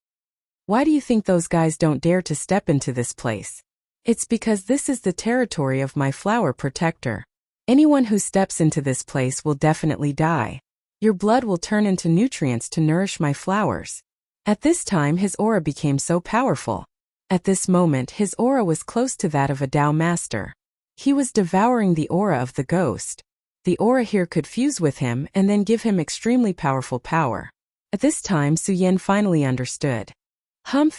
Speaker 1: Why do you think those guys don't dare to step into this place? It's because this is the territory of my flower protector. Anyone who steps into this place will definitely die. Your blood will turn into nutrients to nourish my flowers." At this time, his aura became so powerful. At this moment, his aura was close to that of a Tao master. He was devouring the aura of the ghost. The aura here could fuse with him and then give him extremely powerful power. At this time, Su Yan finally understood.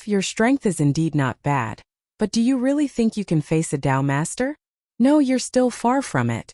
Speaker 1: Your strength is indeed not bad. But do you really think you can face a Tao master? No, you're still far from it.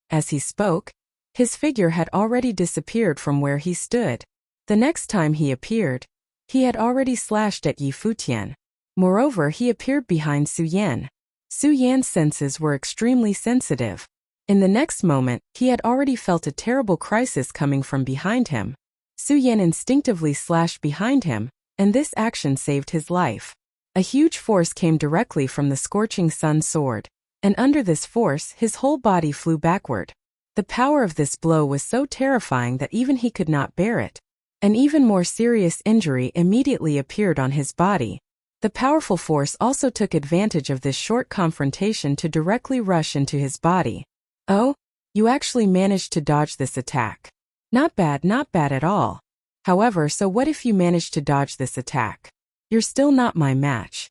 Speaker 1: As he spoke, his figure had already disappeared from where he stood. The next time he appeared, he had already slashed at Yi Futian. Moreover, he appeared behind Su Yan. Su Yan's senses were extremely sensitive. In the next moment, he had already felt a terrible crisis coming from behind him. Su Yan instinctively slashed behind him, and this action saved his life. A huge force came directly from the scorching sun sword, and under this force, his whole body flew backward. The power of this blow was so terrifying that even he could not bear it. An even more serious injury immediately appeared on his body. The powerful force also took advantage of this short confrontation to directly rush into his body. Oh, you actually managed to dodge this attack. Not bad at all. However, so what if you managed to dodge this attack? You're still not my match.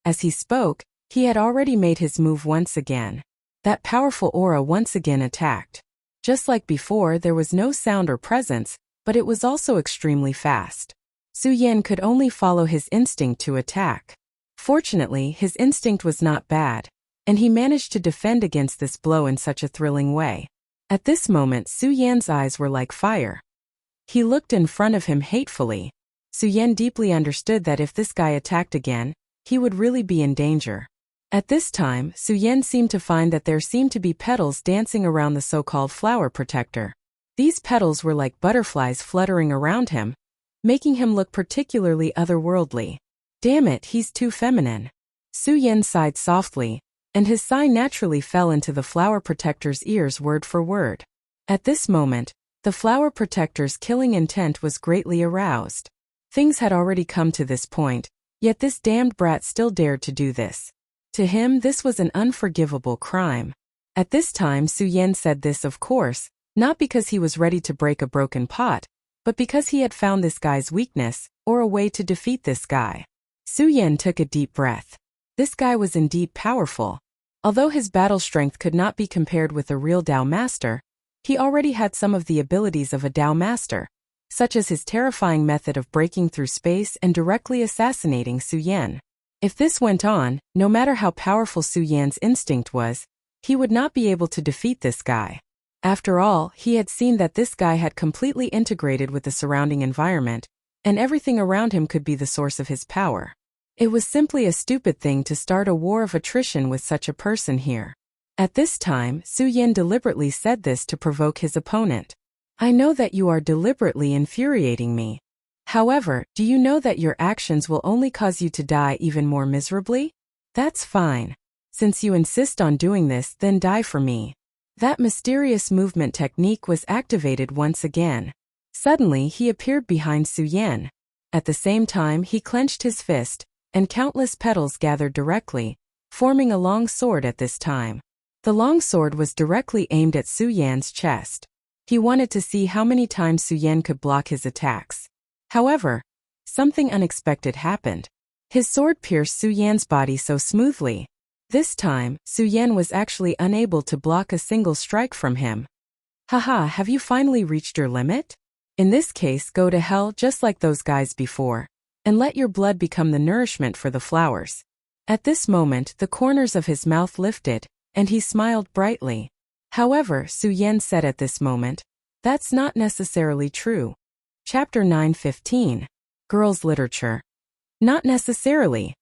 Speaker 1: As he spoke, he had already made his move once again. That powerful aura once again attacked. Just like before, there was no sound or presence, but it was also extremely fast. Su Yan could only follow his instinct to attack. Fortunately, his instinct was not bad, and he managed to defend against this blow in such a thrilling way. At this moment, Su Yan's eyes were like fire. He looked in front of him hatefully. Su Yan deeply understood that if this guy attacked again, he would really be in danger. At this time, Su Yan seemed to find that there seemed to be petals dancing around the so-called flower protector. These petals were like butterflies fluttering around him, making him look particularly otherworldly. Damn it, he's too feminine. Su Yan sighed softly, and his sigh naturally fell into the flower protector's ears word for word. At this moment, the flower protector's killing intent was greatly aroused. Things had already come to this point, yet this damned brat still dared to do this. To him, this was an unforgivable crime. At this time, Su Yan said this, of course, not because he was ready to break a broken pot, but because he had found this guy's weakness, or a way to defeat this guy. Su Yan took a deep breath. This guy was indeed powerful. Although his battle strength could not be compared with a real Dao master, he already had some of the abilities of a Dao master, such as his terrifying method of breaking through space and directly assassinating Su Yan. If this went on, no matter how powerful Su Yan's instinct was, he would not be able to defeat this guy. After all, he had seen that this guy had completely integrated with the surrounding environment, and everything around him could be the source of his power. It was simply a stupid thing to start a war of attrition with such a person here. At this time, Su Yan deliberately said this to provoke his opponent. I know that you are deliberately infuriating me. However, do you know that your actions will only cause you to die even more miserably? That's fine. Since you insist on doing this, then die for me. That mysterious movement technique was activated once again. Suddenly, he appeared behind Su Yan. At the same time, he clenched his fist, and countless petals gathered directly, forming a long sword at this time. The long sword was directly aimed at Su Yan's chest. He wanted to see how many times Su Yan could block his attacks. However, something unexpected happened. His sword pierced Su Yan's body so smoothly. This time, Su Yan was actually unable to block a single strike from him. Haha, have you finally reached your limit? In this case, go to hell just like those guys before, and let your blood become the nourishment for the flowers. At this moment, the corners of his mouth lifted, and he smiled brightly. However, Su Yan said at this moment, that's not necessarily true. Chapter 9:15. Girls' Literature. Not necessarily.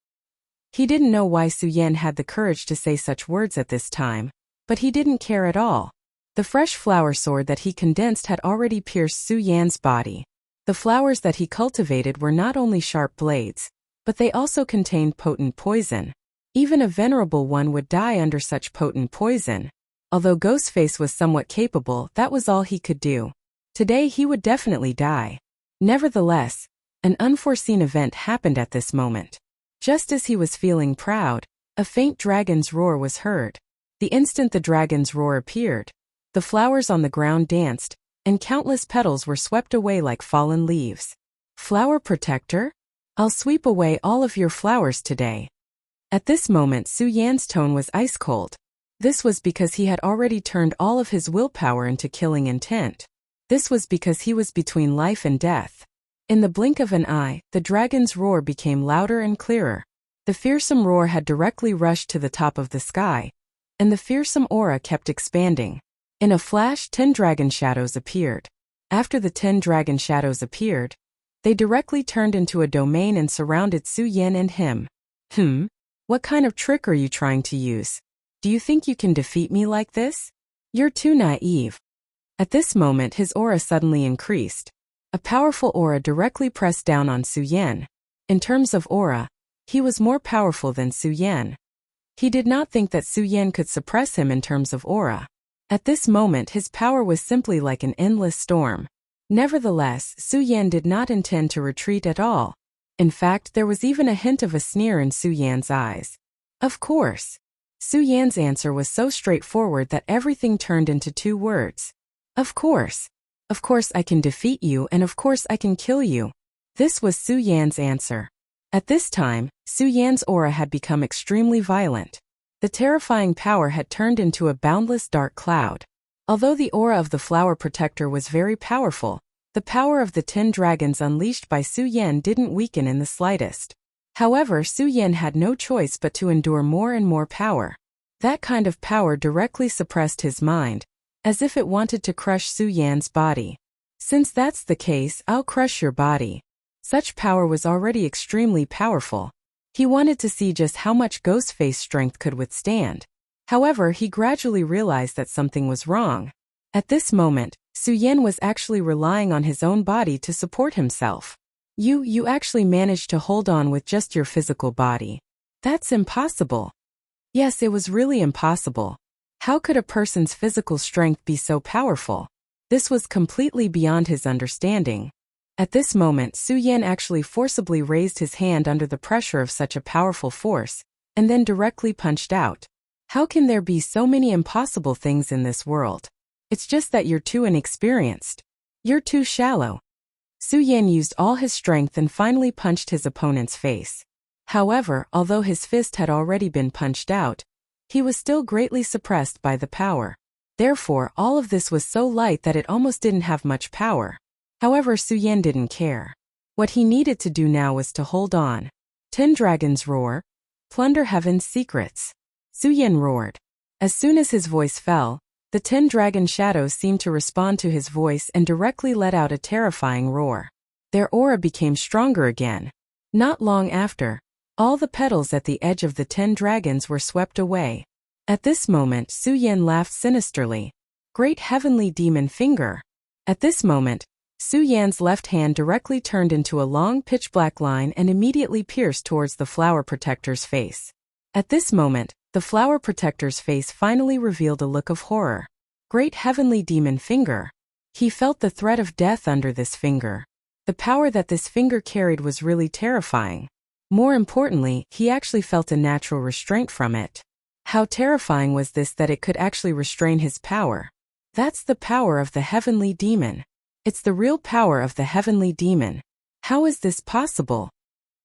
Speaker 1: He didn't know why Su Yan had the courage to say such words at this time, but he didn't care at all. The fresh flower sword that he condensed had already pierced Su Yan's body. The flowers that he cultivated were not only sharp blades, but they also contained potent poison. Even a venerable one would die under such potent poison. Although Ghostface was somewhat capable, that was all he could do. Today he would definitely die. Nevertheless, an unforeseen event happened at this moment. Just as he was feeling proud, a faint dragon's roar was heard. The instant the dragon's roar appeared, the flowers on the ground danced, and countless petals were swept away like fallen leaves. Flower protector? I'll sweep away all of your flowers today. At this moment, Su Yan's tone was ice cold. This was because he had already turned all of his willpower into killing intent. This was because he was between life and death. In the blink of an eye, the dragon's roar became louder and clearer. The fearsome roar had directly rushed to the top of the sky, and the fearsome aura kept expanding. In a flash, 10 dragon shadows appeared. After the 10 dragon shadows appeared, they directly turned into a domain and surrounded Su Yan and him. What kind of trick are you trying to use? Do you think you can defeat me like this? You're too naive. At this moment, his aura suddenly increased. A powerful aura directly pressed down on Su Yan. In terms of aura, he was more powerful than Su Yan. He did not think that Su Yan could suppress him in terms of aura. At this moment, his power was simply like an endless storm. Nevertheless, Su Yan did not intend to retreat at all. In fact, there was even a hint of a sneer in Su Yan's eyes. Of course. Su Yan's answer was so straightforward that everything turned into 2 words. Of course. Of course I can defeat you, and of course I can kill you. This was Su Yan's answer. At this time, Su Yan's aura had become extremely violent. The terrifying power had turned into a boundless dark cloud. Although the aura of the flower protector was very powerful, the power of the 10 dragons unleashed by Su Yan didn't weaken in the slightest. However, Su Yan had no choice but to endure more and more power. That kind of power directly suppressed his mind, as if it wanted to crush Su Yan's body. Since that's the case, I'll crush your body. Such power was already extremely powerful. He wanted to see just how much Ghostface strength could withstand. However, he gradually realized that something was wrong. At this moment, Su Yan was actually relying on his own body to support himself. You actually managed to hold on with just your physical body. That's impossible. Yes, it was really impossible. How could a person's physical strength be so powerful? This was completely beyond his understanding. At this moment, Su Yan actually forcibly raised his hand under the pressure of such a powerful force, and then directly punched out. How can there be so many impossible things in this world? It's just that you're too inexperienced. You're too shallow. Su Yan used all his strength and finally punched his opponent's face. However, although his fist had already been punched out, he was still greatly suppressed by the power. Therefore, all of this was so light that it almost didn't have much power. However, Su Yan didn't care. What he needed to do now was to hold on. 10 dragons roar. Plunder heaven's secrets. Su Yan roared. As soon as his voice fell, the 10 dragon shadows seemed to respond to his voice and directly let out a terrifying roar. Their aura became stronger again. Not long after, all the petals at the edge of the 10 dragons were swept away. At this moment, Su Yan laughed sinisterly. Great heavenly demon finger. At this moment, Su Yan's left hand directly turned into a long pitch-black line and immediately pierced towards the flower protector's face. At this moment, the flower protector's face finally revealed a look of horror. Great heavenly demon finger. He felt the threat of death under this finger. The power that this finger carried was really terrifying. More importantly, he actually felt a natural restraint from it. How terrifying was this that it could actually restrain his power? That's the power of the heavenly demon. It's the real power of the heavenly demon. How is this possible?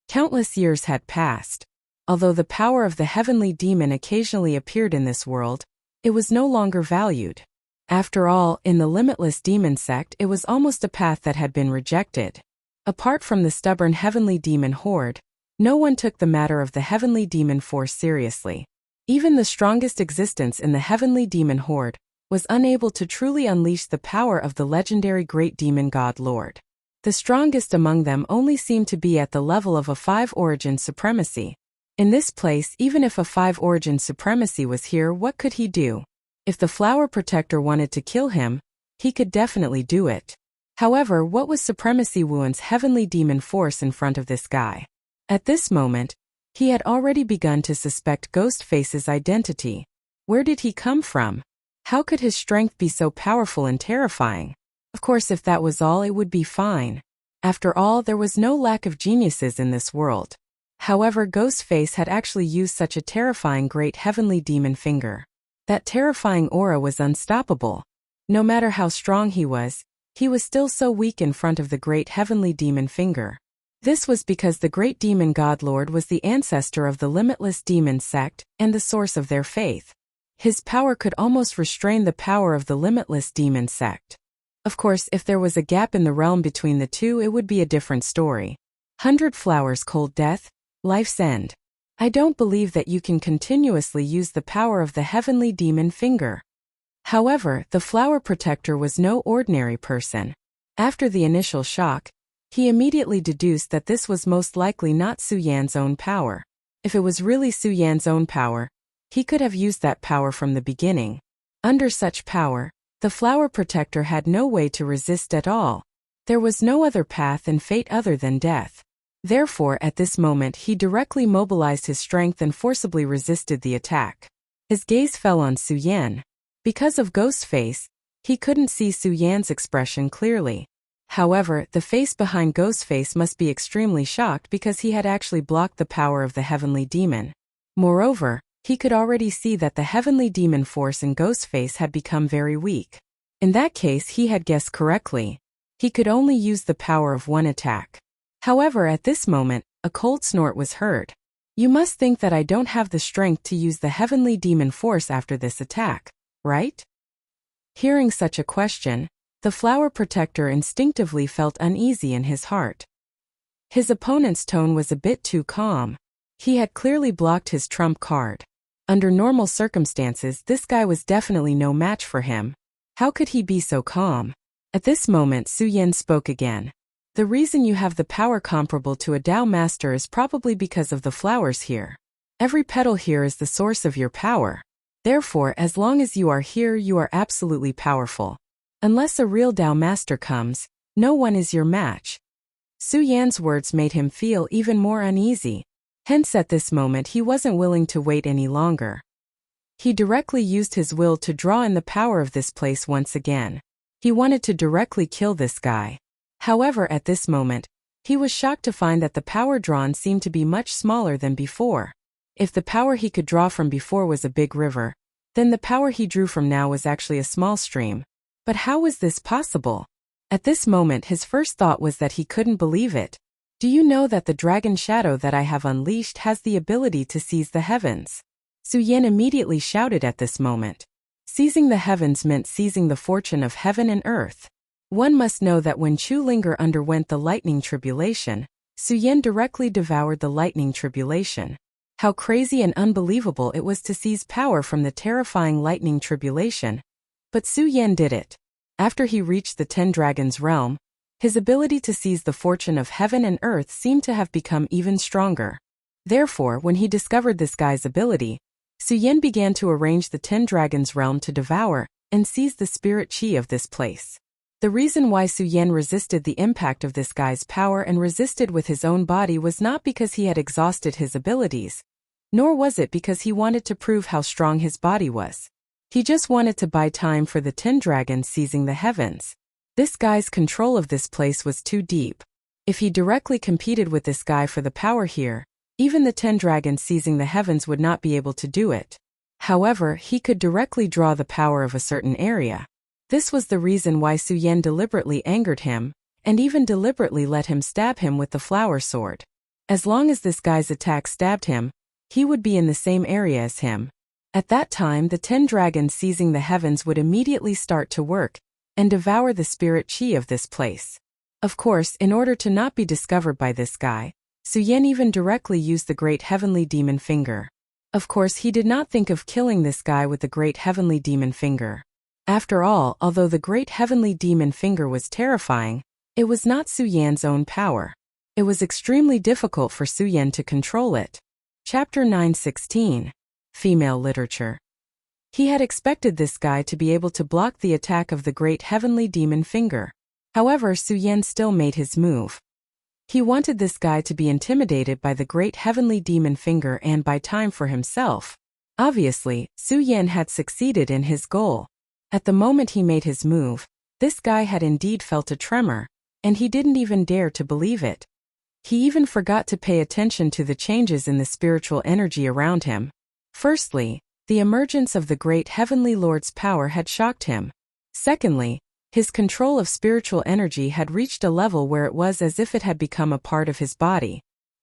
Speaker 1: Countless years had passed. Although the power of the heavenly demon occasionally appeared in this world, it was no longer valued. After all, in the limitless demon sect, it was almost a path that had been rejected. Apart from the stubborn heavenly demon horde, no one took the matter of the heavenly demon force seriously. Even the strongest existence in the heavenly demon horde was unable to truly unleash the power of the legendary great demon god lord. The strongest among them only seemed to be at the level of a 5 origin supremacy. In this place, even if a 5 origin supremacy was here, what could he do? If the flower protector wanted to kill him, he could definitely do it. However, what was Supremacy Wuan's heavenly demon force in front of this guy? At this moment, he had already begun to suspect Ghostface's identity. Where did he come from? How could his strength be so powerful and terrifying? Of course, if that was all, it would be fine. After all, there was no lack of geniuses in this world. However, Ghostface had actually used such a terrifying great heavenly demon finger. That terrifying aura was unstoppable. No matter how strong he was still so weak in front of the great heavenly demon finger. This was because the great demon god lord was the ancestor of the limitless demon sect and the source of their faith. His power could almost restrain the power of the limitless demon sect. Of course, if there was a gap in the realm between the two, it would be a different story. 100 flowers cold death, life's end. I don't believe that you can continuously use the power of the heavenly demon finger. However, the flower protector was no ordinary person. After the initial shock, he immediately deduced that this was most likely not Su Yan's own power. If it was really Su Yan's own power, he could have used that power from the beginning. Under such power, the flower protector had no way to resist at all. There was no other path and fate other than death. Therefore, at this moment, he directly mobilized his strength and forcibly resisted the attack. His gaze fell on Su Yan. Because of Ghostface, he couldn't see Su Yan's expression clearly. However, the face behind Ghostface must be extremely shocked because he had actually blocked the power of the heavenly demon. Moreover, he could already see that the heavenly demon force in Ghostface had become very weak. In that case, he had guessed correctly. He could only use the power of one attack. However, at this moment, a cold snort was heard. You must think that I don't have the strength to use the heavenly demon force after this attack, right? Hearing such a question, the flower protector instinctively felt uneasy in his heart. His opponent's tone was a bit too calm. He had clearly blocked his trump card. Under normal circumstances, this guy was definitely no match for him. How could he be so calm? At this moment, Su Yan spoke again. The reason you have the power comparable to a Tao master is probably because of the flowers here. Every petal here is the source of your power. Therefore, as long as you are here, you are absolutely powerful. Unless a real Tao master comes, no one is your match. Su Yan's words made him feel even more uneasy. Hence at this moment he wasn't willing to wait any longer. He directly used his will to draw in the power of this place once again. He wanted to directly kill this guy. However, at this moment, he was shocked to find that the power drawn seemed to be much smaller than before. If the power he could draw from before was a big river, then the power he drew from now was actually a small stream. But how was this possible? At this moment, his first thought was that he couldn't believe it. Do you know that the dragon shadow that I have unleashed has the ability to seize the heavens? Su Yan immediately shouted at this moment. Seizing the heavens meant seizing the fortune of heaven and earth. One must know that when Chu Linger underwent the lightning tribulation, Su Yan directly devoured the lightning tribulation. How crazy and unbelievable it was to seize power from the terrifying lightning tribulation. But Su Yan did it. After he reached the 10 Dragons realm, his ability to seize the fortune of heaven and earth seemed to have become even stronger. Therefore, when he discovered this guy's ability, Su Yan began to arrange the 10 Dragons realm to devour and seize the spirit chi of this place. The reason why Su Yan resisted the impact of this guy's power and resisted with his own body was not because he had exhausted his abilities, nor was it because he wanted to prove how strong his body was. He just wanted to buy time for the 10 dragons seizing the heavens. This guy's control of this place was too deep. If he directly competed with this guy for the power here, even the 10 dragons seizing the heavens would not be able to do it. However, he could directly draw the power of a certain area. This was the reason why Su Yan deliberately angered him, and even deliberately let him stab him with the flower sword. As long as this guy's attack stabbed him, he would be in the same area as him. At that time, the 10 dragons seizing the heavens would immediately start to work and devour the spirit chi of this place. Of course, in order to not be discovered by this guy, Su Yan even directly used the great heavenly demon finger. Of course, he did not think of killing this guy with the great heavenly demon finger. After all, although the great heavenly demon finger was terrifying, it was not Su Yan's own power. It was extremely difficult for Su Yan to control it. Chapter 9:16. Female Literature. He had expected this guy to be able to block the attack of the great heavenly demon finger. However, Su Yan still made his move. He wanted this guy to be intimidated by the great heavenly demon finger and buy time for himself. Obviously, Su Yan had succeeded in his goal. At the moment he made his move, this guy had indeed felt a tremor, and he didn't even dare to believe it. He even forgot to pay attention to the changes in the spiritual energy around him. Firstly, the emergence of the great heavenly Lord's power had shocked him. Secondly, his control of spiritual energy had reached a level where it was as if it had become a part of his body.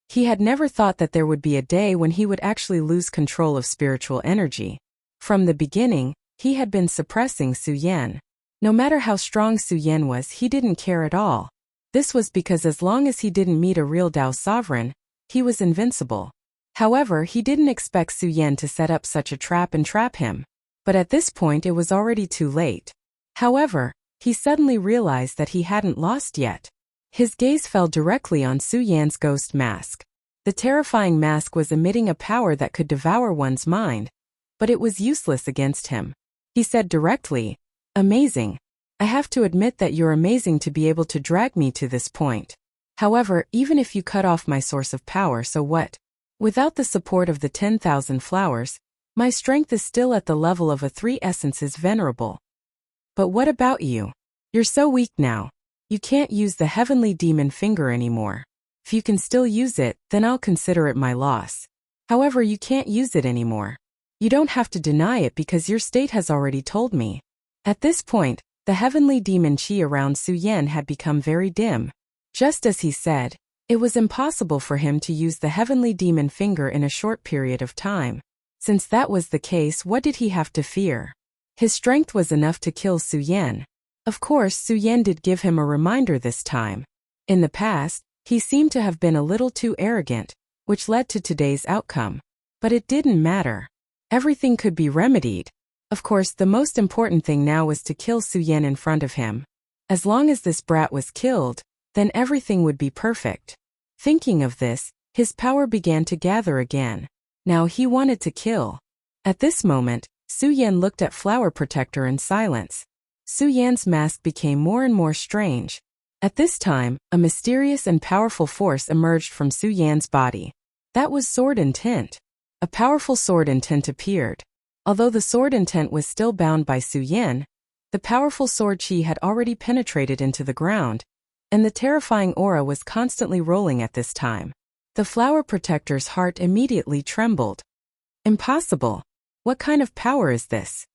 Speaker 1: He had never thought that there would be a day when he would actually lose control of spiritual energy. From the beginning, he had been suppressing Su Yan. No matter how strong Su Yan was, he didn't care at all. This was because as long as he didn't meet a real Tao sovereign, he was invincible. However, he didn't expect Su Yan to set up such a trap and trap him. But at this point it was already too late. However, he suddenly realized that he hadn't lost yet. His gaze fell directly on Su Yan's ghost mask. The terrifying mask was emitting a power that could devour one's mind, but it was useless against him. He said directly, "Amazing. I have to admit that you're amazing to be able to drag me to this point. However, even if you cut off my source of power, so what? Without the support of the 10,000 flowers, my strength is still at the level of a 3 essences venerable. But what about you? You're so weak now. You can't use the heavenly demon finger anymore. If you can still use it, then I'll consider it my loss. However, you can't use it anymore. You don't have to deny it because your state has already told me." At this point, the heavenly demon chi around Su Yan had become very dim. Just as he said, it was impossible for him to use the heavenly demon finger in a short period of time. Since that was the case, what did he have to fear? His strength was enough to kill Su Yan. Of course, Su Yan did give him a reminder this time. In the past, he seemed to have been a little too arrogant, which led to today's outcome. But it didn't matter. Everything could be remedied. Of course, the most important thing now was to kill Su Yan in front of him. As long as this brat was killed, then everything would be perfect. Thinking of this, his power began to gather again. Now he wanted to kill. At this moment, Su Yan looked at Flower Protector in silence. Su Yan's mask became more and more strange. At this time, a mysterious and powerful force emerged from Su Yan's body. That was Sword Intent. A powerful sword intent appeared. Although the sword intent was still bound by Su Yan, The powerful sword chi had already penetrated into the ground, and the terrifying aura was constantly rolling at this time. The flower protector's heart immediately trembled. Impossible! What kind of power is this?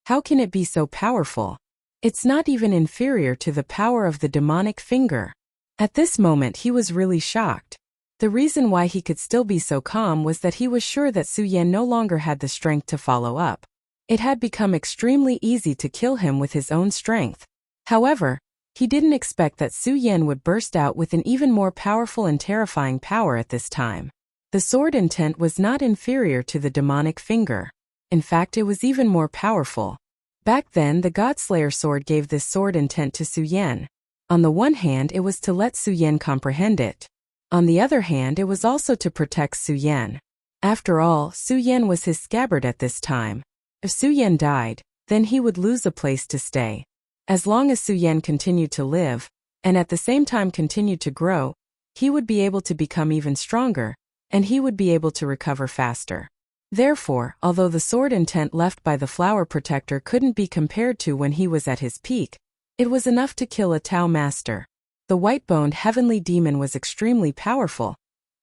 Speaker 1: How can it be so powerful? It's not even inferior to the power of the demonic finger. At this moment he was really shocked. The reason why he could still be so calm was that he was sure that Su Yan no longer had the strength to follow up. It had become extremely easy to kill him with his own strength. However, he didn't expect that Su Yan would burst out with an even more powerful and terrifying power at this time. The sword intent was not inferior to the demonic finger. In fact, it was even more powerful. Back then, the Godslayer sword gave this sword intent to Su Yan. On the one hand, it was to let Su Yan comprehend it. On the other hand, it was also to protect Su Yan. After all, Su Yan was his scabbard at this time. If Su Yan died, then he would lose a place to stay. As long as Su Yan continued to live, and at the same time continued to grow, he would be able to become even stronger, and he would be able to recover faster. Therefore, although the sword intent left by the flower protector couldn't be compared to when he was at his peak, it was enough to kill a Tao master. The white-boned heavenly demon was extremely powerful,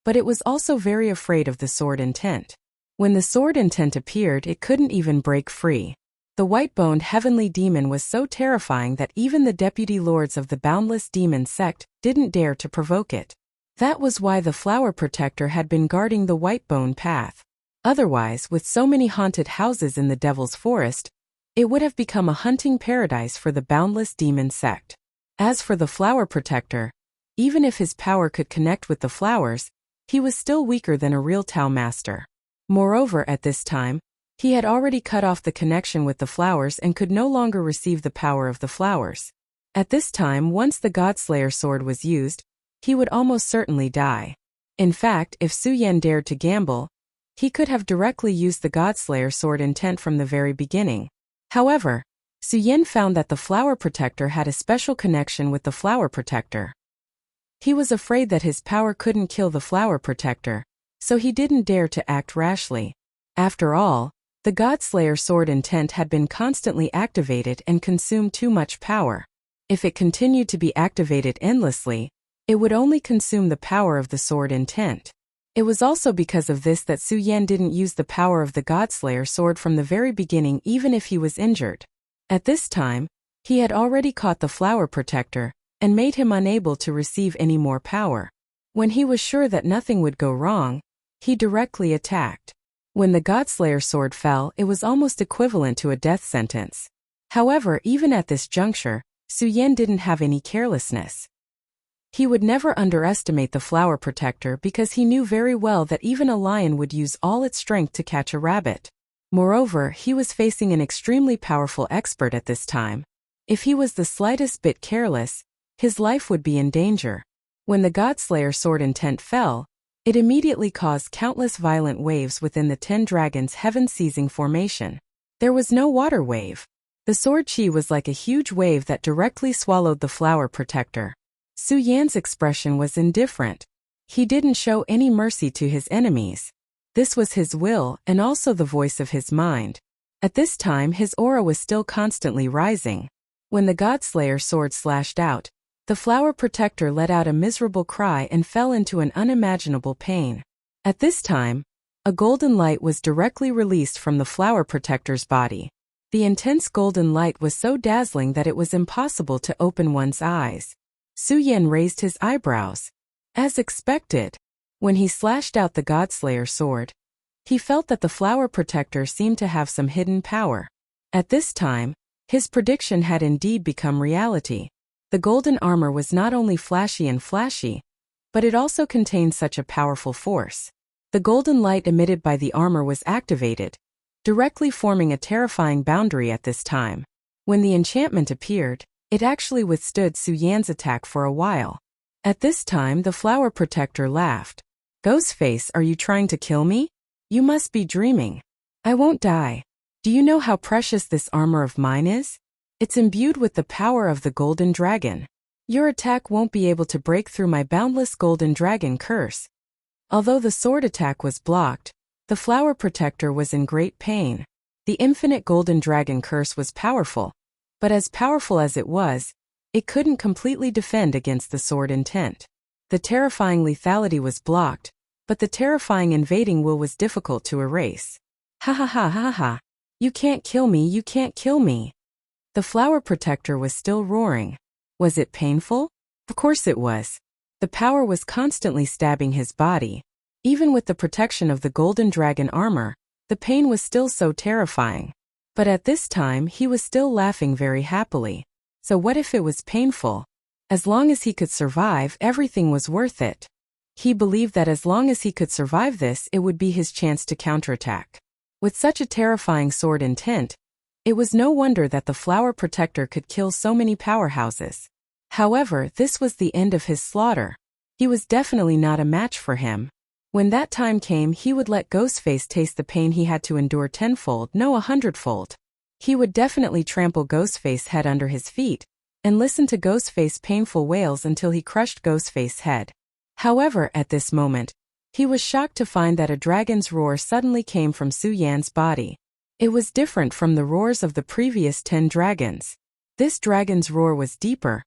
Speaker 1: but it was also very afraid of the sword intent. When the sword intent appeared, it couldn't even break free. The white-boned heavenly demon was so terrifying that even the deputy lords of the boundless demon sect didn't dare to provoke it. That was why the flower protector had been guarding the white-bone path. Otherwise, with so many haunted houses in the Devil's Forest, it would have become a hunting paradise for the boundless demon sect. As for the flower protector, even if his power could connect with the flowers, he was still weaker than a real Tao master. Moreover, at this time, he had already cut off the connection with the flowers and could no longer receive the power of the flowers. At this time, once the Godslayer sword was used, he would almost certainly die. In fact, if Su Yan dared to gamble, he could have directly used the Godslayer sword intent from the very beginning. However, Su Yan found that the flower protector had a special connection with the flower protector. He was afraid that his power couldn't kill the flower protector, so he didn't dare to act rashly. After all, the Godslayer sword intent had been constantly activated and consumed too much power. If it continued to be activated endlessly, it would only consume the power of the sword intent. It was also because of this that Su Yan didn't use the power of the Godslayer sword from the very beginning, even if he was injured. At this time, he had already caught the flower protector and made him unable to receive any more power. When he was sure that nothing would go wrong, he directly attacked. When the Godslayer sword fell, it was almost equivalent to a death sentence. However, even at this juncture, Su Yan didn't have any carelessness. He would never underestimate the flower protector because he knew very well that even a lion would use all its strength to catch a rabbit. Moreover, he was facing an extremely powerful expert at this time. If he was the slightest bit careless, his life would be in danger. When the Godslayer sword intent fell, it immediately caused countless violent waves within the 10 dragons' heaven-seizing formation. There was no water wave. The sword chi was like a huge wave that directly swallowed the flower protector. Su Yan's expression was indifferent. He didn't show any mercy to his enemies. This was his will and also the voice of his mind. At this time, his aura was still constantly rising. When the Godslayer sword slashed out, the flower protector let out a miserable cry and fell into an unimaginable pain. At this time, a golden light was directly released from the flower protector's body. The intense golden light was so dazzling that it was impossible to open one's eyes. Su Yan raised his eyebrows. As expected, when he slashed out the Godslayer sword, he felt that the flower protector seemed to have some hidden power. At this time, his prediction had indeed become reality. The golden armor was not only flashy, but it also contained such a powerful force. The golden light emitted by the armor was activated, directly forming a terrifying boundary at this time. When the enchantment appeared, it actually withstood Su Yan's attack for a while. At this time, the flower protector laughed. "Ghostface, are you trying to kill me? You must be dreaming. I won't die. Do you know how precious this armor of mine is? It's imbued with the power of the golden dragon. Your attack won't be able to break through my boundless golden dragon curse." Although the sword attack was blocked, the flower protector was in great pain. The infinite golden dragon curse was powerful, But as powerful as it was, it couldn't completely defend against the sword intent. The terrifying lethality was blocked, but the terrifying invading will was difficult to erase. Ha ha ha ha ha. You can't kill me, you can't kill me. The flower protector was still roaring. Was it painful? Of course it was. The power was constantly stabbing his body. Even with the protection of the golden dragon armor, the pain was still so terrifying. But at this time he was still laughing very happily. So what if it was painful? As long as he could survive, everything was worth it. He believed that as long as he could survive this, it would be his chance to counterattack. With such a terrifying sword intent, it was no wonder that the flower protector could kill so many powerhouses. However, this was the end of his slaughter. He was definitely not a match for him. When that time came, he would let Ghostface taste the pain he had to endure tenfold, no 100-fold. He would definitely trample Ghostface's head under his feet, and listen to Ghostface's painful wails until he crushed Ghostface's head. However, at this moment, he was shocked to find that a dragon's roar suddenly came from Su Yan's body. It was different from the roars of the previous 10 dragons. This dragon's roar was deeper,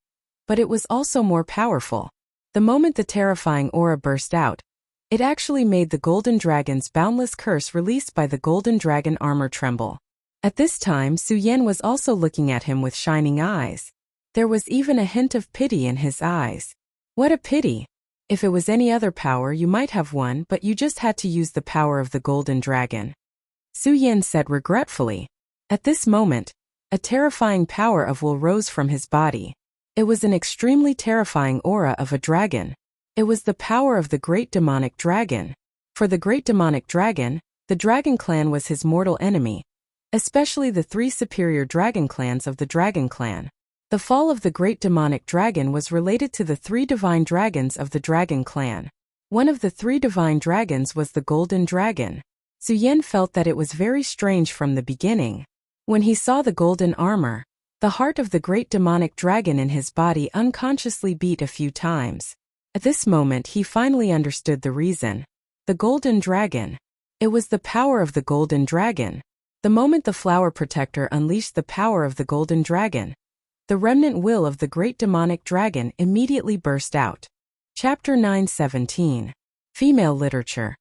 Speaker 1: but it was also more powerful. The moment the terrifying aura burst out, it actually made the golden dragon's boundless curse released by the golden dragon armor tremble. At this time, Su Yan was also looking at him with shining eyes. There was even a hint of pity in his eyes. What a pity! If it was any other power, you might have won, but you just had to use the power of the golden dragon. Su Yan said regretfully. At this moment, a terrifying power of will rose from his body. It was an extremely terrifying aura of a dragon. It was the power of the great demonic dragon. For the great demonic dragon, the dragon clan was his mortal enemy, especially the 3 superior dragon clans of the dragon clan. The fall of the great demonic dragon was related to the 3 divine dragons of the dragon clan. One of the 3 divine dragons was the golden dragon. Su Yan felt that it was very strange from the beginning. When he saw the golden armor, the heart of the great demonic dragon in his body unconsciously beat a few times. At this moment he finally understood the reason. The golden dragon. It was the power of the golden dragon. The moment the flower protector unleashed the power of the golden dragon, the remnant will of the great demonic dragon immediately burst out. Chapter 9:17. Female Literature.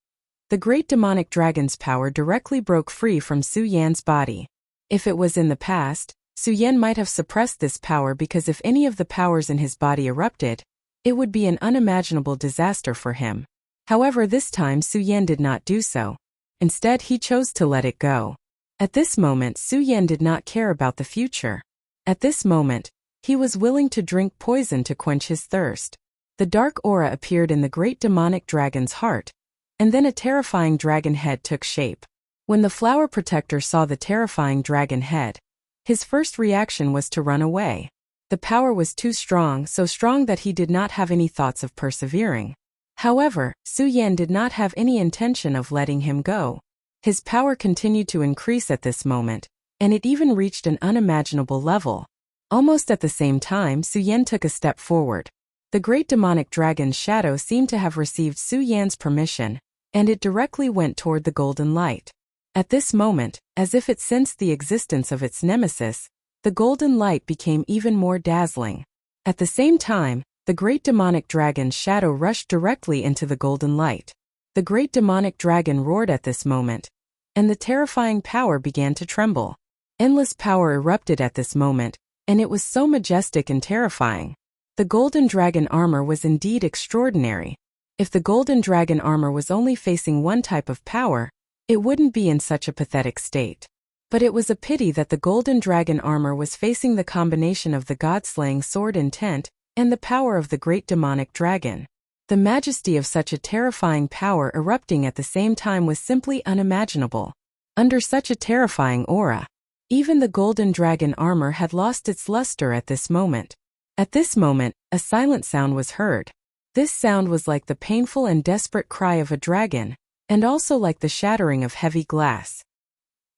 Speaker 1: The great demonic dragon's power directly broke free from Su Yan's body. If it was in the past, Su Yan might have suppressed this power because if any of the powers in his body erupted, it would be an unimaginable disaster for him. However, this time Su Yan did not do so. Instead, he chose to let it go. At this moment, Su Yan did not care about the future. At this moment, he was willing to drink poison to quench his thirst. The dark aura appeared in the great demonic dragon's heart, and then a terrifying dragon head took shape. When the flower protector saw the terrifying dragon head, his first reaction was to run away. The power was too strong, so strong that he did not have any thoughts of persevering. However, Su Yan did not have any intention of letting him go. His power continued to increase at this moment, and it even reached an unimaginable level. Almost at the same time, Su Yan took a step forward. The great demonic dragon's shadow seemed to have received Su Yan's permission, and it directly went toward the golden light. At this moment, as if it sensed the existence of its nemesis, the golden light became even more dazzling. At the same time, the great demonic dragon's shadow rushed directly into the golden light. The great demonic dragon roared at this moment, and the terrifying power began to tremble. Endless power erupted at this moment, and it was so majestic and terrifying. The golden dragon armor was indeed extraordinary. If the golden dragon armor was only facing one type of power, it wouldn't be in such a pathetic state. But it was a pity that the golden dragon armor was facing the combination of the god-slaying sword intent and the power of the great demonic dragon. The majesty of such a terrifying power erupting at the same time was simply unimaginable. Under such a terrifying aura, even the golden dragon armor had lost its luster at this moment. At this moment, a silent sound was heard. This sound was like the painful and desperate cry of a dragon, and also like the shattering of heavy glass.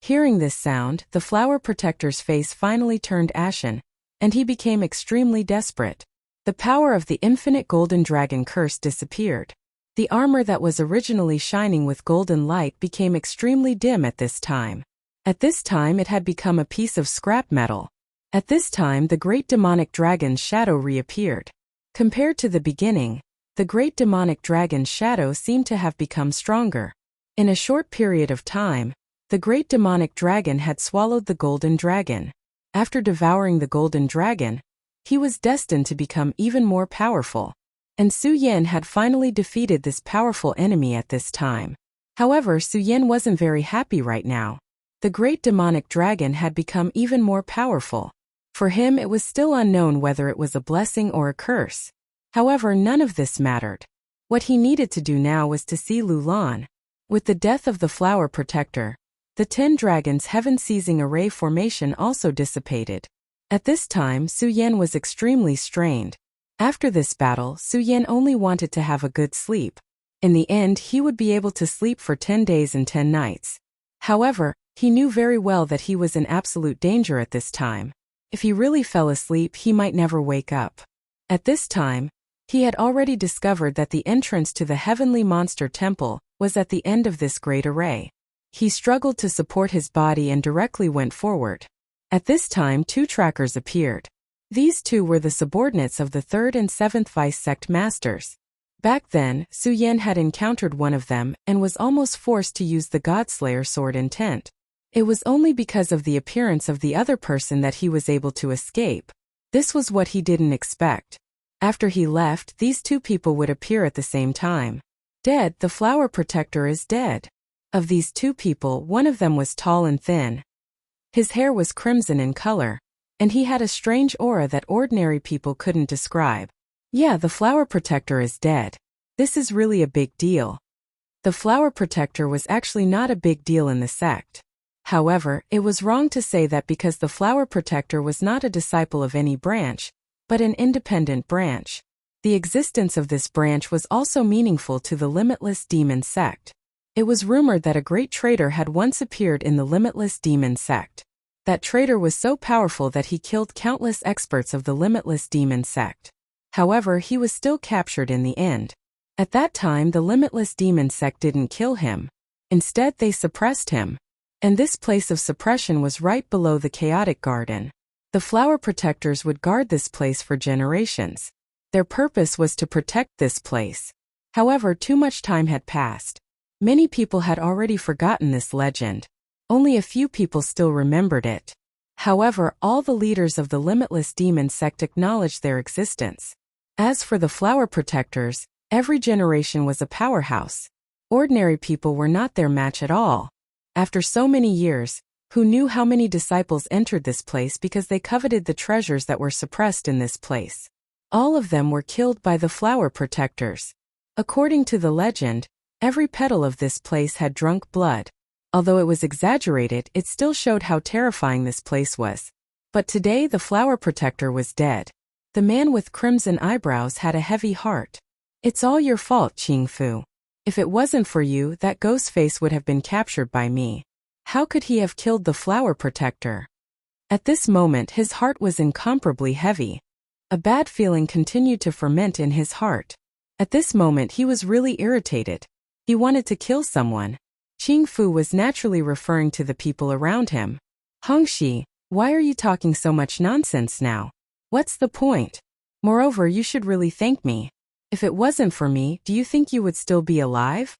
Speaker 1: Hearing this sound, the flower protector's face finally turned ashen, and he became extremely desperate. The power of the infinite golden dragon curse disappeared. The armor that was originally shining with golden light became extremely dim at this time. At this time it had become a piece of scrap metal. At this time, the great demonic dragon's shadow reappeared. Compared to the beginning, the great demonic dragon's shadow seemed to have become stronger. In a short period of time, the great demonic dragon had swallowed the golden dragon. After devouring the golden dragon, he was destined to become even more powerful. And Su Yan had finally defeated this powerful enemy at this time. However, Su Yan wasn't very happy right now. The great demonic dragon had become even more powerful. For him, it was still unknown whether it was a blessing or a curse. However, none of this mattered. What he needed to do now was to see Lulan. With the death of the flower protector, the 10 dragons' heaven-seizing array formation also dissipated. At this time, Su Yan was extremely strained. After this battle, Su Yan only wanted to have a good sleep. In the end, he would be able to sleep for 10 days and 10 nights. However, he knew very well that he was in absolute danger at this time. If he really fell asleep, he might never wake up. At this time, he had already discovered that the entrance to the heavenly monster temple was at the end of this great array. He struggled to support his body and directly went forward. At this time, 2 trackers appeared. These 2 were the subordinates of the 3rd and 7th Vice Sect Masters. Back then, Su Yan had encountered one of them and was almost forced to use the Godslayer sword intent. It was only because of the appearance of the other person that he was able to escape. This was what he didn't expect. After he left, these 2 people would appear at the same time. Dead, the flower protector is dead. Of these 2 people, one of them was tall and thin. His hair was crimson in color, and he had a strange aura that ordinary people couldn't describe. Yeah, the flower protector is dead. This is really a big deal. The flower protector was actually not a big deal in the sect. However, it was wrong to say that because the flower protector was not a disciple of any branch, but an independent branch. The existence of this branch was also meaningful to the Limitless Demon sect. It was rumored that a great traitor had once appeared in the Limitless Demon sect. That traitor was so powerful that he killed countless experts of the Limitless Demon sect. However, he was still captured in the end. At that time, the Limitless Demon sect didn't kill him. Instead, they suppressed him. And this place of suppression was right below the Chaotic Garden. The flower protectors would guard this place for generations. Their purpose was to protect this place. However, too much time had passed. Many people had already forgotten this legend. Only a few people still remembered it. However, all the leaders of the Limitless Demon sect acknowledged their existence. As for the flower protectors, every generation was a powerhouse. Ordinary people were not their match at all. After so many years, who knew how many disciples entered this place because they coveted the treasures that were suppressed in this place? All of them were killed by the flower protectors. According to the legend, every petal of this place had drunk blood. Although it was exaggerated, it still showed how terrifying this place was. But today the flower protector was dead. The man with crimson eyebrows had a heavy heart. It's all your fault, Qing Fu. If it wasn't for you, that ghost face would have been captured by me. How could he have killed the flower protector? At this moment, his heart was incomparably heavy. A bad feeling continued to ferment in his heart. At this moment, he was really irritated. He wanted to kill someone. Qing Fu was naturally referring to the people around him. Hongxi, why are you talking so much nonsense now? What's the point? Moreover, you should really thank me. If it wasn't for me, do you think you would still be alive?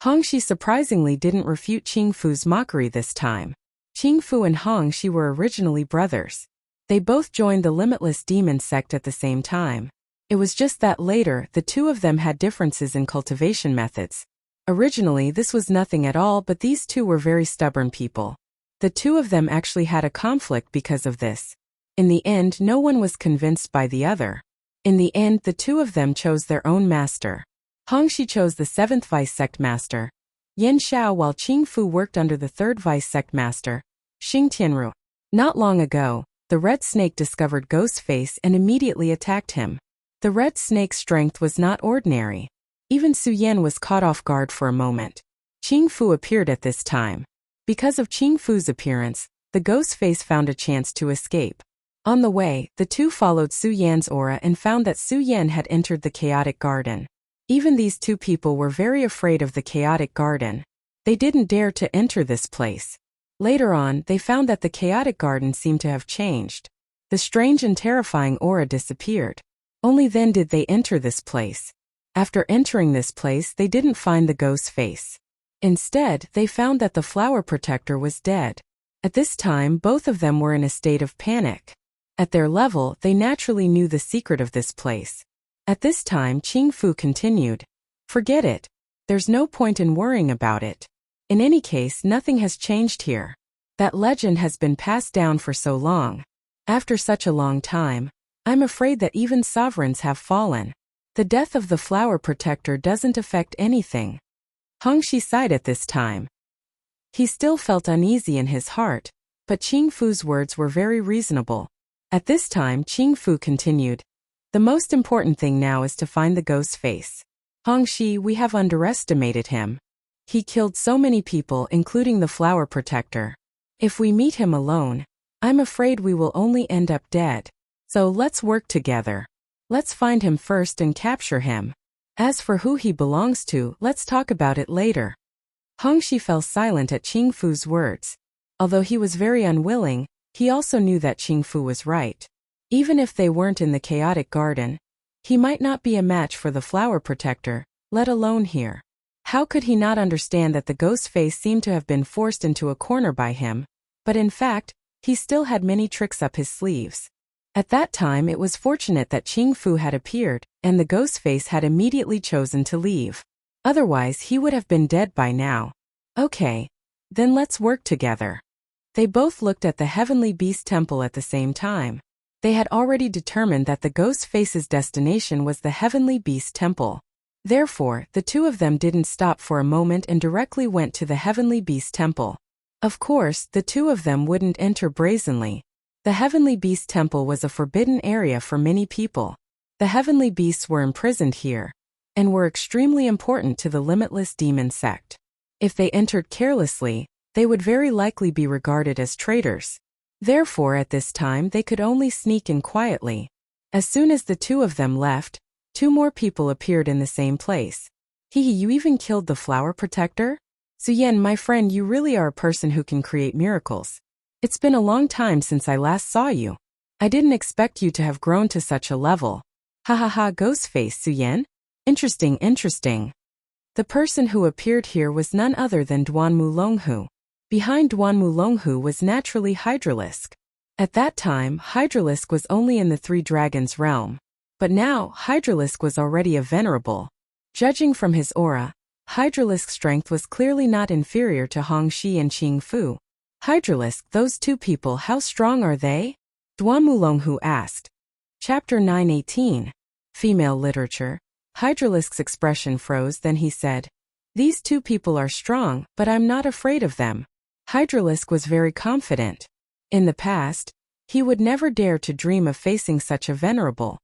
Speaker 1: Hongxi surprisingly didn't refute Qing Fu's mockery this time. Qing Fu and Hongxi were originally brothers. They both joined the Limitless Demon sect at the same time. It was just that later, the 2 of them had differences in cultivation methods. Originally, this was nothing at all, but these 2 were very stubborn people. The 2 of them actually had a conflict because of this. In the end, no one was convinced by the other. In the end, the 2 of them chose their own master. Hongxi chose the 7th Vice Sect Master, Yen Xiao, while Qing Fu worked under the 3rd Vice Sect Master, Xing Tianru. Not long ago, the red snake discovered Ghostface and immediately attacked him. The red snake's strength was not ordinary. Even Su Yan was caught off guard for a moment. Qing Fu appeared at this time. Because of Qing Fu's appearance, the Ghostface found a chance to escape. On the way, the 2 followed Su Yan's aura and found that Su Yan had entered the Chaotic Garden. Even these 2 people were very afraid of the Chaotic Garden. They didn't dare to enter this place. Later on, they found that the Chaotic Garden seemed to have changed. The strange and terrifying aura disappeared. Only then did they enter this place. After entering this place, they didn't find the ghost's face. Instead, they found that the flower protector was dead. At this time, both of them were in a state of panic. At their level, they naturally knew the secret of this place. At this time, Qing Fu continued, "Forget it. There's no point in worrying about it. In any case, nothing has changed here. That legend has been passed down for so long. After such a long time, I'm afraid that even sovereigns have fallen. The death of the flower protector doesn't affect anything." Hongxi sighed at this time. He still felt uneasy in his heart, but Qing Fu's words were very reasonable. At this time, Qing Fu continued, "The most important thing now is to find the ghost's face. Hongxi, we have underestimated him. He killed so many people, including the flower protector. If we meet him alone, I'm afraid we will only end up dead. So let's work together. Let's find him first and capture him. As for who he belongs to, let's talk about it later." Hongxi fell silent at Qing Fu's words. Although he was very unwilling, he also knew that Qing Fu was right. Even if they weren't in the chaotic garden, he might not be a match for the flower protector, let alone here. How could he not understand that the ghost's face seemed to have been forced into a corner by him? But in fact, he still had many tricks up his sleeves. At that time, it was fortunate that Qing Fu had appeared, and the ghost's face had immediately chosen to leave. Otherwise, he would have been dead by now. Okay. Then let's work together. They both looked at the Heavenly Beast Temple at the same time. They had already determined that the ghost's face's destination was the Heavenly Beast Temple. Therefore, the two of them didn't stop for a moment and directly went to the Heavenly Beast Temple. Of course, the two of them wouldn't enter brazenly. The Heavenly Beast Temple was a forbidden area for many people. The Heavenly Beasts were imprisoned here, and were extremely important to the Limitless Demon sect. If they entered carelessly, they would very likely be regarded as traitors. Therefore, at this time, they could only sneak in quietly. As soon as the two of them left, two more people appeared in the same place. You even killed the flower protector? Suyen, my friend, you really are a person who can create miracles. It's been a long time since I last saw you. I didn't expect you to have grown to such a level. Ha ha ha, Ghostface, Suyen? Interesting. The person who appeared here was none other than Duanmu Longhu. Behind Duanmu Longhu was naturally Hydralisk. At that time, Hydralisk was only in the Three Dragons realm. But now, Hydralisk was already a venerable. Judging from his aura, Hydralisk's strength was clearly not inferior to Hongxi and Qing Fu. Hydralisk, those two people, how strong are they? Duanmu Longhu asked. Chapter 918. Female Literature. Hydralisk's expression froze, then he said, "These two people are strong, but I'm not afraid of them." Hydralisk was very confident. In the past, he would never dare to dream of facing such a venerable.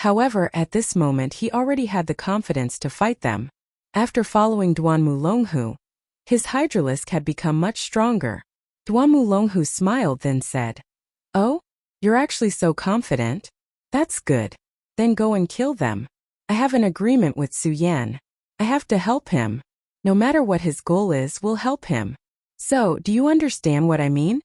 Speaker 1: However, at this moment he already had the confidence to fight them. After following Duanmu Longhu, his Hydralisk had become much stronger. Duanmu Longhu smiled, then said, "Oh? You're actually so confident? That's good. Then go and kill them. I have an agreement with Su Yan. I have to help him. No matter what his goal is, we'll help him. So, do you understand what I mean?"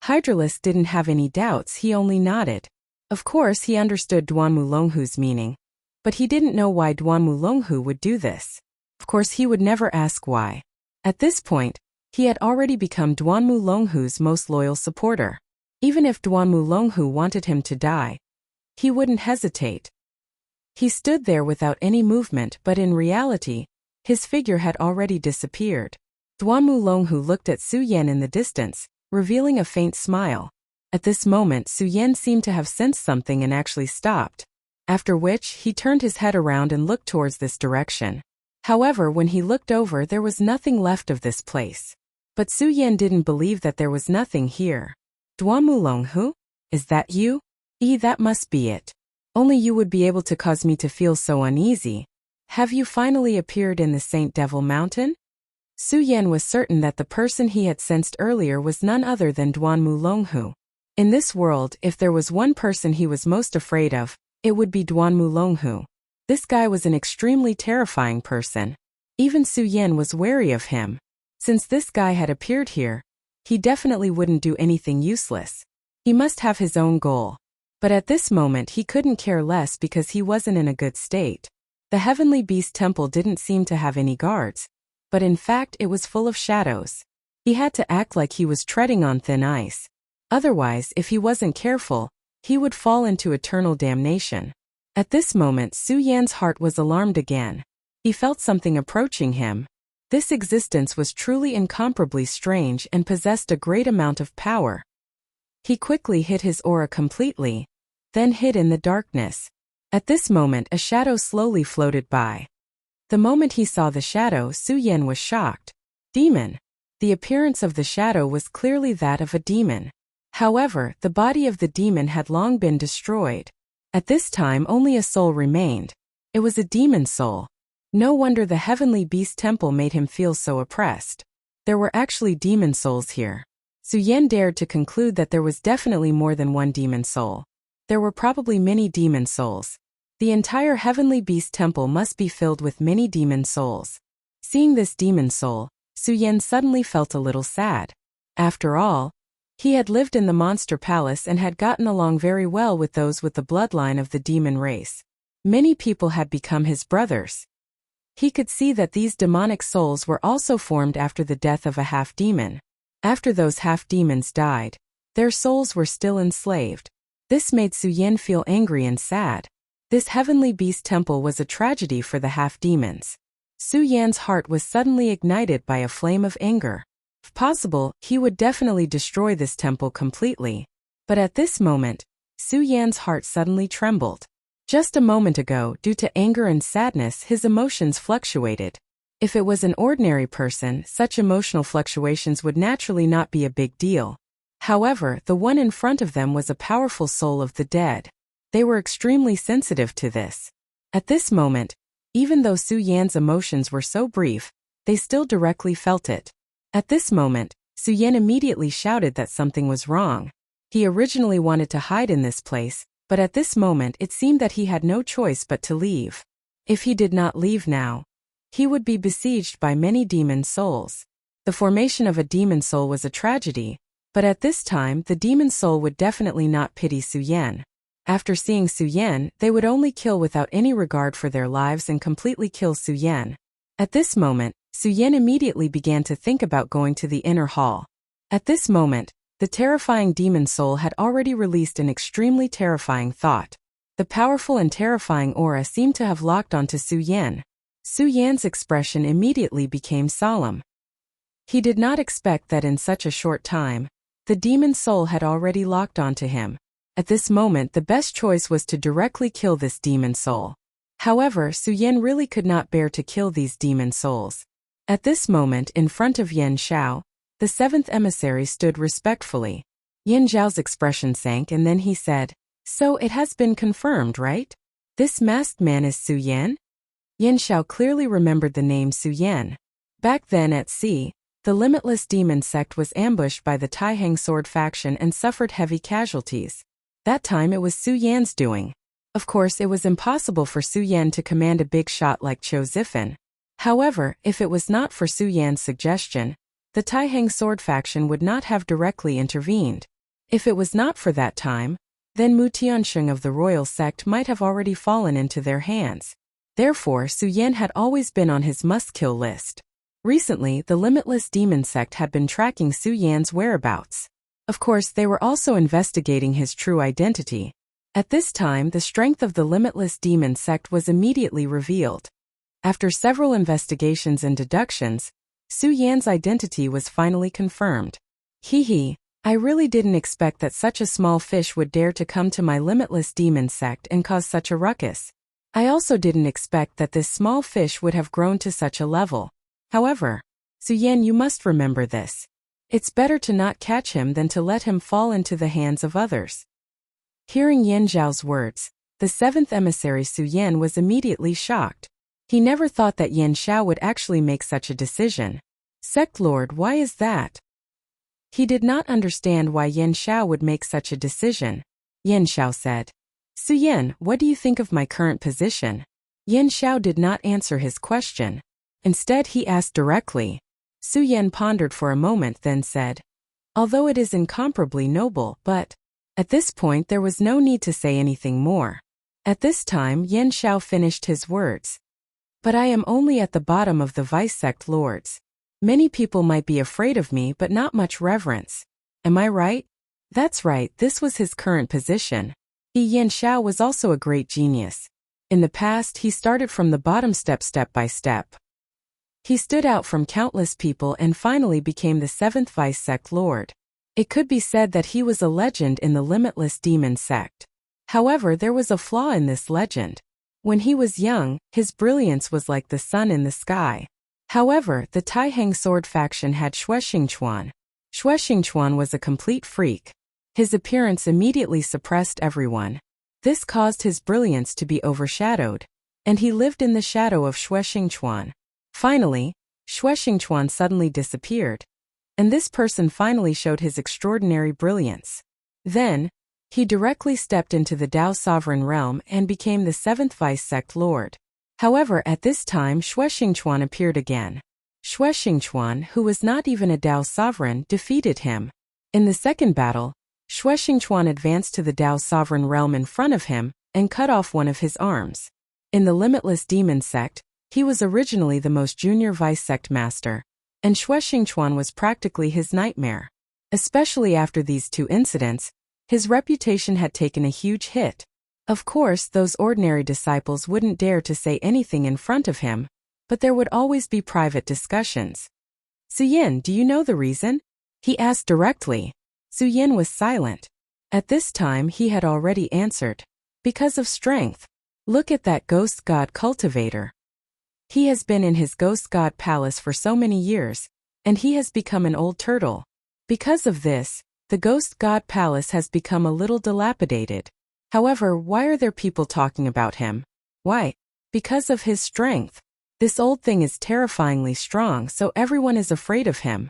Speaker 1: Hydralisk didn't have any doubts, he only nodded. Of course, he understood Duanmu Longhu's meaning. But he didn't know why Duanmu Longhu would do this. Of course, he would never ask why. At this point, he had already become Duanmu Longhu's most loyal supporter. Even if Duanmu Longhu wanted him to die, he wouldn't hesitate. He stood there without any movement, but in reality, his figure had already disappeared. Duanmu Longhu looked at Su Yan in the distance, revealing a faint smile. At this moment, Su Yan seemed to have sensed something and actually stopped. After which, he turned his head around and looked towards this direction. However, when he looked over, there was nothing left of this place. But Su Yan didn't believe that there was nothing here. "Duanmu Longhu? Is that you?" That must be it. Only you would be able to cause me to feel so uneasy. Have you finally appeared in the Saint Devil Mountain? Su Yan was certain that the person he had sensed earlier was none other than Duanmu Longhu. In this world, if there was one person he was most afraid of, it would be Duanmu Longhu. This guy was an extremely terrifying person. Even Su Yan was wary of him. Since this guy had appeared here, he definitely wouldn't do anything useless. He must have his own goal. But at this moment he couldn't care less because he wasn't in a good state. The Heavenly Beast Temple didn't seem to have any guards, but in fact it was full of shadows. He had to act like he was treading on thin ice. Otherwise, if he wasn't careful, he would fall into eternal damnation. At this moment Su Yan's heart was alarmed again. He felt something approaching him. This existence was truly incomparably strange and possessed a great amount of power. He quickly hid his aura completely, then hid in the darkness. At this moment a shadow slowly floated by. The moment he saw the shadow, Su Yan was shocked. Demon. The appearance of the shadow was clearly that of a demon. However, the body of the demon had long been destroyed. At this time only a soul remained. It was a demon soul. No wonder the Heavenly Beast Temple made him feel so oppressed. There were actually demon souls here. Su Yan dared to conclude that there was definitely more than one demon soul. There were probably many demon souls. The entire Heavenly Beast Temple must be filled with many demon souls. Seeing this demon soul, Su Yan suddenly felt a little sad. After all, he had lived in the Monster Palace and had gotten along very well with those with the bloodline of the demon race. Many people had become his brothers. He could see that these demonic souls were also formed after the death of a half-demon. After those half-demons died, their souls were still enslaved. This made Su Yan feel angry and sad. This Heavenly Beast Temple was a tragedy for the half-demons. Su Yan's heart was suddenly ignited by a flame of anger. If possible, he would definitely destroy this temple completely. But at this moment, Su Yan's heart suddenly trembled. Just a moment ago, due to anger and sadness, his emotions fluctuated. If it was an ordinary person, such emotional fluctuations would naturally not be a big deal. However, the one in front of them was a powerful soul of the dead. They were extremely sensitive to this. At this moment, even though Su Yan's emotions were so brief, they still directly felt it. At this moment, Su Yan immediately shouted that something was wrong. He originally wanted to hide in this place, but at this moment it seemed that he had no choice but to leave. If he did not leave now, he would be besieged by many demon souls. The formation of a demon soul was a tragedy, but at this time the demon soul would definitely not pity Su Yan. After seeing Su Yan, they would only kill without any regard for their lives and completely kill Su Yan. At this moment, Su Yan immediately began to think about going to the inner hall. At this moment, the terrifying demon soul had already released an extremely terrifying thought. The powerful and terrifying aura seemed to have locked onto Su Yan. Su Yan's expression immediately became solemn. He did not expect that in such a short time, the demon soul had already locked onto him. At this moment the best choice was to directly kill this demon soul. However, Su Yan really could not bear to kill these demon souls. At this moment, in front of Yan Xiao, the seventh emissary stood respectfully. Yan Zhao's expression sank and then he said, "So it has been confirmed, right? This masked man is Su Yan?" Yan Xiao clearly remembered the name Su Yan. Back then at sea, the Limitless Demon sect was ambushed by the Taihang Sword faction and suffered heavy casualties. That time it was Su Yan's doing. Of course, it was impossible for Su Yan to command a big shot like Qiu Zifan. However, if it was not for Su Yan's suggestion, the Taihang Sword faction would not have directly intervened. If it was not for that time, then Mu Tiansheng of the royal sect might have already fallen into their hands. Therefore, Su Yan had always been on his must-kill list. Recently, the Limitless Demon sect had been tracking Su Yan's whereabouts. Of course, they were also investigating his true identity. At this time, the strength of the Limitless Demon sect was immediately revealed. After several investigations and deductions, Su Yan's identity was finally confirmed. I really didn't expect that such a small fish would dare to come to my Limitless Demon sect and cause such a ruckus. I also didn't expect that this small fish would have grown to such a level. However, Su Yan, you must remember this. It's better to not catch him than to let him fall into the hands of others. Hearing Yan Zhao's words, the seventh emissary Su Yan was immediately shocked. He never thought that Yan Xiao would actually make such a decision. Sect Lord, why is that? He did not understand why Yan Xiao would make such a decision. Yan Xiao said, "Su Yan, what do you think of my current position?" Yan Xiao did not answer his question. Instead he asked directly. Su Yan pondered for a moment then said, "Although it is incomparably noble, but..." At this point there was no need to say anything more. At this time Yan Xiao finished his words. But I am only at the bottom of the vice sect lords. Many people might be afraid of me but not much reverence. Am I right? That's right, this was his current position. Yan Xiao was also a great genius. In the past he started from the bottom step by step. He stood out from countless people and finally became the 7th vice sect lord. It could be said that he was a legend in the limitless demon sect. However, there was a flaw in this legend. When he was young, his brilliance was like the sun in the sky. However, the Taihang sword faction had Xingchuan. Xingchuan was a complete freak. His appearance immediately suppressed everyone. This caused his brilliance to be overshadowed, and he lived in the shadow of Xingchuan. Finally, Xingchuan suddenly disappeared, and this person finally showed his extraordinary brilliance. Then, he directly stepped into the Dao sovereign realm and became the 7th vice sect lord. However, at this time Xingchuan appeared again. Xingchuan, who was not even a Dao sovereign, defeated him. In the second battle, Xingchuan advanced to the Dao sovereign realm in front of him and cut off one of his arms. In the limitless demon sect, he was originally the most junior vice sect master, and Xingchuan was practically his nightmare. Especially after these two incidents, his reputation had taken a huge hit. Of course, those ordinary disciples wouldn't dare to say anything in front of him, but there would always be private discussions. Suyin, do you know the reason? He asked directly. Suyin was silent. At this time he had already answered. Because of strength. Look at that ghost god cultivator. He has been in his ghost god palace for so many years, and he has become an old turtle. Because of this, the ghost god palace has become a little dilapidated. However, why are there people talking about him? Why? Because of his strength. This old thing is terrifyingly strong, so everyone is afraid of him.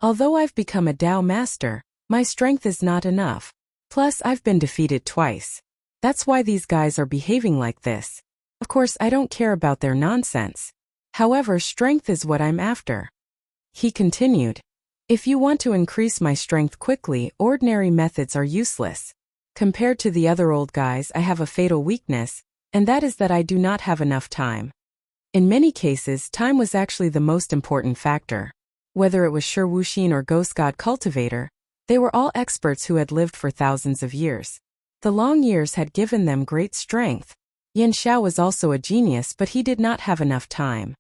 Speaker 1: Although I've become a Dao master, my strength is not enough. Plus, I've been defeated twice. That's why these guys are behaving like this. Of course, I don't care about their nonsense. However, strength is what I'm after. He continued. If you want to increase my strength quickly, ordinary methods are useless. Compared to the other old guys, I have a fatal weakness, and that is that I do not have enough time. In many cases, time was actually the most important factor. Whether it was Shi Wuxin or Ghost God Cultivator, they were all experts who had lived for thousands of years. The long years had given them great strength. Yan Xiao was also a genius, but he did not have enough time.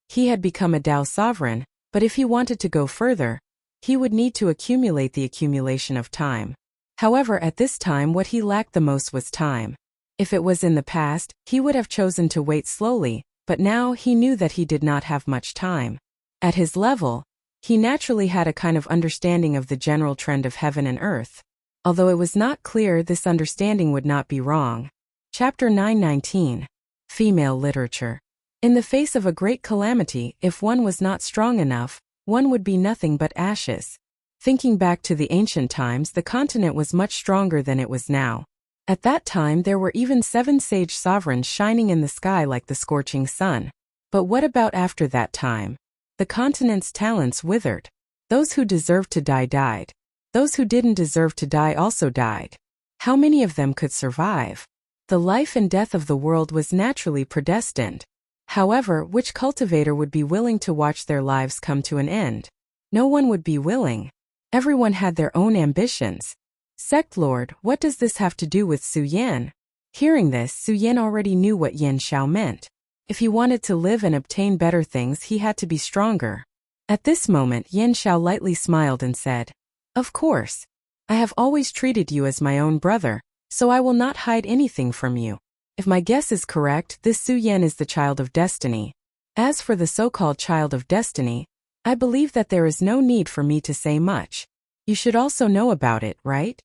Speaker 1: He had become a Dao sovereign, but if he wanted to go further, he would need to accumulate the accumulation of time. However, at this time what he lacked the most was time. If it was in the past, he would have chosen to wait slowly, but now he knew that he did not have much time. At his level, he naturally had a kind of understanding of the general trend of heaven and earth. Although it was not clear, this understanding would not be wrong. Chapter 919. Female Literature. In the face of a great calamity, if one was not strong enough, one would be nothing but ashes. Thinking back to the ancient times, the continent was much stronger than it was now. At that time there were even 7 sage sovereigns shining in the sky like the scorching sun. But what about after that time? The continent's talents withered. Those who deserved to die died. Those who didn't deserve to die also died. How many of them could survive? The life and death of the world was naturally predestined. However, which cultivator would be willing to watch their lives come to an end? No one would be willing. Everyone had their own ambitions. Sect Lord, what does this have to do with Su Yan? Hearing this, Su Yan already knew what Yan Xiao meant. If he wanted to live and obtain better things, he had to be stronger. At this moment, Yan Xiao lightly smiled and said, "Of course. I have always treated you as my own brother, so I will not hide anything from you. If my guess is correct, this Su Yan is the child of destiny. As for the so-called child of destiny, I believe that there is no need for me to say much. You should also know about it, right?"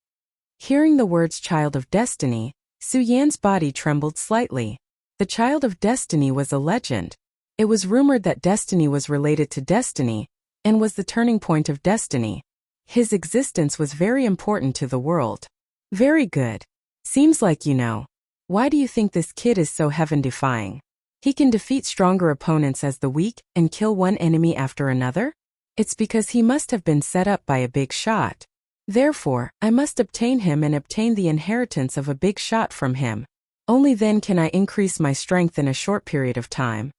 Speaker 1: Hearing the words child of destiny, Su Yan's body trembled slightly. The child of destiny was a legend. It was rumored that destiny was related to destiny, and was the turning point of destiny. His existence was very important to the world. Very good. Seems like you know. Why do you think this kid is so heaven-defying? He can defeat stronger opponents as the weak and kill one enemy after another? It's because he must have been set up by a big shot. Therefore, I must obtain him and obtain the inheritance of a big shot from him. Only then can I increase my strength in a short period of time.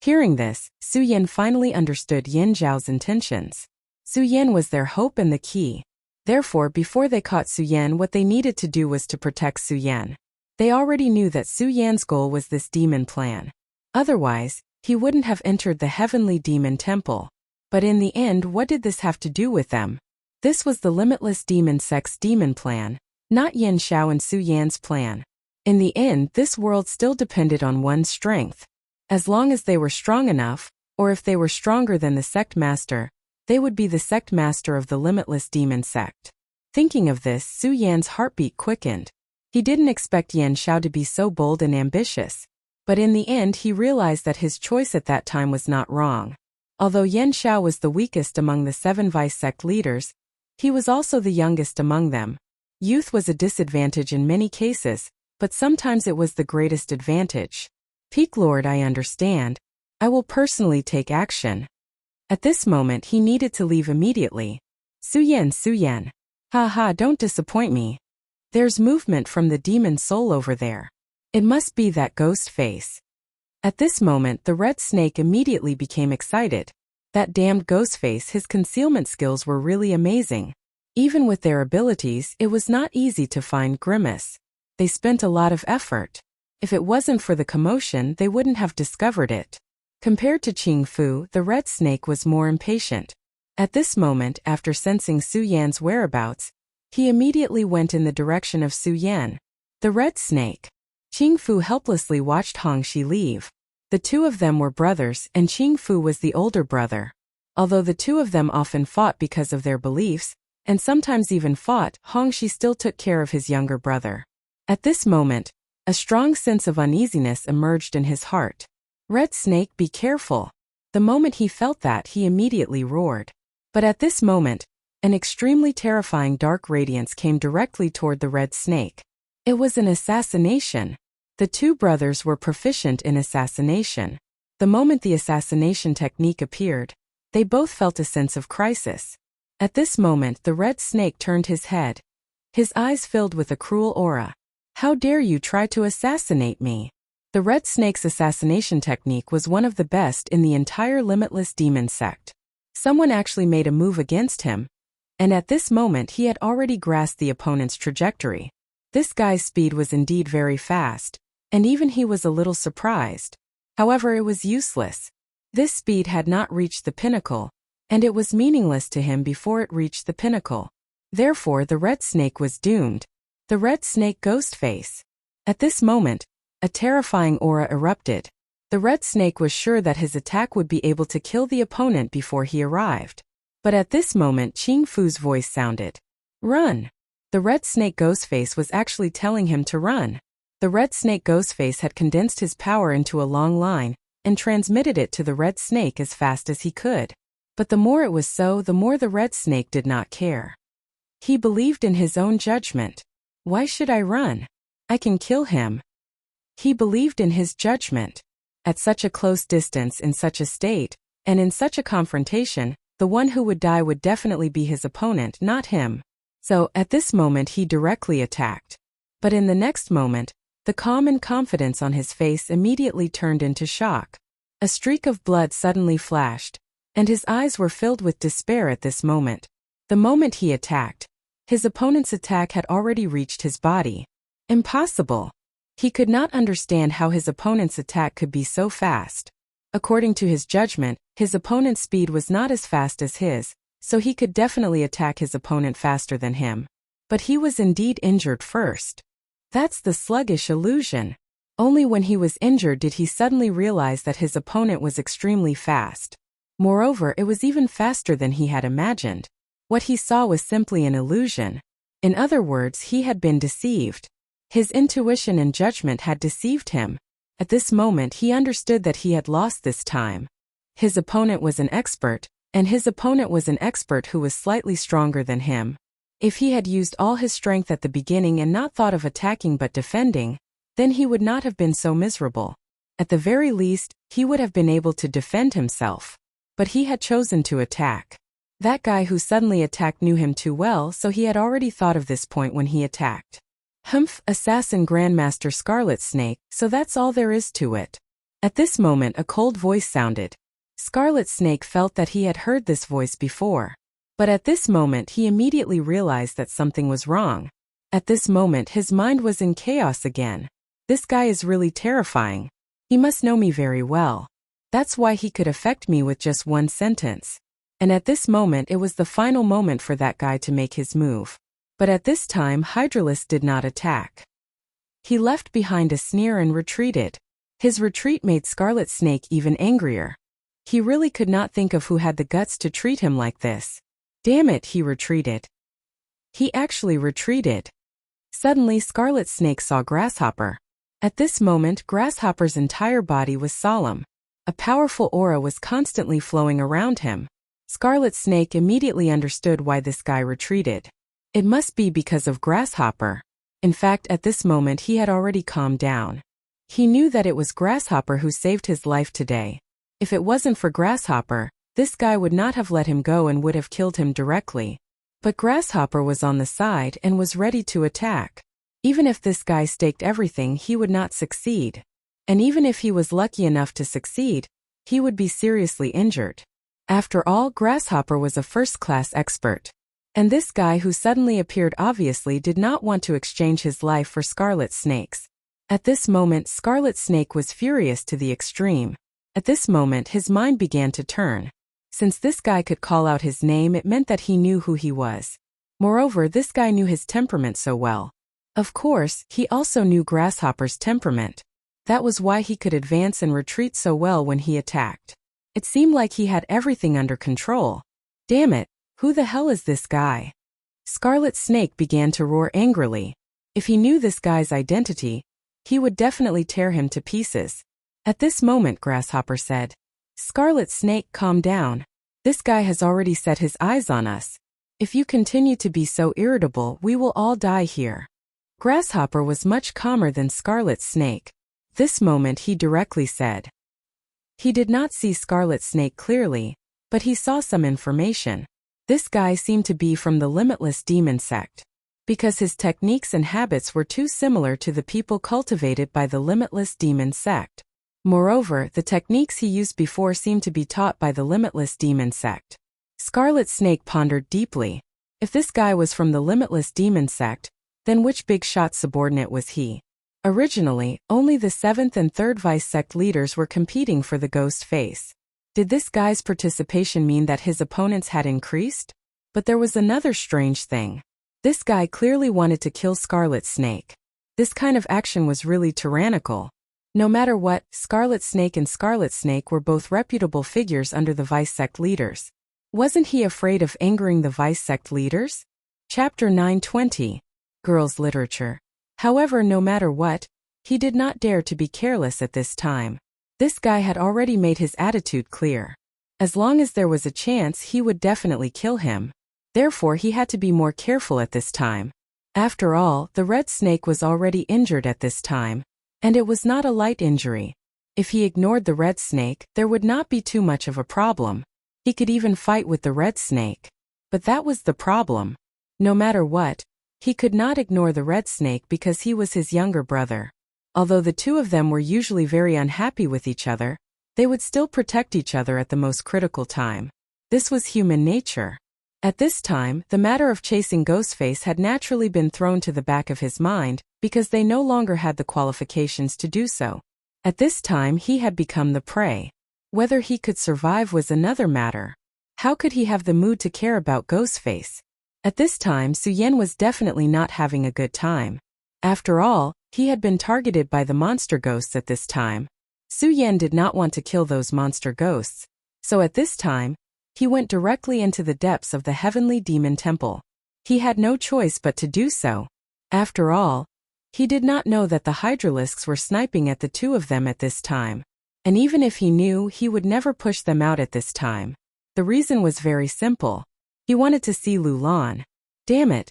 Speaker 1: Hearing this, Su Yan finally understood Yin Zhao's intentions. Su Yan was their hope and the key. Therefore, before they caught Su Yan, what they needed to do was to protect Su Yan. They already knew that Su Yan's goal was this demon plan. Otherwise, he wouldn't have entered the heavenly demon temple. But in the end, what did this have to do with them? This was the limitless demon sect's demon plan, not Yin Zhao and Su Yan's plan. In the end, this world still depended on one's strength. As long as they were strong enough, or if they were stronger than the sect master, they would be the sect master of the limitless demon sect. Thinking of this, Su Yan's heartbeat quickened. He didn't expect Yin Zhao to be so bold and ambitious. But in the end, he realized that his choice at that time was not wrong. Although Yin Zhao was the weakest among the 7 vice sect leaders, he was also the youngest among them. Youth was a disadvantage in many cases, but sometimes it was the greatest advantage. Peak Lord, I understand. I will personally take action. At this moment, he needed to leave immediately. Su Yan. Ha, don't disappoint me. There's movement from the demon soul over there. It must be that ghost face. At this moment, the red snake immediately became excited. That damned ghost face, his concealment skills were really amazing. Even with their abilities, it was not easy to find Grimace. They spent a lot of effort. If it wasn't for the commotion, they wouldn't have discovered it. Compared to Qing Fu, the red snake was more impatient. At this moment, after sensing Su Yan's whereabouts, he immediately went in the direction of Su Yan. The red snake. Qing Fu helplessly watched Hong Shi leave. The two of them were brothers, and Qing Fu was the older brother. Although the two of them often fought because of their beliefs, and sometimes even fought, Hong Shi still took care of his younger brother. At this moment, a strong sense of uneasiness emerged in his heart. Red Snake, be careful. The moment he felt that, he immediately roared. But at this moment, an extremely terrifying dark radiance came directly toward the red snake. It was an assassination. The two brothers were proficient in assassination. The moment the assassination technique appeared, they both felt a sense of crisis. At this moment, the red snake turned his head. His eyes filled with a cruel aura. How dare you try to assassinate me? The red snake's assassination technique was one of the best in the entire limitless demon sect. Someone actually made a move against him, and at this moment he had already grasped the opponent's trajectory. This guy's speed was indeed very fast, and even he was a little surprised. However, it was useless. This speed had not reached the pinnacle, and it was meaningless to him before it reached the pinnacle. Therefore, the red snake was doomed. The red snake ghost face. At this moment, a terrifying aura erupted. The red snake was sure that his attack would be able to kill the opponent before he arrived. But at this moment, Qing Fu's voice sounded. Run! The red snake ghost face was actually telling him to run. The red snake ghost face had condensed his power into a long line and transmitted it to the red snake as fast as he could. But the more it was so, the more the red snake did not care. He believed in his own judgment. Why should I run? I can kill him. He believed in his judgment. At such a close distance, in such a state, and in such a confrontation, the one who would die would definitely be his opponent, not him. So, at this moment he directly attacked. But in the next moment, the calm and confidence on his face immediately turned into shock. A streak of blood suddenly flashed, and his eyes were filled with despair at this moment. The moment he attacked, his opponent's attack had already reached his body. Impossible. He could not understand how his opponent's attack could be so fast. According to his judgment, his opponent's speed was not as fast as his, so he could definitely attack his opponent faster than him. But he was indeed injured first. That's the sluggish illusion. Only when he was injured did he suddenly realize that his opponent was extremely fast. Moreover, it was even faster than he had imagined. What he saw was simply an illusion. In other words, he had been deceived. His intuition and judgment had deceived him. At this moment he understood that he had lost this time. His opponent was an expert, and his opponent was an expert who was slightly stronger than him. If he had used all his strength at the beginning and not thought of attacking but defending, then he would not have been so miserable. At the very least, he would have been able to defend himself. But he had chosen to attack. That guy who suddenly attacked knew him too well, so he had already thought of this point when he attacked. Humph, Assassin Grandmaster Scarlet Snake, so that's all there is to it. At this moment a cold voice sounded. Scarlet Snake felt that he had heard this voice before. But at this moment he immediately realized that something was wrong. At this moment his mind was in chaos again. This guy is really terrifying. He must know me very well. That's why he could affect me with just one sentence. And at this moment it was the final moment for that guy to make his move. But at this time Hydralisk did not attack. He left behind a sneer and retreated. His retreat made Scarlet Snake even angrier. He really could not think of who had the guts to treat him like this. Damn it, he retreated. He actually retreated. Suddenly Scarlet Snake saw Grasshopper. At this moment Grasshopper's entire body was solemn. A powerful aura was constantly flowing around him. Scarlet Snake immediately understood why this guy retreated. It must be because of Grasshopper. In fact, at this moment he had already calmed down. He knew that it was Grasshopper who saved his life today. If it wasn't for Grasshopper, this guy would not have let him go and would have killed him directly. But Grasshopper was on the side and was ready to attack. Even if this guy staked everything, he would not succeed. And even if he was lucky enough to succeed, he would be seriously injured. After all, Grasshopper was a first-class expert. And this guy who suddenly appeared obviously did not want to exchange his life for Scarlet Snake's. At this moment Scarlet Snake was furious to the extreme. At this moment his mind began to turn. Since this guy could call out his name, it meant that he knew who he was. Moreover, this guy knew his temperament so well. Of course, he also knew Grasshopper's temperament. That was why he could advance and retreat so well when he attacked. It seemed like he had everything under control. Damn it, who the hell is this guy? Scarlet Snake began to roar angrily. If he knew this guy's identity, he would definitely tear him to pieces. At this moment Grasshopper said, Scarlet Snake, calm down. This guy has already set his eyes on us. If you continue to be so irritable, we will all die here. Grasshopper was much calmer than Scarlet Snake. This moment he directly said. He did not see Scarlet Snake clearly, but he saw some information. This guy seemed to be from the Limitless Demon sect. Because his techniques and habits were too similar to the people cultivated by the Limitless Demon sect. Moreover, the techniques he used before seemed to be taught by the Limitless Demon sect. Scarlet Snake pondered deeply. If this guy was from the Limitless Demon sect, then which big shot subordinate was he? Originally, only the 7th and 3rd Vice sect leaders were competing for the ghost face. Did this guy's participation mean that his opponents had increased? But there was another strange thing. This guy clearly wanted to kill Scarlet Snake. This kind of action was really tyrannical. No matter what, Scarlet Snake and Scarlet Snake were both reputable figures under the Vice sect leaders. Wasn't he afraid of angering the Vice sect leaders? Chapter 920. Girls' Literature. However, no matter what, he did not dare to be careless at this time. This guy had already made his attitude clear. As long as there was a chance, he would definitely kill him. Therefore, he had to be more careful at this time. After all, the Red Snake was already injured at this time. And it was not a light injury. If he ignored the Red Snake, there would not be too much of a problem. He could even fight with the Red Snake. But that was the problem. No matter what, he could not ignore the Red Snake because he was his younger brother. Although the two of them were usually very unhappy with each other, they would still protect each other at the most critical time. This was human nature. At this time, the matter of chasing Ghostface had naturally been thrown to the back of his mind, because they no longer had the qualifications to do so. At this time he had become the prey. Whether he could survive was another matter. How could he have the mood to care about Ghostface? At this time Suyen was definitely not having a good time. After all, he had been targeted by the monster ghosts at this time. Suyen did not want to kill those monster ghosts. So at this time, he went directly into the depths of the Heavenly Demon Temple. He had no choice but to do so. After all, he did not know that the Hydralisks were sniping at the two of them at this time. And even if he knew, he would never push them out at this time. The reason was very simple. He wanted to see Lulan. Damn it.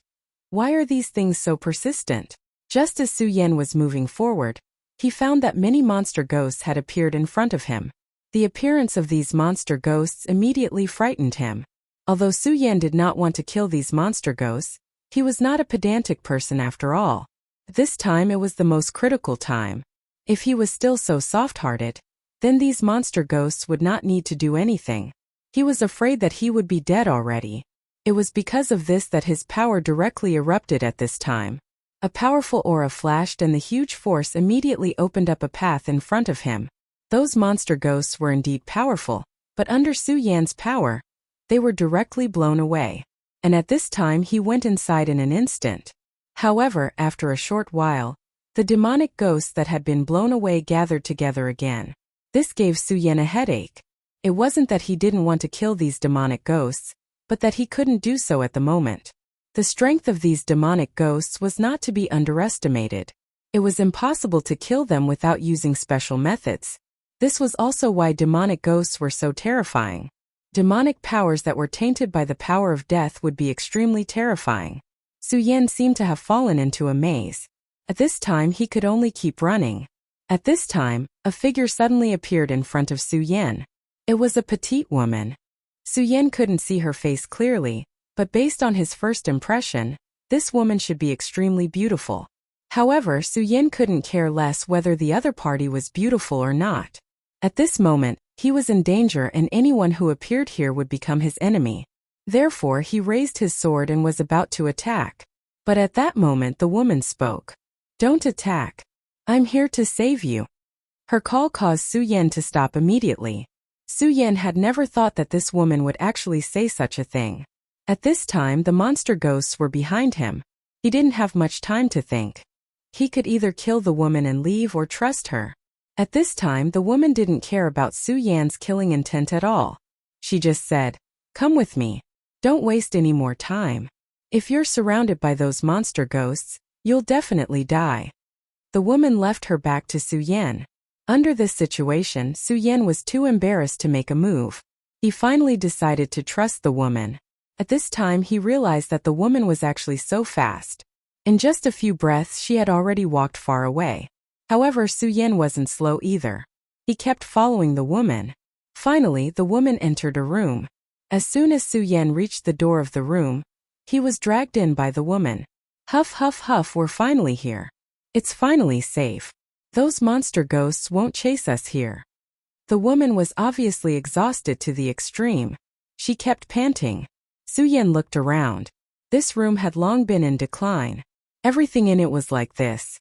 Speaker 1: Why are these things so persistent? Just as Suyen was moving forward, he found that many monster ghosts had appeared in front of him. The appearance of these monster ghosts immediately frightened him. Although Su Yan did not want to kill these monster ghosts, he was not a pedantic person after all. This time it was the most critical time. If he was still so soft-hearted, then these monster ghosts would not need to do anything. He was afraid that he would be dead already. It was because of this that his power directly erupted at this time. A powerful aura flashed and the huge force immediately opened up a path in front of him. Those monster ghosts were indeed powerful, but under Su Yan's power, they were directly blown away. And at this time he went inside in an instant. However, after a short while, the demonic ghosts that had been blown away gathered together again. This gave Su Yan a headache. It wasn't that he didn't want to kill these demonic ghosts, but that he couldn't do so at the moment. The strength of these demonic ghosts was not to be underestimated. It was impossible to kill them without using special methods. This was also why demonic ghosts were so terrifying. Demonic powers that were tainted by the power of death would be extremely terrifying. Su Yan seemed to have fallen into a maze. At this time he could only keep running. At this time, a figure suddenly appeared in front of Su Yan. It was a petite woman. Su Yan couldn't see her face clearly, but based on his first impression, this woman should be extremely beautiful. However, Su Yan couldn't care less whether the other party was beautiful or not. At this moment, he was in danger and anyone who appeared here would become his enemy. Therefore, he raised his sword and was about to attack. But at that moment the woman spoke. "Don't attack. I'm here to save you." Her call caused Su Yan to stop immediately. Su Yan had never thought that this woman would actually say such a thing. At this time the monster ghosts were behind him. He didn't have much time to think. He could either kill the woman and leave or trust her. At this time the woman didn't care about Su Yan's killing intent at all. She just said, "Come with me. Don't waste any more time. If you're surrounded by those monster ghosts, you'll definitely die." The woman left her back to Su Yan. Under this situation, Su Yan was too embarrassed to make a move. He finally decided to trust the woman. At this time he realized that the woman was actually so fast. In just a few breaths she had already walked far away. However, Su Yan wasn't slow either. He kept following the woman. Finally, the woman entered a room. As soon as Su Yan reached the door of the room, he was dragged in by the woman. "Huff, huff, huff, we're finally here. It's finally safe. Those monster ghosts won't chase us here." The woman was obviously exhausted to the extreme. She kept panting. Su Yan looked around. This room had long been in decline. Everything in it was like this.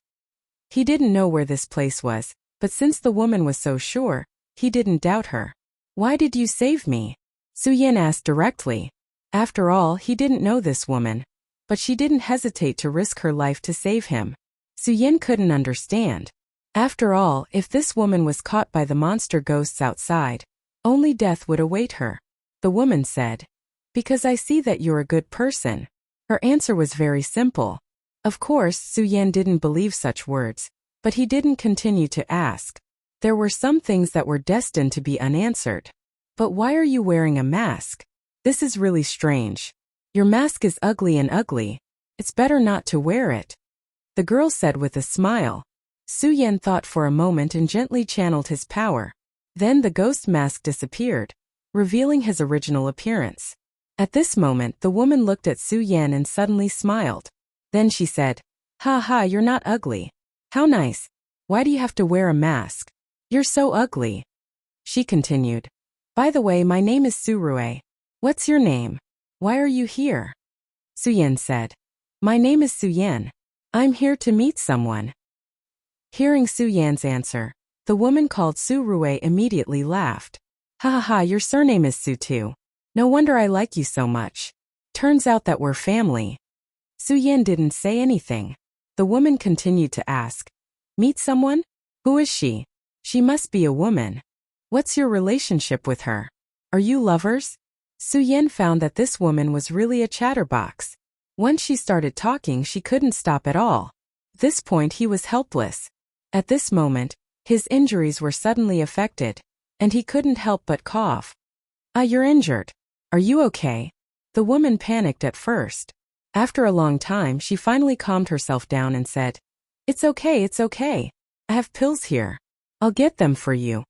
Speaker 1: He didn't know where this place was, but since the woman was so sure, he didn't doubt her. "Why did you save me?" Su Yan asked directly. After all, he didn't know this woman. But she didn't hesitate to risk her life to save him. Su Yan couldn't understand. After all, if this woman was caught by the monster ghosts outside, only death would await her. The woman said, "Because I see that you're a good person." Her answer was very simple. Of course, Su Yan didn't believe such words, but he didn't continue to ask. There were some things that were destined to be unanswered. "But why are you wearing a mask? This is really strange. Your mask is ugly and ugly. It's better not to wear it," the girl said with a smile. Su Yan thought for a moment and gently channeled his power. Then the ghost mask disappeared, revealing his original appearance. At this moment, the woman looked at Su Yan and suddenly smiled. Then she said, "Ha ha, you're not ugly. How nice. Why do you have to wear a mask? You're so ugly." She continued, "By the way, my name is Surue. What's your name? Why are you here?" Su Yan said, "My name is Su Yan. I'm here to meet someone." Hearing Su Yan's answer, the woman called Surue immediately laughed. "Ha ha ha, your surname is Su too. No wonder I like you so much. Turns out that we're family." Su Yan didn't say anything. The woman continued to ask, "Meet someone? Who is she? She must be a woman. What's your relationship with her? Are you lovers?" Su Yan found that this woman was really a chatterbox. Once she started talking, she couldn't stop at all. At this point, he was helpless. At this moment, his injuries were suddenly affected, and he couldn't help but cough. "Ah, you're injured. Are you okay?" The woman panicked at first. After a long time, she finally calmed herself down and said, It's okay. I have pills here. I'll get them for you."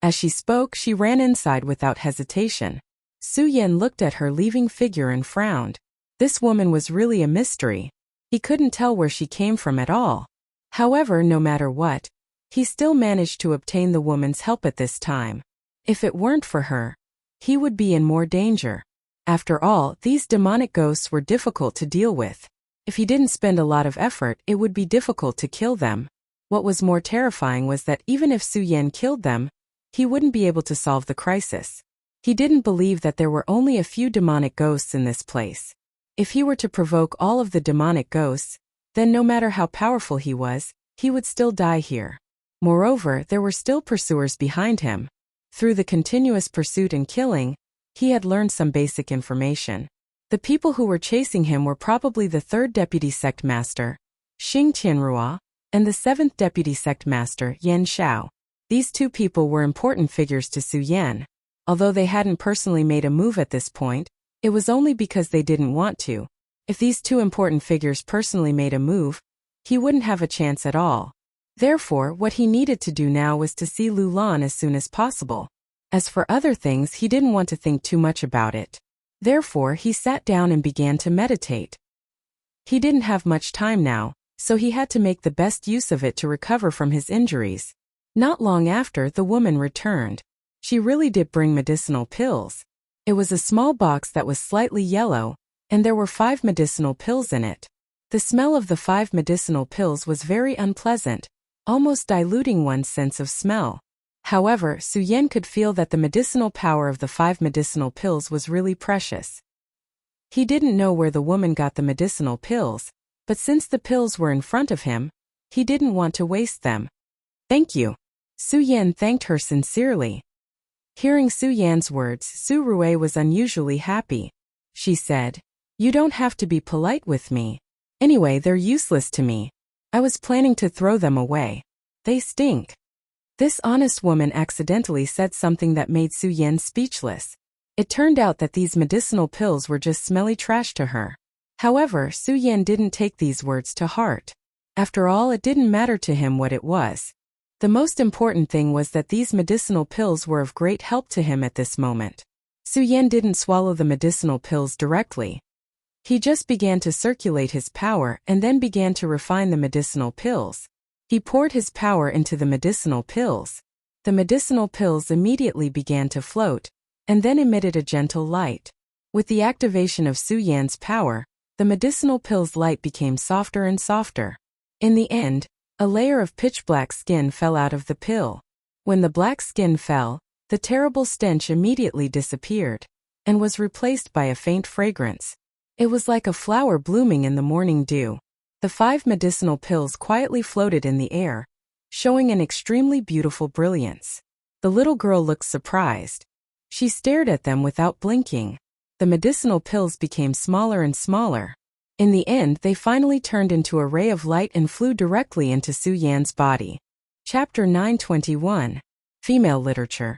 Speaker 1: As she spoke, she ran inside without hesitation. Su Yan looked at her leaving figure and frowned. This woman was really a mystery. He couldn't tell where she came from at all. However, no matter what, he still managed to obtain the woman's help at this time. If it weren't for her, he would be in more danger. After all, these demonic ghosts were difficult to deal with. If he didn't spend a lot of effort, it would be difficult to kill them. What was more terrifying was that even if Su Yan killed them, he wouldn't be able to solve the crisis. He didn't believe that there were only a few demonic ghosts in this place. If he were to provoke all of the demonic ghosts, then no matter how powerful he was, he would still die here. Moreover, there were still pursuers behind him. Through the continuous pursuit and killing, he had learned some basic information. The people who were chasing him were probably the 3rd Deputy Sect Master, Xing Tianrua, and the 7th Deputy Sect Master, Yan Xiao. These two people were important figures to Su Yan. Although they hadn't personally made a move at this point, it was only because they didn't want to. If these two important figures personally made a move, he wouldn't have a chance at all. Therefore, what he needed to do now was to see Lu Lan as soon as possible. As for other things, he didn't want to think too much about it. Therefore, he sat down and began to meditate. He didn't have much time now, so he had to make the best use of it to recover from his injuries. Not long after, the woman returned. She really did bring medicinal pills. It was a small box that was slightly yellow, and there were 5 medicinal pills in it. The smell of the 5 medicinal pills was very unpleasant, almost diluting one's sense of smell. However, Su Yan could feel that the medicinal power of the 5 medicinal pills was really precious. He didn't know where the woman got the medicinal pills, but since the pills were in front of him, he didn't want to waste them. "Thank you." Su Yan thanked her sincerely. Hearing Su Yan's words, Su Rui was unusually happy. She said, "You don't have to be polite with me. Anyway, they're useless to me. I was planning to throw them away. They stink." This honest woman accidentally said something that made Su Yan speechless. It turned out that these medicinal pills were just smelly trash to her. However, Su Yan didn't take these words to heart. After all, it didn't matter to him what it was. The most important thing was that these medicinal pills were of great help to him at this moment. Su Yan didn't swallow the medicinal pills directly. He just began to circulate his power and then began to refine the medicinal pills. He poured his power into the medicinal pills. The medicinal pills immediately began to float, and then emitted a gentle light. With the activation of Su Yan's power, the medicinal pills' light became softer and softer. In the end, a layer of pitch-black skin fell out of the pill. When the black skin fell, the terrible stench immediately disappeared, and was replaced by a faint fragrance. It was like a flower blooming in the morning dew. The 5 medicinal pills quietly floated in the air, showing an extremely beautiful brilliance. The little girl looked surprised. She stared at them without blinking. The medicinal pills became smaller and smaller. In the end, they finally turned into a ray of light and flew directly into Su Yan's body. Chapter 921. Female Literature.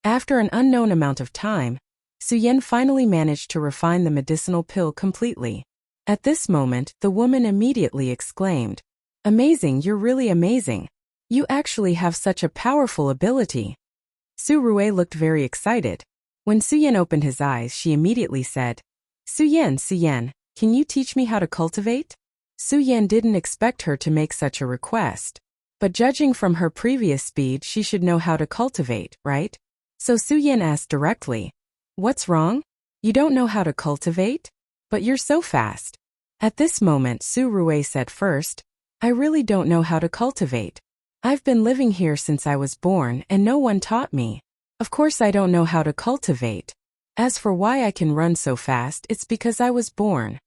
Speaker 1: After an unknown amount of time, Su Yan finally managed to refine the medicinal pill completely. At this moment, the woman immediately exclaimed, "Amazing, you're really amazing. You actually have such a powerful ability." Su Rui looked very excited. When Su Yan opened his eyes, she immediately said, Su Yan, can you teach me how to cultivate?" Su Yan didn't expect her to make such a request. But judging from her previous speed, she should know how to cultivate, right? So Su Yan asked directly, "What's wrong? You don't know how to cultivate? But you're so fast." At this moment, Su Rui said first, "I really don't know how to cultivate. I've been living here since I was born and no one taught me. Of course I don't know how to cultivate. As for why I can run so fast, it's because I was born."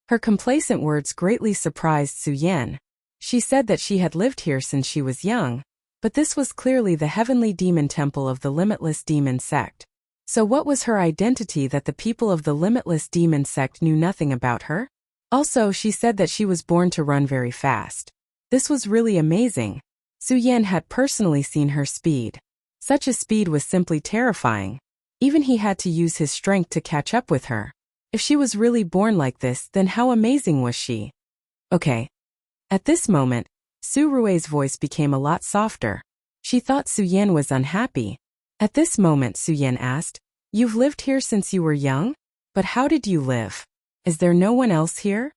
Speaker 1: Her complacent words greatly surprised Su Yan. She said that she had lived here since she was young, but this was clearly the heavenly demon temple of the Limitless Demon Sect. So what was her identity that the people of the Limitless Demon Sect knew nothing about her? Also, she said that she was born to run very fast. This was really amazing. Su Yan had personally seen her speed. Such a speed was simply terrifying. Even he had to use his strength to catch up with her. If she was really born like this, then how amazing was she? Okay. At this moment, Su Rui's voice became a lot softer. She thought Su Yan was unhappy. At this moment, Su Yan asked, You've lived here since you were young? But how did you live? Is there no one else here?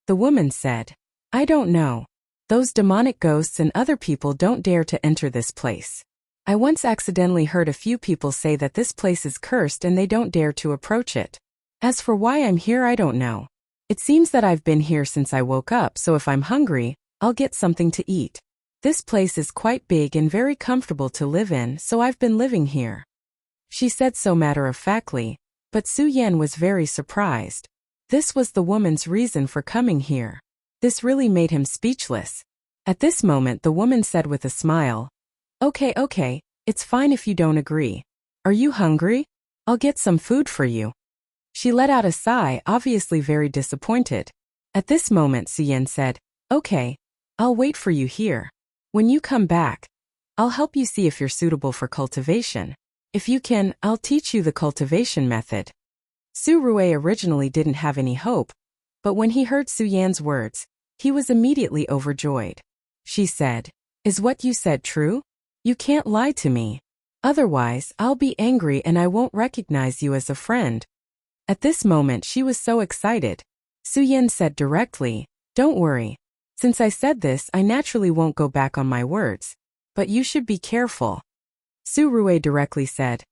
Speaker 1: The woman said, I don't know. Those demonic ghosts and other people don't dare to enter this place. I once accidentally heard a few people say that this place is cursed and they don't dare to approach it. As for why I'm here, I don't know. It seems that I've been here since I woke up, so if I'm hungry, I'll get something to eat. This place is quite big and very comfortable to live in, so I've been living here. She said so matter-of-factly, but Su Yan was very surprised. This was the woman's reason for coming here. This really made him speechless. At this moment the woman said with a smile, Okay, it's fine if you don't agree. Are you hungry? I'll get some food for you. She let out a sigh, obviously very disappointed. At this moment Su Yan said, Okay, I'll wait for you here. When you come back, I'll help you see if you're suitable for cultivation. If you can, I'll teach you the cultivation method. Su Rui originally didn't have any hope, but when he heard Su Yan's words, he was immediately overjoyed. She said, Is what you said true? You can't lie to me. Otherwise, I'll be angry and I won't recognize you as a friend. At this moment she was so excited. Su Yan said directly, Don't worry. Since I said this, I naturally won't go back on my words. But you should be careful. Su Rui directly said,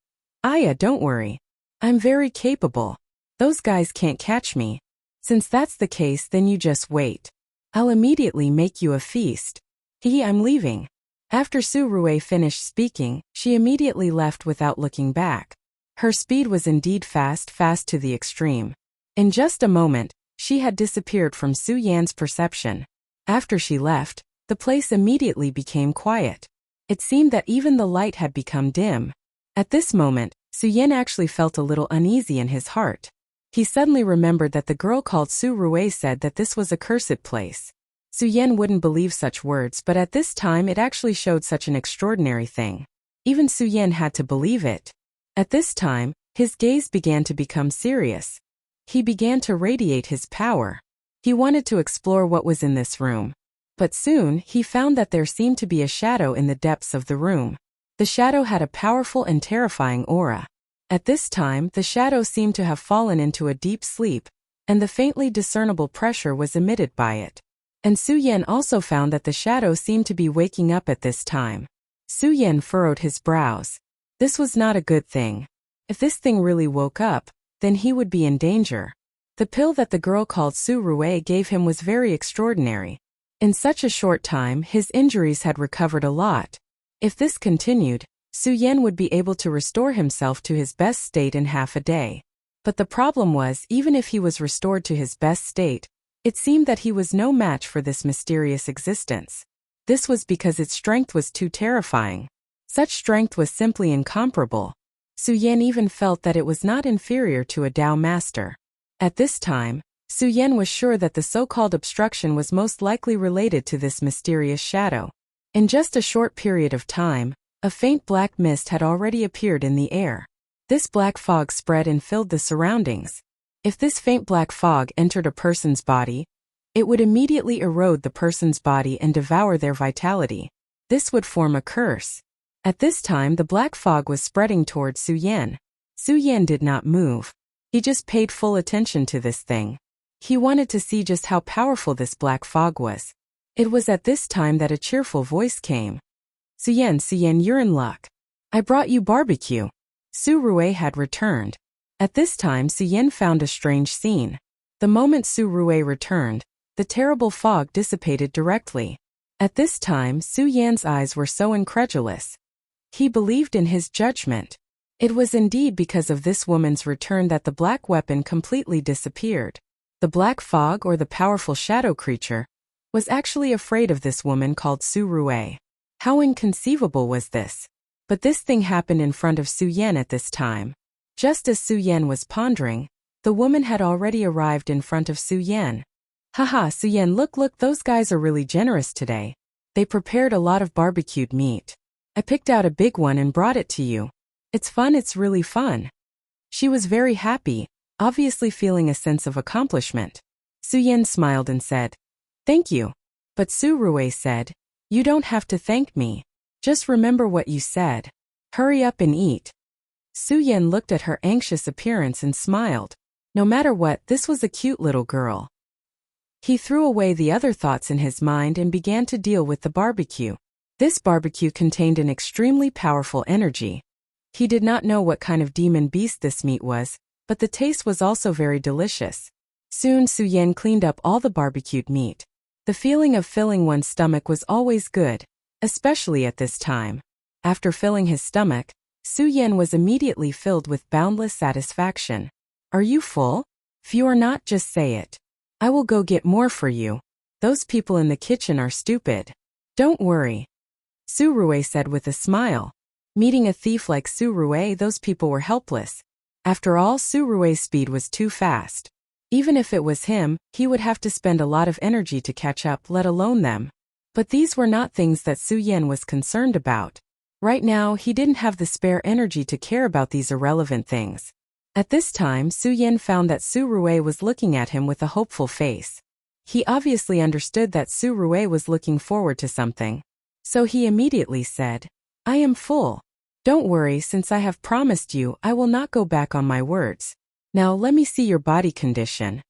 Speaker 1: Aya, don't worry. I'm very capable. Those guys can't catch me. Since that's the case, then you just wait. I'll immediately make you a feast. I'm leaving. After Su Rui finished speaking, she immediately left without looking back. Her speed was indeed fast to the extreme. In just a moment, she had disappeared from Su Yan's perception. After she left, the place immediately became quiet. It seemed that even the light had become dim. At this moment, Su Yan actually felt a little uneasy in his heart. He suddenly remembered that the girl called Su Rui said that this was a cursed place. Su Yan wouldn't believe such words, but at this time it actually showed such an extraordinary thing. Even Su Yan had to believe it. At this time, his gaze began to become serious. He began to radiate his power. He wanted to explore what was in this room. But soon, he found that there seemed to be a shadow in the depths of the room. The shadow had a powerful and terrifying aura. At this time, the shadow seemed to have fallen into a deep sleep, and the faintly discernible pressure was emitted by it. And Su Yan also found that the shadow seemed to be waking up at this time. Su Yan furrowed his brows. This was not a good thing. If this thing really woke up, then he would be in danger. The pill that the girl called Su Rui gave him was very extraordinary. In such a short time, his injuries had recovered a lot. If this continued, Su Yan would be able to restore himself to his best state in half a day. But the problem was, even if he was restored to his best state, it seemed that he was no match for this mysterious existence. This was because its strength was too terrifying. Such strength was simply incomparable. Su Yan even felt that it was not inferior to a Tao master. At this time, Su Yan was sure that the so-called obstruction was most likely related to this mysterious shadow. In just a short period of time, a faint black mist had already appeared in the air. This black fog spread and filled the surroundings. If this faint black fog entered a person's body, it would immediately erode the person's body and devour their vitality. This would form a curse. At this time the black fog was spreading towards Su Yan. Su Yan did not move. He just paid full attention to this thing. He wanted to see just how powerful this black fog was. It was at this time that a cheerful voice came. Su Yan, you're in luck. I brought you barbecue. Su Rui had returned. At this time Su Yan found a strange scene. The moment Su Rui returned, the terrible fog dissipated directly. At this time Su Yan's eyes were so incredulous. He believed in his judgment. It was indeed because of this woman's return that the black weapon completely disappeared. The black fog, or the powerful shadow creature, was actually afraid of this woman called Su Rui. How inconceivable was this? But this thing happened in front of Su Yan at this time. Just as Su Yan was pondering, the woman had already arrived in front of Su Yan. Haha, Su Yan, look, those guys are really generous today. They prepared a lot of barbecued meat. I picked out a big one and brought it to you. It's fun, it's really fun. She was very happy, obviously feeling a sense of accomplishment. Su Yan smiled and said, Thank you. But Su Rui said, You don't have to thank me. Just remember what you said. Hurry up and eat. Su Yan looked at her anxious appearance and smiled. No matter what, this was a cute little girl. He threw away the other thoughts in his mind and began to deal with the barbecue. This barbecue contained an extremely powerful energy. He did not know what kind of demon beast this meat was, but the taste was also very delicious. Soon Su Yan cleaned up all the barbecued meat. The feeling of filling one's stomach was always good, especially at this time. After filling his stomach, Su Yan was immediately filled with boundless satisfaction. Are you full? If you are not, just say it. I will go get more for you. Those people in the kitchen are stupid. Don't worry. Su Rui said with a smile. Meeting a thief like Su Rui, those people were helpless. After all, Su Rui's speed was too fast. Even if it was him, he would have to spend a lot of energy to catch up, let alone them. But these were not things that Su Yan was concerned about. Right now, he didn't have the spare energy to care about these irrelevant things. At this time, Su Yan found that Su Rui was looking at him with a hopeful face. He obviously understood that Su Rui was looking forward to something. So he immediately said, I am full. Don't worry, since I have promised you, I will not go back on my words. Now let me see your body condition.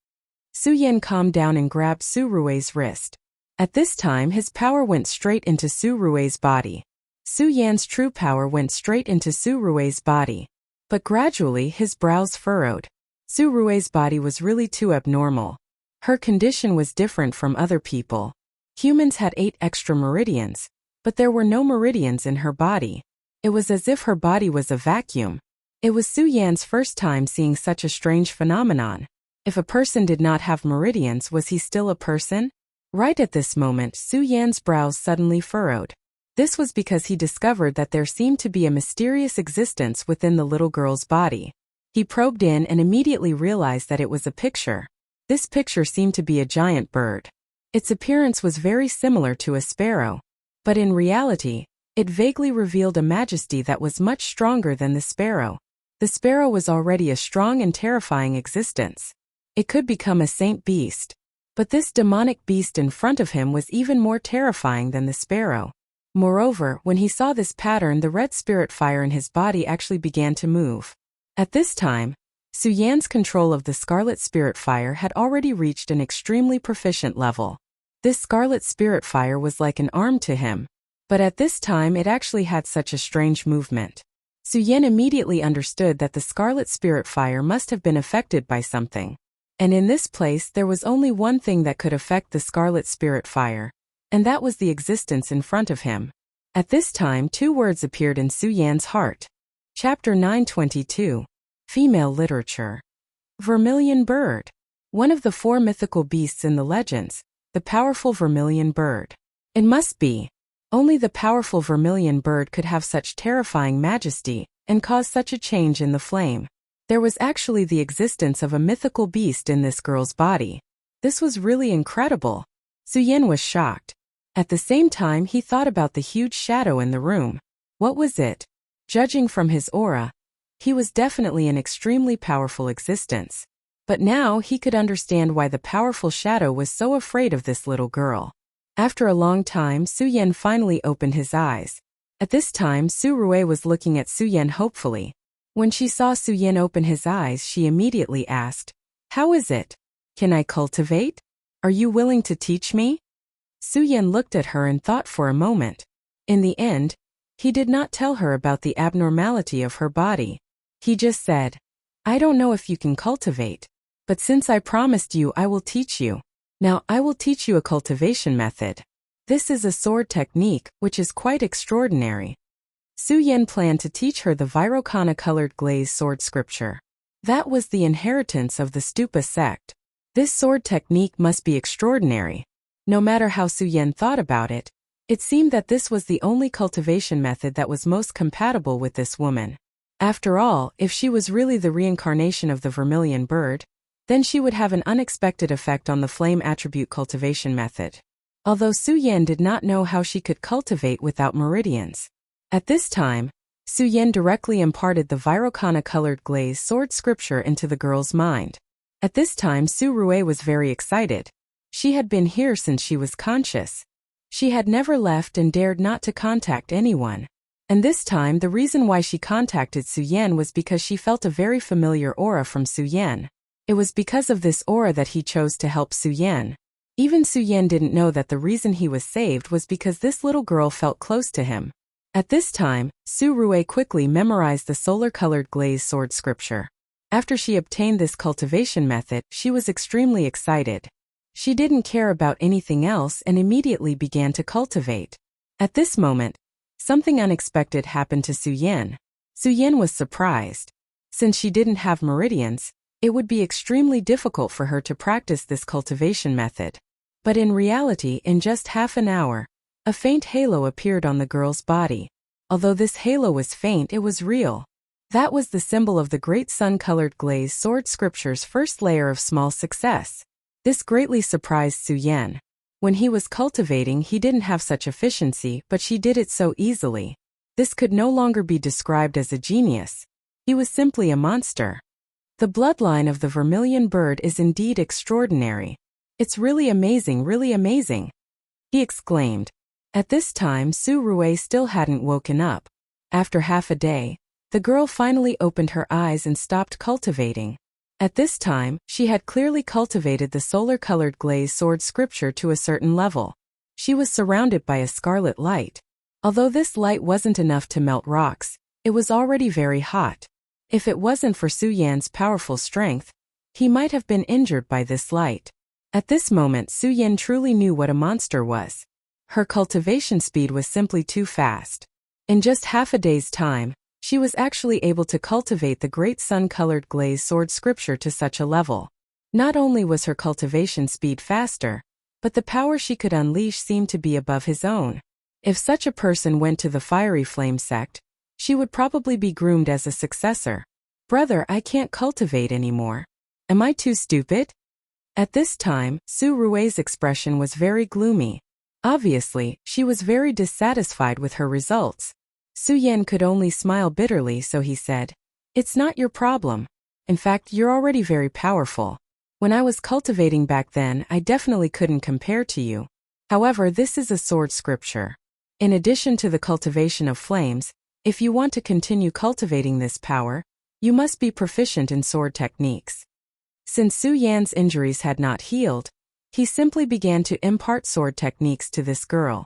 Speaker 1: Su Yan calmed down and grabbed Su Rui's wrist. At this time, his power went straight into Su Rui's body. Su Yan's true power went straight into Su Rui's body. But gradually his brows furrowed. Su Rui's body was really too abnormal. Her condition was different from other people. Humans had 8 extra meridians, but there were no meridians in her body. It was as if her body was a vacuum. It was Su Yan's first time seeing such a strange phenomenon. If a person did not have meridians, was he still a person? Right at this moment, Su Yan's brows suddenly furrowed. This was because he discovered that there seemed to be a mysterious existence within the little girl's body. He probed in and immediately realized that it was a picture. This picture seemed to be a giant bird. Its appearance was very similar to a sparrow. But in reality, it vaguely revealed a majesty that was much stronger than the sparrow. The sparrow was already a strong and terrifying existence. It could become a saint beast. But this demonic beast in front of him was even more terrifying than the sparrow. Moreover, when he saw this pattern, the red spirit fire in his body actually began to move. At this time, Su Yan's control of the scarlet spirit fire had already reached an extremely proficient level. This scarlet spirit fire was like an arm to him. But at this time it actually had such a strange movement. Su Yan immediately understood that the scarlet spirit fire must have been affected by something. And in this place there was only one thing that could affect the scarlet spirit fire. And that was the existence in front of him. At this time 2 words appeared in Su Yan's heart. Chapter 922. Female Literature. Vermilion Bird. One of the 4 mythical beasts in the legends, the powerful vermilion bird. It must be. Only the powerful vermilion bird could have such terrifying majesty and cause such a change in the flame. There was actually the existence of a mythical beast in this girl's body. This was really incredible. Su Yan was shocked. At the same time, he thought about the huge shadow in the room. What was it? Judging from his aura, he was definitely an extremely powerful existence. But now he could understand why the powerful shadow was so afraid of this little girl. After a long time, Su Yan finally opened his eyes. At this time, Su Rui was looking at Su Yan hopefully. When she saw Su Yan open his eyes, she immediately asked, How is it? Can I cultivate? Are you willing to teach me? Su Yan looked at her and thought for a moment. In the end, he did not tell her about the abnormality of her body. He just said, I don't know if you can cultivate, but since I promised you, I will teach you. Now I will teach you a cultivation method. This is a sword technique, which is quite extraordinary. Su Yan planned to teach her the Virokana-colored glaze sword scripture. That was the inheritance of the Stupa sect. This sword technique must be extraordinary. No matter how Su Yan thought about it, it seemed that this was the only cultivation method that was most compatible with this woman. After all, if she was really the reincarnation of the vermilion bird, then she would have an unexpected effect on the flame attribute cultivation method. Although Su Yan did not know how she could cultivate without meridians. At this time, Su Yan directly imparted the Virokana-colored glaze sword scripture into the girl's mind. At this time Su Rui was very excited. She had been here since she was conscious. She had never left and dared not to contact anyone. And this time the reason why she contacted Su Yan was because she felt a very familiar aura from Su Yan. It was because of this aura that he chose to help Su Yan. Even Su Yan didn't know that the reason he was saved was because this little girl felt close to him. At this time, Su Rui quickly memorized the solar-colored glaze sword scripture. After she obtained this cultivation method, she was extremely excited. She didn't care about anything else and immediately began to cultivate. At this moment, something unexpected happened to Su Yan. Su Yan was surprised. Since she didn't have meridians, it would be extremely difficult for her to practice this cultivation method. But in reality, in just half an hour, a faint halo appeared on the girl's body. Although this halo was faint, it was real. That was the symbol of the great sun-colored glaze sword scripture's first layer of small success. This greatly surprised Su Yan. When he was cultivating, he didn't have such efficiency, but she did it so easily. This could no longer be described as a genius. He was simply a monster. The bloodline of the vermilion bird is indeed extraordinary. It's really amazing, he exclaimed. At this time, Su Rui still hadn't woken up. After half a day, the girl finally opened her eyes and stopped cultivating. At this time, she had clearly cultivated the solar-colored glaze sword scripture to a certain level. She was surrounded by a scarlet light. Although this light wasn't enough to melt rocks, it was already very hot. If it wasn't for Su Yan's powerful strength, he might have been injured by this light. At this moment, Su Yan truly knew what a monster was. Her cultivation speed was simply too fast. In just half a day's time, she was actually able to cultivate the great sun-colored glaze sword scripture to such a level. Not only was her cultivation speed faster, but the power she could unleash seemed to be above his own. If such a person went to the fiery flame sect, she would probably be groomed as a successor. Brother, I can't cultivate anymore. Am I too stupid? At this time, Su Rui's expression was very gloomy. Obviously, she was very dissatisfied with her results. Su Yan could only smile bitterly, so he said, "It's not your problem. In fact, you're already very powerful. When I was cultivating back then, I definitely couldn't compare to you. However, this is a sword scripture. In addition to the cultivation of flames, if you want to continue cultivating this power, you must be proficient in sword techniques." Since Su Yan's injuries had not healed, he simply began to impart sword techniques to this girl.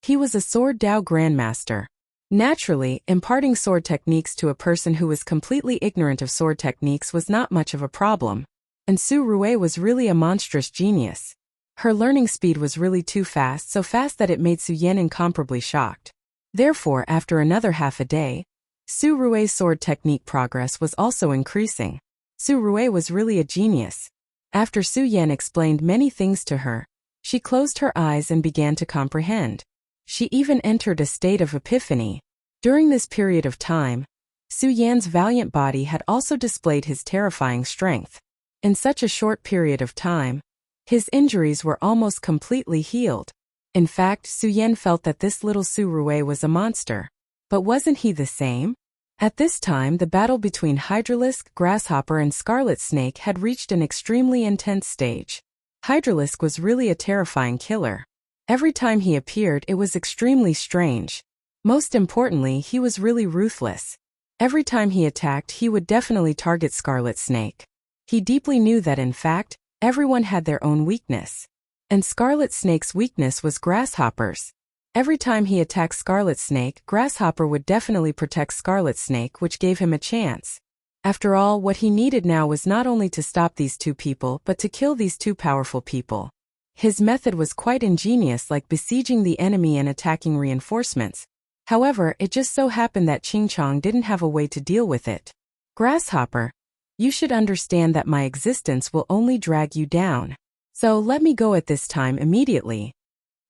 Speaker 1: He was a sword Dao grandmaster. Naturally, imparting sword techniques to a person who was completely ignorant of sword techniques was not much of a problem. And Su Rui was really a monstrous genius. Her learning speed was really too fast, so fast that it made Su Yan incomparably shocked. Therefore, after another half a day, Su Rui's sword technique progress was also increasing. Su Rui was really a genius. After Su Yan explained many things to her, she closed her eyes and began to comprehend. She even entered a state of epiphany. During this period of time, Su Yan's valiant body had also displayed his terrifying strength. In such a short period of time, his injuries were almost completely healed. In fact, Su Yan felt that this little Su Rui was a monster. But wasn't he the same? At this time, the battle between Hydralisk, Grasshopper and Scarlet Snake had reached an extremely intense stage. Hydralisk was really a terrifying killer. Every time he appeared, it was extremely strange. Most importantly, he was really ruthless. Every time he attacked, he would definitely target Scarlet Snake. He deeply knew that in fact, everyone had their own weakness. And Scarlet Snake's weakness was Grasshoppers. Every time he attacked Scarlet Snake, Grasshopper would definitely protect Scarlet Snake, which gave him a chance. After all, what he needed now was not only to stop these two people but to kill these two powerful people. His method was quite ingenious, like besieging the enemy and attacking reinforcements. However, it just so happened that Ching Chong didn't have a way to deal with it. "Grasshopper, you should understand that my existence will only drag you down. So let me go at this time immediately."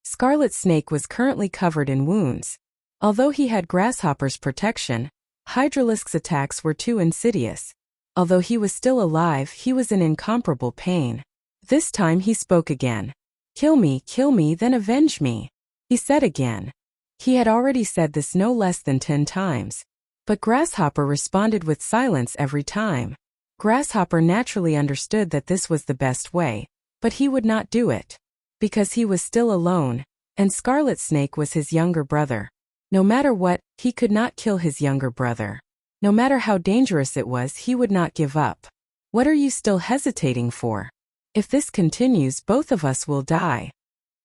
Speaker 1: Scarlet Snake was currently covered in wounds. Although he had Grasshopper's protection, Hydralisk's attacks were too insidious. Although he was still alive, he was in incomparable pain. This time he spoke again. Kill me, then avenge me," he said again. He had already said this no less than 10 times. But Grasshopper responded with silence every time. Grasshopper naturally understood that this was the best way, but he would not do it. Because he was still alone, and Scarlet Snake was his younger brother. No matter what, he could not kill his younger brother. No matter how dangerous it was, he would not give up. What are you still hesitating for? If this continues, both of us will die.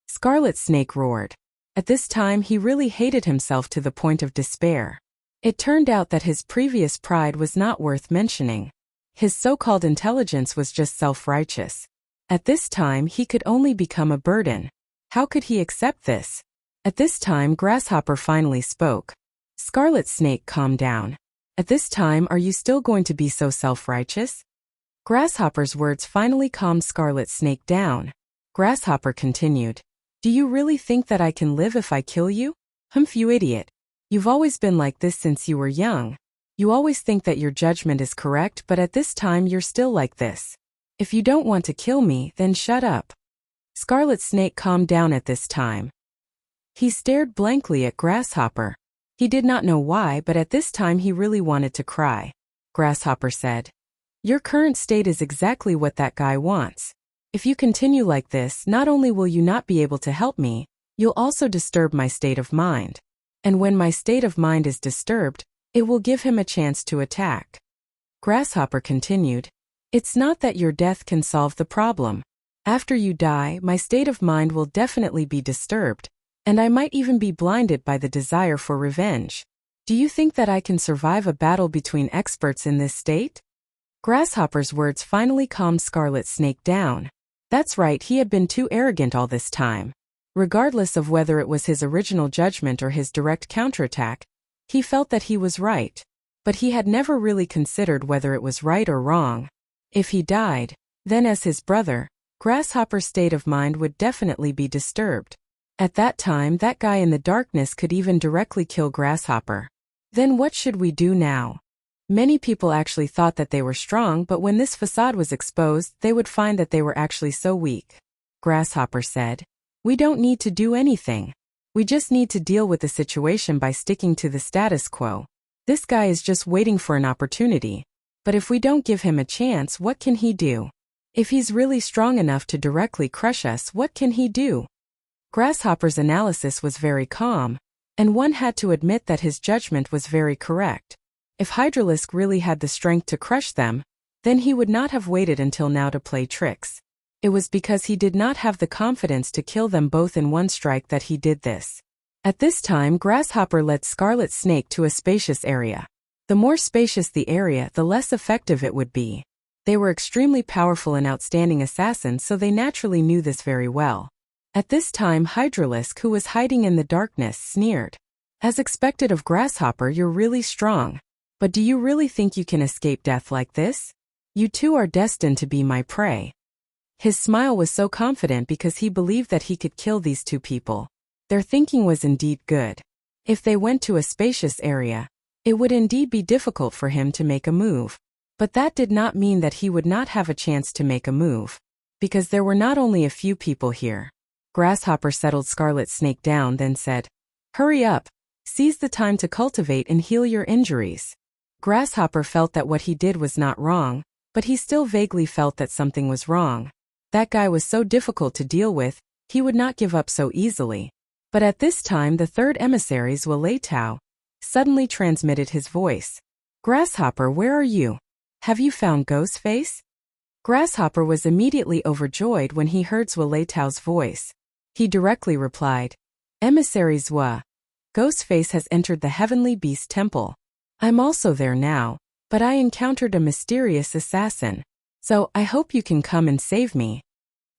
Speaker 1: Scarlet Snake roared. At this time, he really hated himself to the point of despair. It turned out that his previous pride was not worth mentioning. His so-called intelligence was just self-righteous. At this time, he could only become a burden. How could he accept this? At this time, Grasshopper finally spoke. Scarlet Snake, calm down. At this time, are you still going to be so self-righteous? Grasshopper's words finally calmed Scarlet Snake down. Grasshopper continued. Do you really think that I can live if I kill you? Humph, you idiot. You've always been like this since you were young. You always think that your judgment is correct, but at this time you're still like this. If you don't want to kill me, then shut up. Scarlet Snake calmed down at this time. He stared blankly at Grasshopper. He did not know why, but at this time he really wanted to cry. Grasshopper said, your current state is exactly what that guy wants. If you continue like this, not only will you not be able to help me, you'll also disturb my state of mind. And when my state of mind is disturbed, it will give him a chance to attack. Grasshopper continued, it's not that your death can solve the problem. After you die, my state of mind will definitely be disturbed, and I might even be blinded by the desire for revenge. Do you think that I can survive a battle between experts in this state? Grasshopper's words finally calmed Scarlet Snake down. That's right, he had been too arrogant all this time. Regardless of whether it was his original judgment or his direct counterattack, he felt that he was right. But he had never really considered whether it was right or wrong. If he died, then as his brother, Grasshopper's state of mind would definitely be disturbed. At that time, that guy in the darkness could even directly kill Grasshopper. Then what should we do now? Many people actually thought that they were strong, but when this facade was exposed, they would find that they were actually so weak. Grasshopper said, we don't need to do anything. We just need to deal with the situation by sticking to the status quo. This guy is just waiting for an opportunity. But if we don't give him a chance, what can he do? If he's really strong enough to directly crush us, what can he do? Grasshopper's analysis was very calm, and one had to admit that his judgment was very correct. If Hydralisk really had the strength to crush them, then he would not have waited until now to play tricks. It was because he did not have the confidence to kill them both in one strike that he did this. At this time, Grasshopper led Scarlet Snake to a spacious area. The more spacious the area, the less effective it would be. They were extremely powerful and outstanding assassins, so they naturally knew this very well. At this time, Hydralisk, who was hiding in the darkness, sneered. As expected of Grasshopper, you're really strong. But do you really think you can escape death like this? You two are destined to be my prey. His smile was so confident because he believed that he could kill these two people. Their thinking was indeed good. If they went to a spacious area, it would indeed be difficult for him to make a move. But that did not mean that he would not have a chance to make a move. Because there were not only a few people here. Grasshopper settled Scarlet Snake down, then said, hurry up. Seize the time to cultivate and heal your injuries. Grasshopper felt that what he did was not wrong, but he still vaguely felt that something was wrong. That guy was so difficult to deal with, he would not give up so easily. But at this time, the third emissary, Zueletao, suddenly transmitted his voice. Grasshopper, where are you? Have you found Ghostface? Grasshopper was immediately overjoyed when he heard Zueletao's voice. He directly replied, Emissary Zua. Ghostface has entered the Heavenly Beast Temple. I'm also there now, but I encountered a mysterious assassin. So, I hope you can come and save me.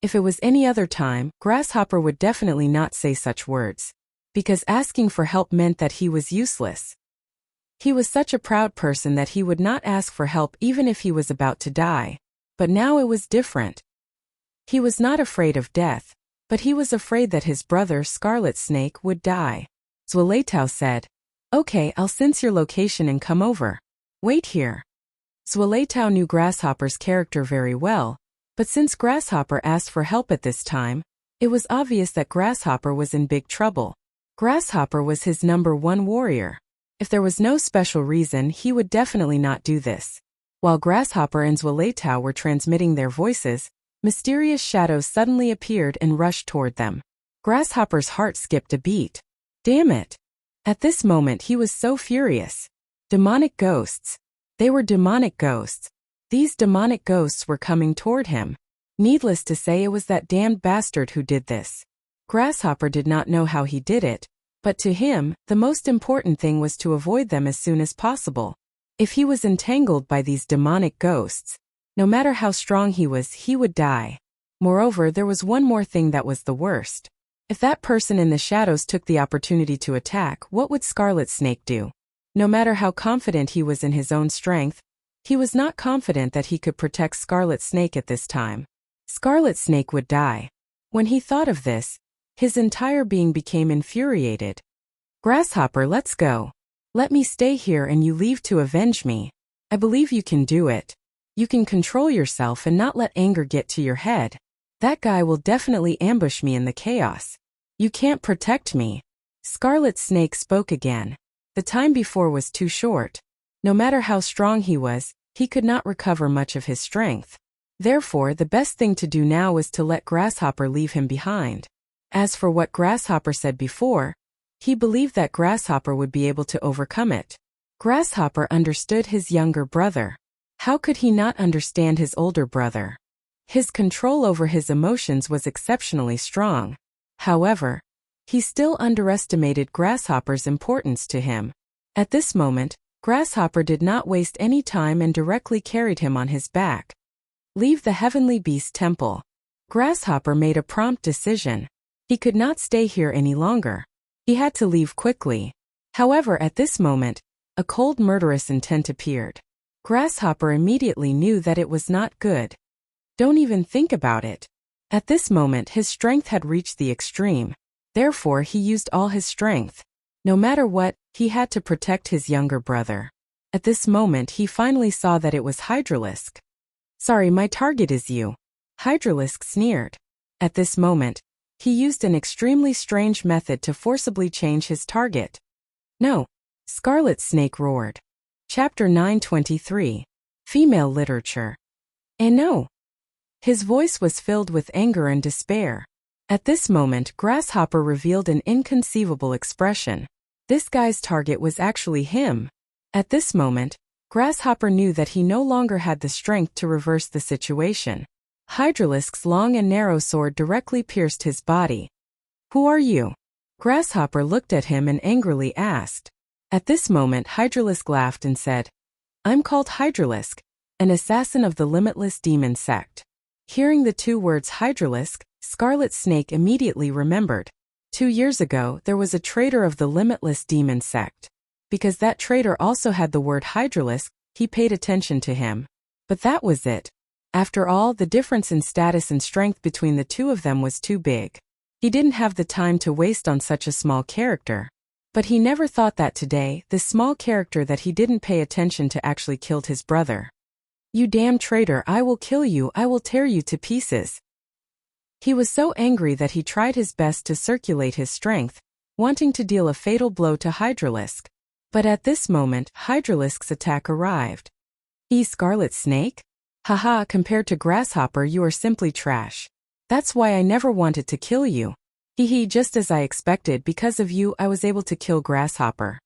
Speaker 1: If it was any other time, Grasshopper would definitely not say such words. Because asking for help meant that he was useless. He was such a proud person that he would not ask for help even if he was about to die. But now it was different. He was not afraid of death, but he was afraid that his brother Scarlet Snake would die. Zueletao said, okay, I'll sense your location and come over. Wait here. Zueletao knew Grasshopper's character very well, but since Grasshopper asked for help at this time, it was obvious that Grasshopper was in big trouble. Grasshopper was his #1 warrior. If there was no special reason, he would definitely not do this. While Grasshopper and Zueletao were transmitting their voices, mysterious shadows suddenly appeared and rushed toward them. Grasshopper's heart skipped a beat. Damn it! At this moment he was so furious. Demonic ghosts. They were demonic ghosts. These demonic ghosts were coming toward him. Needless to say, it was that damned bastard who did this. Grasshopper did not know how he did it, but to him, the most important thing was to avoid them as soon as possible. If he was entangled by these demonic ghosts, no matter how strong he was, he would die. Moreover, there was one more thing that was the worst. If that person in the shadows took the opportunity to attack, what would Scarlet Snake do? No matter how confident he was in his own strength, he was not confident that he could protect Scarlet Snake at this time. Scarlet Snake would die. When he thought of this, his entire being became infuriated. Grasshopper, let's go. Let me stay here and you leave to avenge me. I believe you can do it. You can control yourself and not let anger get to your head. That guy will definitely ambush me in the chaos. You can't protect me. Scarlet Snake spoke again. The time before was too short. No matter how strong he was, he could not recover much of his strength. Therefore, the best thing to do now was to let Grasshopper leave him behind. As for what Grasshopper said before, he believed that Grasshopper would be able to overcome it. Grasshopper understood his younger brother. How could he not understand his older brother? His control over his emotions was exceptionally strong. However, he still underestimated Grasshopper's importance to him. At this moment, Grasshopper did not waste any time and directly carried him on his back. Leave the Heavenly Beast Temple. Grasshopper made a prompt decision. He could not stay here any longer. He had to leave quickly. However, at this moment, a cold murderous intent appeared. Grasshopper immediately knew that it was not good. Don't even think about it. At this moment his strength had reached the extreme. Therefore he used all his strength. No matter what, he had to protect his younger brother. At this moment he finally saw that it was Hydralisk. Sorry, my target is you. Hydralisk sneered. At this moment, he used an extremely strange method to forcibly change his target. No. Scarlet Snake roared. Chapter 923. Female Literature. And no. His voice was filled with anger and despair. At this moment, Grasshopper revealed an inconceivable expression. This guy's target was actually him. At this moment, Grasshopper knew that he no longer had the strength to reverse the situation. Hydralisk's long and narrow sword directly pierced his body. Who are you? Grasshopper looked at him and angrily asked. At this moment Hydralisk laughed and said, I'm called Hydralisk, an assassin of the Limitless Demon Sect. Hearing the two words Hydralisk, Scarlet Snake immediately remembered. 2 years ago there was a traitor of the Limitless Demon Sect. Because that traitor also had the word Hydralisk, he paid attention to him. But that was it. After all, the difference in status and strength between the two of them was too big. He didn't have the time to waste on such a small character. But he never thought that today, this small character that he didn't pay attention to actually killed his brother. You damn traitor, I will kill you, I will tear you to pieces. He was so angry that he tried his best to circulate his strength, wanting to deal a fatal blow to Hydralisk. But at this moment, Hydralisk's attack arrived. Scarlet Snake? Haha, compared to Grasshopper you are simply trash. That's why I never wanted to kill you. Just as I expected, because of you I was able to kill Grasshopper.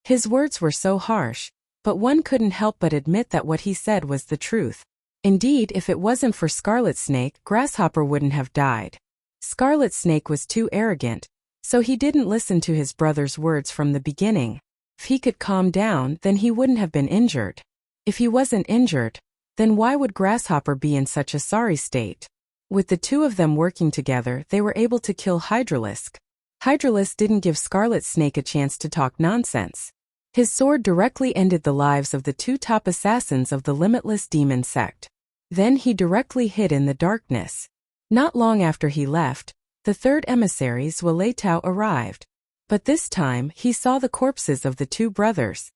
Speaker 1: His words were so harsh, but one couldn't help but admit that what he said was the truth. Indeed, if it wasn't for Scarlet Snake, Grasshopper wouldn't have died. Scarlet Snake was too arrogant, so he didn't listen to his brother's words from the beginning. If he could calm down, then he wouldn't have been injured. If he wasn't injured, then why would Grasshopper be in such a sorry state? With the two of them working together, they were able to kill Hydralisk. Hydralisk didn't give Scarlet Snake a chance to talk nonsense. His sword directly ended the lives of the two top assassins of the Limitless Demon Sect. Then he directly hid in the darkness. Not long after he left, the third emissary Zweletao arrived. But this time, he saw the corpses of the two brothers.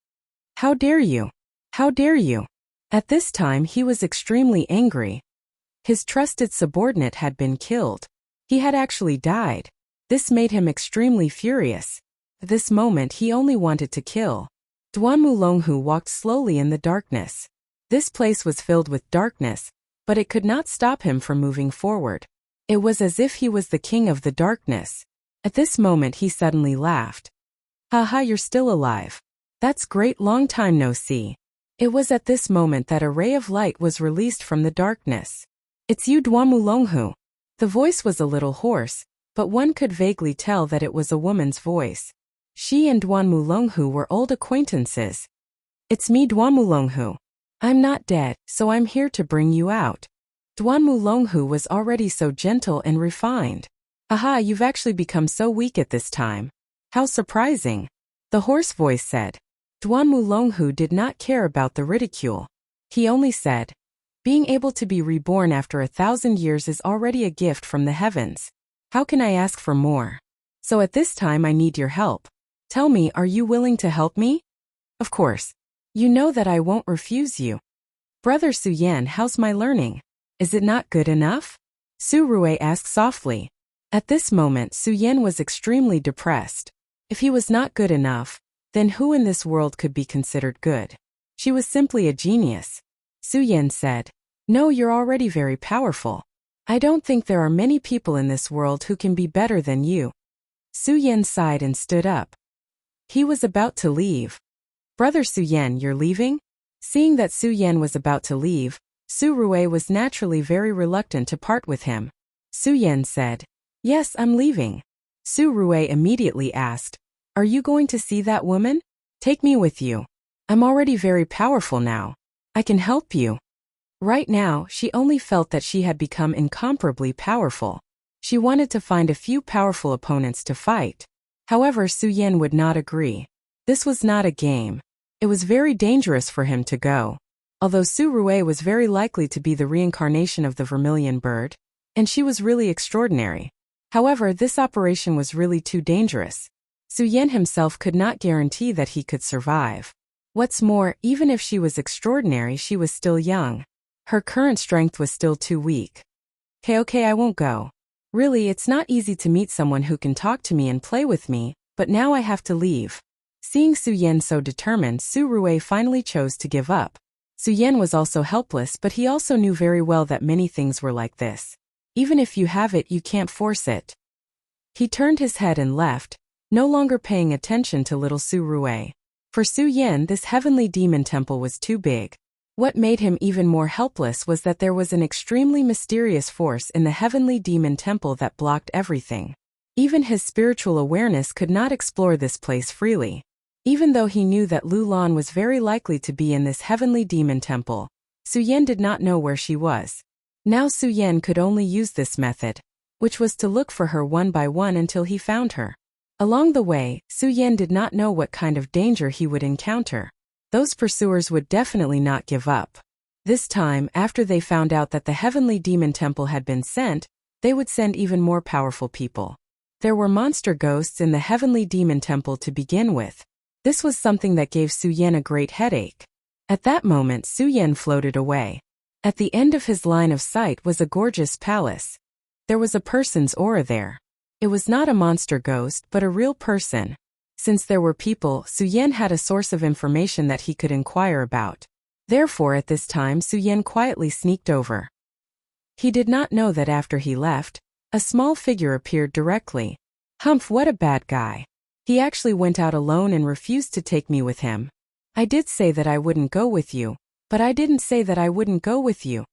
Speaker 1: How dare you? How dare you? At this time he was extremely angry. His trusted subordinate had been killed. He had actually died. This made him extremely furious. At this moment he only wanted to kill. Duanmulonghu walked slowly in the darkness. This place was filled with darkness, but it could not stop him from moving forward. It was as if he was the king of the darkness. At this moment he suddenly laughed. Haha, you're still alive. That's great, long time no see. It was at this moment that a ray of light was released from the darkness. It's you, Dwamulonghu. The voice was a little hoarse, but one could vaguely tell that it was a woman's voice. She and Dwamulonghu were old acquaintances. It's me, Dwamulonghu. I'm not dead, so I'm here to bring you out. Dwamulonghu was already so gentle and refined. Aha, you've actually become so weak at this time. How surprising. The hoarse voice said. Dwamulonghu did not care about the ridicule. He only said, being able to be reborn after 1,000 years is already a gift from the heavens. How can I ask for more? So at this time I need your help. Tell me, are you willing to help me? Of course. You know that I won't refuse you. Brother Suyen, how's my learning? Is it not good enough? Su Rui asked softly. At this moment Suyen was extremely depressed. If he was not good enough, then who in this world could be considered good? She was simply a genius. Suyen said, no, you're already very powerful. I don't think there are many people in this world who can be better than you. Suyen sighed and stood up. He was about to leave. Brother Suyen, you're leaving? Seeing that Suyen was about to leave, Su Rui was naturally very reluctant to part with him. Suyen said, yes, I'm leaving. Su Rui immediately asked, are you going to see that woman? Take me with you. I'm already very powerful now. I can help you. Right now, she only felt that she had become incomparably powerful. She wanted to find a few powerful opponents to fight. However, Suyen would not agree. This was not a game. It was very dangerous for him to go. Although Su Rui was very likely to be the reincarnation of the vermilion bird, and she was really extraordinary. However, this operation was really too dangerous. Suyen himself could not guarantee that he could survive. What's more, even if she was extraordinary, she was still young. Her current strength was still too weak. Okay, I won't go. Really, it's not easy to meet someone who can talk to me and play with me, but now I have to leave. Seeing Suyen so determined, Su Rui finally chose to give up. Suyen was also helpless, but he also knew very well that many things were like this. Even if you have it, you can't force it. He turned his head and left, no longer paying attention to little Su Rui. For Suyen, this heavenly demon temple was too big. What made him even more helpless was that there was an extremely mysterious force in the heavenly demon temple that blocked everything. Even his spiritual awareness could not explore this place freely. Even though he knew that Lu Lan was very likely to be in this heavenly demon temple, Suyen did not know where she was. Now Suyen could only use this method, which was to look for her one by one until he found her. Along the way, Suyen did not know what kind of danger he would encounter. Those pursuers would definitely not give up. This time, after they found out that the heavenly demon temple had been sent, they would send even more powerful people. There were monster ghosts in the heavenly demon temple to begin with. This was something that gave Suyen a great headache. At that moment, Suyen floated away. At the end of his line of sight was a gorgeous palace. There was a person's aura there. It was not a monster ghost, but a real person. Since there were people, Suyen had a source of information that he could inquire about. Therefore, at this time, Suyen quietly sneaked over. He did not know that after he left, a small figure appeared directly. Humph, what a bad guy. He actually went out alone and refused to take me with him. I did say that I wouldn't go with you, but I didn't say that I wouldn't go with you.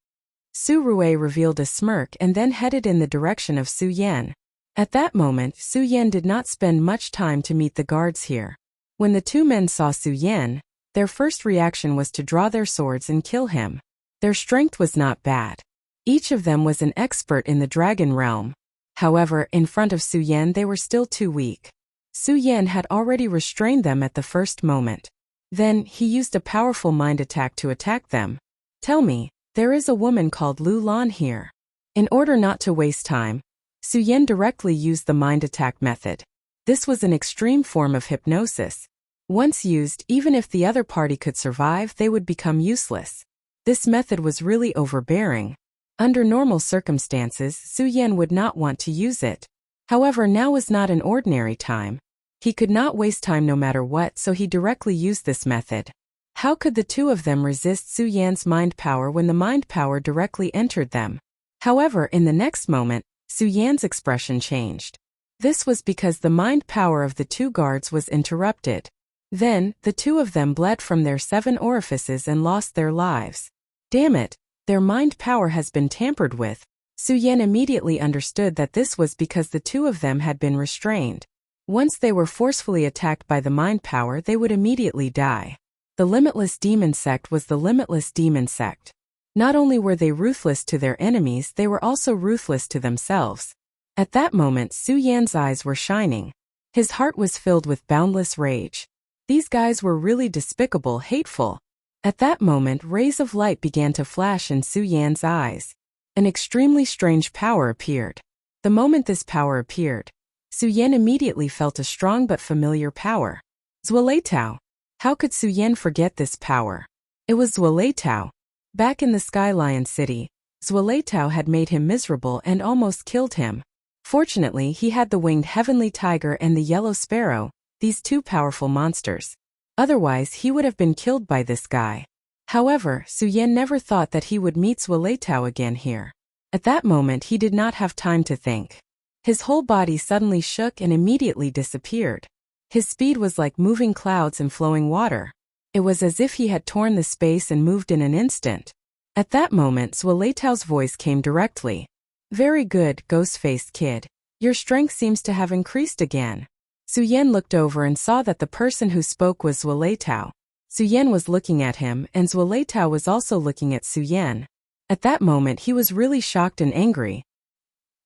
Speaker 1: Su Rui revealed a smirk and then headed in the direction of Suyen. At that moment, Suyen did not spend much time to meet the guards here. When the two men saw Suyen, their first reaction was to draw their swords and kill him. Their strength was not bad. Each of them was an expert in the dragon realm. However, in front of Suyen they were still too weak. Suyen had already restrained them at the first moment. Then, he used a powerful mind attack to attack them. Tell me, there is a woman called Lu Lan here. In order not to waste time, Suyen directly used the mind attack method. This was an extreme form of hypnosis. Once used, even if the other party could survive, they would become useless. This method was really overbearing. Under normal circumstances, Suyen would not want to use it. However, now was not an ordinary time. He could not waste time no matter what, so he directly used this method. How could the two of them resist Suyen's mind power when the mind power directly entered them? However, in the next moment, Suyen's expression changed. This was because the mind power of the two guards was interrupted. Then, the two of them bled from their 7 orifices and lost their lives. Damn it, their mind power has been tampered with. Su Yan immediately understood that this was because the two of them had been restrained. Once they were forcefully attacked by the mind power, they would immediately die. The Limitless Demon Sect was the Limitless Demon Sect. Not only were they ruthless to their enemies, they were also ruthless to themselves. At that moment, Su Yan's eyes were shining. His heart was filled with boundless rage. These guys were really despicable, hateful. At that moment, rays of light began to flash in Su Yan's eyes. An extremely strange power appeared. The moment this power appeared, Su Yan immediately felt a strong but familiar power. Zueleitao. How could Su Yan forget this power? It was Zueleitao. Back in the Sky Lion City, Zueleitao had made him miserable and almost killed him. Fortunately, he had the winged heavenly tiger and the yellow sparrow, these two powerful monsters. Otherwise, he would have been killed by this guy. However, Su Yan never thought that he would meet Zueleitao again here. At that moment, he did not have time to think. His whole body suddenly shook and immediately disappeared. His speed was like moving clouds and flowing water. It was as if he had torn the space and moved in an instant. At that moment, Zueleitao's voice came directly. Very good, ghost-faced kid. Your strength seems to have increased again. Su Yan looked over and saw that the person who spoke was Zueleitao. Su Yan was looking at him, and Zueleitao was also looking at Su Yan. At that moment, he was really shocked and angry.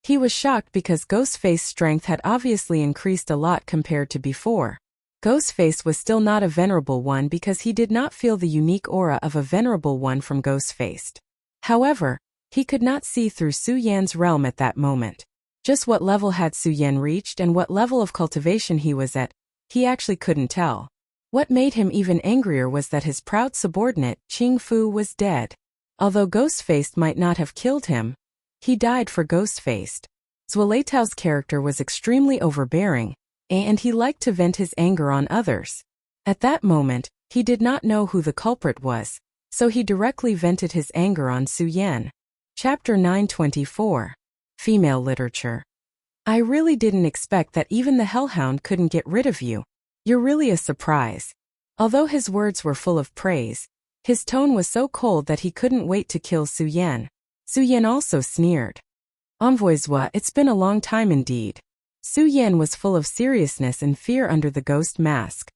Speaker 1: He was shocked because Ghostface's strength had obviously increased a lot compared to before. Ghostface was still not a venerable one because he did not feel the unique aura of a venerable one from Ghostface. However, he could not see through Su Yan's realm at that moment. Just what level had Su Yan reached and what level of cultivation he was at, he actually couldn't tell. What made him even angrier was that his proud subordinate, Qing Fu, was dead. Although Ghostface might not have killed him, he died for Ghostface. Zueleitao's character was extremely overbearing, and he liked to vent his anger on others. At that moment, he did not know who the culprit was, so he directly vented his anger on Su Yan. Chapter 924. Female Literature. I really didn't expect that even the Hellhound couldn't get rid of you. You're really a surprise. Although his words were full of praise, his tone was so cold that he couldn't wait to kill Su Yan. Su Yan also sneered. Envoyzwa, it's been a long time indeed. Su Yan was full of seriousness and fear under the ghost mask.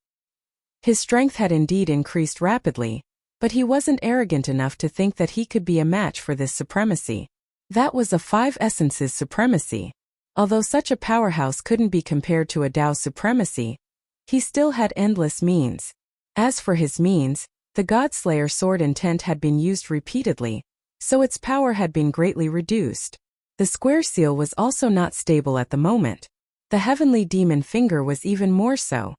Speaker 1: His strength had indeed increased rapidly, but he wasn't arrogant enough to think that he could be a match for this supremacy. That was a 5 essences supremacy. Although such a powerhouse couldn't be compared to a Dao supremacy, he still had endless means. As for his means, the Godslayer sword intent had been used repeatedly, so its power had been greatly reduced. The square seal was also not stable at the moment. The heavenly demon finger was even more so.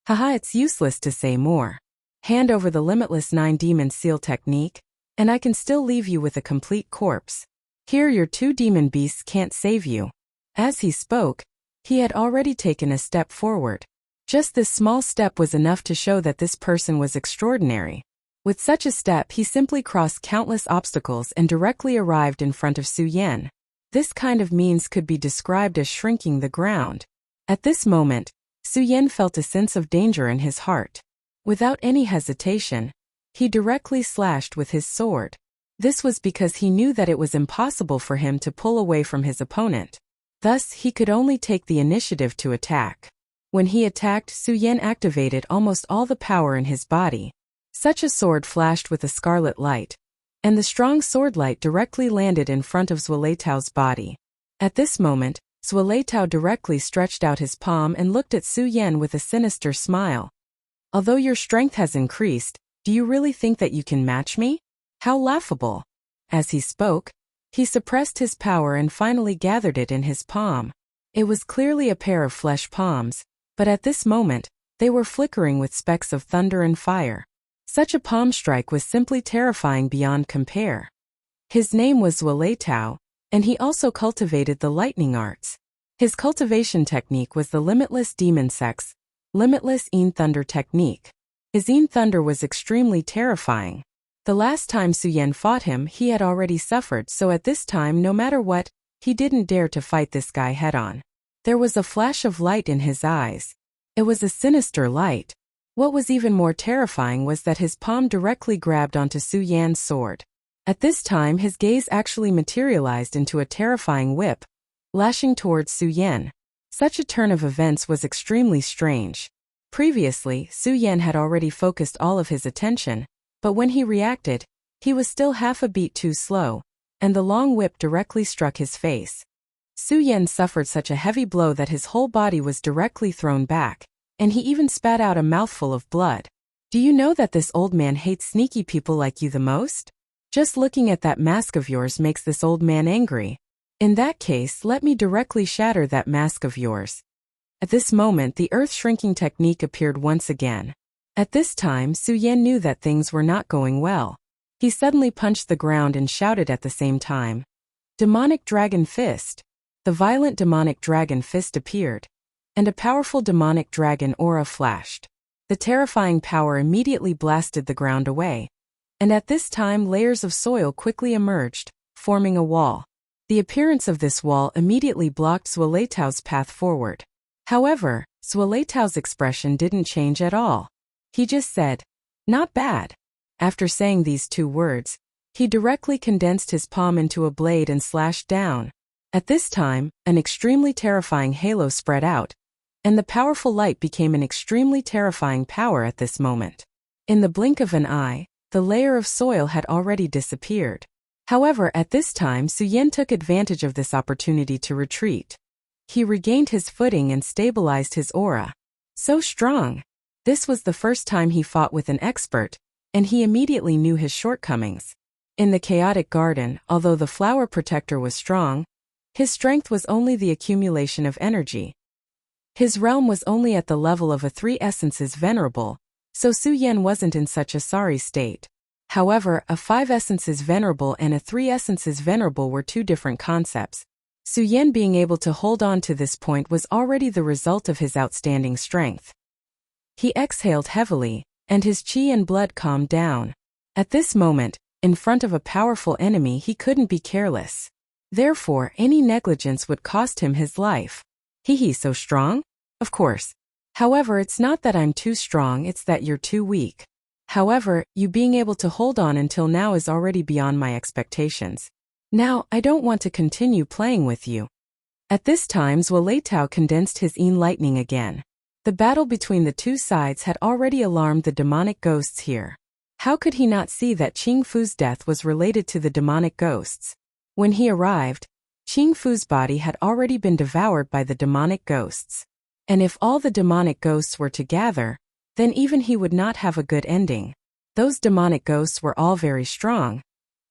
Speaker 1: Haha, it's useless to say more. Hand over the limitless 9 demon seal technique, and I can still leave you with a complete corpse. Here your 2 demon beasts can't save you. As he spoke, he had already taken a step forward. Just this small step was enough to show that this person was extraordinary. With such a step, he simply crossed countless obstacles and directly arrived in front of Su Yan. This kind of means could be described as shrinking the ground. At this moment, Su Yan felt a sense of danger in his heart. Without any hesitation, he directly slashed with his sword. This was because he knew that it was impossible for him to pull away from his opponent. Thus, he could only take the initiative to attack. When he attacked, Su Yan activated almost all the power in his body. Such a sword flashed with a scarlet light, and the strong sword light directly landed in front of Zueleitao's body. At this moment, Zueleitao directly stretched out his palm and looked at Su Yan with a sinister smile. Although your strength has increased, do you really think that you can match me? How laughable. As he spoke, he suppressed his power and finally gathered it in his palm. It was clearly a pair of flesh palms, but at this moment, they were flickering with specks of thunder and fire. Such a palm strike was simply terrifying beyond compare. His name was Zueleitao, and he also cultivated the lightning arts. His cultivation technique was the Limitless Demon Sex, Limitless Een Thunder technique. His Een Thunder was extremely terrifying. The last time Su Yan fought him, he had already suffered, so at this time, no matter what, he didn't dare to fight this guy head-on. There was a flash of light in his eyes. It was a sinister light. What was even more terrifying was that his palm directly grabbed onto Su Yan's sword. At this time his gaze actually materialized into a terrifying whip, lashing towards Su Yan. Such a turn of events was extremely strange. Previously, Su Yan had already focused all of his attention, but when he reacted, he was still half a beat too slow, and the long whip directly struck his face. Su Yan suffered such a heavy blow that his whole body was directly thrown back, and he even spat out a mouthful of blood. Do you know that this old man hates sneaky people like you the most? Just looking at that mask of yours makes this old man angry. In that case, let me directly shatter that mask of yours. At this moment, the earth-shrinking technique appeared once again. At this time, Su Yan knew that things were not going well. He suddenly punched the ground and shouted at the same time. Demonic Dragon Fist. The violent demonic dragon fist appeared, and a powerful demonic dragon aura flashed. The terrifying power immediately blasted the ground away. And at this time layers of soil quickly emerged, forming a wall. The appearance of this wall immediately blocked Zueleitao's path forward. However, Zueleitao's expression didn't change at all. He just said, "Not bad." After saying these two words, he directly condensed his palm into a blade and slashed down. At this time, an extremely terrifying halo spread out, and the powerful light became an extremely terrifying power at this moment. In the blink of an eye, the layer of soil had already disappeared. However, at this time Su Yan took advantage of this opportunity to retreat. He regained his footing and stabilized his aura. So strong! This was the first time he fought with an expert, and he immediately knew his shortcomings. In the chaotic garden, although the flower protector was strong, his strength was only the accumulation of energy. His realm was only at the level of a 3 essences venerable, so Su Yan wasn't in such a sorry state. However, a 5 essences venerable and a 3 essences venerable were two different concepts. Su Yan being able to hold on to this point was already the result of his outstanding strength. He exhaled heavily, and his qi and blood calmed down. At this moment, in front of a powerful enemy, he couldn't be careless. Therefore, any negligence would cost him his life. Hehe, so strong? Of course. However, it's not that I'm too strong, it's that you're too weak. However, you being able to hold on until now is already beyond my expectations. Now, I don't want to continue playing with you. At this time, Zueleitao condensed his lightning again. The battle between the two sides had already alarmed the demonic ghosts here. How could he not see that Qing Fu's death was related to the demonic ghosts? When he arrived, Qing Fu's body had already been devoured by the demonic ghosts. And if all the demonic ghosts were to gather, then even he would not have a good ending. Those demonic ghosts were all very strong,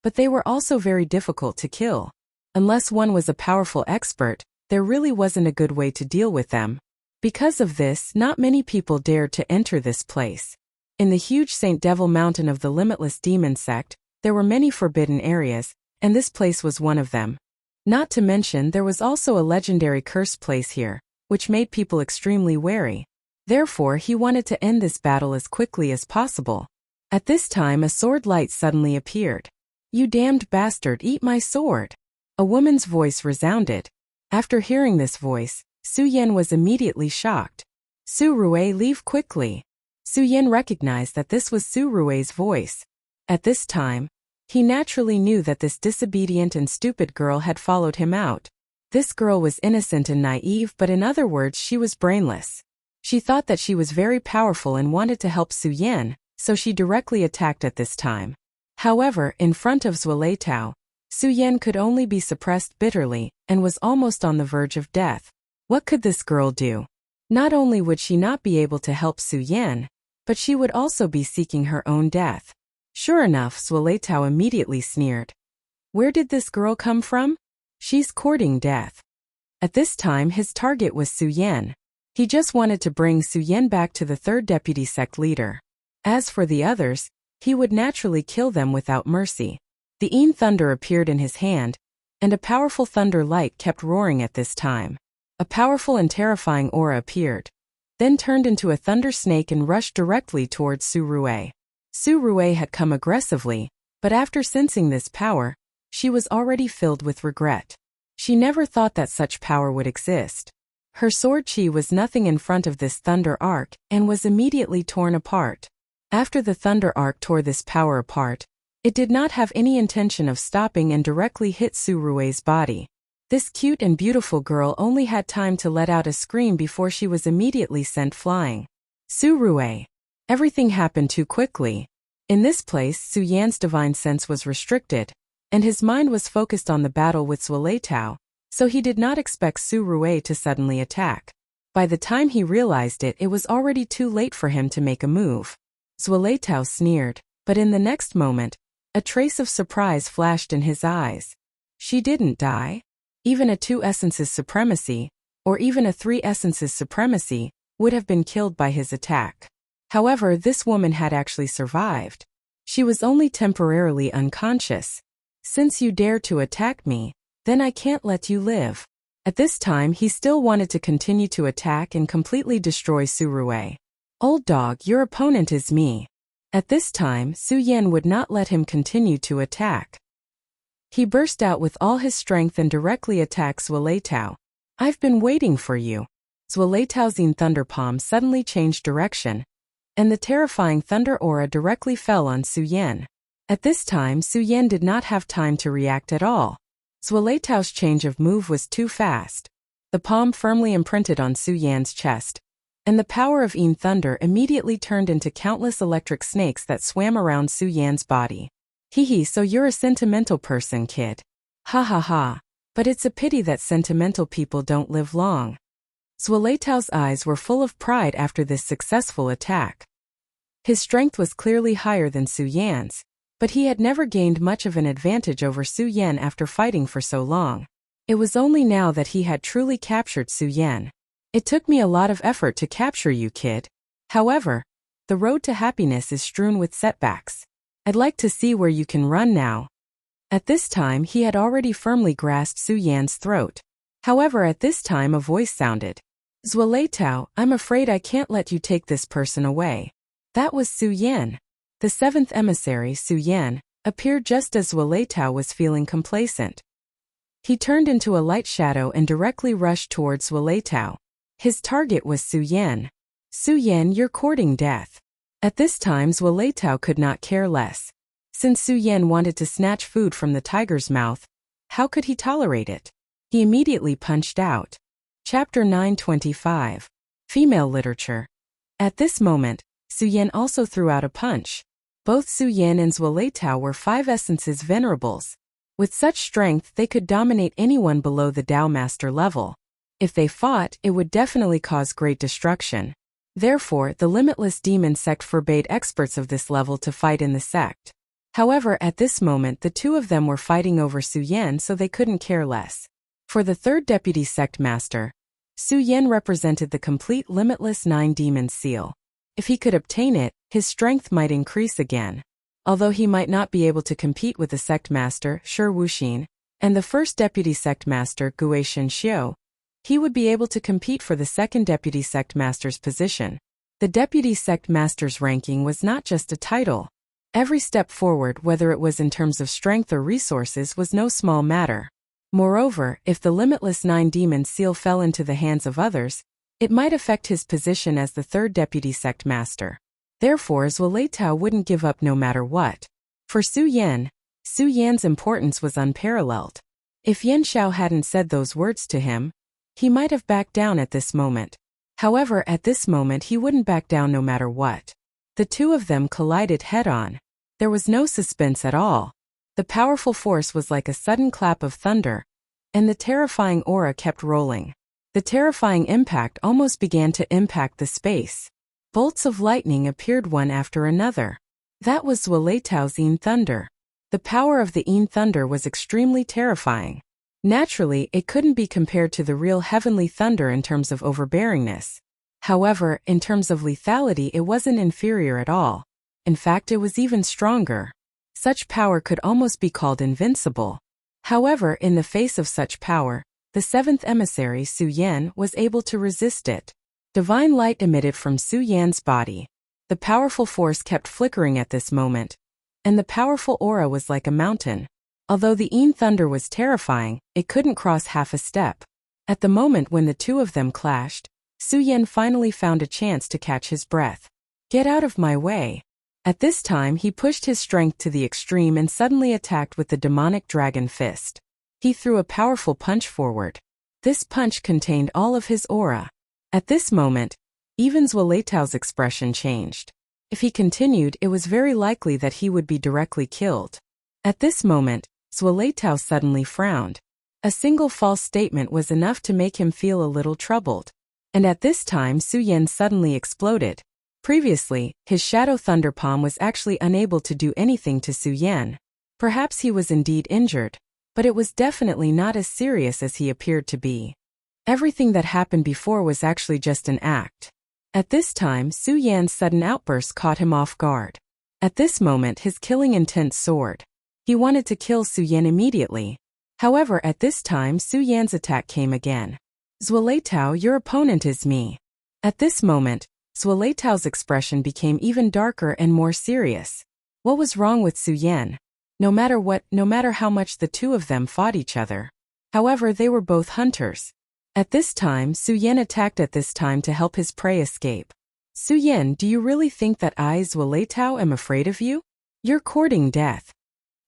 Speaker 1: but they were also very difficult to kill. Unless one was a powerful expert, there really wasn't a good way to deal with them. Because of this, not many people dared to enter this place. In the huge Saint Devil Mountain of the Limitless Demon Sect, there were many forbidden areas, and this place was one of them. Not to mention there was also a legendary cursed place here, which made people extremely wary. Therefore, he wanted to end this battle as quickly as possible. At this time, a sword light suddenly appeared. "You damned bastard, eat my sword!" A woman's voice resounded. After hearing this voice, Su Yan was immediately shocked. "Su Rue, leave quickly!" Su Yan recognized that this was Su Rue's voice. At this time, he naturally knew that this disobedient and stupid girl had followed him out. This girl was innocent and naive, but in other words, she was brainless. She thought that she was very powerful and wanted to help Su Yan, so she directly attacked at this time. However, in front of Zueleitao, Su Yan could only be suppressed bitterly, and was almost on the verge of death. What could this girl do? Not only would she not be able to help Su Yan, but she would also be seeking her own death. Sure enough, Zueleitao immediately sneered. Where did this girl come from? She's courting death. At this time his target was Su Yan. He just wanted to bring Su Yan back to the 3rd deputy sect leader. As for the others, he would naturally kill them without mercy. The thunder appeared in his hand, and a powerful thunder light kept roaring at this time. A powerful and terrifying aura appeared, then turned into a thunder snake and rushed directly towards Su Rue. Su Rue had come aggressively, but after sensing this power, she was already filled with regret. She never thought that such power would exist. Her sword chi was nothing in front of this thunder arc and was immediately torn apart. After the thunder arc tore this power apart, it did not have any intention of stopping and directly hit Surue's body. This cute and beautiful girl only had time to let out a scream before she was immediately sent flying. Surue. Everything happened too quickly. In this place, Su Yan's divine sense was restricted, and his mind was focused on the battle with Zueletao, so he did not expect Surue to suddenly attack. By the time he realized it, it was already too late for him to make a move. Zueletao sneered, but in the next moment, a trace of surprise flashed in his eyes. She didn't die? Even a 2 essences supremacy, or even a 3 essences supremacy, would have been killed by his attack. However, this woman had actually survived. She was only temporarily unconscious. Since you dare to attack me, then I can't let you live. At this time, he still wanted to continue to attack and completely destroy Surue. Old dog, your opponent is me. At this time, Su Yan would not let him continue to attack. He burst out with all his strength and directly attacked Zueletao. I've been waiting for you. Zueletao's thunder palm suddenly changed direction, and the terrifying thunder aura directly fell on Su Yan. At this time, Su Yan did not have time to react at all. Zueletao's change of move was too fast. The palm firmly imprinted on Su Yan's chest, and the power of thunder immediately turned into countless electric snakes that swam around Su Yan's body. Hee, so you're a sentimental person, kid. Ha ha ha. But it's a pity that sentimental people don't live long. Zueletao's eyes were full of pride after this successful attack. His strength was clearly higher than Su Yan's, but he had never gained much of an advantage over Su Yan after fighting for so long. It was only now that he had truly captured Su Yan. It took me a lot of effort to capture you, kid. However, the road to happiness is strewn with setbacks. I'd like to see where you can run now. At this time, he had already firmly grasped Su Yan's throat. However, at this time a voice sounded. Zueletao, I'm afraid I can't let you take this person away. That was Su Yan. The 7th emissary, Su Yan, appeared just as Zueletao was feeling complacent. He turned into a light shadow and directly rushed towards Zueletao. His target was Su Yan. Su Yan, you're courting death. At this time, Zueletao could not care less. Since Su Yan wanted to snatch food from the tiger's mouth, how could he tolerate it? He immediately punched out. Chapter 925. Female Literature. At this moment, Su Yan also threw out a punch. Both Su Yan and Zueletao were 5 essences venerables. With such strength, they could dominate anyone below the Tao Master level. If they fought, it would definitely cause great destruction. Therefore, the Limitless Demon Sect forbade experts of this level to fight in the sect. However, at this moment the 2 of them were fighting over Su Yan, so they couldn't care less. For the 3rd Deputy Sect Master, Su Yan represented the complete Limitless 9 Demon Seal. If he could obtain it, his strength might increase again. Although he might not be able to compete with the Sect Master, Shi Wuxin, and the 1st Deputy Sect Master, Gue Shenxiu, he would be able to compete for the 2nd Deputy Sect Master's position. The Deputy Sect Master's ranking was not just a title. Every step forward, whether it was in terms of strength or resources, was no small matter. Moreover, if the Limitless 9 Demon Seal fell into the hands of others, it might affect his position as the 3rd Deputy Sect Master. Therefore, Zueletao wouldn't give up no matter what. For Su Yan's importance was unparalleled. If Yan Xiao hadn't said those words to him, he might have backed down at this moment. However, at this moment he wouldn't back down no matter what. The 2 of them collided head-on. There was no suspense at all. The powerful force was like a sudden clap of thunder, and the terrifying aura kept rolling. The terrifying impact almost began to impact the space. Bolts of lightning appeared one after another. That was Zueletao's thunder. The power of the thunder was extremely terrifying. Naturally, it couldn't be compared to the real heavenly thunder in terms of overbearingness. However, in terms of lethality, it wasn't inferior at all. In fact, it was even stronger. Such power could almost be called invincible. However, in the face of such power, the 7th emissary, Su Yan, was able to resist it. Divine light emitted from Su Yan's body. The powerful force kept flickering at this moment, and the powerful aura was like a mountain. Although the thunder was terrifying, it couldn't cross half a step. At the moment when the two of them clashed, Su Yan finally found a chance to catch his breath. "Get out of my way." At this time he pushed his strength to the extreme and suddenly attacked with the demonic dragon fist. He threw a powerful punch forward. This punch contained all of his aura. At this moment, even Zhuo Leitao's expression changed. If he continued, it was very likely that he would be directly killed. At this moment, Zhuo Leitao suddenly frowned. A single false statement was enough to make him feel a little troubled. And at this time Su Yan suddenly exploded. Previously, his Shadow Thunder Palm was actually unable to do anything to Su Yan. Perhaps he was indeed injured, but it was definitely not as serious as he appeared to be. Everything that happened before was actually just an act. At this time, Su Yan's sudden outburst caught him off guard. At this moment his killing intent soared. He wanted to kill Su Yan immediately. However, at this time Su Yan's attack came again. "Zhuo Leitao, your opponent is me." At this moment, Zhuo Leitao's expression became even darker and more serious. What was wrong with Su Yan? No matter how much the two of them fought each other. However, they were both hunters. At this time, Su Yan attacked at this time to help his prey escape. "Su Yan, do you really think that I, Zhuo Leitao, am afraid of you? You're courting death."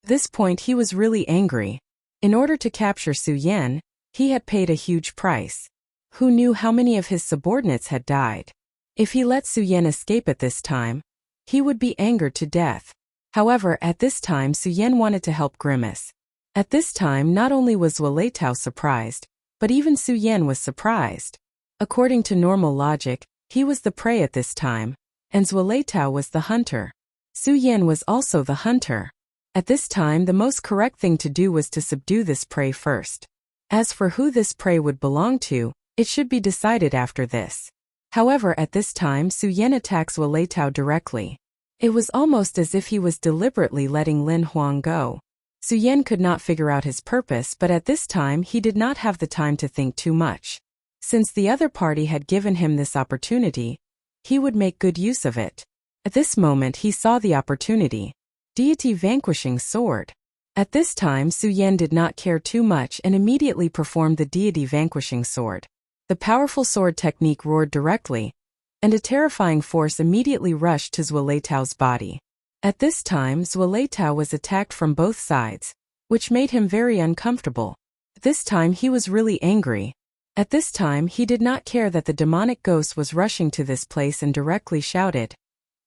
Speaker 1: This point he was really angry. In order to capture Su Yan, he had paid a huge price. Who knew how many of his subordinates had died? If he let Su Yan escape at this time, he would be angered to death. However, at this time Su Yan wanted to help Grimace. At this time not only was Zhuo Leitao surprised, but even Su Yan was surprised. According to normal logic, he was the prey at this time, and Zhuo Leitao was the hunter. Su Yan was also the hunter. At this time the most correct thing to do was to subdue this prey first. As for who this prey would belong to, it should be decided after this. However, at this time Su Yan attacks Zhuo Leitao directly. It was almost as if he was deliberately letting Lin Huang go. Su Yan could not figure out his purpose, but at this time he did not have the time to think too much. Since the other party had given him this opportunity, he would make good use of it. At this moment he saw the opportunity. Deity Vanquishing Sword. At this time Su Yan did not care too much and immediately performed the Deity Vanquishing Sword. The powerful sword technique roared directly, and a terrifying force immediately rushed to Zhuo Leitao's body. At this time Zhuo Leitao was attacked from both sides, which made him very uncomfortable. This time he was really angry. At this time he did not care that the demonic ghost was rushing to this place and directly shouted,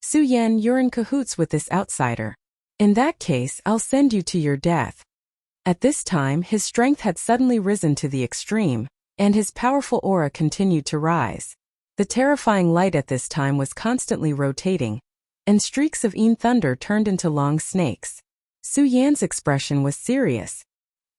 Speaker 1: "Su Yan, you're in cahoots with this outsider. In that case, I'll send you to your death." At this time his strength had suddenly risen to the extreme, and his powerful aura continued to rise. The terrifying light at this time was constantly rotating, and streaks of Yin thunder turned into long snakes. Su Yan's expression was serious.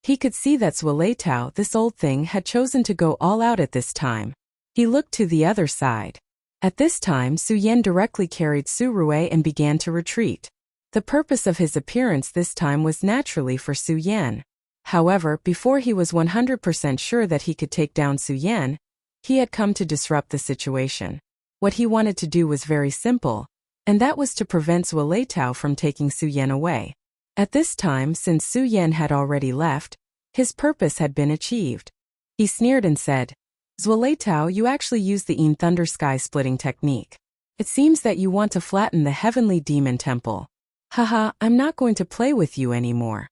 Speaker 1: He could see that Zhuo Leitao, this old thing, had chosen to go all out at this time. He looked to the other side. At this time Su Yan directly carried Su Rui and began to retreat. The purpose of his appearance this time was naturally for Su Yan. However, before he was 100% sure that he could take down Su Yan, he had come to disrupt the situation. What he wanted to do was very simple, and that was to prevent Zhuo Leitao from taking Su Yan away. At this time, since Su Yan had already left, his purpose had been achieved. He sneered and said, "Zhuo Leitao, you actually used the Yin Thunder Sky Splitting technique. It seems that you want to flatten the Heavenly Demon Temple. Haha, I'm not going to play with you anymore."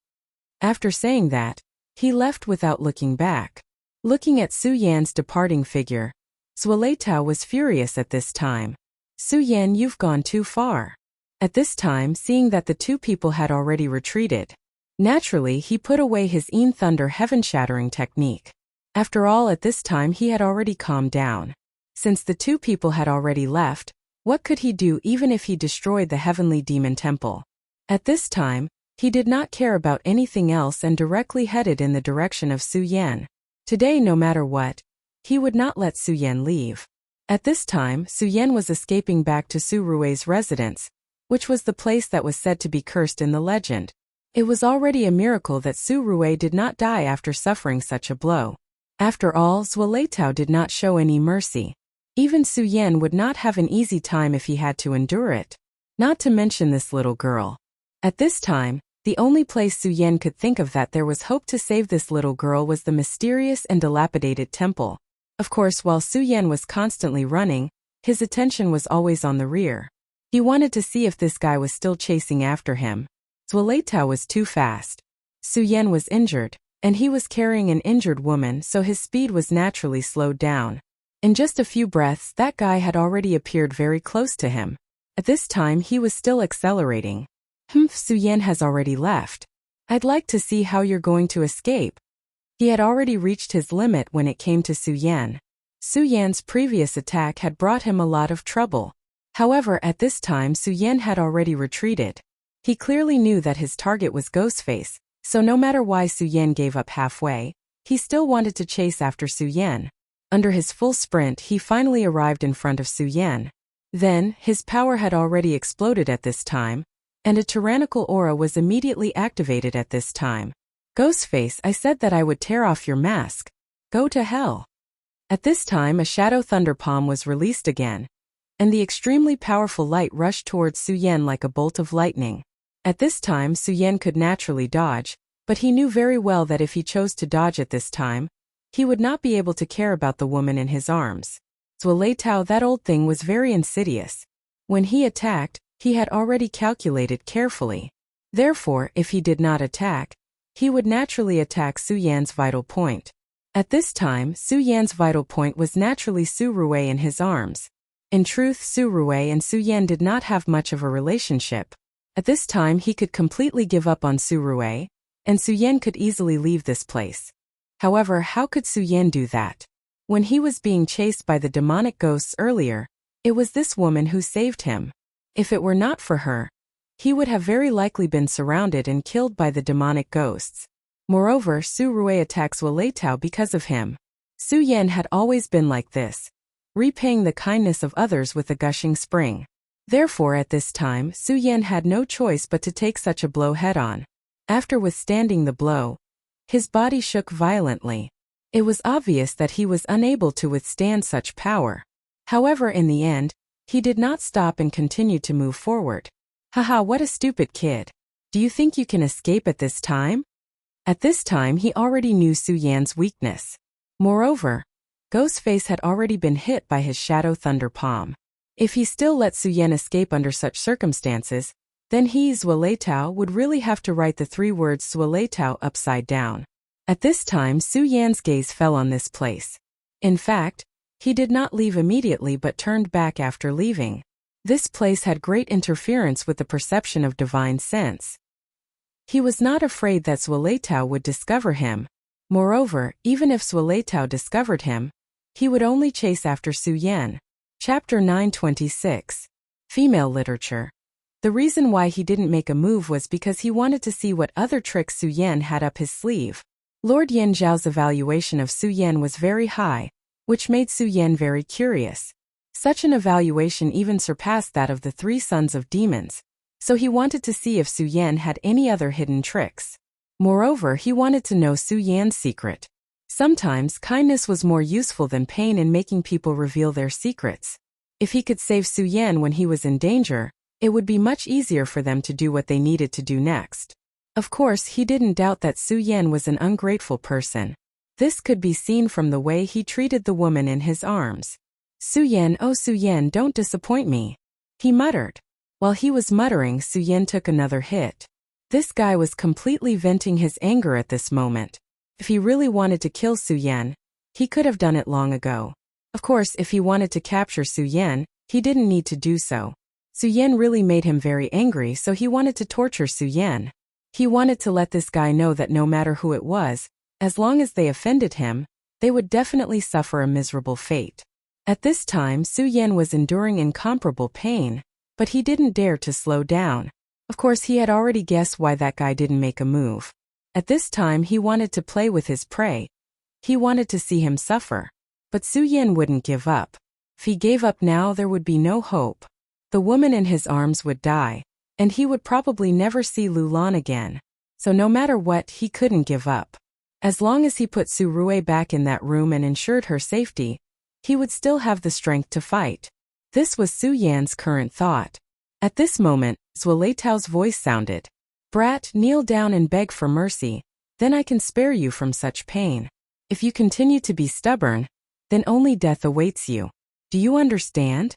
Speaker 1: After saying that, he left without looking back. Looking at Su Yan's departing figure, Zhuo Leitao was furious at this time. "Su Yan, you've gone too far." At this time, seeing that the two people had already retreated, naturally he put away his Yin Thunder Heaven-Shattering technique. After all, at this time he had already calmed down. Since the two people had already left, what could he do even if he destroyed the Heavenly Demon Temple? At this time, he did not care about anything else and directly headed in the direction of Su Yan. Today, no matter what, he would not let Su Yan leave. At this time, Su Yan was escaping back to Su Rui's residence, which was the place that was said to be cursed in the legend. It was already a miracle that Su Rui did not die after suffering such a blow. After all, Zhuo Leitao did not show any mercy. Even Su Yan would not have an easy time if he had to endure it. Not to mention this little girl. At this time, The only place Su Yan could think of that there was hope to save this little girl was the mysterious and dilapidated temple. Of course, while Su Yan was constantly running, his attention was always on the rear. He wanted to see if this guy was still chasing after him. Zueleitao was too fast. Su Yan was injured, and he was carrying an injured woman, so his speed was naturally slowed down. In just a few breaths, that guy had already appeared very close to him. At this time, he was still accelerating. Su Yan has already left. I'd like to see how you're going to escape. He had already reached his limit when it came to Su Yan. Su Yan's previous attack had brought him a lot of trouble. However, at this time Su Yan had already retreated. He clearly knew that his target was Ghostface, so no matter why Su Yan gave up halfway, he still wanted to chase after Su Yan. Under his full sprint, he finally arrived in front of Su Yan. Then, his power had already exploded at this time, and a tyrannical aura was immediately activated at this time. Ghostface, I said that I would tear off your mask. Go to hell. At this time, a shadow thunder palm was released again, and the extremely powerful light rushed towards Su Yan like a bolt of lightning. At this time, Su Yan could naturally dodge, but he knew very well that if he chose to dodge at this time, he would not be able to care about the woman in his arms. Zueleitao, that old thing, was very insidious. When he attacked, he had already calculated carefully. Therefore, if he did not attack, he would naturally attack Su Yan's vital point. At this time, Su Yan's vital point was naturally Su Ruwei in his arms. In truth, Su Ruwei and Su Yan did not have much of a relationship. At this time, he could completely give up on Su Ruwei, and Su Yan could easily leave this place. However, how could Su Yan do that? When he was being chased by the demonic ghosts earlier, it was this woman who saved him. If it were not for her, he would have very likely been surrounded and killed by the demonic ghosts. Moreover, Su Ruwei attacks Zueleitao because of him. Su Yan had always been like this, repaying the kindness of others with a gushing spring. Therefore, at this time, Su Yan had no choice but to take such a blow head-on. After withstanding the blow, his body shook violently. It was obvious that he was unable to withstand such power. However, in the end, he did not stop and continued to move forward. Haha, what a stupid kid. Do you think you can escape at this time? At this time, he already knew Su Yan's weakness. Moreover, Ghostface had already been hit by his shadow thunder palm. If he still let Su Yan escape under such circumstances, then he, Zueleitao, would really have to write the 3 words Zueleitao upside down. At this time, Su Yan's gaze fell on this place. In fact, he did not leave immediately but turned back after leaving. This place had great interference with the perception of divine sense. He was not afraid that Zueleitao would discover him. Moreover, even if Zueleitao discovered him, he would only chase after Su Yan. Chapter 926. Female Literature. The reason why he didn't make a move was because he wanted to see what other tricks Su Yan had up his sleeve. Lord Yan Zhao's evaluation of Su Yan was very high, which made Su Yan very curious. Such an evaluation even surpassed that of the 3 sons of demons, so he wanted to see if Su Yan had any other hidden tricks. Moreover, he wanted to know Su Yan's secret. Sometimes, kindness was more useful than pain in making people reveal their secrets. If he could save Su Yan when he was in danger, it would be much easier for them to do what they needed to do next. Of course, he didn't doubt that Su Yan was an ungrateful person. This could be seen from the way he treated the woman in his arms. Su Yan, oh Su Yan, don't disappoint me, he muttered. While he was muttering, Su Yan took another hit. This guy was completely venting his anger at this moment. If he really wanted to kill Su Yan, he could have done it long ago. Of course, if he wanted to capture Su Yan, he didn't need to do so. Su Yan really made him very angry, so he wanted to torture Su Yan. He wanted to let this guy know that no matter who it was, as long as they offended him, they would definitely suffer a miserable fate. At this time, Su Yan was enduring incomparable pain, but he didn't dare to slow down. Of course, he had already guessed why that guy didn't make a move. At this time, he wanted to play with his prey. He wanted to see him suffer. But Su Yan wouldn't give up. If he gave up now, there would be no hope. The woman in his arms would die, and he would probably never see Lulan again. So no matter what, he couldn't give up. As long as he put Su Ruwei back in that room and ensured her safety, he would still have the strength to fight. This was Su Yan's current thought. At this moment, Zueleitao's voice sounded. Brat, kneel down and beg for mercy, then I can spare you from such pain. If you continue to be stubborn, then only death awaits you. Do you understand?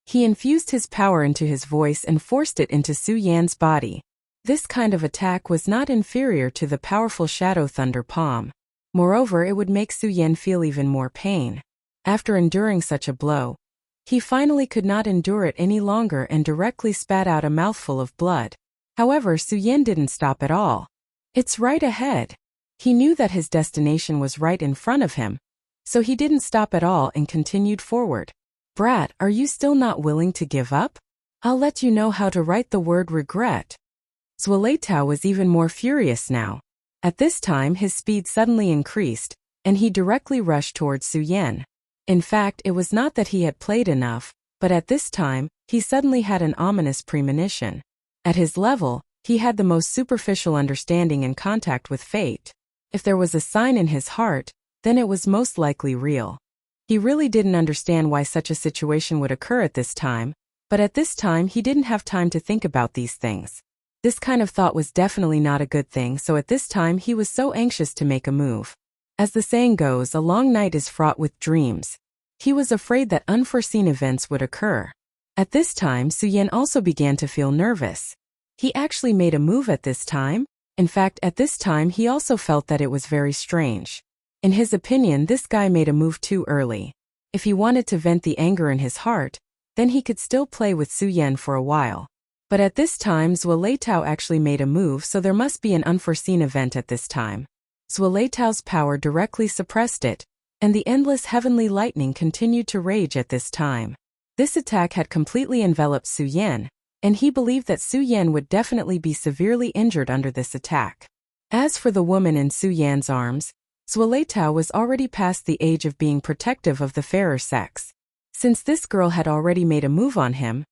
Speaker 1: He infused his power into his voice and forced it into Su Yan's body. This kind of attack was not inferior to the powerful Shadow Thunder Palm. Moreover, it would make Su Yan feel even more pain. After enduring such a blow, he finally could not endure it any longer and directly spat out a mouthful of blood. However, Su Yan didn't stop at all. It's right ahead. He knew that his destination was right in front of him, so he didn't stop at all and continued forward. Brat, are you still not willing to give up? I'll let you know how to write the word regret. Zueletao was even more furious now. At this time his speed suddenly increased, and he directly rushed towards Su Yan. In fact, it was not that he had played enough, but at this time, he suddenly had an ominous premonition. At his level, he had the most superficial understanding and contact with fate. If there was a sign in his heart, then it was most likely real. He really didn't understand why such a situation would occur at this time, but at this time he didn't have time to think about these things. This kind of thought was definitely not a good thing, so at this time he was so anxious to make a move. As the saying goes, a long night is fraught with dreams. He was afraid that unforeseen events would occur. At this time, Su Yan also began to feel nervous. He actually made a move at this time. In fact, at this time he also felt that it was very strange. In his opinion, this guy made a move too early. If he wanted to vent the anger in his heart, then he could still play with Su Yan for a while. But at this time, Zueletao actually made a move, so there must be an unforeseen event at this time. Zueletao's power directly suppressed it, and the endless heavenly lightning continued to rage at this time. This attack had completely enveloped Su Yan, and he believed that Su Yan would definitely be severely injured under this attack. As for the woman in Su Yan's arms, Zueletao was already past the age of being protective of the fairer sex. Since this girl had already made a move on him,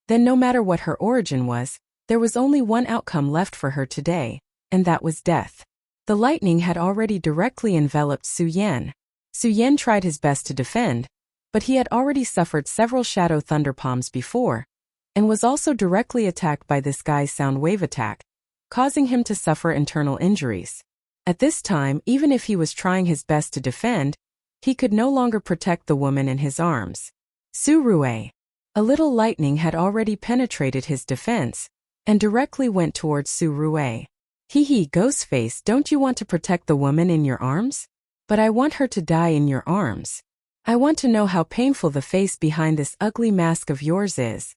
Speaker 1: then no matter what her origin was, there was only one outcome left for her today, and that was death. The lightning had already directly enveloped Su Yan. Su Yan tried his best to defend, but he had already suffered several Shadow Thunder Palms before, and was also directly attacked by this guy's sound wave attack, causing him to suffer internal injuries. At this time, even if he was trying his best to defend, he could no longer protect the woman in his arms. Su Rue. A little lightning had already penetrated his defense, and directly went towards Su Rue. Hee, Ghostface, don't you want to protect the woman in your arms? But I want her to die in your arms. I want to know how painful the face behind this ugly mask of yours is.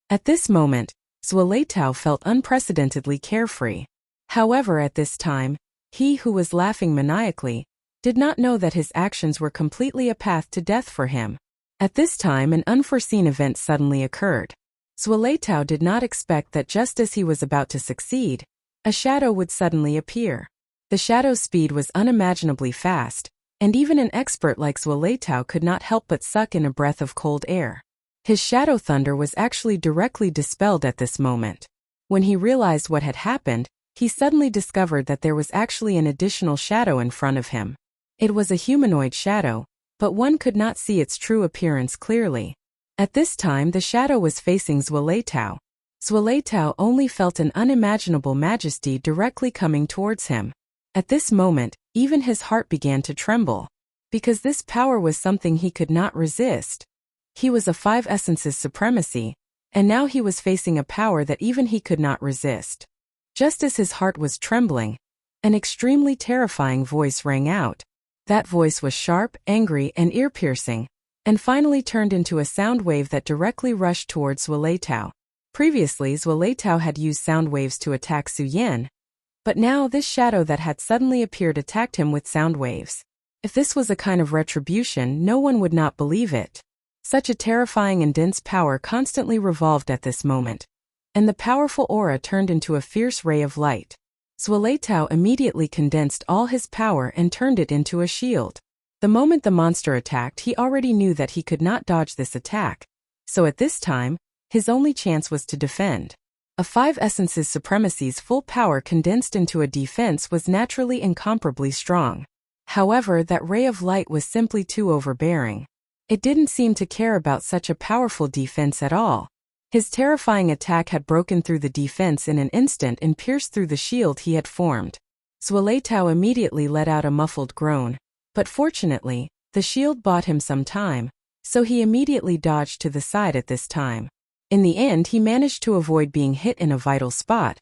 Speaker 1: At this moment, Zueletao felt unprecedentedly carefree. However, at this time, he who was laughing maniacally did not know that his actions were completely a path to death for him. At this time, an unforeseen event suddenly occurred. Zueletao did not expect that just as he was about to succeed, a shadow would suddenly appear. The shadow's speed was unimaginably fast, and even an expert like Zueletao could not help but suck in a breath of cold air. His shadow thunder was actually directly dispelled at this moment. When he realized what had happened, he suddenly discovered that there was actually an additional shadow in front of him. It was a humanoid shadow, but one could not see its true appearance clearly. At this time, the shadow was facing Zueletao. Zueletao only felt an unimaginable majesty directly coming towards him. At this moment, even his heart began to tremble, because this power was something he could not resist. He was a 5 essences supremacy, and now he was facing a power that even he could not resist. Just as his heart was trembling, an extremely terrifying voice rang out. That voice was sharp, angry, and ear-piercing, and finally turned into a sound wave that directly rushed towards Zueletao. Previously, Zueletao had used sound waves to attack Su Yan, but now this shadow that had suddenly appeared attacked him with sound waves. If this was a kind of retribution, no one would not believe it. Such a terrifying and dense power constantly revolved at this moment, and the powerful aura turned into a fierce ray of light. Zueletao immediately condensed all his power and turned it into a shield. The moment the monster attacked, he already knew that he could not dodge this attack, so at this time, his only chance was to defend. A 5 essences supremacy's full power condensed into a defense was naturally incomparably strong. However, that ray of light was simply too overbearing. It didn't seem to care about such a powerful defense at all. His terrifying attack had broken through the defense in an instant and pierced through the shield he had formed. Zueletao immediately let out a muffled groan, but fortunately, the shield bought him some time, so he immediately dodged to the side at this time. In the end, he managed to avoid being hit in a vital spot,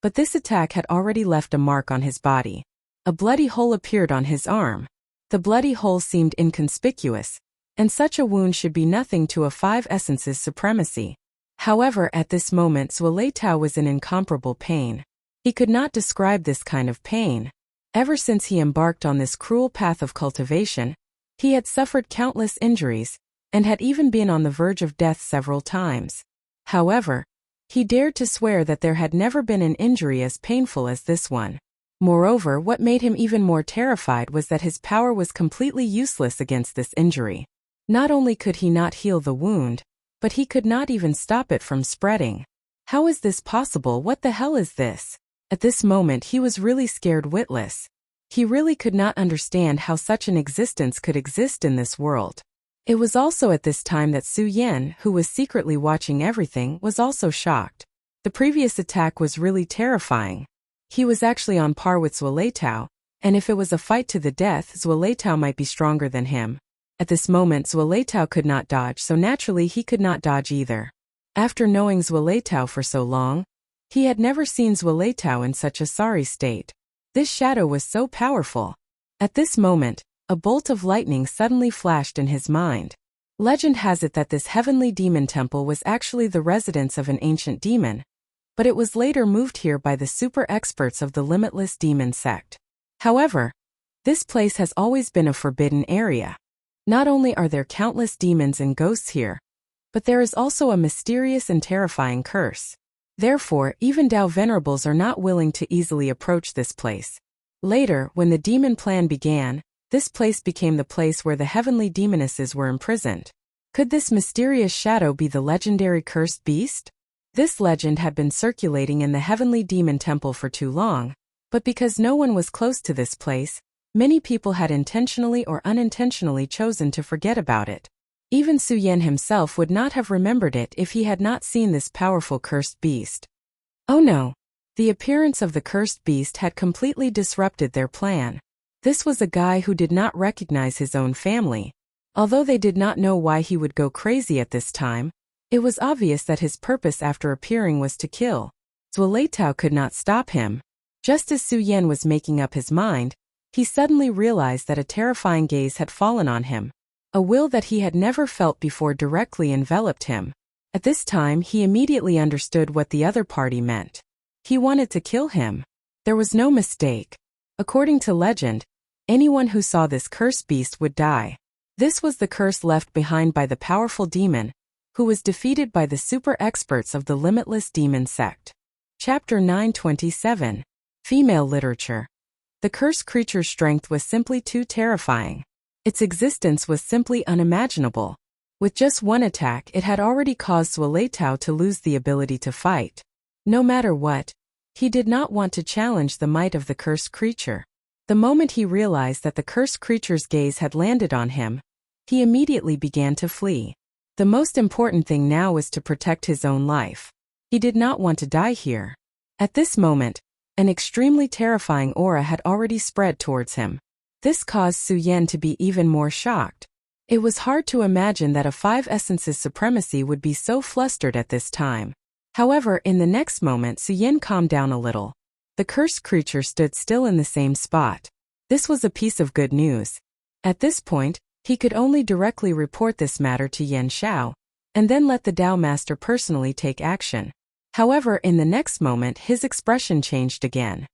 Speaker 1: but this attack had already left a mark on his body. A bloody hole appeared on his arm. The bloody hole seemed inconspicuous, and such a wound should be nothing to a 5 essences supremacy. However, at this moment Zueletao was in incomparable pain. He could not describe this kind of pain. Ever since he embarked on this cruel path of cultivation, he had suffered countless injuries, and had even been on the verge of death several times. However, he dared to swear that there had never been an injury as painful as this one. Moreover, what made him even more terrified was that his power was completely useless against this injury. Not only could he not heal the wound, but he could not even stop it from spreading. How is this possible? What the hell is this? At this moment he was really scared witless. He really could not understand how such an existence could exist in this world. It was also at this time that Su Yan, who was secretly watching everything, was also shocked. The previous attack was really terrifying. He was actually on par with Zueletao, and if it was a fight to the death, Zueletao might be stronger than him. At this moment Zueletao could not dodge, so naturally he could not dodge either. After knowing Zueletao for so long, he had never seen Zueletao in such a sorry state. This shadow was so powerful. At this moment, a bolt of lightning suddenly flashed in his mind. Legend has it that this heavenly demon temple was actually the residence of an ancient demon, but it was later moved here by the super experts of the Limitless Demon sect. However, this place has always been a forbidden area. Not only are there countless demons and ghosts here, but there is also a mysterious and terrifying curse. Therefore, even Dao Venerables are not willing to easily approach this place. Later, when the demon plan began, this place became the place where the heavenly demonesses were imprisoned. Could this mysterious shadow be the legendary cursed beast? This legend had been circulating in the heavenly demon temple for too long, but because no one was close to this place, many people had intentionally or unintentionally chosen to forget about it. Even Su Yan himself would not have remembered it if he had not seen this powerful cursed beast. Oh no! The appearance of the cursed beast had completely disrupted their plan. This was a guy who did not recognize his own family. Although they did not know why he would go crazy at this time, it was obvious that his purpose after appearing was to kill. Zueletao could not stop him. Just as Su Yan was making up his mind, he suddenly realized that a terrifying gaze had fallen on him. A will that he had never felt before directly enveloped him. At this time he immediately understood what the other party meant. He wanted to kill him. There was no mistake. According to legend, anyone who saw this cursed beast would die. This was the curse left behind by the powerful demon, who was defeated by the super experts of the Limitless Demon sect. Chapter 927. Female Literature. The cursed creature's strength was simply too terrifying. Its existence was simply unimaginable. With just one attack, it had already caused Zueletao to lose the ability to fight. No matter what, he did not want to challenge the might of the cursed creature. The moment he realized that the cursed creature's gaze had landed on him, he immediately began to flee. The most important thing now was to protect his own life. He did not want to die here. At this moment, an extremely terrifying aura had already spread towards him. This caused Su Yan to be even more shocked. It was hard to imagine that a 5 essences supremacy would be so flustered at this time. However, in the next moment Su Yan calmed down a little. The cursed creature stood still in the same spot. This was a piece of good news. At this point, he could only directly report this matter to Yan Xiao, and then let the Dao Master personally take action. However, in the next moment his expression changed again.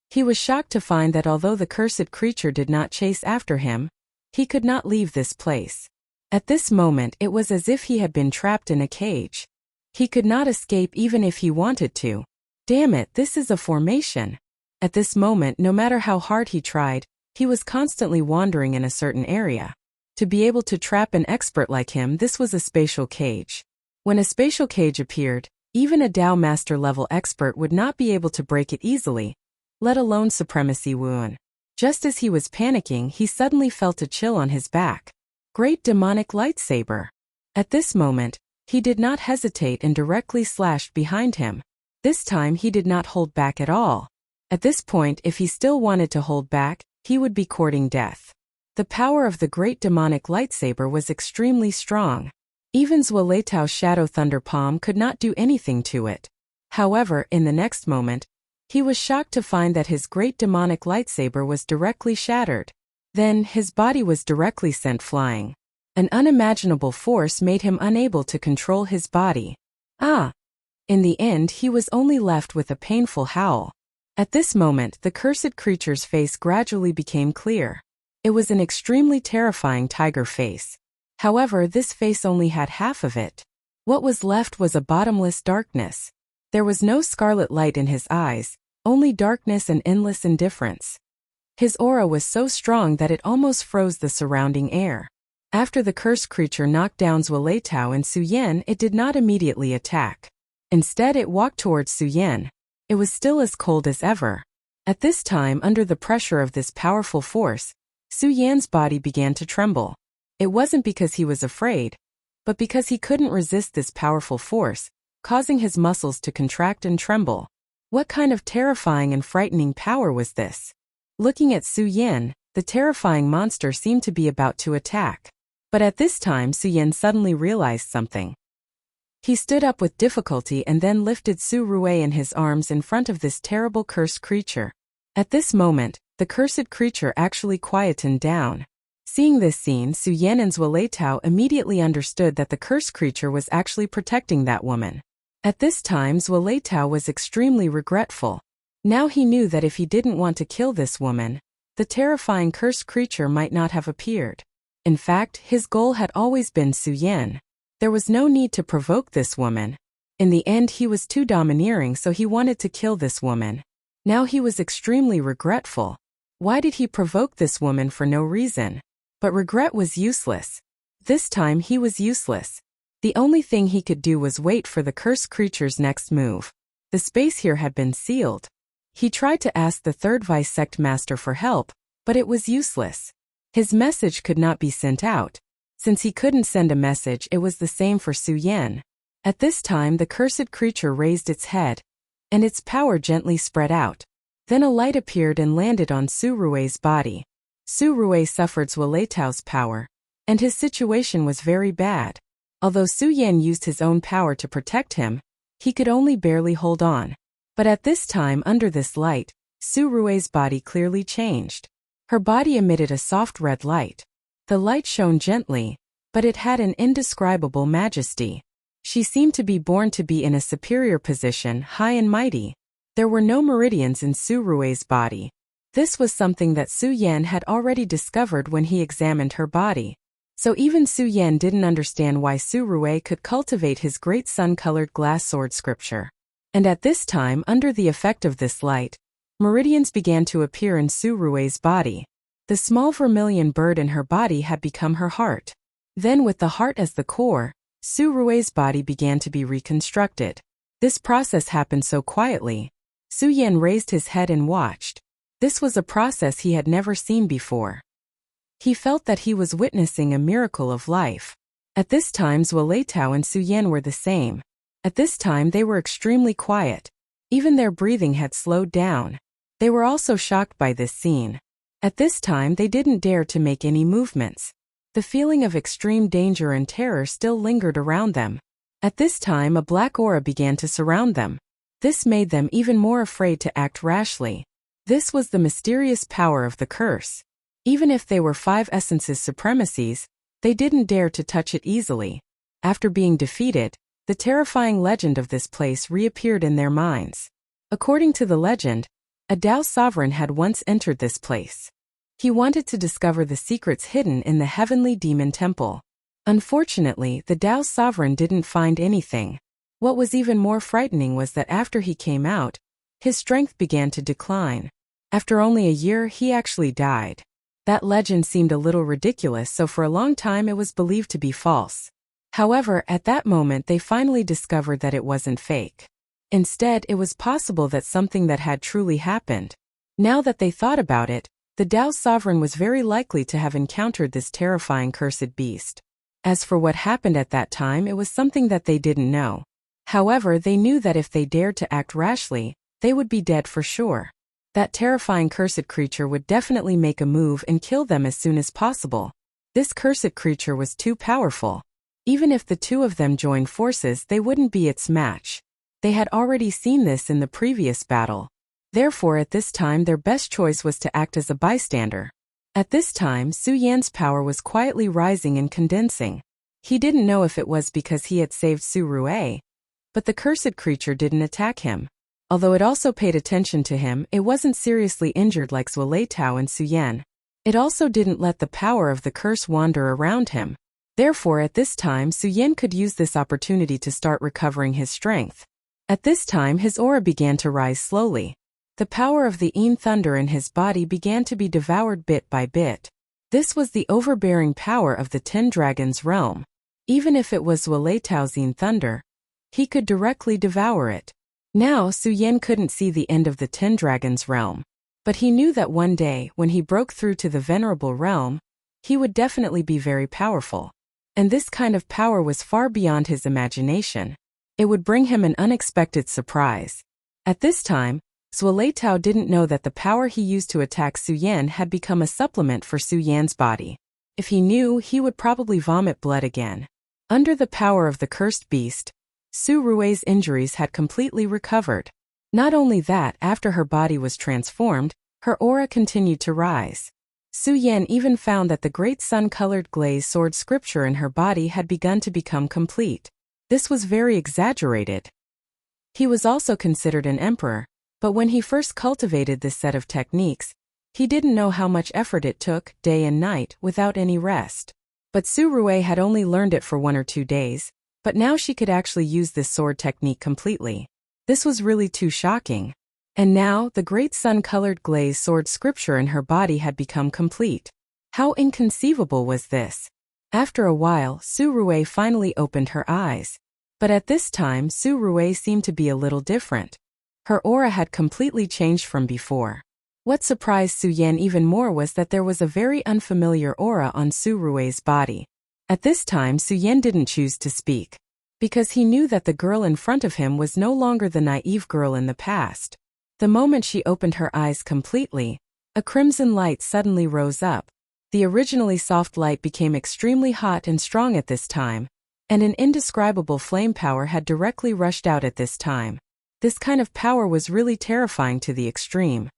Speaker 1: He was shocked to find that although the cursed creature did not chase after him, he could not leave this place. At this moment it was as if he had been trapped in a cage. He could not escape even if he wanted to. Damn it, this is a formation. At this moment, no matter how hard he tried, he was constantly wandering in a certain area. To be able to trap an expert like him, this was a spatial cage. When a spatial cage appeared, even a Dao Master level expert would not be able to break it easily, let alone Supremacy Wuan. Just as he was panicking, he suddenly felt a chill on his back. Great demonic lightsaber. At this moment, He did not hesitate and directly slashed behind him. This time he did not hold back at all. At this point, if he still wanted to hold back, he would be courting death. The power of the great demonic lightsaber was extremely strong. Even Zueletow's Shadow Thunder Palm could not do anything to it. However, in the next moment, he was shocked to find that his great demonic lightsaber was directly shattered. Then, his body was directly sent flying. An unimaginable force made him unable to control his body. In the end, he was only left with a painful howl. At this moment, the cursed creature's face gradually became clear. It was an extremely terrifying tiger face. However, this face only had half of it. What was left was a bottomless darkness. There was no scarlet light in his eyes, only darkness and endless indifference. His aura was so strong that it almost froze the surrounding air. After the cursed creature knocked down Zueletow and Suyen, it did not immediately attack. Instead, it walked towards Suyen. It was still as cold as ever. At this time, under the pressure of this powerful force, Suyen's body began to tremble. It wasn't because he was afraid, but because he couldn't resist this powerful force, causing his muscles to contract and tremble. What kind of terrifying and frightening power was this? Looking at Suyen, the terrifying monster seemed to be about to attack. But at this time, Suyen suddenly realized something. He stood up with difficulty and then lifted Su Rue in his arms in front of this terrible cursed creature. At this moment, the cursed creature actually quietened down. Seeing this scene, Suyen and Zueletow immediately understood that the cursed creature was actually protecting that woman. At this time, Zueletow was extremely regretful. Now he knew that if he didn't want to kill this woman, the terrifying cursed creature might not have appeared. In fact, his goal had always been Suyen. There was no need to provoke this woman. In the end, he was too domineering, so he wanted to kill this woman. Now he was extremely regretful. Why did he provoke this woman for no reason? But regret was useless. This time he was useless. The only thing he could do was wait for the cursed creature's next move. The space here had been sealed. He tried to ask the third vice sect master for help, but it was useless. His message could not be sent out. Since he couldn't send a message, it was the same for Suyen. At this time, the cursed creature raised its head, and its power gently spread out. Then a light appeared and landed on Su Rue's body. Su Rue suffered Zueletow's power, and his situation was very bad. Although Suyen used his own power to protect him, he could only barely hold on. But at this time, under this light, Su Rue's body clearly changed. Her body emitted a soft red light. The light shone gently, but it had an indescribable majesty. She seemed to be born to be in a superior position, high and mighty. There were no meridians in Su Rue's body. This was something that Suyen had already discovered when he examined her body. So even Suyen didn't understand why Su Rue could cultivate his great sun-colored glass sword scripture. And at this time, under the effect of this light, meridians began to appear in Su Rue's body. The small vermilion bird in her body had become her heart. Then with the heart as the core, Su Rue's body began to be reconstructed. This process happened so quietly. Suyen raised his head and watched. This was a process he had never seen before. He felt that he was witnessing a miracle of life. At this time, Zueletow and Suyen were the same. At this time, they were extremely quiet. Even their breathing had slowed down. They were also shocked by this scene. At this time, they didn't dare to make any movements. The feeling of extreme danger and terror still lingered around them. At this time, a black aura began to surround them. This made them even more afraid to act rashly. This was the mysterious power of the curse. Even if they were 5 essences supremacies, they didn't dare to touch it easily. After being defeated, the terrifying legend of this place reappeared in their minds. According to the legend, a Tao sovereign had once entered this place. He wanted to discover the secrets hidden in the heavenly demon temple. Unfortunately, the Tao sovereign didn't find anything. What was even more frightening was that after he came out, his strength began to decline. After only a year, he actually died. That legend seemed a little ridiculous, so for a long time it was believed to be false. However, at that moment they finally discovered that it wasn't fake. Instead, it was possible that something that had truly happened. Now that they thought about it, the Tao sovereign was very likely to have encountered this terrifying cursed beast. As for what happened at that time, it was something that they didn't know. However, they knew that if they dared to act rashly, they would be dead for sure. That terrifying cursed creature would definitely make a move and kill them as soon as possible. This cursed creature was too powerful. Even if the two of them joined forces, they wouldn't be its match. They had already seen this in the previous battle. Therefore, at this time, their best choice was to act as a bystander. At this time, Su Yan's power was quietly rising and condensing. He didn't know if it was because he had saved Su Rui, but the cursed creature didn't attack him. Although it also paid attention to him, it wasn't seriously injured like Zueletao and Su Yan. It also didn't let the power of the curse wander around him. Therefore, at this time, Su Yan could use this opportunity to start recovering his strength. At this time, his aura began to rise slowly. The power of the Yin thunder in his body began to be devoured bit by bit. This was the overbearing power of the 10 Dragons realm. Even if it was Zueletao's Yin thunder, he could directly devour it. Now, Su Yan couldn't see the end of the 10 Dragons realm. But he knew that one day, when he broke through to the Venerable realm, he would definitely be very powerful. And this kind of power was far beyond his imagination. It would bring him an unexpected surprise. At this time, Zueletao didn't know that the power he used to attack Su Yan had become a supplement for Su Yan's body. If he knew, he would probably vomit blood again. Under the power of the cursed beast, Su Rui's injuries had completely recovered. Not only that, after her body was transformed, her aura continued to rise. Su Yan even found that the great sun-colored glazed sword scripture in her body had begun to become complete. This was very exaggerated. He was also considered an emperor, but when he first cultivated this set of techniques, he didn't know how much effort it took, day and night, without any rest. But Su Rui had only learned it for 1 or 2 days, but now she could actually use this sword technique completely. This was really too shocking. And now, the great sun-colored glazed sword scripture in her body had become complete. How inconceivable was this? After a while, Su Rui finally opened her eyes. But at this time, Su Rui seemed to be a little different. Her aura had completely changed from before. What surprised Su Yan even more was that there was a very unfamiliar aura on Su Rui's body. At this time, Su Yan didn't choose to speak, because he knew that the girl in front of him was no longer the naive girl in the past. The moment she opened her eyes completely, a crimson light suddenly rose up. The originally soft light became extremely hot and strong at this time, and an indescribable flame power had directly rushed out at this time. This kind of power was really terrifying to the extreme.